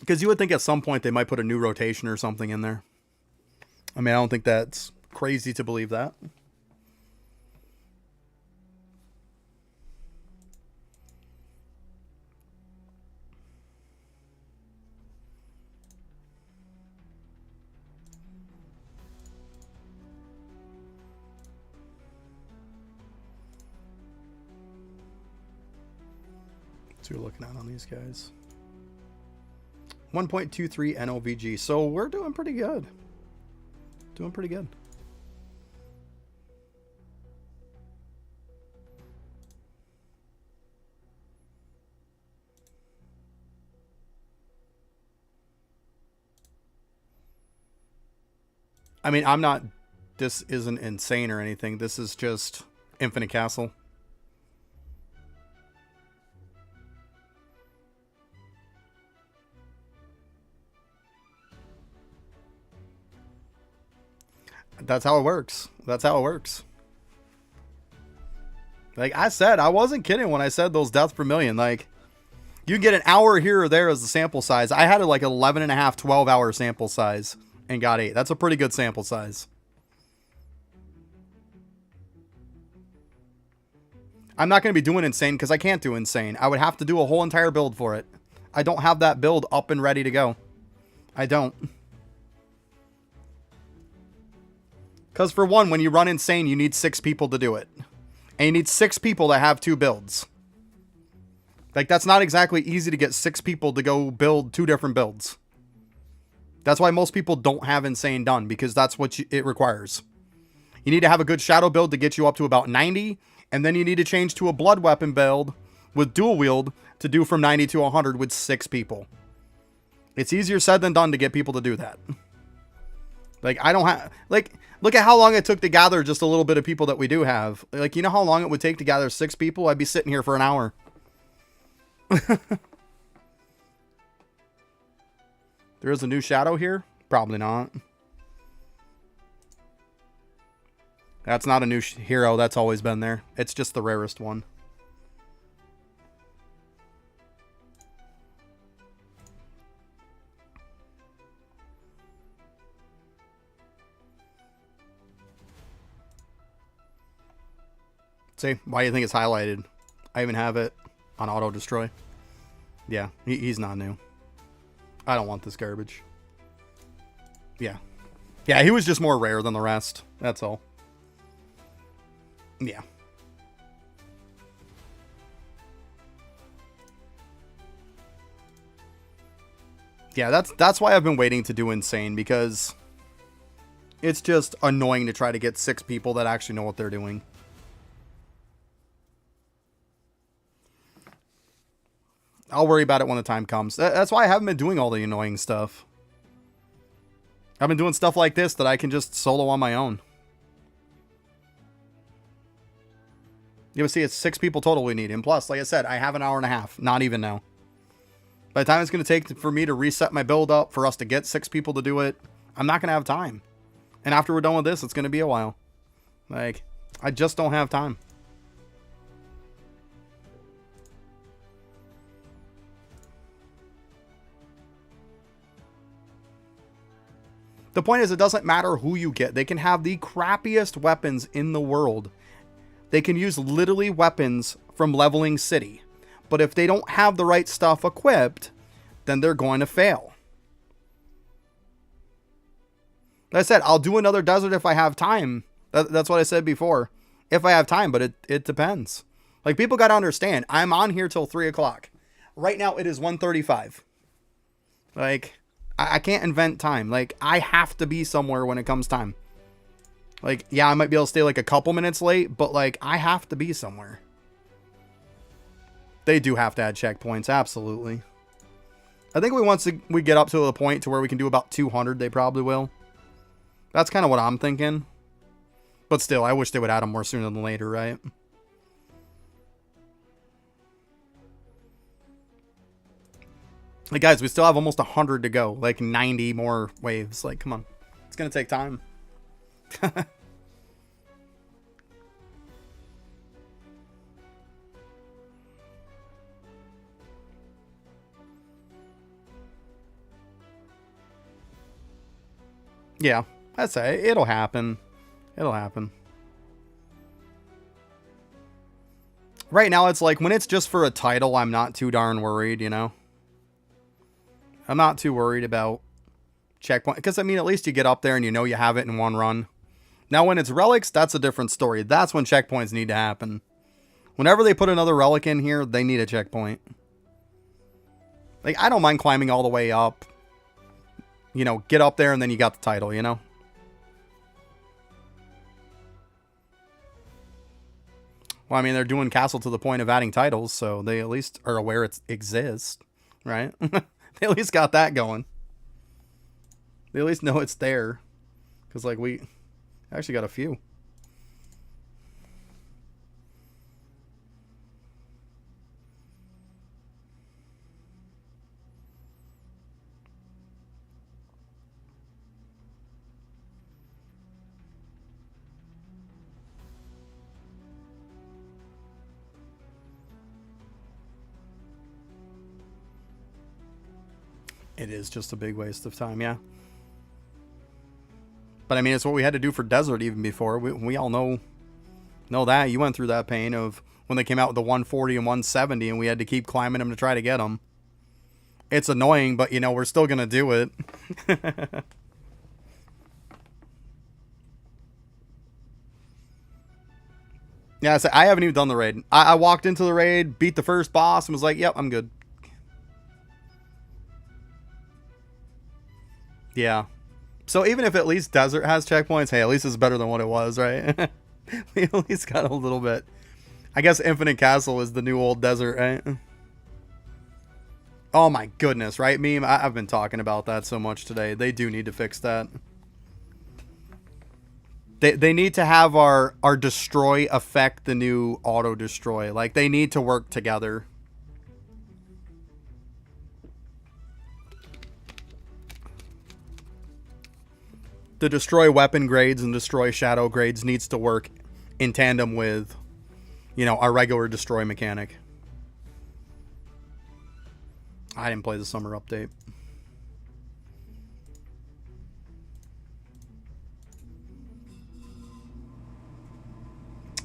Because you would think at some point they might put a new rotation or something in there. I mean, I don't think that's crazy to believe that. So you're looking at on these guys. 1.23 NOVG. So we're doing pretty good. Doing pretty good. I mean, I'm not... This isn't insane or anything. This is just Infinite Castle. That's how it works. That's how it works. Like I said, I wasn't kidding when I said those deaths per million. Like, you get an hour here or there as the sample size. I had like 11 and a half, 12 hour sample size and got 8. That's a pretty good sample size. I'm not going to be doing insane because I can't do insane. I would have to do a whole entire build for it. I don't have that build up and ready to go. I don't. Because for one, when you run insane, you need 6 people to do it. And you need 6 people to have 2 builds. Like, that's not exactly easy to get 6 people to go build 2 different builds. That's why most people don't have insane done, because that's what it requires. You need to have a good shadow build to get you up to about 90, and then you need to change to a blood weapon build with dual wield to do from 90 to 100 with 6 people. It's easier said than done to get people to do that. Like, I don't have... Like, look at how long it took to gather just a little bit of people that we do have. Like, you know how long it would take to gather 6 people? I'd be sitting here for an hour. There is a new shadow here? Probably not. That's not a new hero. That's always been there. It's just the rarest one. See, why do you think it's highlighted? I even have it on auto destroy. Yeah, he's not new. I don't want this garbage. Yeah. Yeah, he was just more rare than the rest. That's all. Yeah. Yeah, that's why I've been waiting to do insane, because it's just annoying to try to get 6 people that actually know what they're doing. I'll worry about it when the time comes. That's why I haven't been doing all the annoying stuff. I've been doing stuff like this that I can just solo on my own. You will see it's 6 people total we need. And plus, like I said, I have an hour and a half. Not even now. By the time it's going to take for me to reset my build up for us to get 6 people to do it, I'm not going to have time. And after we're done with this, it's going to be a while. Like, I just don't have time. The point is, it doesn't matter who you get. They can have the crappiest weapons in the world. They can use literally weapons from Leveling City. But if they don't have the right stuff equipped, then they're going to fail. Like I said, I'll do another desert if I have time. That's what I said before. If I have time, but it depends. Like, people got to understand, I'm on here till 3 o'clock. Right now, it is 1:35. Like, I can't invent time. Like, I have to be somewhere when it comes time. Like, yeah, I might be able to stay like a couple minutes late, but like, I have to be somewhere. They do have to add checkpoints, absolutely. I think once we get up to a point to where we can do about 200, they probably will. That's kind of what I'm thinking. But still, I wish they would add them more sooner than later, right? Like, guys, we still have almost 100 to go. Like, 90 more waves. Like, come on. It's going to take time. Yeah, that's it. It'll happen. It'll happen. Right now, it's like, when it's just for a title, I'm not too darn worried, you know? I'm not too worried about checkpoint. Because, I mean, at least you get up there and you know you have it in one run. Now, when it's relics, that's a different story. That's when checkpoints need to happen. Whenever they put another relic in here, they need a checkpoint. Like, I don't mind climbing all the way up. You know, get up there and then you got the title, you know? Well, I mean, they're doing Castle to the point of adding titles, so they at least are aware it exists, right? They at least got that going. They at least know it's there. Because, like, we actually got a few. It is just a big waste of time, yeah. But I mean, it's what we had to do for Desert even before. We all know that. You went through that pain of when they came out with the 140 and 170 and we had to keep climbing them to try to get them. It's annoying, but you know, we're still going to do it. Yeah, so I haven't even done the raid. I walked into the raid, beat the first boss, and was like, yep, I'm good. Yeah. So even if at least Desert has checkpoints, hey, at least it's better than what it was, right? We at least got a little bit. I guess Infinite Castle is the new old Desert, right? Oh my goodness, right, meme? I've been talking about that so much today. They do need to fix that. They need to have our destroy affect the new auto destroy. Like, they need to work together. The destroy weapon grades and destroy shadow grades needs to work in tandem with, you know, our regular destroy mechanic. I didn't play the summer update.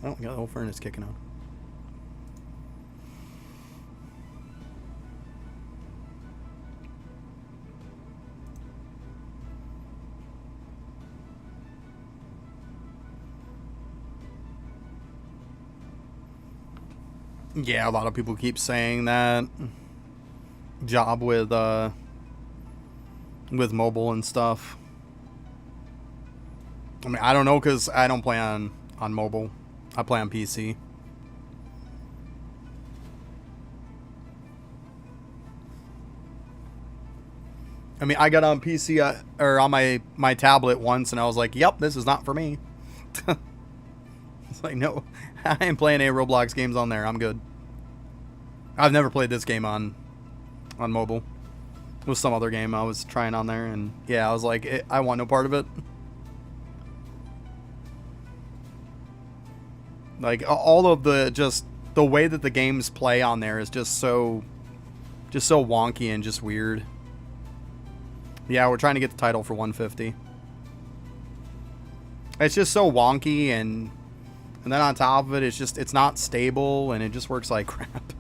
Oh, we got the whole furnace kicking on. Yeah, a lot of people keep saying that job with mobile and stuff. I mean, I don't know, because I don't play on mobile. I play on PC. I mean, I got on PC or on my tablet once, and I was like, "Yep, this is not for me." It's like, no, I ain't playing any Roblox games on there. I'm good. I've never played this game on mobile. It was some other game I was trying on there, and yeah, I was like, I want no part of it. Like all of the just the way that the games play on there is just so wonky and just weird. Yeah, we're trying to get the title for 150. It's just so wonky, and then on top of it, it's not stable, and it just works like crap.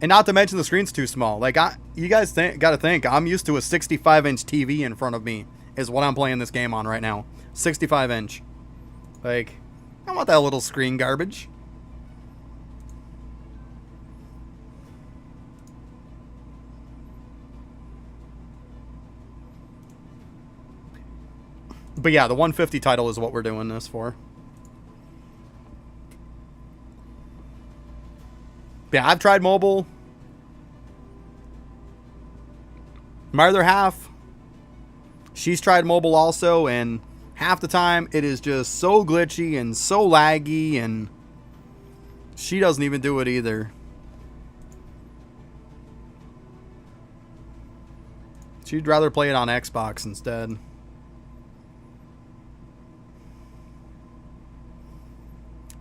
And not to mention the screen's too small. Like you guys gotta think, I'm used to a 65-inch TV in front of me is what I'm playing this game on right now. 65-inch. Like, I don't want that little screen garbage. But yeah, the 150 title is what we're doing this for. Yeah, I've tried mobile. My other half, she's tried mobile also, and half the time it is just so glitchy and so laggy, and she doesn't even do it either. She'd rather play it on Xbox instead.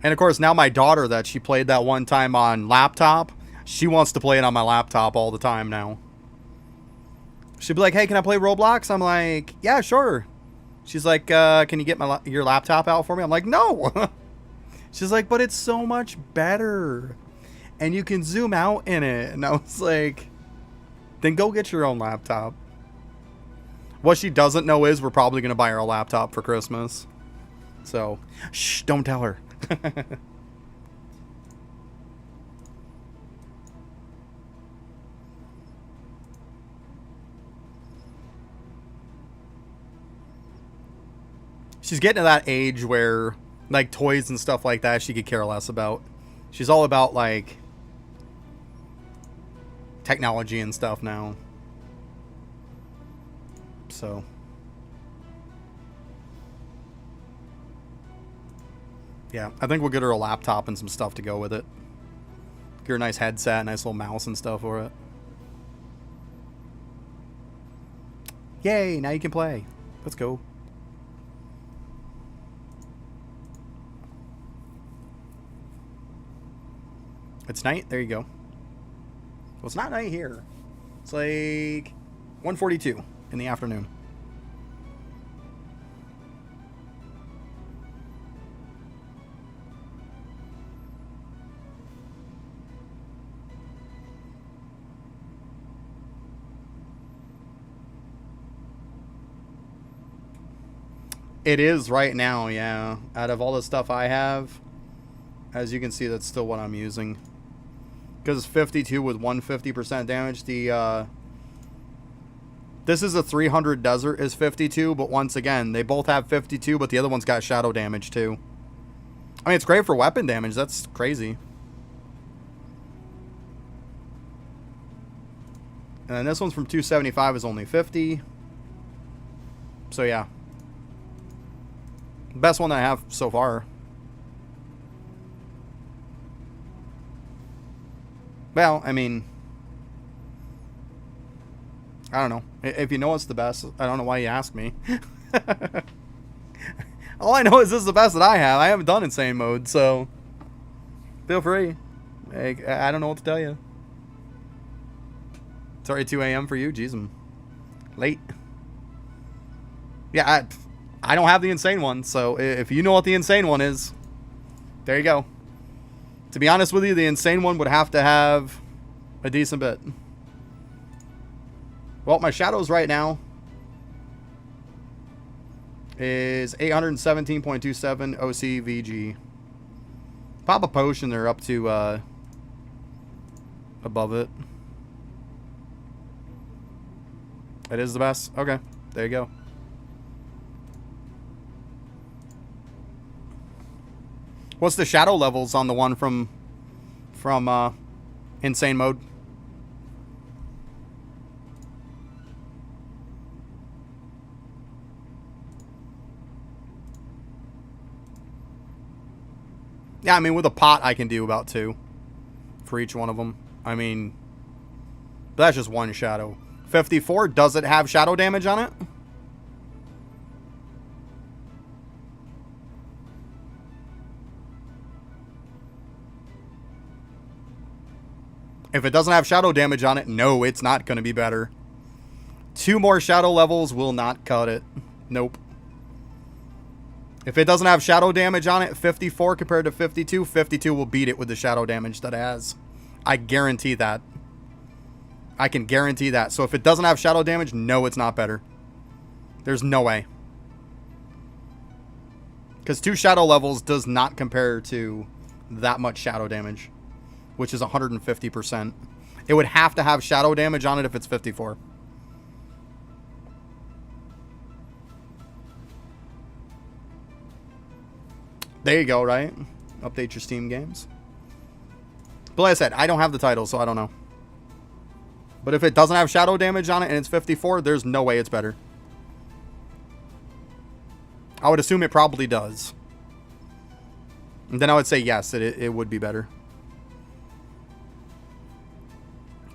And of course, now my daughter that she played that one time on laptop, she wants to play it on my laptop all the time now. She'd be like, hey, can I play Roblox? I'm like, yeah, sure. She's like, can you get your laptop out for me? I'm like, no. She's like, but it's so much better. And you can zoom out in it. And I was like, then go get your own laptop. What she doesn't know is we're probably going to buy her a laptop for Christmas. So, shh, don't tell her. She's getting to that age where, like, toys and stuff like that, she could care less about. She's all about, like, technology and stuff now. So. Yeah, I think we'll get her a laptop and some stuff to go with it. Get her a nice headset, nice little mouse and stuff for it. Yay, now you can play. Let's go. It's night? There you go. Well, it's not night here. It's like 1:42 in the afternoon. It is right now, yeah. Out of all the stuff I have, as you can see, that's still what I'm using. Because it's 52 with 150% damage. This is a 300 Desert is 52, but once again, they both have 52, but the other one's got shadow damage too. I mean, it's great for weapon damage. That's crazy. And then this one's from 275 is only 50. So yeah. Best one that I have so far. Well, I mean, I don't know. If you know what's the best, I don't know why you ask me. All I know is this is the best that I have. I haven't done insane mode, so feel free. I don't know what to tell you. It's already 2 a.m. for you. Jeez, I'm late. Yeah, I don't have the insane one, so if you know what the insane one is, there you go. To be honest with you, the insane one would have to have a decent bit. Well, my shadows right now is 817.27 OCVG. Pop a potion, they're up to above it. It is the best? Okay, there you go. What's the shadow levels on the one from insane mode? Yeah, I mean, with a pot, I can do about 2 for each one of them. I mean, that's just one shadow. 54, does it have shadow damage on it? If it doesn't have shadow damage on it, no, it's not going to be better. 2 more shadow levels will not cut it. Nope. If it doesn't have shadow damage on it, 54 compared to 52, 52 will beat it with the shadow damage that it has. I guarantee that. I can guarantee that. So if it doesn't have shadow damage, no, it's not better. There's no way. Because 2 shadow levels does not compare to that much shadow damage, which is 150%. It would have to have shadow damage on it if it's 54. There you go, right? Update your Steam games. But like I said, I don't have the title, so I don't know. But if it doesn't have shadow damage on it and it's 54, there's no way it's better. I would assume it probably does. And then I would say yes, it would be better.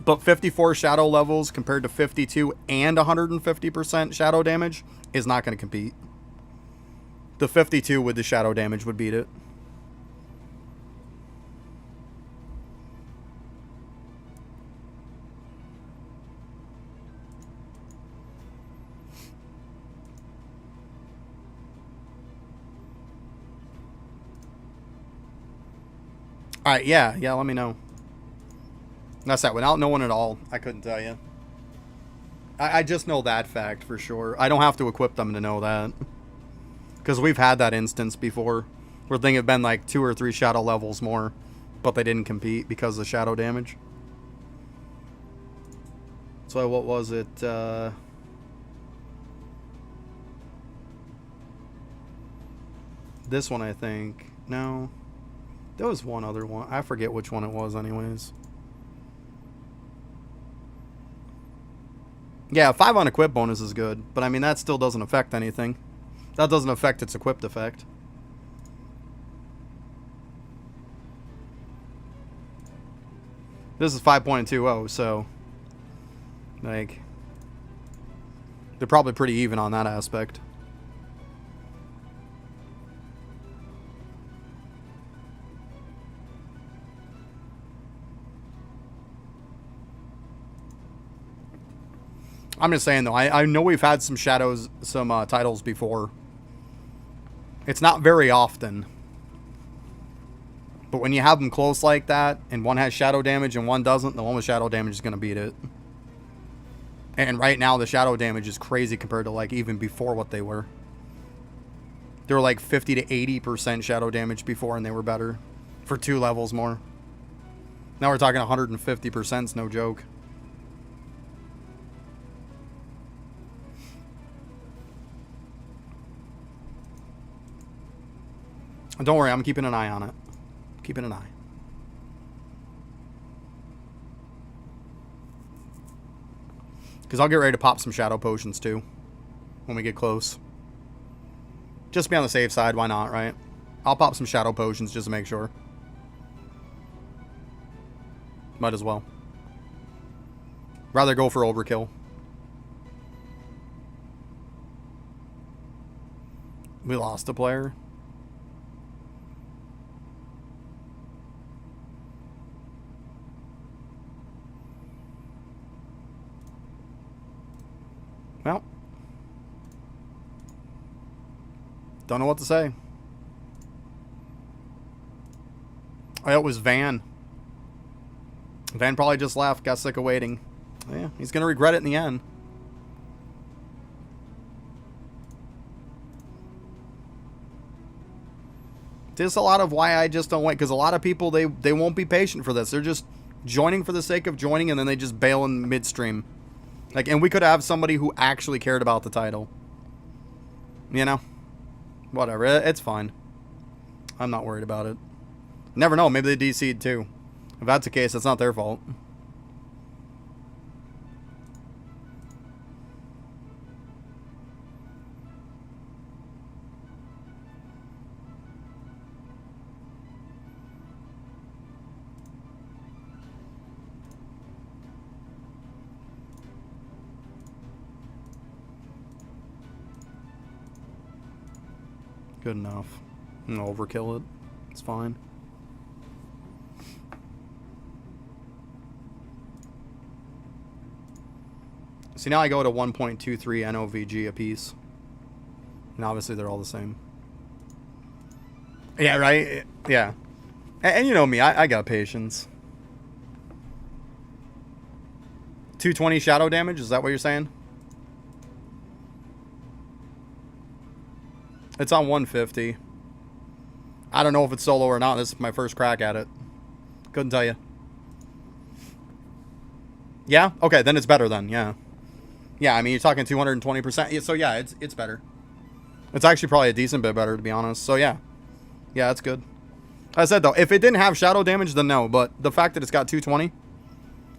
But 54 shadow levels compared to 52 and 150% shadow damage is not going to compete. The 52 with the shadow damage would beat it. Alright, yeah, let me know. That's that. Without knowing it all, I couldn't tell you. I just know that fact for sure. I don't have to equip them to know that. Because we've had that instance before. Where things have been like 2 or 3 shadow levels more. But they didn't compete because of shadow damage. So what was it? This one, I think. No. There was one other one. I forget which one it was anyways. Yeah, 5 on equip bonus is good. But I mean, that still doesn't affect anything. That doesn't affect its equipped effect. This is 5.20, so... like... they're probably pretty even on that aspect. I'm just saying, though, I know we've had some titles before. It's not very often. But when you have them close like that, and one has shadow damage and one doesn't, the one with shadow damage is going to beat it. And right now, the shadow damage is crazy compared to, like, even before what they were. They were like 50 to 80% shadow damage before, and they were better. For 2 levels more. Now we're talking 150%, it's no joke. Don't worry, I'm keeping an eye on it. Keeping an eye. Because I'll get ready to pop some shadow potions too. When we get close. Just be on the safe side, why not, right? I'll pop some shadow potions just to make sure. Might as well. Rather go for overkill. We lost a player. Well, don't know what to say. Oh, it was Van. Van probably just left, got sick of waiting. Yeah, he's going to regret it in the end. This is a lot of why I just don't wait, because a lot of people, they won't be patient for this. They're just joining for the sake of joining, and then they just bail in midstream. Like, and we could have somebody who actually cared about the title. You know? Whatever. It's fine. I'm not worried about it. Never know. Maybe they DC'd too. If that's the case, that's not their fault. Good enough. I'm gonna overkill it. It's fine. See, now I go to 1.23 NOVG apiece. And obviously they're all the same. Yeah, right? Yeah. And you know me, I got patience. 220 shadow damage, is that what you're saying? It's on 150. I don't know if it's solo or not. This is my first crack at it. Couldn't tell you. Yeah? Okay, then it's better then, yeah. Yeah, I mean, you're talking 220%. So yeah, it's better. It's actually probably a decent bit better, to be honest. So yeah. Yeah, that's good. Like I said, though, if it didn't have shadow damage, then no. But the fact that it's got 220,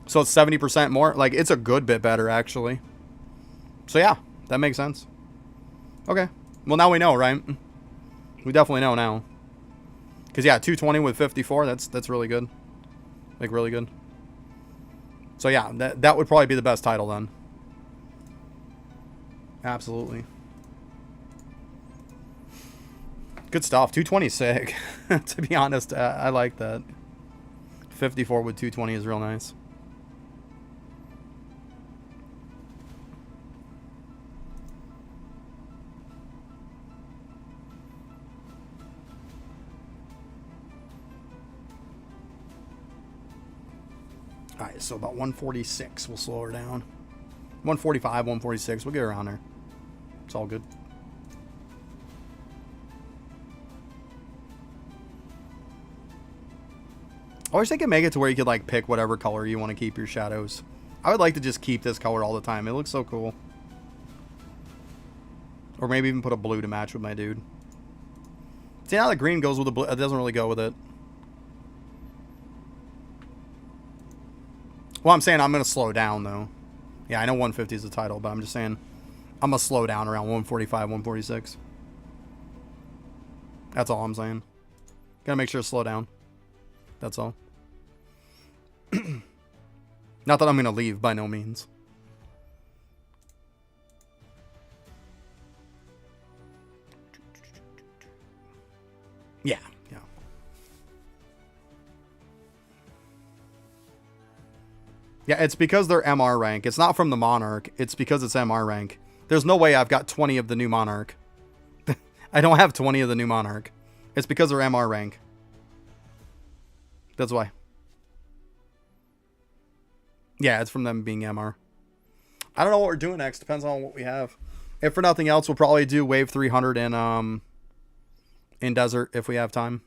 so it's 70% more, like, it's a good bit better, actually. So yeah, that makes sense. Okay. Well, now we know, right? We definitely know now. Because, yeah, 220 with 54, that's really good. Like, really good. So, yeah, that would probably be the best title, then. Absolutely. Good stuff. 220 is sick. To be honest, I like that. 54 with 220 is real nice. Alright, so about 146. We'll slow her down. 145, 146. We'll get around there. It's all good. I wish they could make it to where you could, like, pick whatever color you want to keep your shadows. I would like to just keep this color all the time. It looks so cool. Or maybe even put a blue to match with my dude. See, now the green goes with the blue. It doesn't really go with it. Well, I'm saying I'm going to slow down, though. Yeah, I know 150 is the title, but I'm just saying I'm going to slow down around 145, 146. That's all I'm saying. Gotta make sure to slow down. That's all. Not that I'm going to leave, by no means. Yeah, yeah. Yeah, it's because they're MR rank. It's not from the Monarch. It's because it's MR rank. There's no way I've got 20 of the new Monarch. I don't have 20 of the new Monarch. It's because they're MR rank. That's why. Yeah, it's from them being MR. I don't know what we're doing next. Depends on what we have. If for nothing else, we'll probably do Wave 300 in Desert if we have time.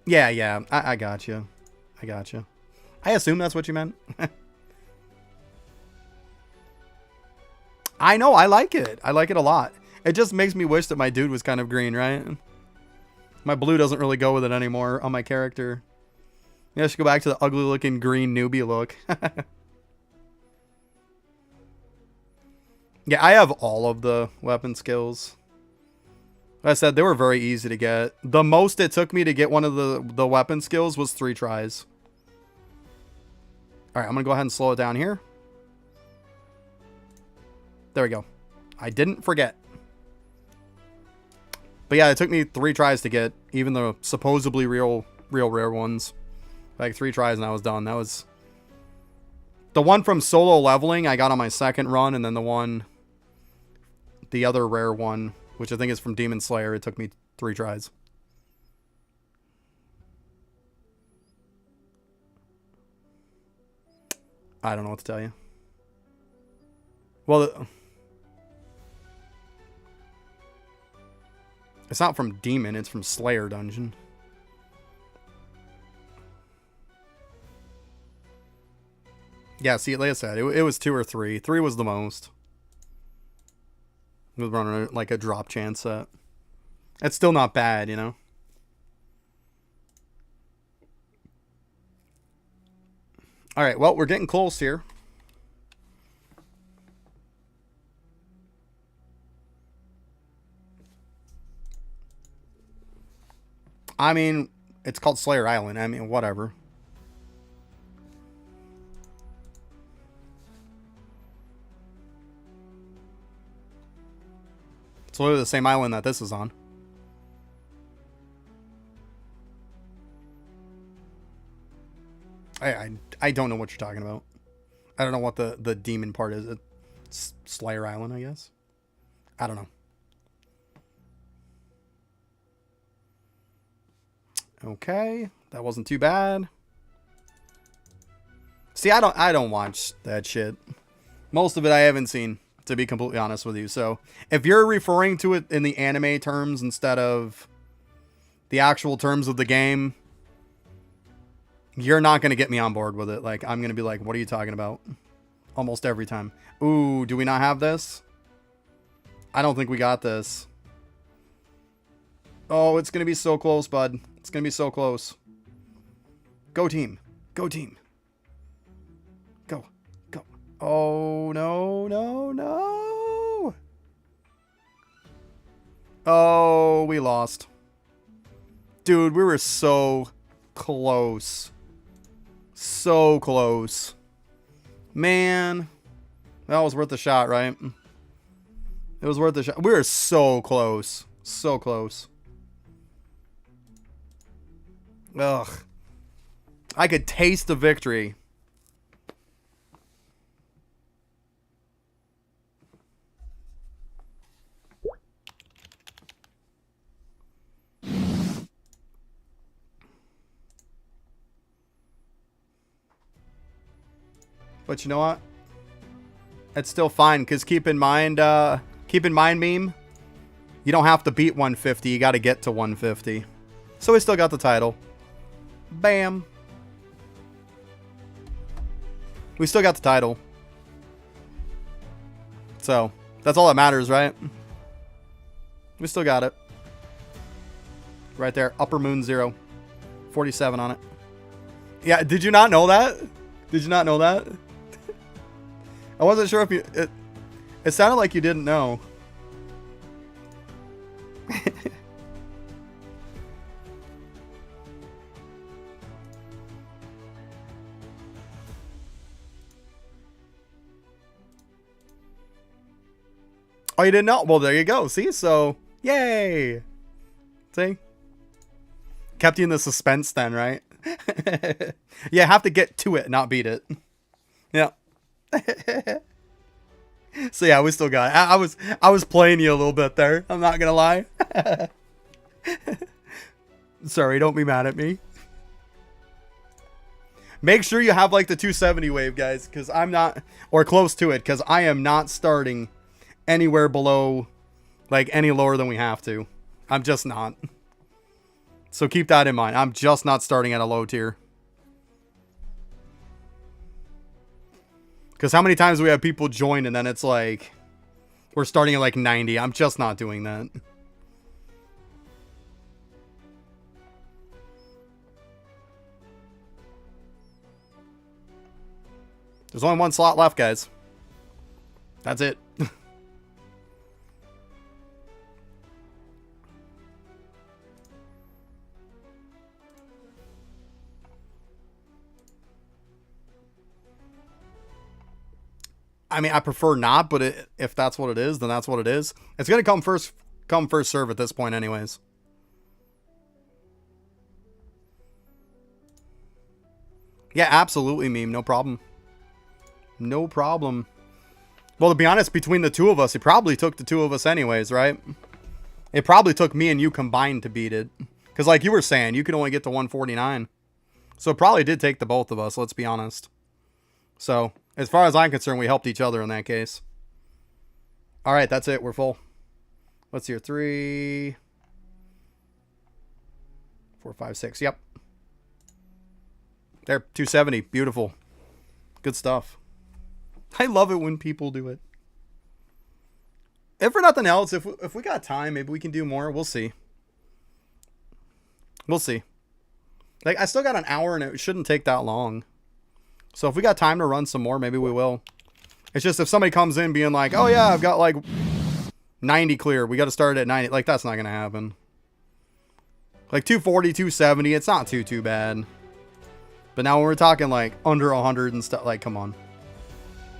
Yeah, yeah. I got you. I got you. I assume that's what you meant. I know. I like it. I like it a lot. It just makes me wish that my dude was kind of green, right? My blue doesn't really go with it anymore on my character. Yeah, I should go back to the ugly looking green newbie look. Yeah, I have all of the weapon skills. Like I said, they were very easy to get. The most it took me to get one of the weapon skills was 3 tries. Alright, I'm going to go ahead and slow it down here. There we go. I didn't forget. But yeah, it took me 3 tries to get even the supposedly real rare ones. Like 3 tries and I was done. That was... The one from solo leveling I got on my second run, and then the other rare one, which I think is from Demon Slayer, it took me 3 tries. I don't know what to tell you. Well, it's not from Demon, it's from Slayer Dungeon. Yeah, see, like I said, it was 2 or 3. 3 was the most. It was running like a drop chance set. It's still not bad, you know? Alright, well, we're getting close here. I mean, it's called Slayer Island. I mean, whatever. It's literally the same island that this is on. I don't know what you're talking about. I don't know what the demon part is. It's Slayer Island, I guess. I don't know. Okay, that wasn't too bad. See, I don't watch that shit. Most of it I haven't seen, to be completely honest with you. So, if you're referring to it in the anime terms instead of the actual terms of the game, you're not going to get me on board with it. Like, I'm going to be like, what are you talking about? Almost every time. Ooh, do we not have this? I don't think we got this. Oh, it's going to be so close, bud. It's going to be so close. Go team. Go team. Go. Go. Oh, no, no, no. Oh, we lost. Dude, we were so close. So close. Man. That was worth the shot, right? It was worth the shot. We were so close. So close. Ugh. I could taste the victory. But you know what? It's still fine, because keep in mind, meme, you don't have to beat 150, you got to get to 150. So we still got the title. Bam. We still got the title. So, that's all that matters, right? We still got it. Right there, Upper Moon 0. 47 on it. Yeah, did you not know that? Did you not know that? I wasn't sure if you... It sounded like you didn't know. Oh, you didn't know? Well, there you go. See? So, yay. See? Kept you in the suspense then, right? Yeah, have to get to it, not beat it. Yeah. So yeah, we still got it. I was playing you a little bit there. I'm not gonna lie. Sorry, don't be mad at me. Make sure you have like the 270 wave, guys, because I'm not, or close to it, because I am not starting anywhere below, like any lower than we have to. I'm just not. So keep that in mind. I'm just not starting at a low tier. Because how many times do we have people join and then it's like, we're starting at like 90. I'm just not doing that. There's only one slot left, guys. That's it. I mean, I prefer not, but if that's what it is, then that's what it is. It's going to come first serve at this point anyways. Yeah, absolutely, meme. No problem. No problem. Well, to be honest, between the two of us, it probably took the two of us anyways, right? It probably took me and you combined to beat it. Because like you were saying, you could only get to 149. So it probably did take the both of us, let's be honest. So, as far as I'm concerned, we helped each other in that case. Alright, that's it. We're full. What's your 3, 4, 5, 6. Yep. There, 270. Beautiful. Good stuff. I love it when people do it. If for nothing else, if we got time, maybe we can do more. We'll see. We'll see. Like, I still got an hour and it shouldn't take that long. So if we got time to run some more, maybe we will. It's just if somebody comes in being like, oh yeah, I've got like 90 clear. We got to start at 90. Like, that's not going to happen. Like 240, 270. It's not too bad. But now when we're talking like under 100 and stuff, like, come on.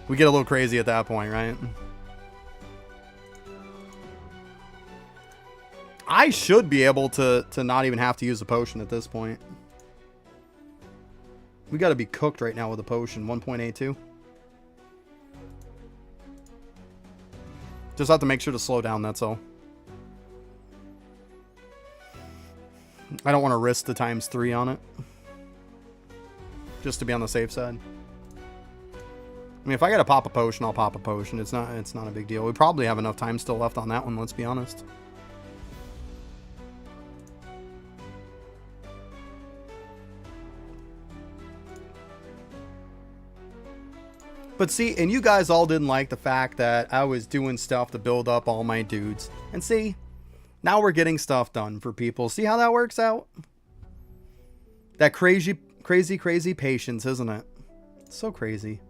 We get a little crazy at that point, right? I should be able to not even have to use a potion at this point. We got to be cooked right now with a potion. 1.82. Just have to make sure to slow down, that's all. I don't want to risk the ×3 on it. Just to be on the safe side. I mean, if I gotta pop a potion, I'll pop a potion. It's not a big deal. We probably have enough time still left on that one, let's be honest. But see, and you guys all didn't like the fact that I was doing stuff to build up all my dudes. And see, now we're getting stuff done for people. See how that works out? That crazy patience, isn't it? It's so crazy.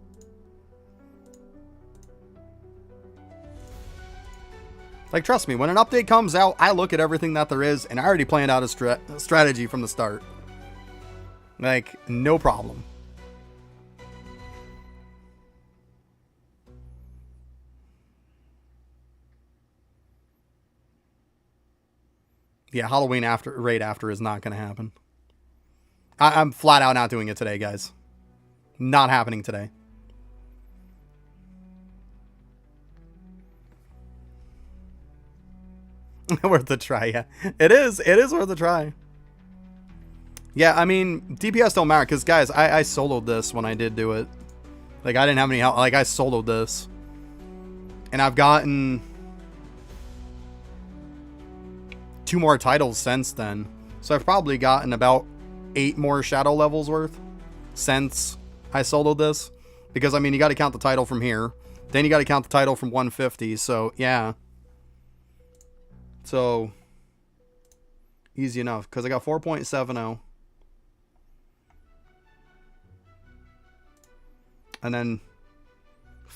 Like, trust me, when an update comes out, I look at everything that there is, and I already planned out a strategy from the start. Like, no problem. Yeah, Halloween right after is not going to happen. I'm flat out not doing it today, guys. Not happening today. Worth a try, yeah. It is worth a try. Yeah, I mean, DPS don't matter, because, guys, I soloed this when I did do it. Like, I didn't have any help. Like, I soloed this. And I've gotten 2 more titles since then. So I've probably gotten about 8 more shadow levels worth since I soloed this. Because, I mean, you got to count the title from here. Then you got to count the title from 150. So, yeah. So, easy enough. Because I got 4.70. And then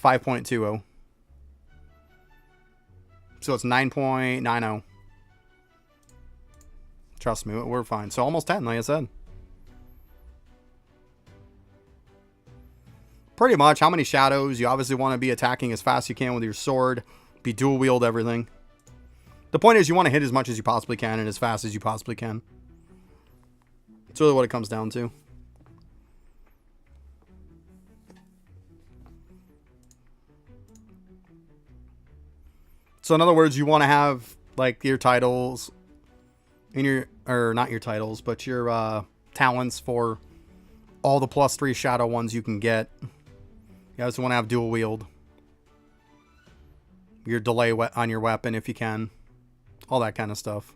5.20. So it's 9.90. Trust me, we're fine. So almost 10, like I said. Pretty much, how many shadows? You obviously want to be attacking as fast as you can with your sword. Be dual wield everything. The point is you want to hit as much as you possibly can and as fast as you possibly can. That's really what it comes down to. So in other words, you want to have like your titles in your, or not your titles, but your talents for all the +3 shadow ones you can get. You also want to have dual wield. Your delay on your weapon if you can. All that kind of stuff.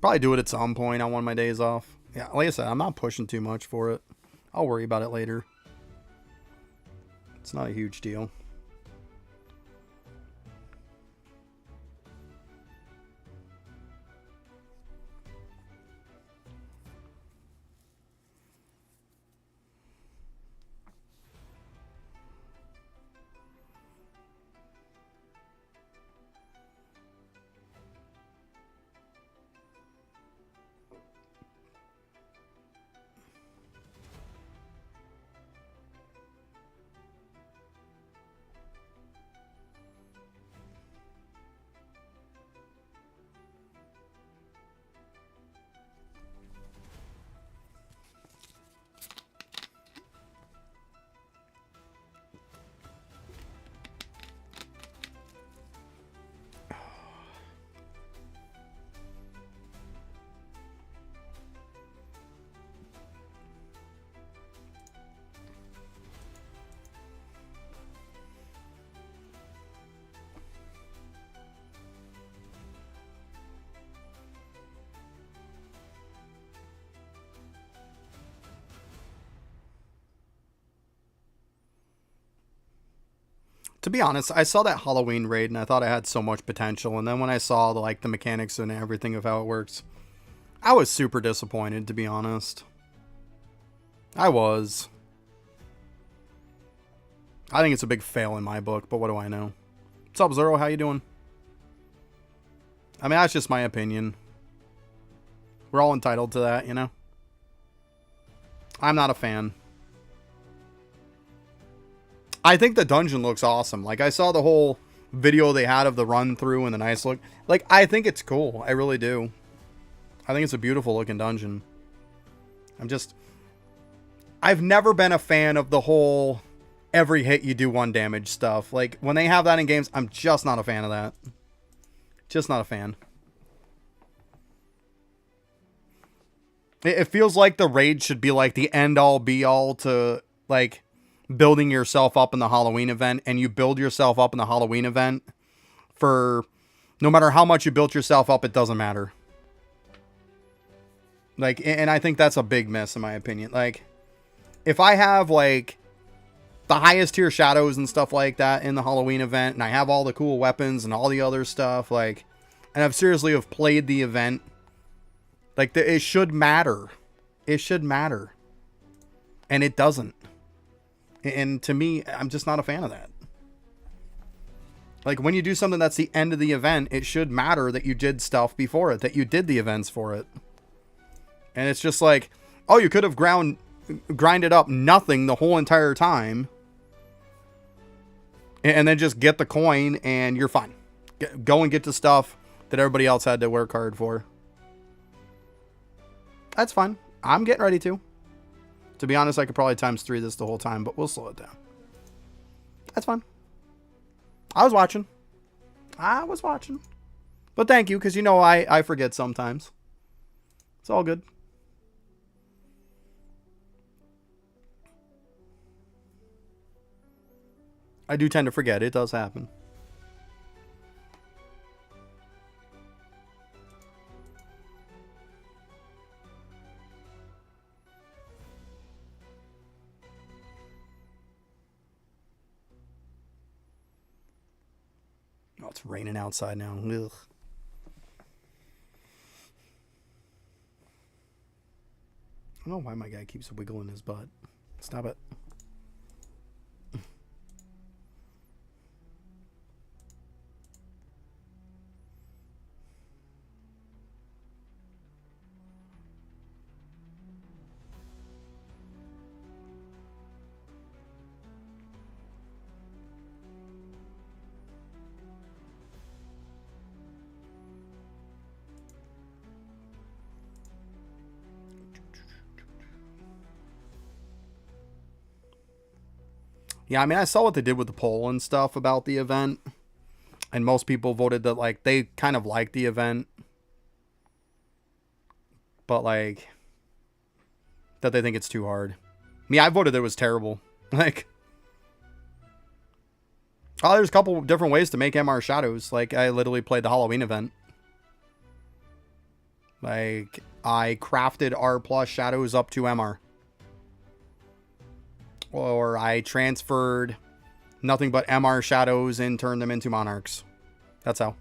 Probably do it at some point on one of my days off. Yeah, like I said, I'm not pushing too much for it. I'll worry about it later. It's not a huge deal. To be honest, I saw that Halloween raid and I thought it had so much potential. And then when I saw the mechanics and everything of how it works, I was super disappointed, to be honest. I was. I think it's a big fail in my book, but what do I know? What's up, Zero? How you doing? I mean, that's just my opinion. We're all entitled to that, you know? I'm not a fan. I think the dungeon looks awesome. Like, I saw the whole video they had of the run through and the nice look. Like, I think it's cool. I really do. I think it's a beautiful looking dungeon. I've never been a fan of the whole every hit you do 1 damage stuff. Like, when they have that in games, I'm just not a fan of that. Just not a fan. It feels like the raid should be like the end all be all to like building yourself up in the Halloween event, and you build yourself up in the Halloween event for no matter how much you built yourself up, it doesn't matter. Like, and I think that's a big miss in my opinion. Like, if I have like the highest tier shadows and stuff like that in the Halloween event, and I have all the cool weapons and all the other stuff, like, and I've seriously have played the event, like, it should matter. It should matter. And it doesn't. And to me, I'm just not a fan of that. Like, when you do something that's the end of the event, it should matter that you did stuff before it, that you did the events for it. And it's just like, oh, you could have grinded up nothing the whole entire time, and then just get the coin and you're fine. Go and get the stuff that everybody else had to work hard for. That's fine. I'm getting ready to. To be honest, I could probably ×3 this the whole time, but we'll slow it down. That's fine. I was watching. But thank you, because you know I forget sometimes. It's all good. I do tend to forget. It does happen. Oh, it's raining outside now. Ugh. I don't know why my guy keeps wiggling his butt. Stop it. Yeah, I mean, I saw what they did with the poll and stuff about the event. And most people voted that, like, they kind of liked the event. But, like, that they think it's too hard. Me, I voted that it was terrible. Like, oh, there's a couple different ways to make MR shadows. Like, I literally played the Halloween event. Like, I crafted R plus shadows up to MR. Or I transferred nothing but MR shadows and turned them into monarchs. That's how.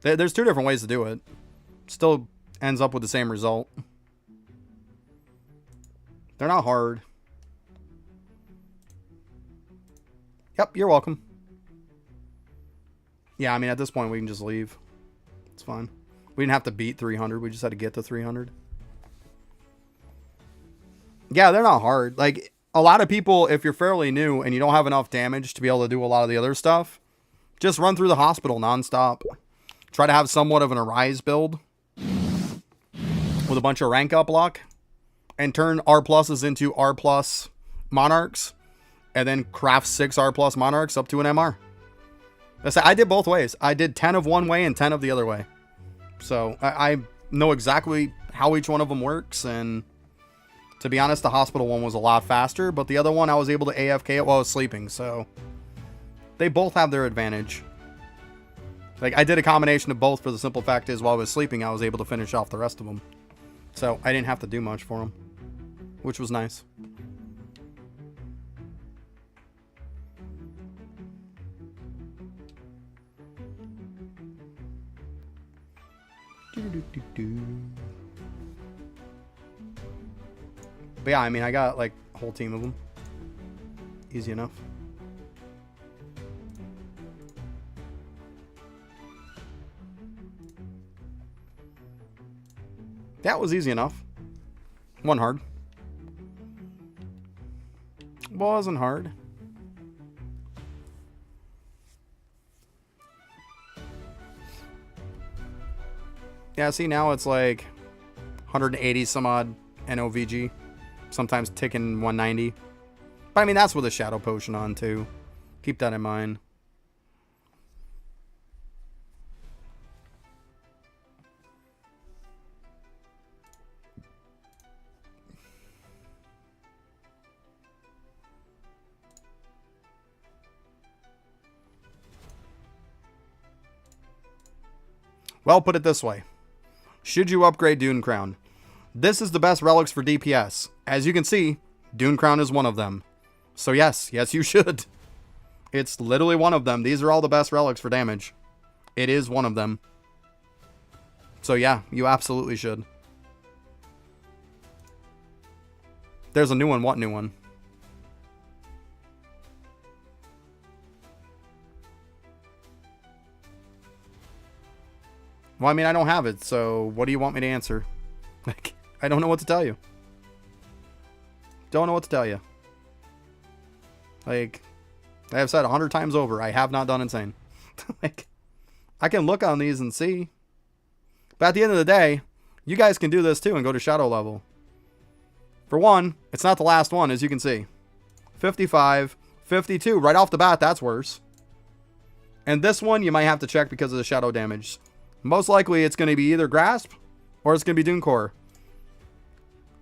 There's 2 different ways to do it. Still ends up with the same result. They're not hard. Yep, you're welcome. Yeah, I mean, at this point, we can just leave. It's fine. We didn't have to beat 300. We just had to get to 300. Yeah, they're not hard. Like, a lot of people, if you're fairly new and you don't have enough damage to be able to do a lot of the other stuff, just run through the hospital nonstop. Try to have somewhat of an Arise build with a bunch of rank up luck and turn R pluses into R plus monarchs and then craft 6 R plus monarchs up to an MR. I did both ways. I did 10 of one way and 10 of the other way. So I know exactly how each one of them works, and to be honest, the hospital one was a lot faster, but the other one I was able to AFK it while I was sleeping, so they both have their advantage. Like, I did a combination of both for the simple fact is while I was sleeping, I was able to finish off the rest of them. So I didn't have to do much for them, which was nice. But yeah, I mean, I got like a whole team of them. Easy enough. That was easy enough. Wasn't hard. Wasn't hard. Yeah, see, now it's like 180 some odd NOVG. Sometimes ticking 190. But I mean, that's with a Shadow Potion on too. Keep that in mind. Well, put it this way. Should you upgrade Dune Crown? This is the best relics for DPS. As you can see, Dune Crown is one of them. So yes, you should. It's literally one of them. These are all the best relics for damage. It is one of them. So yeah, you absolutely should. There's a new one. What new one? Well, I mean, I don't have it, so what do you want me to answer? Like, I don't know what to tell you. Don't know what to tell you. Like, I have said 100 times over, I have not done Insane. Like, I can look on these and see. But at the end of the day, you guys can do this too and go to Shadow level. For one, it's not the last one, as you can see. 55, 52, right off the bat, that's worse. And this one, you might have to check because of the Shadow damage. Most likely, it's going to be either Grasp or it's going to be Dune Core.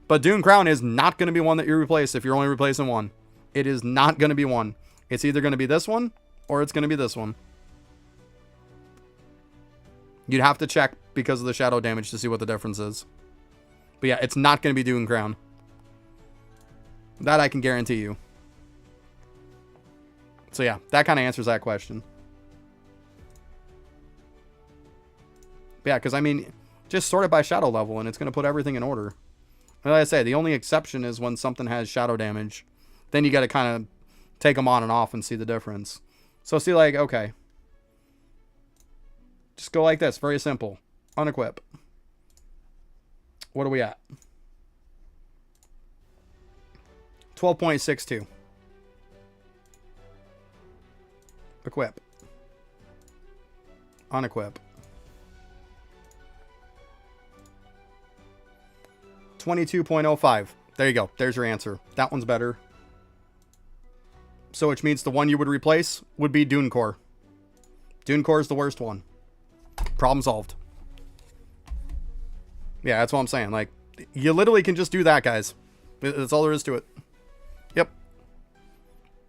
But Dune Crown is not going to be one that you replace if you're only replacing one. It is not going to be one. It's either going to be this one or it's going to be this one. You'd have to check because of the Shadow damage to see what the difference is. But yeah, it's not going to be Dune Crown. That I can guarantee you. So yeah, that kind of answers that question. Yeah, because I mean, just sort it by Shadow level and it's going to put everything in order. And like I say, the only exception is when something has Shadow damage. Then you got to kind of take them on and off and see the difference. So see, like, okay. Just go like this. Very simple. Unequip. What are we at? 12.62. Equip. Unequip. 22.05. There you go. There's your answer. That one's better. So which means the one you would replace would be Dune Core. Dune Core is the worst one. Problem solved. Yeah, that's what I'm saying. Like, you literally can just do that, guys. That's all there is to it. Yep.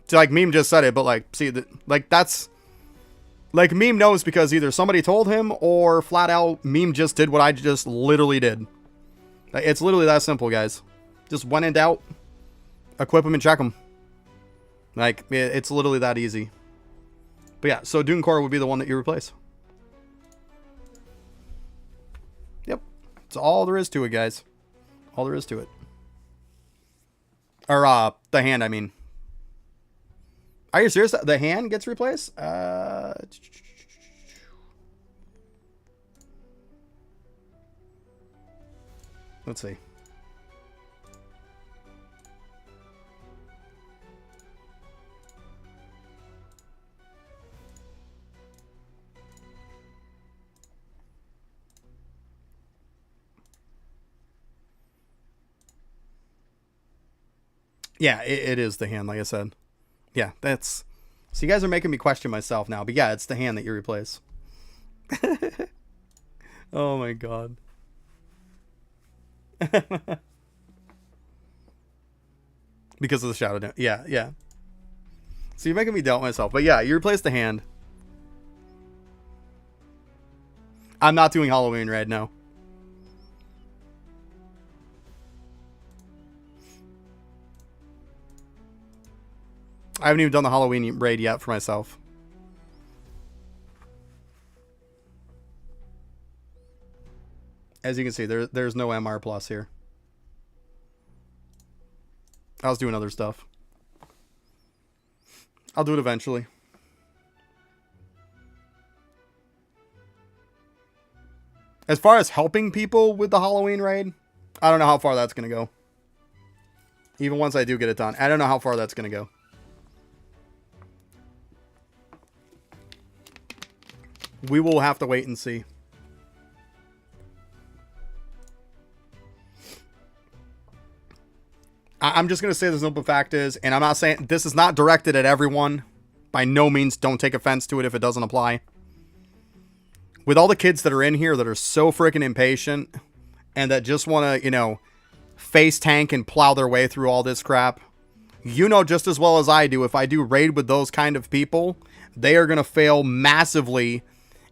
So, like, Meme just said it, but, like, see, like, that's... Like, Meme knows because either somebody told him or flat out Meme just did what I just literally did. It's literally that simple, guys. Just when in doubt, equip them and check them. Like, it's literally that easy. But yeah, so Dune Core would be the one that you replace. Yep. That's all there is to it, guys. All there is to it. Or, the hand, I mean. Are you serious? The hand gets replaced? Let's see. Yeah, it is the hand, like I said. Yeah, that's... So you guys are making me question myself now. But yeah, it's the hand that you replace. Oh my god. Because of the Shadow damage. Yeah, yeah. So you're making me doubt myself. But yeah, you replace the hand. I'm not doing Halloween Raid, no. I haven't even done the Halloween Raid yet for myself. As you can see, there's no MR plus here. I was doing other stuff. I'll do it eventually. As far as helping people with the Halloween Raid, I don't know how far that's going to go. Even once I do get it done, I don't know how far that's going to go. We will have to wait and see. I'm just going to say the simple fact is, and I'm not saying this is not directed at everyone. By no means, don't take offense to it if it doesn't apply. With all the kids that are in here that are so freaking impatient and that just want to, you know, face tank and plow their way through all this crap, you know just as well as I do, if I do raid with those kind of people, they are going to fail massively.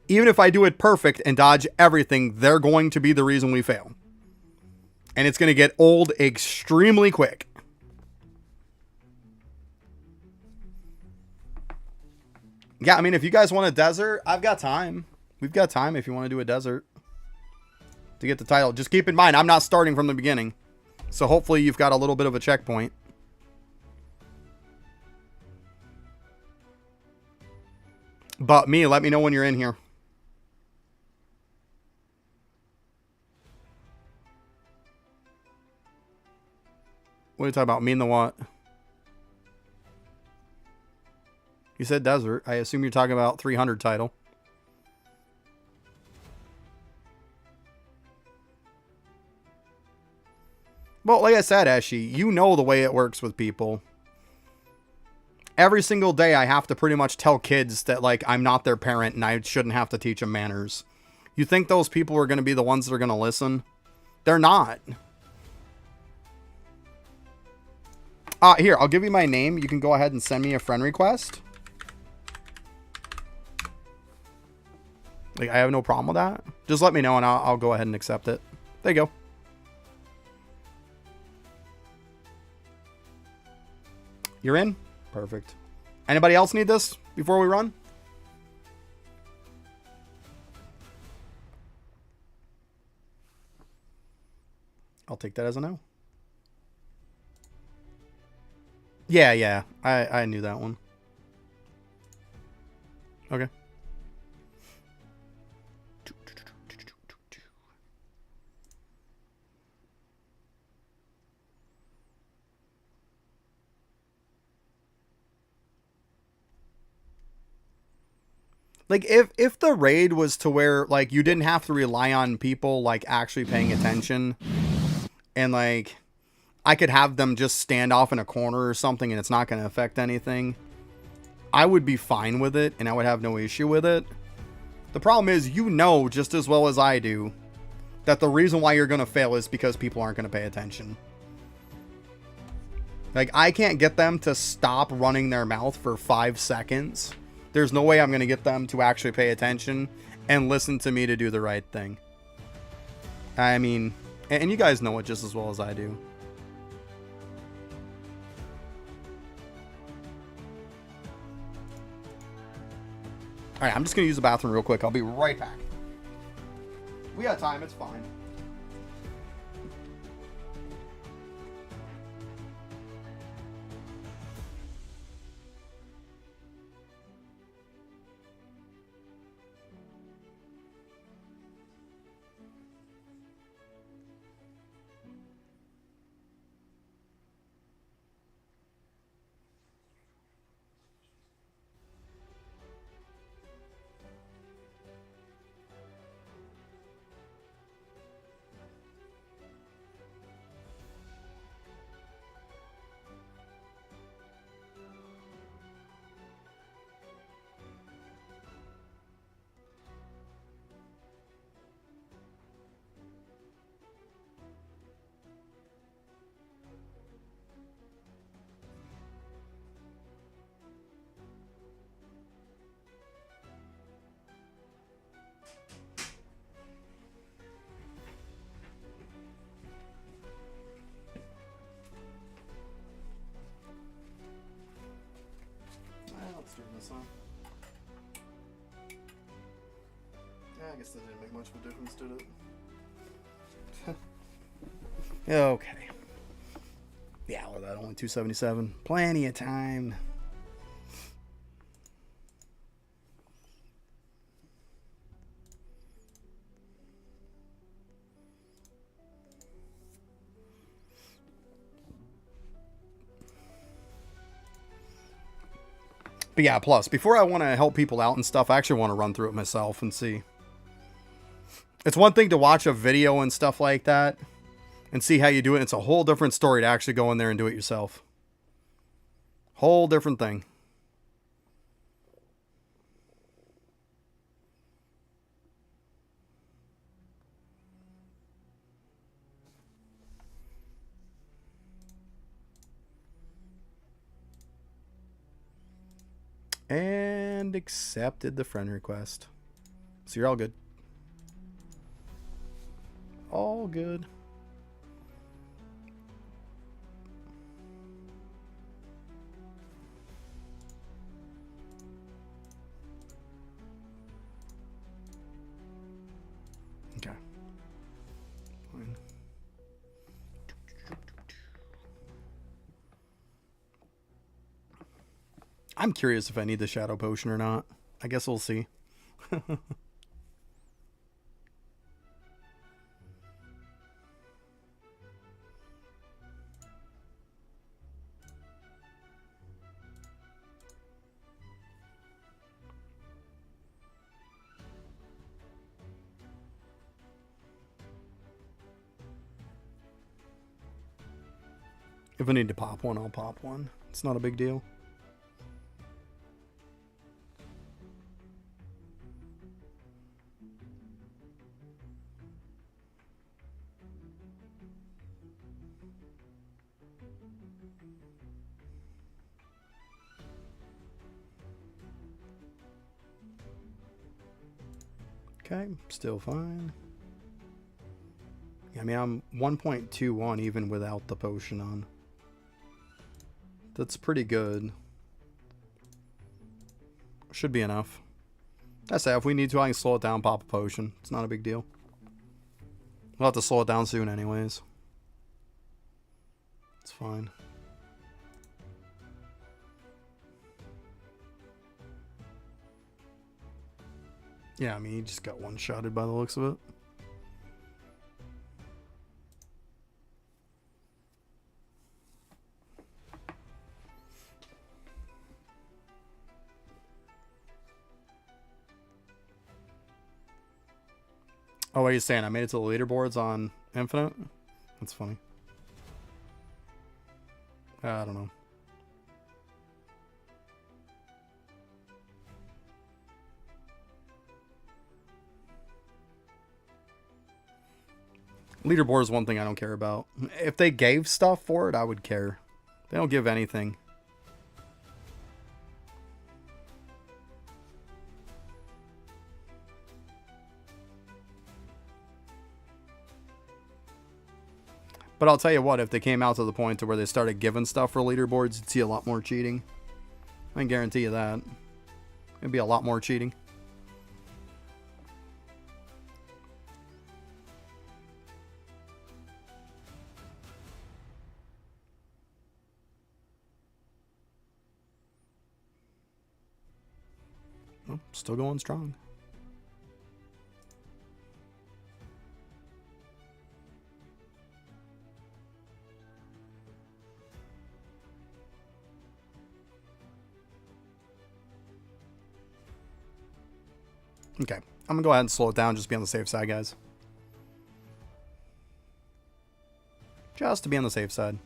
Even if I do it perfect and dodge everything, they're going to be the reason we fail. And it's going to get old extremely quick. Yeah, I mean, if you guys want a desert, I've got time. We've got time if you want to do a desert to get the title. Just keep in mind, I'm not starting from the beginning. So hopefully you've got a little bit of a checkpoint. But me, let me know when you're in here. What are you talking about? Me and the what? You said desert. I assume you're talking about 300 title. Well, like I said, Eshi, you know the way it works with people. Every single day I have to pretty much tell kids that, like, I'm not their parent and I shouldn't have to teach them manners. You think those people are going to be the ones that are going to listen? They're not. Here, I'll give you my name. You can go ahead and send me a friend request. Like, I have no problem with that. Just let me know and I'll go ahead and accept it. There you go. You're in? Perfect. Anybody else need this before we run? I'll take that as a no. Yeah. I knew that one. Okay. Like, if the raid was to where, like, you didn't have to rely on people, like, actually paying attention, and, like, I could have them just stand off in a corner or something and it's not going to affect anything, I would be fine with it and I would have no issue with it. The problem is, you know just as well as I do that the reason why you're going to fail is because people aren't going to pay attention. Like, I can't get them to stop running their mouth for 5 seconds. There's no way I'm going to get them to actually pay attention and listen to me to do the right thing. I mean, and you guys know it just as well as I do. All right, I'm just going to use the bathroom real quick. I'll be right back. We got time. It's fine. Let's turn this on. Yeah, I guess that didn't make much of a difference, did it? Okay. Yeah, well, that only 277. Plenty of time. But yeah, plus, before I want to help people out and stuff, I actually want to run through it myself and see. It's one thing to watch a video and stuff like that, and see how you do it. It's a whole different story to actually go in there and do it yourself. Whole different thing. And accepted the friend request. So you're all good. All good. Okay. Fine. I'm curious if I need the shadow potion or not. I guess we'll see. If I need to pop one, I'll pop one. It's not a big deal. Okay, still fine. I mean, I'm 1.21 even without the potion on. That's pretty good. Should be enough. That's it. If we need to, I can slow it down, pop a potion. It's not a big deal. We'll have to slow it down soon anyways. It's fine. Yeah, I mean, he just got one-shotted by the looks of it. Oh, what are you saying? I made it to the leaderboards on Infinite? That's funny. I don't know. Leaderboard is one thing I don't care about. If they gave stuff for it, I would care. They don't give anything. But I'll tell you what, if they came out to the point to where they started giving stuff for leaderboards, you'd see a lot more cheating. I can guarantee you that. It'd be a lot more cheating. Oh, still going strong. Okay, I'm gonna go ahead and slow it down, just be on the safe side, guys. Just to be on the safe side.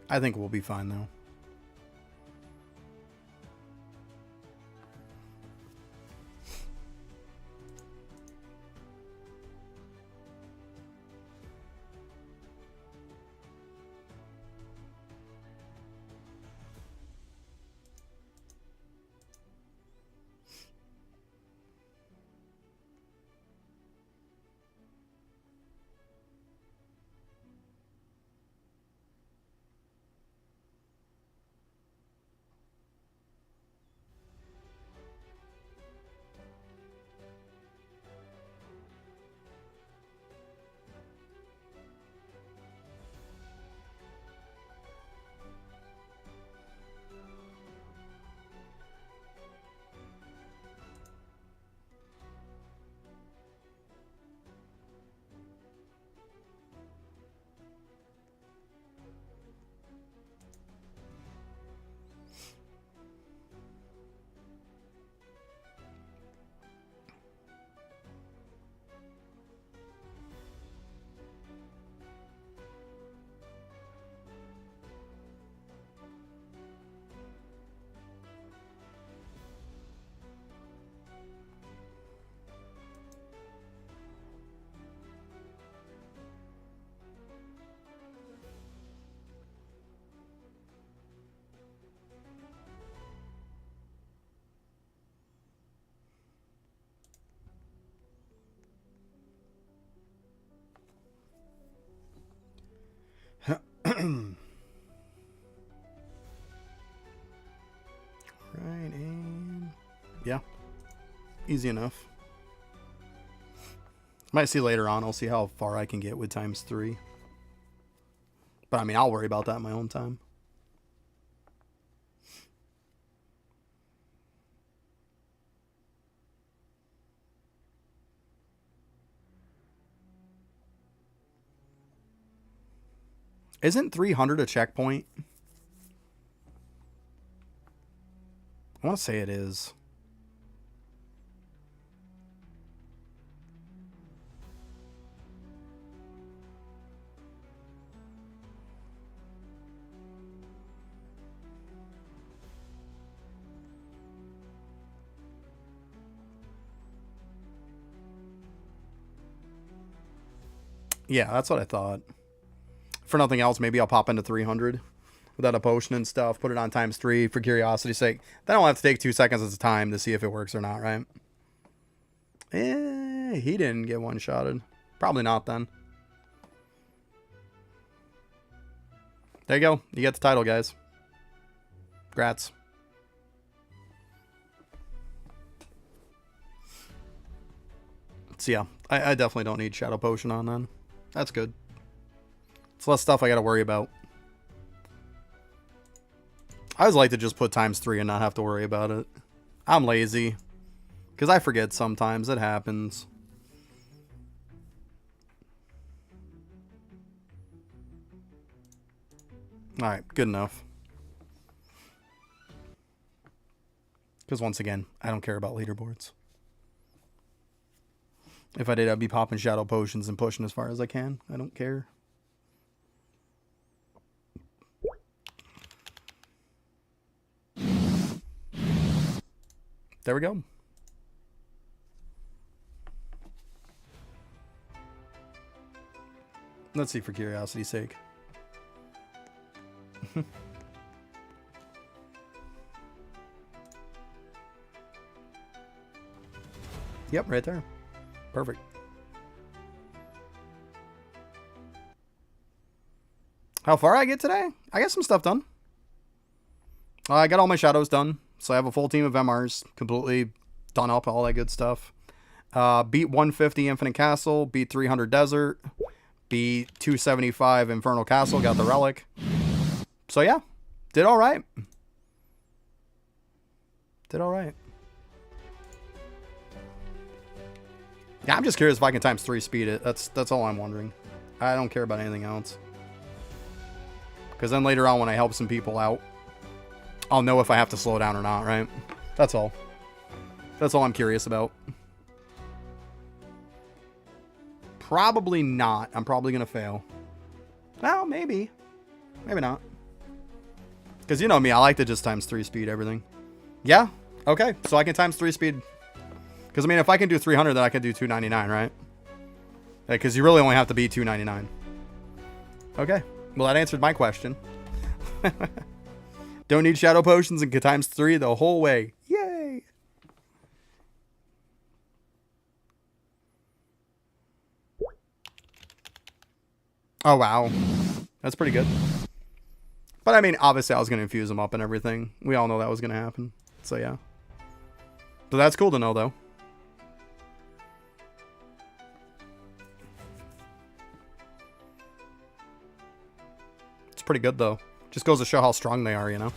I think we'll be fine, though. yeah. Easy enough. Might see later on. I'll see how far I can get with ×3. But I mean, I'll worry about that in my own time. Isn't 300 a checkpoint? I want to say it is. Yeah, that's what I thought. For nothing else, maybe I'll pop into 300 without a potion and stuff. Put it on ×3 for curiosity's sake. Then I'll have to take 2 seconds at a time to see if it works or not, right? He didn't get one-shotted. Probably not then. There you go. You get the title, guys. Congrats. So yeah, I definitely don't need Shadow Potion on then. That's good. It's less stuff I gotta worry about. I always like to just put ×3 and not have to worry about it. I'm lazy. Because I forget sometimes. It happens. Alright, good enough. Because once again, I don't care about leaderboards. If I did, I'd be popping Shadow Potions and pushing as far as I can. I don't care. There we go. Let's see for curiosity's sake. Yep, right there. Perfect. How far I get today? I got some stuff done. I got all my shadows done. So I have a full team of MRs. Completely done up, all that good stuff. Beat 150 Infinite Castle. Beat 300 Desert. Beat 275 Infernal Castle. Got the Relic. So yeah. Did alright. Did alright. Yeah, I'm just curious if I can ×3 speed it. That's all I'm wondering. I don't care about anything else. Because then later on when I help some people out, I'll know if I have to slow down or not, right? That's all. That's all I'm curious about. Probably not. I'm probably going to fail. Well, maybe. Maybe not. Because you know me, I like to just ×3 speed everything. Yeah? Okay, so I can ×3 speed. Because, I mean, if I can do 300, then I can do 299, right? Because you really only have to be 299. Okay. Well, that answered my question. Don't need Shadow Potions and can ×3 the whole way. Yay! Oh, wow. That's pretty good. But, I mean, obviously I was going to infuse them up and everything. We all know that was going to happen. So, yeah. But that's cool to know, though. Pretty good though. Just goes to show how strong they are, you know.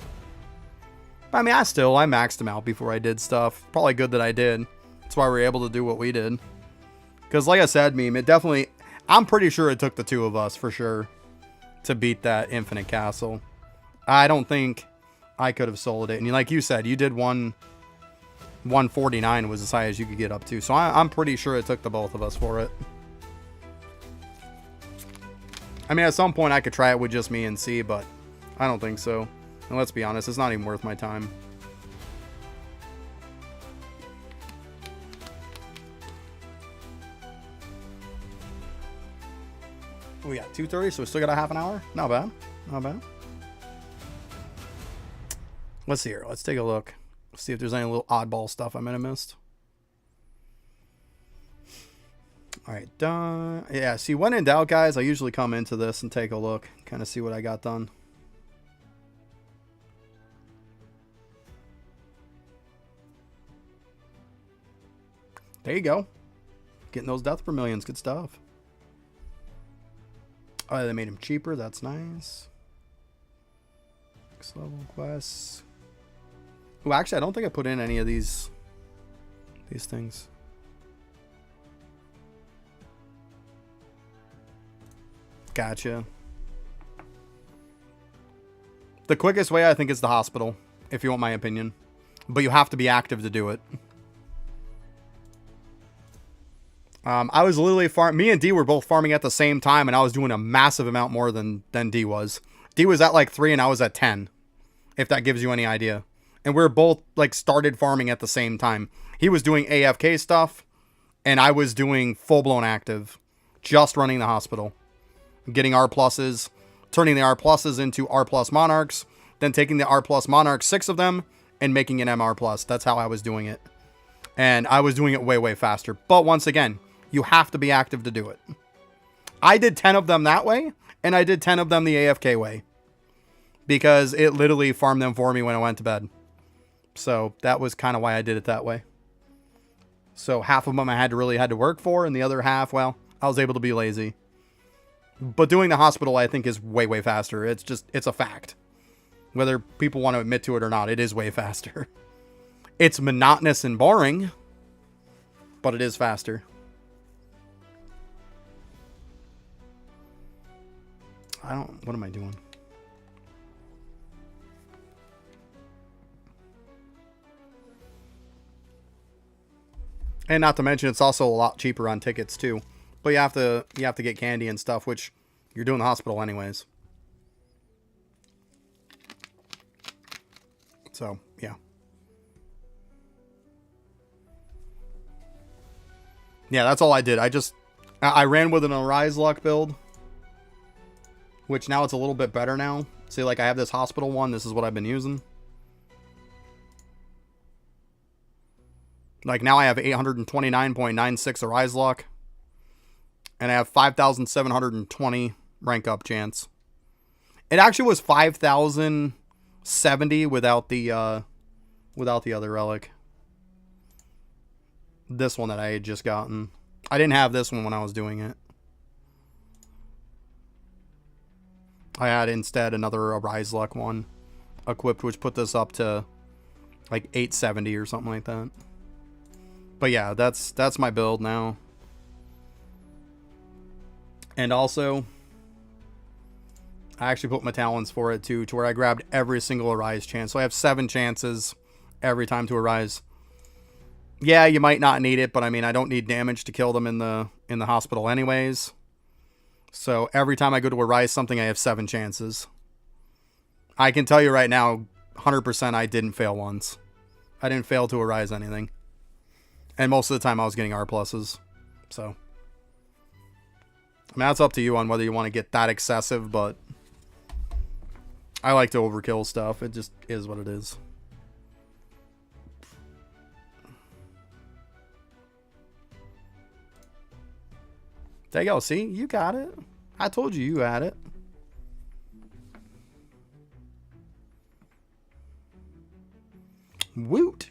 But, I mean, I maxed them out before I did stuff. Probably good that I did. That's why we were able to do what we did. Because like I said, Meme, it definitely, I'm pretty sure it took the two of us for sure to beat that Infinite Castle. I don't think I could have soloed it. And like you said, you did 149 was as high as you could get up to. So I'm pretty sure it took the both of us for it. I mean, at some point I could try it with just me and see, but I don't think so. And let's be honest, it's not even worth my time. We got 2:30, so we still got a half an hour. Not bad. Not bad. Let's see here. Let's take a look. See if there's any little oddball stuff I might have missed. All right, done. Yeah, see, when in doubt, guys, I usually come into this and take a look, kind of see what I got done. There you go. Getting those death per millions. Good stuff. Oh, they made him cheaper. That's nice. Next level quests. Oh, actually, I don't think I put in any of these things. Gotcha. The quickest way, I think, is the hospital, if you want my opinion. But you have to be active to do it. I was literally me and D were both farming at the same time, and I was doing a massive amount more than D was. D was at like 3 and I was at 10, if that gives you any idea. And we are both like started farming at the same time. He was doing AFK stuff, and I was doing full-blown active, just running the hospital. Getting R pluses, turning the R pluses into R plus monarchs, then taking the R plus monarchs, 6 of them, and making an MR plus. That's how I was doing it. And I was doing it way, way faster. But once again, you have to be active to do it. I did 10 of them that way, and I did 10 of them the AFK way. Because it literally farmed them for me when I went to bed. So that was kind of why I did it that way. So half of them I really had to work for, and the other half, well, I was able to be lazy. But doing the hospital, I think, is way, way faster. It's a fact. Whether people want to admit to it or not, it is way faster. It's monotonous and boring, but it is faster. What am I doing? And not to mention, it's also a lot cheaper on tickets too. But you have to get candy and stuff, which you're doing the hospital anyways. So, yeah. Yeah, that's all I did. I ran with an Arise Luck build, which now it's a little bit better now. See, like I have this hospital one. This is what I've been using. Like now I have 829.96 Arise Luck. And I have 5,720 rank up chance. It actually was 5,070 without the other relic. This one that I had just gotten. I didn't have this one when I was doing it. I had instead another Arise Luck one equipped, which put this up to like 870 or something like that. But yeah, that's my build now. And also, I actually put my talents for it too, to where I grabbed every single Arise chance. So I have 7 chances every time to Arise. Yeah, you might not need it, but I mean, I don't need damage to kill them in the hospital anyways. So every time I go to Arise something, I have 7 chances. I can tell you right now, 100% I didn't fail once. I didn't fail to Arise anything. And most of the time I was getting R pluses. So I mean, that's up to you on whether you want to get that excessive, but I like to overkill stuff. It just is what it is. There you go. See? You got it. I told you had it. Woot.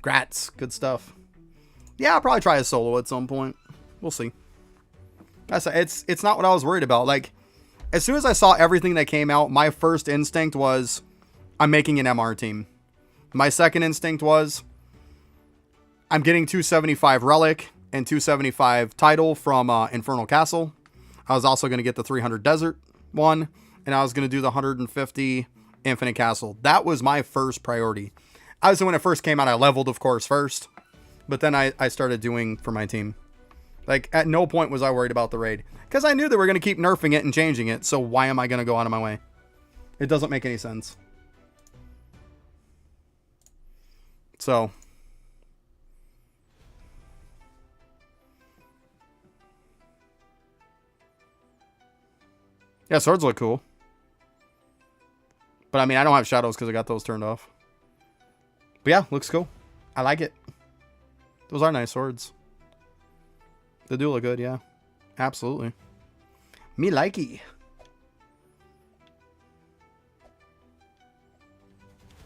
Grats. Good stuff. Yeah, I'll probably try a solo at some point. We'll see. It's not what I was worried about. Like, as soon as I saw everything that came out, my first instinct was, I'm making an MR team. My second instinct was, I'm getting 275 Relic and 275 Title from Infernal Castle. I was also going to get the 300 Desert one, and I was going to do the 150 Infinite Castle. That was my first priority. Obviously, when it first came out, I leveled, of course, first. But then I started doing for my team. Like, at no point was I worried about the raid. Because I knew they were going to keep nerfing it and changing it. So why am I going to go out of my way? It doesn't make any sense. So. Yeah, swords look cool. But I mean, I don't have shadows because I got those turned off. But yeah, looks cool. I like it. Those are nice swords. They do look good, yeah. Absolutely. Me likey.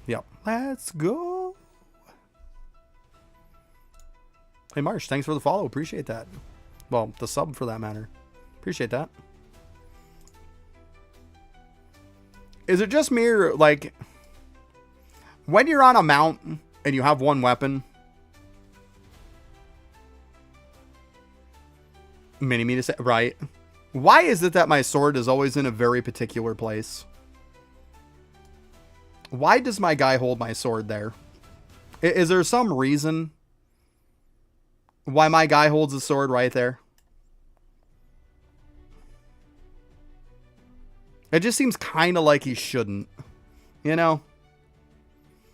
Yep. Let's go. Hey, Marsh, thanks for the follow. Appreciate that. Well, the sub for that matter. Appreciate that. Is it just me or, like, when you're on a mount and you have one weapon, mini-me to say, right? Why is it that my sword is always in a very particular place? Why does my guy hold my sword there? Is there some reason why my guy holds the sword right there? It just seems kind of like he shouldn't. You know?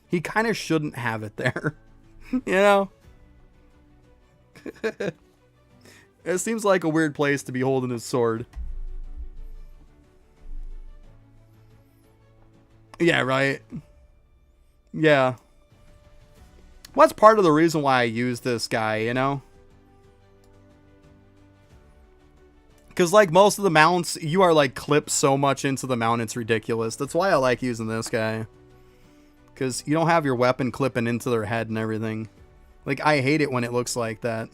He kind of shouldn't have it there. You know? It seems like a weird place to be holding his sword. Yeah, right? Yeah. Well, that's part of the reason why I use this guy, you know? Because, like, most of the mounts, you are, like, clipped so much into the mount, it's ridiculous. That's why I like using this guy. Because you don't have your weapon clipping into their head and everything. Like, I hate it when it looks like that.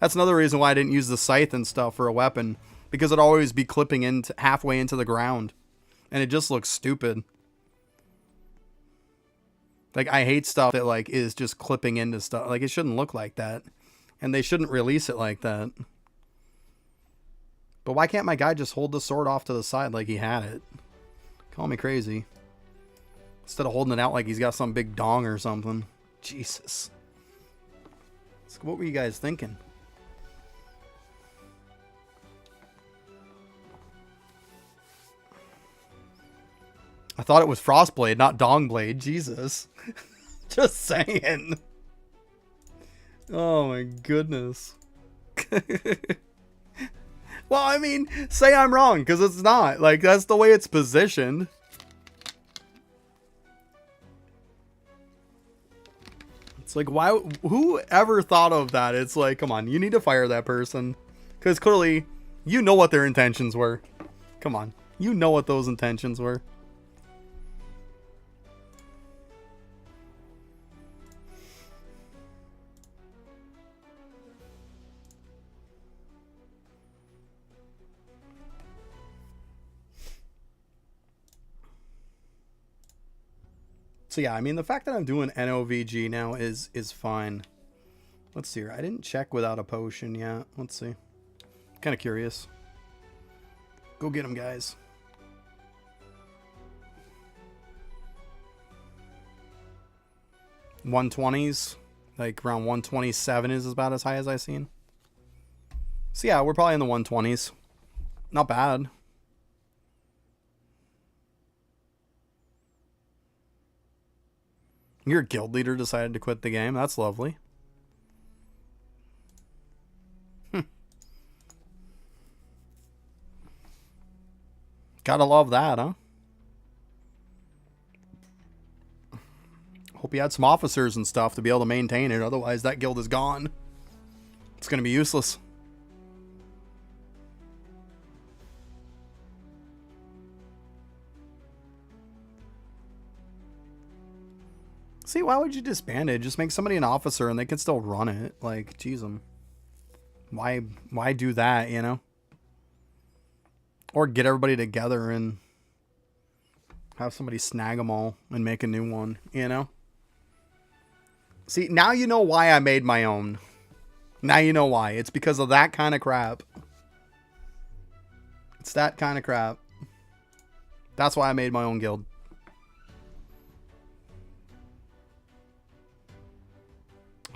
That's another reason why I didn't use the scythe and stuff for a weapon. Because it'd always be clipping into halfway into the ground. And it just looks stupid. Like, I hate stuff that, like, is just clipping into stuff. Like, it shouldn't look like that. And they shouldn't release it like that. But why can't my guy just hold the sword off to the side like he had it? Call me crazy. Instead of holding it out like he's got some big dong or something. Jesus. So what were you guys thinking? I thought it was Frostblade, not Dongblade. Jesus. Just saying. Oh my goodness. Well, I mean, say I'm wrong, because it's not. Like, that's the way it's positioned. It's like, why? Who ever thought of that? It's like, come on, you need to fire that person. Because clearly, you know what their intentions were. Come on. You know what those intentions were. So yeah, I mean, the fact that I'm doing NOVG now is fine. Let's see here. I didn't check without a potion yet. Let's see. Kind of curious. Go get them, guys. $120s. Like around 127 is about as high as I've seen. So yeah, we're probably in the 120s. Not bad. Your guild leader decided to quit the game. That's lovely. Gotta love that, huh? Hope you had some officers and stuff to be able to maintain it. Otherwise, that guild is gone. It's gonna be useless. See, why would you disband it? Just make somebody an officer and they can still run it. Like, jeez, why do that, you know? Or get everybody together and have somebody snag them all and make a new one, you know? See, now you know why I made my own. Now you know why. It's because of that kind of crap. It's that kind of crap. That's why I made my own guild.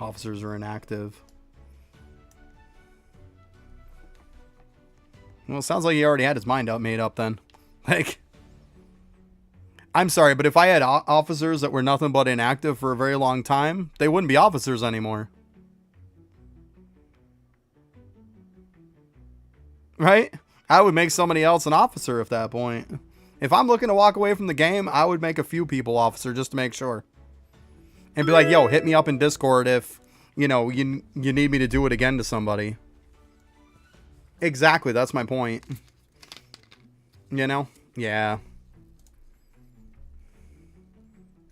Officers are inactive. Well, it sounds like he already had his mind made up then. Like, I'm sorry, but if I had officers that were nothing but inactive for a very long time, they wouldn't be officers anymore. Right? I would make somebody else an officer at that point. If I'm looking to walk away from the game, I would make a few people officer just to make sure. And be like, yo, hit me up in Discord if, you know, you need me to do it again to somebody. Exactly, that's my point. You know? Yeah.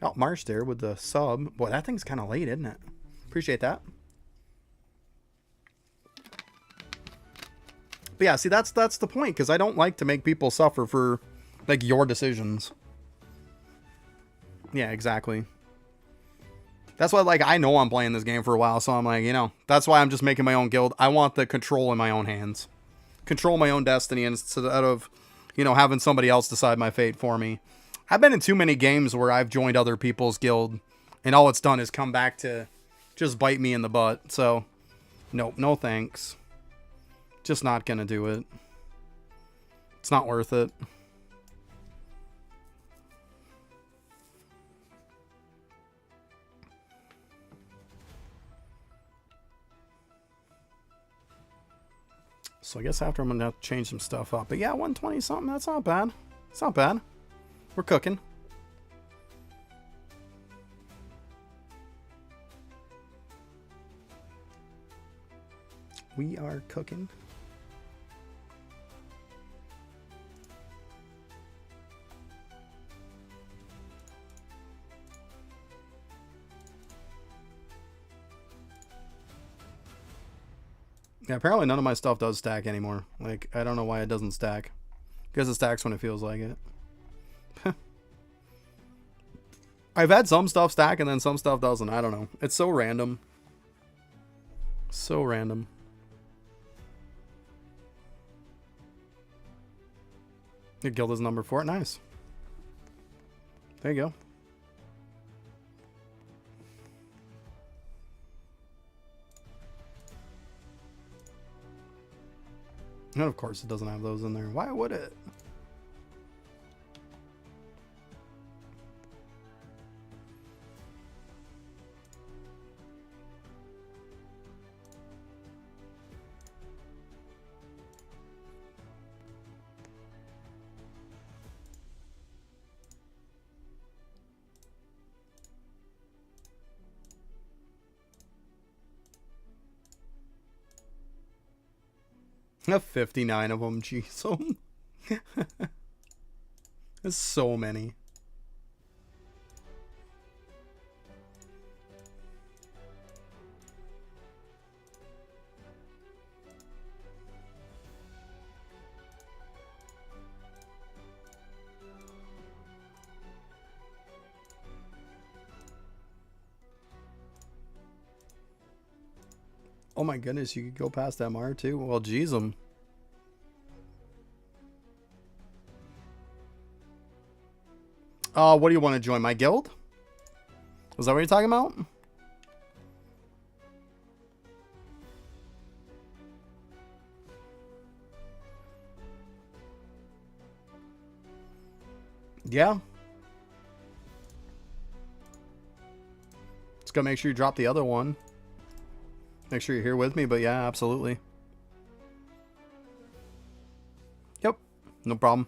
Oh, Marsh there with the sub. Boy, that thing's kind of late, isn't it? Appreciate that. But yeah, see, that's the point, because I don't like to make people suffer for, like, your decisions. Yeah, exactly. That's why, like, I know I'm playing this game for a while, so I'm like, you know, that's why I'm just making my own guild. I want the control in my own hands. Control my own destiny instead of, you know, having somebody else decide my fate for me. I've been in too many games where I've joined other people's guild, and all it's done is come back to just bite me in the butt. So, nope, no thanks. Just not gonna do it. It's not worth it. So I guess after I'm gonna have to change some stuff up. But yeah, 120 something, that's not bad. It's not bad. We're cooking. We are cooking. Yeah, apparently none of my stuff does stack anymore. Like, I don't know why it doesn't stack. Because it stacks when it feels like it. I've had some stuff stack and then some stuff doesn't. I don't know. It's so random. So random. Your guild is number 4. Nice. There you go. And of course it doesn't have those in there. Why would it? I have 59 of them. Jeez. There's so many. Oh my goodness, you could go past MR too? Well, geez, what do you want to join? My guild? Is that what you're talking about? Yeah. Just gotta make sure you drop the other one. Make sure you're here with me, but yeah, absolutely. Yep, no problem.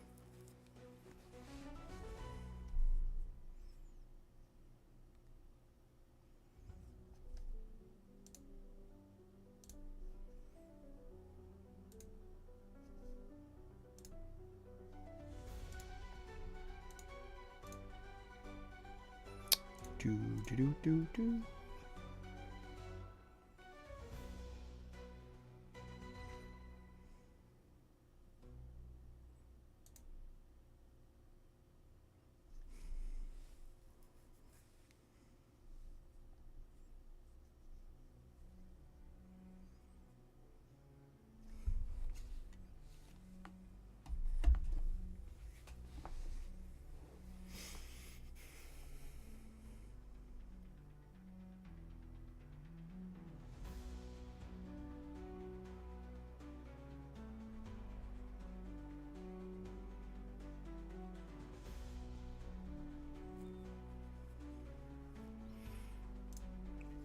Do do do do do.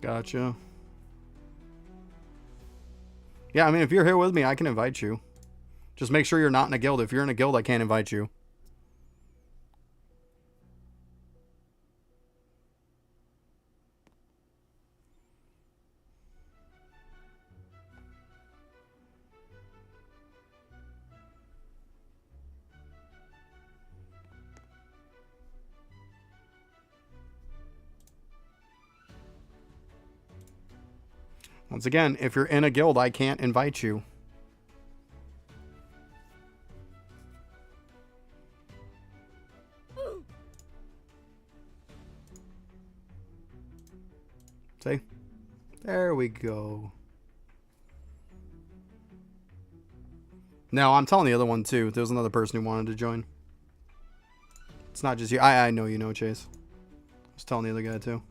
Gotcha. Yeah, I mean, if you're here with me, I can invite you. Just make sure you're not in a guild. If you're in a guild, I can't invite you. Once again, if you're in a guild, I can't invite you. See? There we go. No, I'm telling the other one too. There's another person who wanted to join. It's not just you. I know you know, Chase. I was telling the other guy too.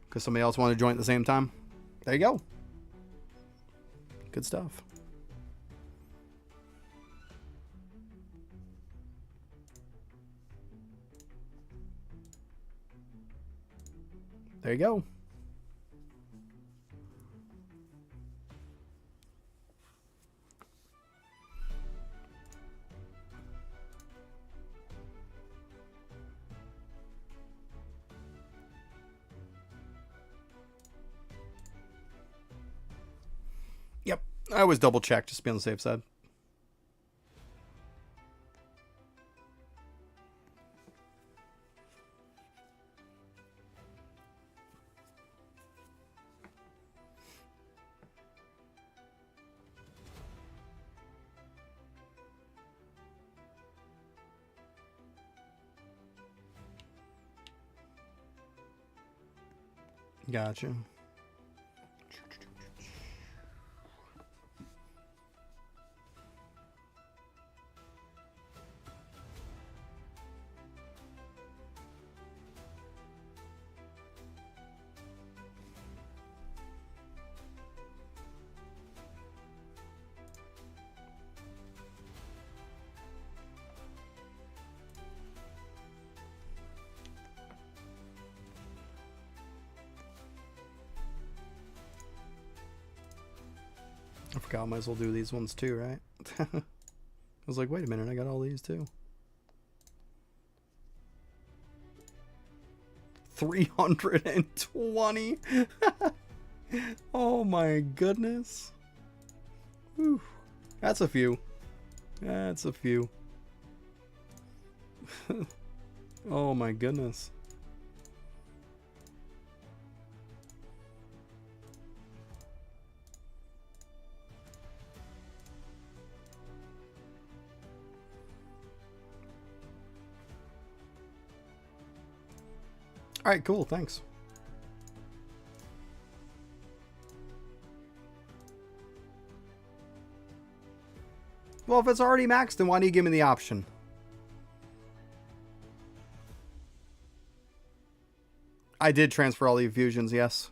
Because somebody else wanted to join at the same time. There you go. Good stuff. There you go. Yep. I always double check just to be on the safe side. Gotcha. I forgot I might as well do these ones too, right? I was like, wait a minute, I got all these too. 320. Oh my goodness. Whew. That's a few. That's a few. Oh my goodness. All right, cool. Thanks. Well, if it's already maxed, then why do you give me the option? I did transfer all the infusions, yes.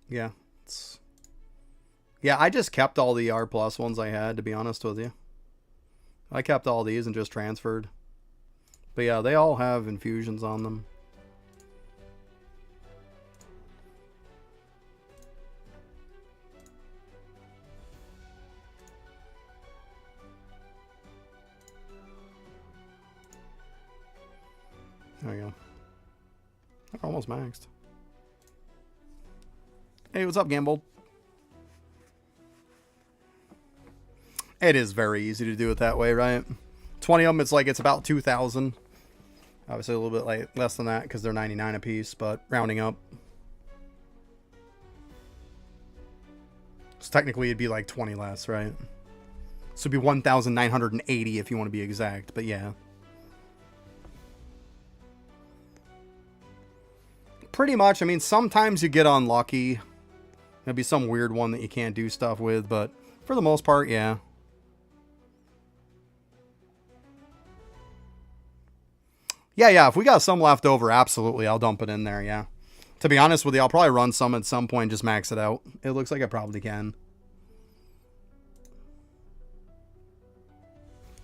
Yeah. Yeah, I just kept all the R+ ones I had, to be honest with you. I kept all these and just transferred. But yeah, they all have infusions on them. There you go. They're almost maxed. Hey, what's up, Gamble? It is very easy to do it that way, right? 20 of them, it's about 2,000. Obviously a little bit like less than that because they're 99 a piece, but rounding up. So technically it'd be like 20 less, right? So it'd be 1,980 if you want to be exact, but yeah. Pretty much. I mean, sometimes you get unlucky. There'll be some weird one that you can't do stuff with, but for the most part, yeah. Yeah, if we got some left over, absolutely, I'll dump it in there, yeah. To be honest with you, I'll probably run some at some point, just max it out. It looks like I probably can.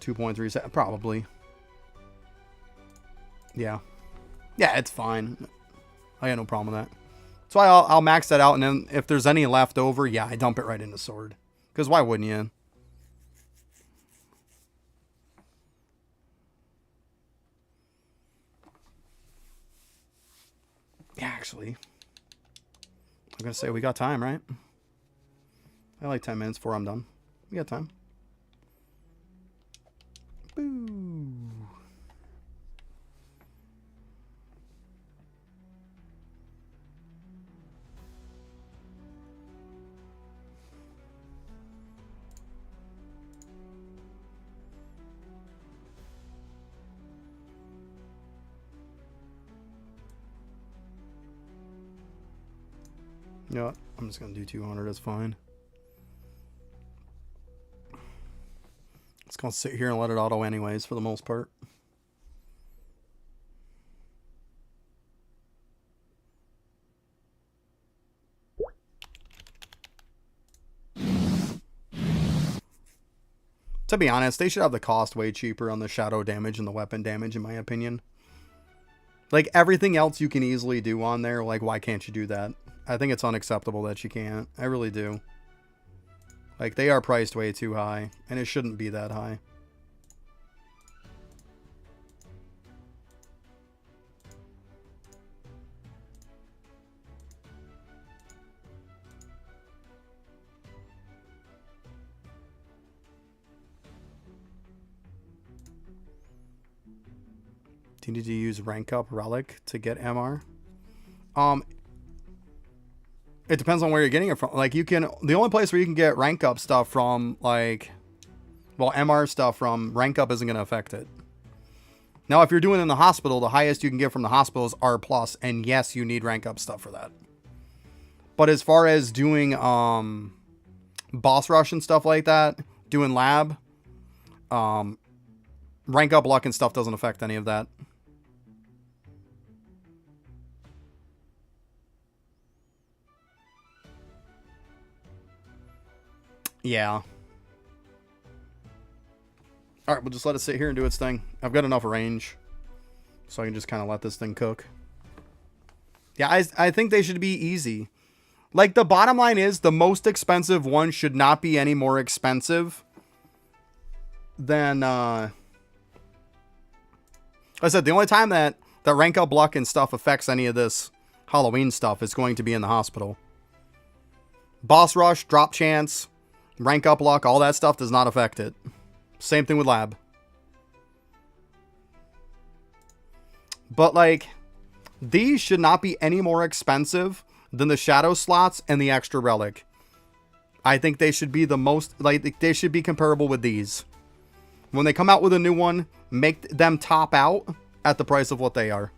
2.3, probably. Yeah. Yeah, it's fine. I got no problem with that. So I'll max that out, and then if there's any left over, yeah, I dump it right into Sword. Because why wouldn't you? Yeah, actually. I'm going to say we got time, right? I like 10 minutes before I'm done. We got time. Boo. know what? I'm just going to do 200. That's fine. It's going to sit here and let it auto anyways for the most part. To be honest, they should have the cost way cheaper on the shadow damage and the weapon damage, in my opinion. Like, everything else you can easily do on there, like, why can't you do that? I think it's unacceptable that you can't. I really do. Like, they are priced way too high, and it shouldn't be that high. Do you need to use rank up relic to get MR? It depends on where you're getting it from. Like, you can, the only place where you can get rank up stuff from, like, well, MR stuff from rank up isn't going to affect it. Now, if you're doing it in the hospital, the highest you can get from the hospital is R+, and yes, you need rank up stuff for that. But as far as doing boss rush and stuff like that, doing lab, rank up luck and stuff doesn't affect any of that. Yeah. Alright, we'll just let it sit here and do its thing. I've got enough range, so I can just kind of let this thing cook. Yeah, I think they should be easy. Like, the bottom line is, the most expensive one should not be any more expensive than, I said, the only time that rank up luck and stuff affects any of this Halloween stuff is going to be in the hospital. Boss rush, drop chance, rank up luck, all that stuff does not affect it. Same thing with lab. But, like, these should not be any more expensive than the shadow slots and the extra relic. I think they should be the most, like, they should be comparable with these. When they come out with a new one, make them top out at the price of what they are.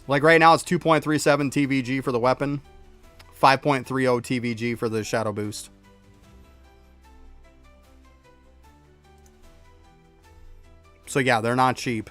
Like, right now, it's 2.37 TVG for the weapon. 5.30 TVG for the shadow boost. So, yeah, they're not cheap.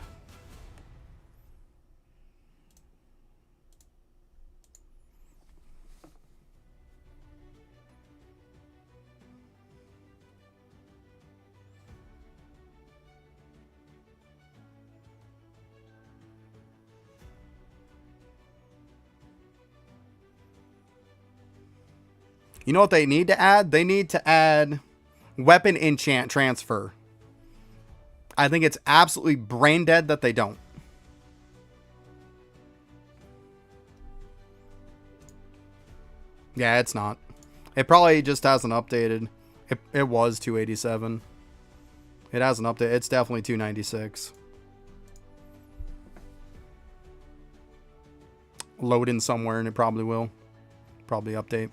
You know what they need to add? They need to add weapon enchant transfer. I think it's absolutely brain dead that they don't. Yeah, it's not. It probably just hasn't updated. It was 287. It hasn't updated. It's definitely 296. Load in somewhere and it probably will. Probably update.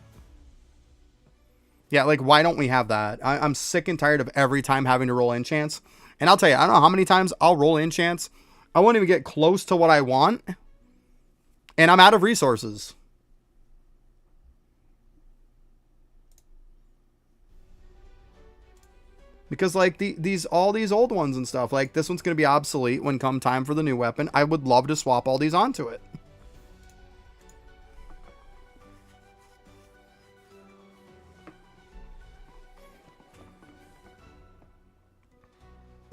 Yeah, like, why don't we have that? I'm sick and tired of every time having to roll enchants. And I'll tell you, I don't know how many times I'll roll enchants. I won't even get close to what I want. And I'm out of resources. Because, like, all these old ones and stuff, like, this one's going to be obsolete when come time for the new weapon. I would love to swap all these onto it.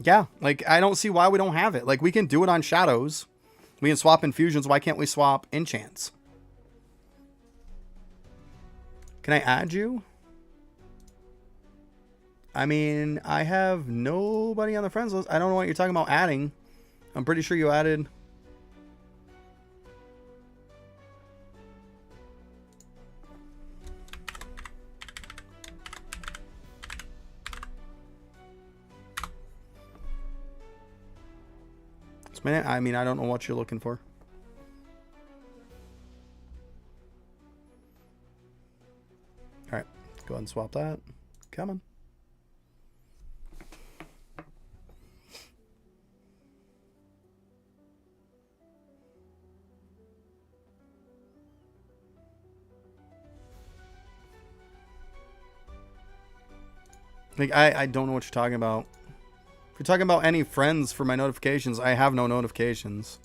Yeah, like, I don't see why we don't have it. Like, we can do it on shadows. We can swap infusions. Why can't we swap enchants? Can I add you? I mean, I have nobody on the friends list. I don't know what you're talking about adding. I'm pretty sure you added... Man, I mean, I don't know what you're looking for. All right, go ahead and swap that. Come on. Like, I don't know what you're talking about. If you're talking about any friends for my notifications, I have no notifications.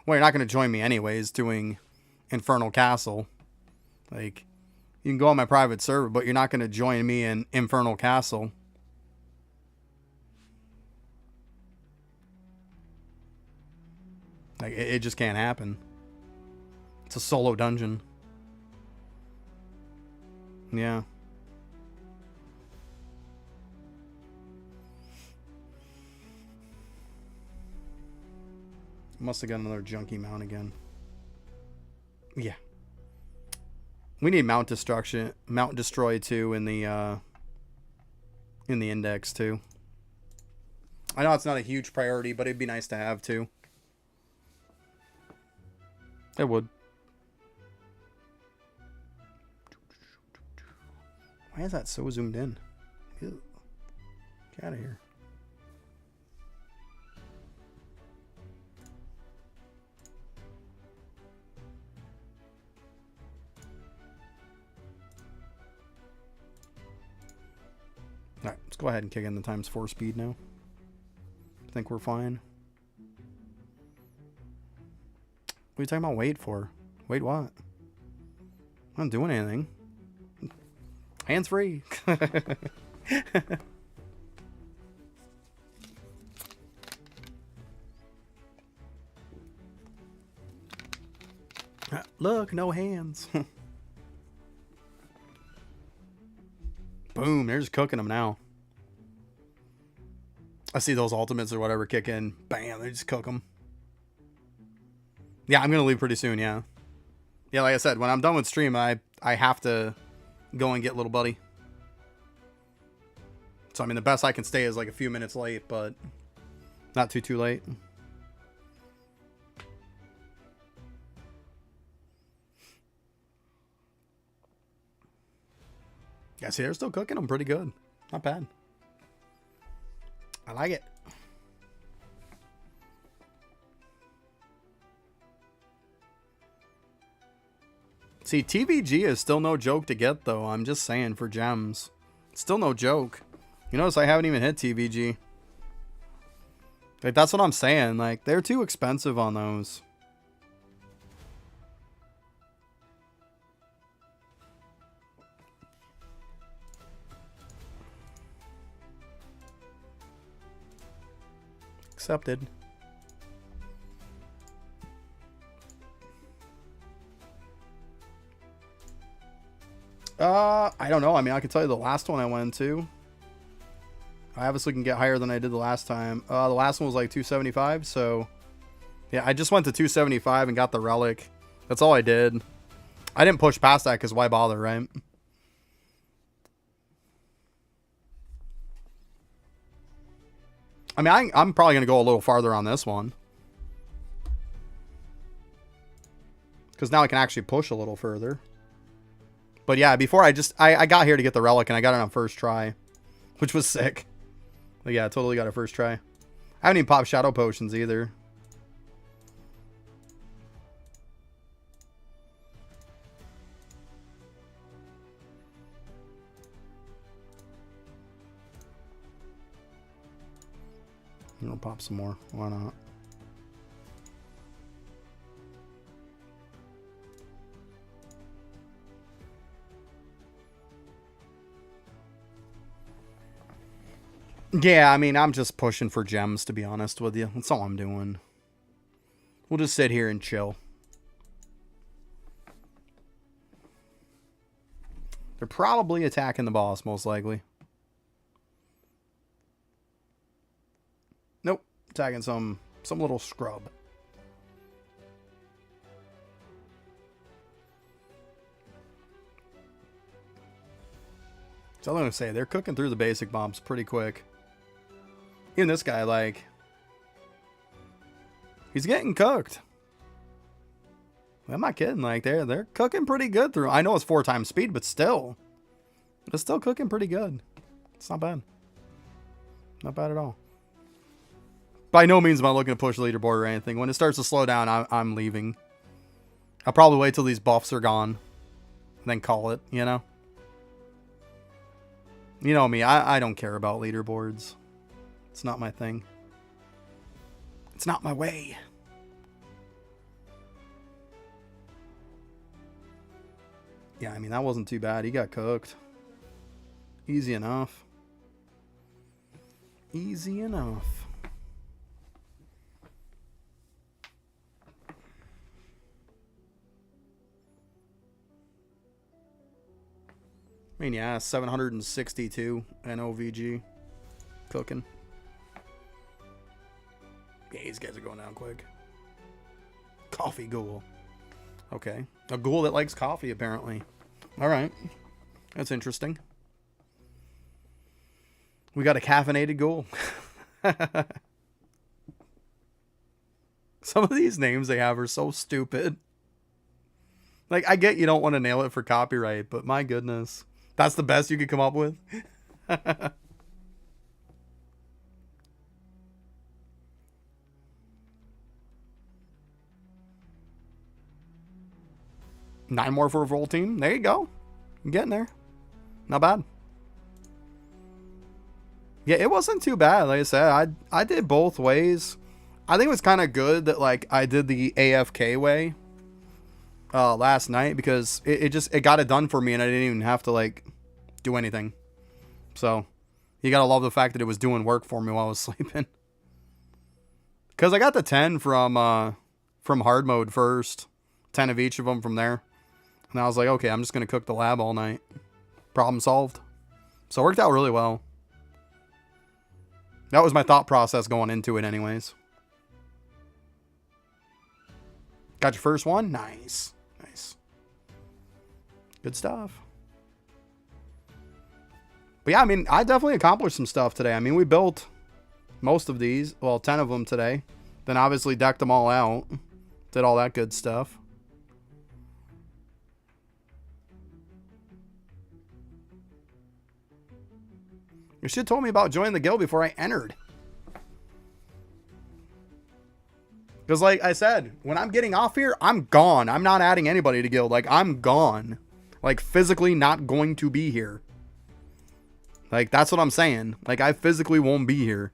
Well, you're not going to join me anyways doing Infernal Castle. Like, you can go on my private server, but you're not going to join me in Infernal Castle. Like, it just can't happen. It's a solo dungeon. Yeah. Must have got another junky mount again. Yeah. We need mount destroy too in the index too. I know it's not a huge priority, but it'd be nice to have too. It would. Why is that so zoomed in? Ew. Get out of here. Alright, let's go ahead and kick in the ×4 speed now. I think we're fine. What are you talking about wait for? Wait what? I'm not doing anything. Hands free. Look, no hands. Boom, they're just cooking them now. I see those ultimates or whatever kick in. Bam, they just cook them. Yeah, I'm going to leave pretty soon, yeah. Yeah, like I said, when I'm done with stream, I have to go and get little buddy. So, I mean, the best I can stay is like a few minutes late, but not too late. Yeah, see, they're still cooking them pretty good. Not bad. I like it. See, TVG is still no joke to get, though. I'm just saying, for gems. Still no joke. You notice I haven't even hit TVG. Like, that's what I'm saying. Like, they're too expensive on those. Accepted. I don't know. I mean, I can tell you the last one I went to. I obviously can get higher than I did the last time. The last one was like 275, so yeah, I just went to 275 and got the relic. That's all I did. I didn't push past that because why bother, right? I mean, I'm probably going to go a little farther on this one. Because now I can actually push a little further. But yeah, before I got here to get the relic and I got it on first try. Which was sick. But yeah, totally got it first try. I haven't even popped shadow potions either. I'm gonna pop some more. Why not? Yeah, I mean, I'm just pushing for gems, to be honest with you. That's all I'm doing. We'll just sit here and chill. They're probably attacking the boss, most likely. Nope. Attacking some little scrub. So I'm going to say, they're cooking through the basic bombs pretty quick. Even this guy, like, he's getting cooked. I'm not kidding. Like, they're cooking pretty good through. I know it's 4 times speed, but still. It's still cooking pretty good. It's not bad. Not bad at all. By no means am I looking to push leaderboard or anything. When it starts to slow down, I'm leaving. I'll probably wait till these buffs are gone. And then call it, you know? You know me, I don't care about leaderboards. It's not my thing. It's not my way. Yeah, I mean, that wasn't too bad. He got cooked. Easy enough. Easy enough. I mean, yeah, 762 NOVG. Cooking. Yeah, these guys are going down quick. Coffee ghoul. Okay. A ghoul that likes coffee, apparently. Alright. That's interesting. We got a caffeinated ghoul. Some of these names they have are so stupid. Like, I get you don't want to nail it for copyright, but my goodness. That's the best you could come up with? 9 more for a full team. There you go. I'm getting there. Not bad. Yeah, it wasn't too bad. Like I said, I did both ways. I think it was kind of good that like I did the AFK way last night because it got it done for me and I didn't even have to like do anything. So you gotta love the fact that it was doing work for me while I was sleeping. Because I got the 10 from hard mode first. 10 of each of them from there. And I was like, okay, I'm just going to cook the lab all night. Problem solved. So it worked out really well. That was my thought process going into it anyways. Got your first one? Nice. Nice. Good stuff. But yeah, I mean, I definitely accomplished some stuff today. I mean, we built most of these. Well, 10 of them today. Then obviously decked them all out. Did all that good stuff. You should have told me about joining the guild before I entered. Because like I said, when I'm getting off here, I'm gone. I'm not adding anybody to guild. Like, I'm gone. Like, physically not going to be here. Like, that's what I'm saying. Like, I physically won't be here.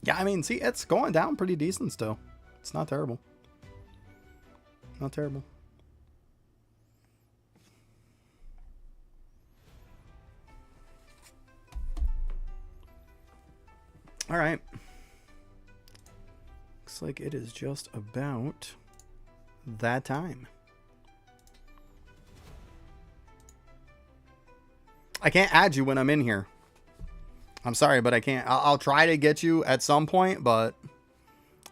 Yeah, I mean, see, it's going down pretty decent still. It's not terrible. Not terrible. All right. Looks like it is just about that time. I can't add you when I'm in here. I'm sorry, but I can't. I'll try to get you at some point, but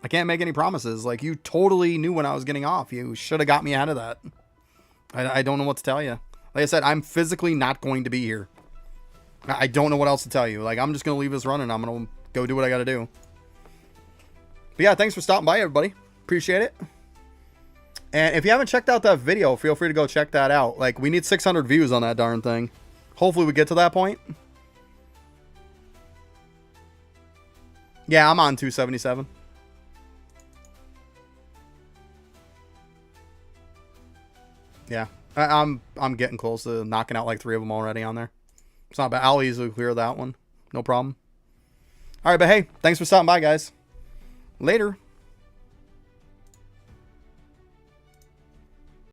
I can't make any promises. Like, you totally knew when I was getting off. You should have got me out of that. I don't know what to tell you. Like I said, I'm physically not going to be here. I don't know what else to tell you. Like, I'm just going to leave this running. I'm going to go do what I got to do. But yeah, thanks for stopping by, everybody. Appreciate it. And if you haven't checked out that video, feel free to go check that out. Like, we need 600 views on that darn thing. Hopefully we get to that point. Yeah, I'm on 277. Yeah, I'm getting close to knocking out like 3 of them already on there. It's not bad. I'll easily clear that one. No problem. All right, but hey, thanks for stopping by, guys. Later.